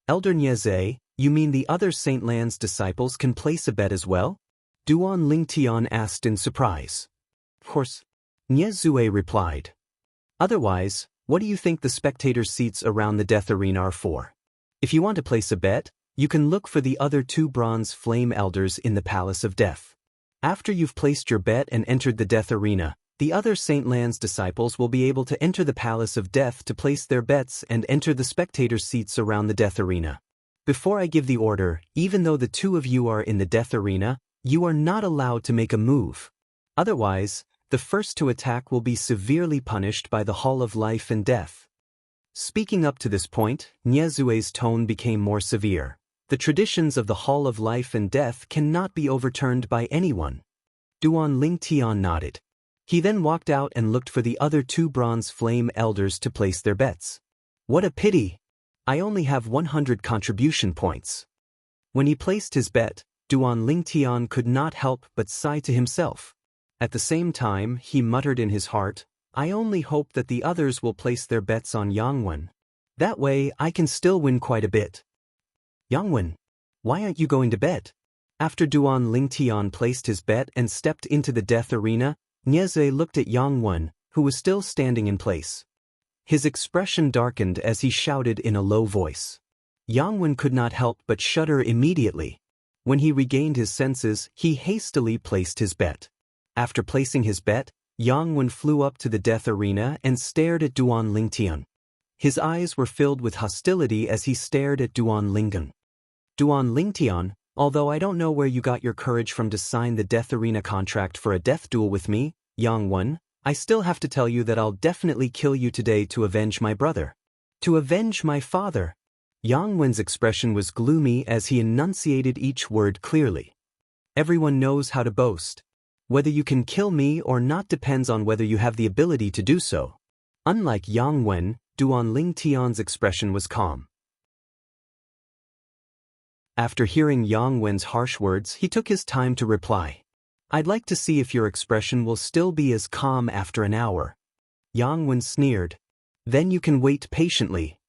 Elder Nie Zue, you mean the other Saint Lan's disciples can place a bet as well? Duan Lingtian asked in surprise. Of course, Nie Zue replied. Otherwise, what do you think the spectator seats around the death arena are for? If you want to place a bet, you can look for the other two bronze flame elders in the Palace of Death. After you've placed your bet and entered the death arena, the other Saint Lan's disciples will be able to enter the Palace of Death to place their bets and enter the spectator seats around the death arena. Before I give the order, even though the two of you are in the death arena, you are not allowed to make a move. Otherwise, the first to attack will be severely punished by the Hall of Life and Death. Speaking up to this point, Nie Zue's tone became more severe. The traditions of the Hall of Life and Death cannot be overturned by anyone. Duan Lingtian nodded. He then walked out and looked for the other two bronze flame elders to place their bets. What a pity! I only have 100 contribution points. When he placed his bet, Duan Lingtian could not help but sigh to himself. At the same time, he muttered in his heart, I only hope that the others will place their bets on Yang Wen. That way, I can still win quite a bit. Yang Wen, why aren't you going to bed? After Duan Lingtian placed his bet and stepped into the death arena, Nie Zue looked at Yang Wen, who was still standing in place. His expression darkened as he shouted in a low voice. Yang Wen could not help but shudder immediately. When he regained his senses, he hastily placed his bet. After placing his bet, Yang Wen flew up to the death arena and stared at Duan Lingtian. His eyes were filled with hostility as he stared at Duan Lingtian. Duan Lingtian, although I don't know where you got your courage from to sign the death arena contract for a death duel with me, Yang Wen, I still have to tell you that I'll definitely kill you today to avenge my brother. To avenge my father. Yang Wen's expression was gloomy as he enunciated each word clearly. Everyone knows how to boast. Whether you can kill me or not depends on whether you have the ability to do so. Unlike Yang Wen, Duan Lingtian's expression was calm. After hearing Yang Wen's harsh words, he took his time to reply. I'd like to see if your expression will still be as calm after an hour. Yang Wen sneered. Then you can wait patiently.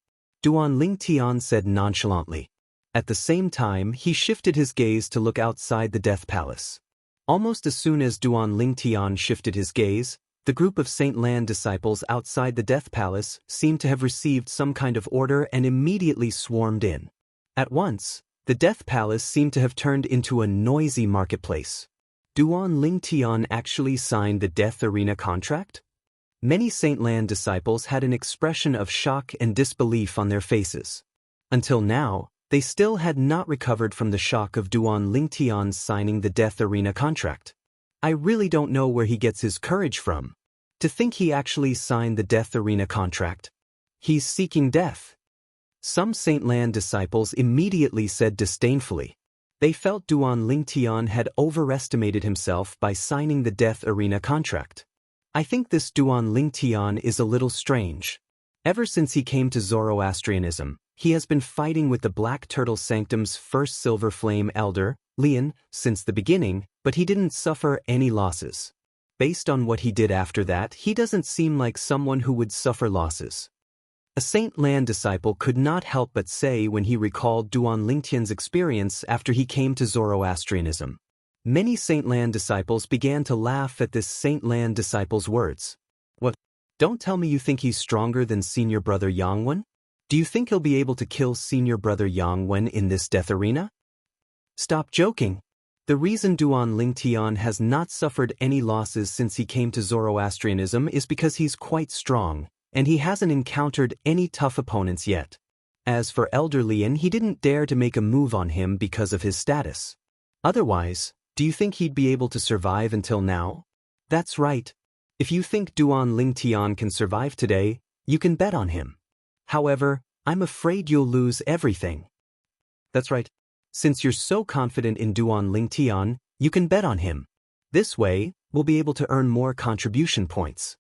Duan Lingtian said nonchalantly. At the same time, he shifted his gaze to look outside the Death Palace. Almost as soon as Duan Lingtian shifted his gaze, the group of Saint Lan disciples outside the Death Palace seemed to have received some kind of order and immediately swarmed in. At once, the Death Palace seemed to have turned into a noisy marketplace. Duan Lingtian actually signed the Death Arena contract? Many Saint Lan disciples had an expression of shock and disbelief on their faces. Until now, they still had not recovered from the shock of Duan Lingtian signing the Death Arena contract. I really don't know where he gets his courage from. To think he actually signed the Death Arena contract. He's seeking death. Some Saint Lan disciples immediately said disdainfully. They felt Duan Lingtian had overestimated himself by signing the Death Arena contract. I think this Duan Lingtian is a little strange. Ever since he came to Zoroastrianism, He has been fighting with the Black Turtle Sanctum's first Silver Flame Elder, Lian, since the beginning, but he didn't suffer any losses. Based on what he did after that, he doesn't seem like someone who would suffer losses. A Saint Lan disciple could not help but say when he recalled Duan Lingtian's experience after he came to Zoroastrianism. Many Saint Lan disciples began to laugh at this Saint Lan disciple's words. What? Don't tell me you think he's stronger than Senior Brother Yangwen? Do you think he'll be able to kill Senior Brother Yangwen in this death arena? Stop joking. The reason Duan Lingtian has not suffered any losses since he came to Zoroastrianism is because he's quite strong, and he hasn't encountered any tough opponents yet. As for Elder Lian, he didn't dare to make a move on him because of his status. Otherwise, do you think he'd be able to survive until now? That's right. If you think Duan Lingtian can survive today, you can bet on him. However, I'm afraid you'll lose everything. That's right. Since you're so confident in Duan Lingtian, you can bet on him. This way, we'll be able to earn more contribution points.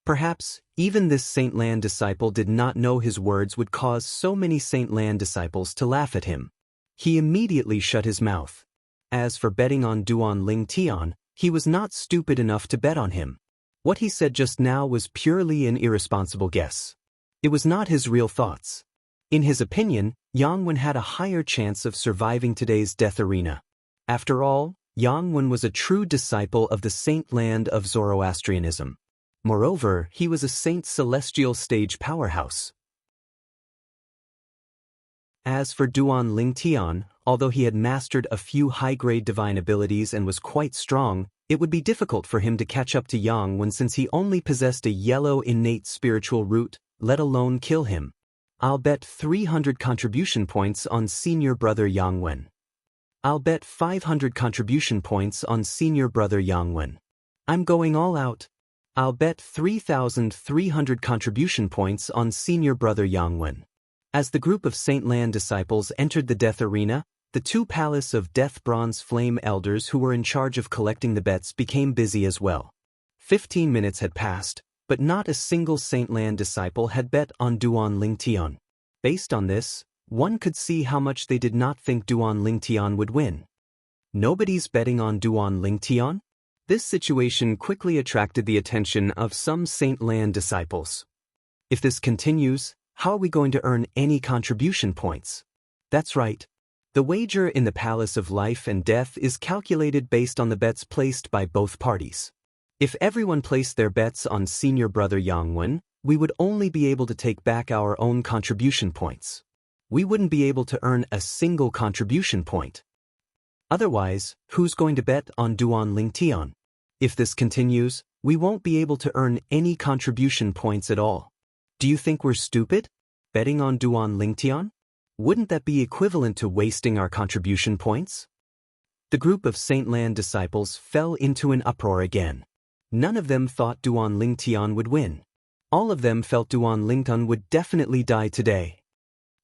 Perhaps, even this Saint Lan disciple did not know his words would cause so many Saint Lan disciples to laugh at him. He immediately shut his mouth. As for betting on Duan Lingtian, he was not stupid enough to bet on him. What he said just now was purely an irresponsible guess. It was not his real thoughts. In his opinion, Yangwen had a higher chance of surviving today's death arena. After all, Yangwen was a true disciple of the Saint Land of Zoroastrianism. Moreover, he was a Saint Celestial stage powerhouse. As for Duan Lingtian, although he had mastered a few high-grade divine abilities and was quite strong, it would be difficult for him to catch up to Yangwen since he only possessed a yellow innate spiritual root, let alone kill him. I'll bet 300 contribution points on Senior Brother Yangwen. I'll bet 500 contribution points on Senior Brother Yangwen. I'm going all out. I'll bet 3,300 contribution points on Senior Brother Yangwen. As the group of Saint Lan disciples entered the death arena, the two Palace of Death Bronze Flame Elders who were in charge of collecting the bets became busy as well. 15 minutes had passed, but not a single Saint Lan disciple had bet on Duan Lingtian. Based on this, one could see how much they did not think Duan Lingtian would win. Nobody's betting on Duan Lingtian? This situation quickly attracted the attention of some Saint Lan disciples. If this continues, how are we going to earn any contribution points? That's right. The wager in the Palace of Life and Death is calculated based on the bets placed by both parties. If everyone placed their bets on Senior Brother Yangwen, we would only be able to take back our own contribution points. We wouldn't be able to earn a single contribution point. Otherwise, who's going to bet on Duan Lingtian? If this continues, we won't be able to earn any contribution points at all. Do you think we're stupid? Betting on Duan Lingtian? Wouldn't that be equivalent to wasting our contribution points? The group of Saint Lan disciples fell into an uproar again. None of them thought Duan Lingtian would win. All of them felt Duan Lingtian would definitely die today.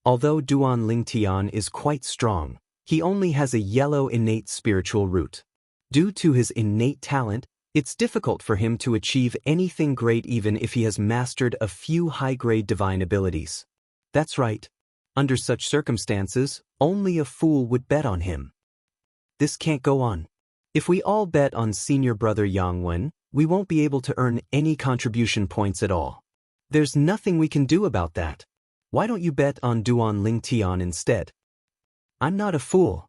Although Duan Lingtian is quite strong, he only has a yellow innate spiritual root. Due to his innate talent, it's difficult for him to achieve anything great even if he has mastered a few high-grade divine abilities. That's right. Under such circumstances, only a fool would bet on him. This can't go on. If we all bet on Senior Brother Yangwen, we won't be able to earn any contribution points at all. There's nothing we can do about that. Why don't you bet on Duan Lingtian instead? I'm not a fool.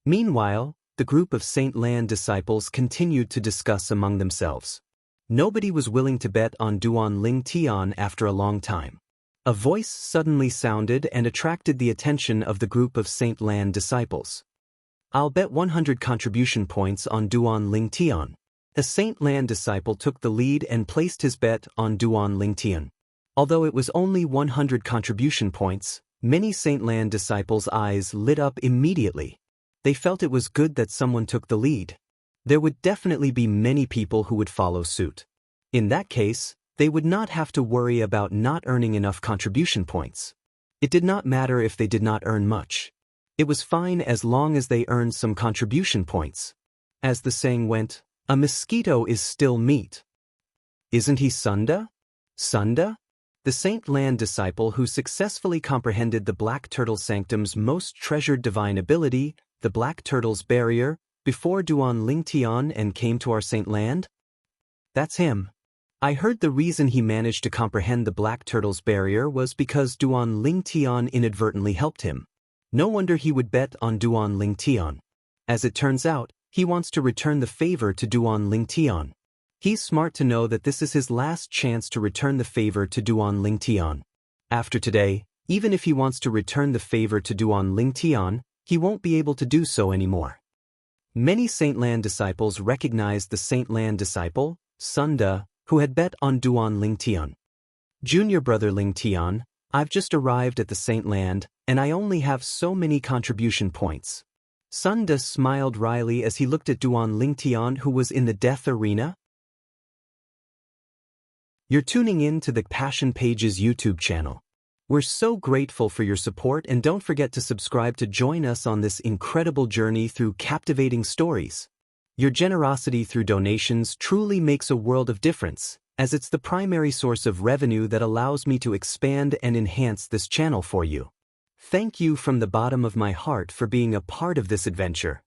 Meanwhile, the group of Saint Lan disciples continued to discuss among themselves. Nobody was willing to bet on Duan Lingtian after a long time. A voice suddenly sounded and attracted the attention of the group of Saint Lan disciples. I'll bet 100 contribution points on Duan Lingtian. A Saint Lan disciple took the lead and placed his bet on Duan Lingtian. Although it was only 100 contribution points, many Saint Lan disciples' eyes lit up immediately. They felt it was good that someone took the lead. There would definitely be many people who would follow suit. In that case, they would not have to worry about not earning enough contribution points. It did not matter if they did not earn much. It was fine as long as they earned some contribution points. As the saying went, a mosquito is still meat. Isn't he Sunda? Sunda? The Saint Lan disciple who successfully comprehended the Black Turtle Sanctum's most treasured divine ability, the Black Turtle's barrier, before Duan Lingtian and came to our Saint Land? That's him. I heard the reason he managed to comprehend the Black Turtle's barrier was because Duan Lingtian inadvertently helped him. No wonder he would bet on Duan Lingtian. As it turns out, he wants to return the favor to Duan Lingtian. He's smart to know that this is his last chance to return the favor to Duan Lingtian. After today, even if he wants to return the favor to Duan Lingtian, he won't be able to do so anymore. Many Saint Lan disciples recognized the Saint Lan disciple, Sunda, who had bet on Duan Lingtian. Junior brother Lingtian, I've just arrived at the Saint Land, and I only have so many contribution points. Sunda smiled wryly as he looked at Duan Lingtian, who was in the death arena. You're tuning in to the Passion Pages YouTube channel. We're so grateful for your support, and don't forget to subscribe to join us on this incredible journey through captivating stories. Your generosity through donations truly makes a world of difference, as it's the primary source of revenue that allows me to expand and enhance this channel for you. Thank you from the bottom of my heart for being a part of this adventure.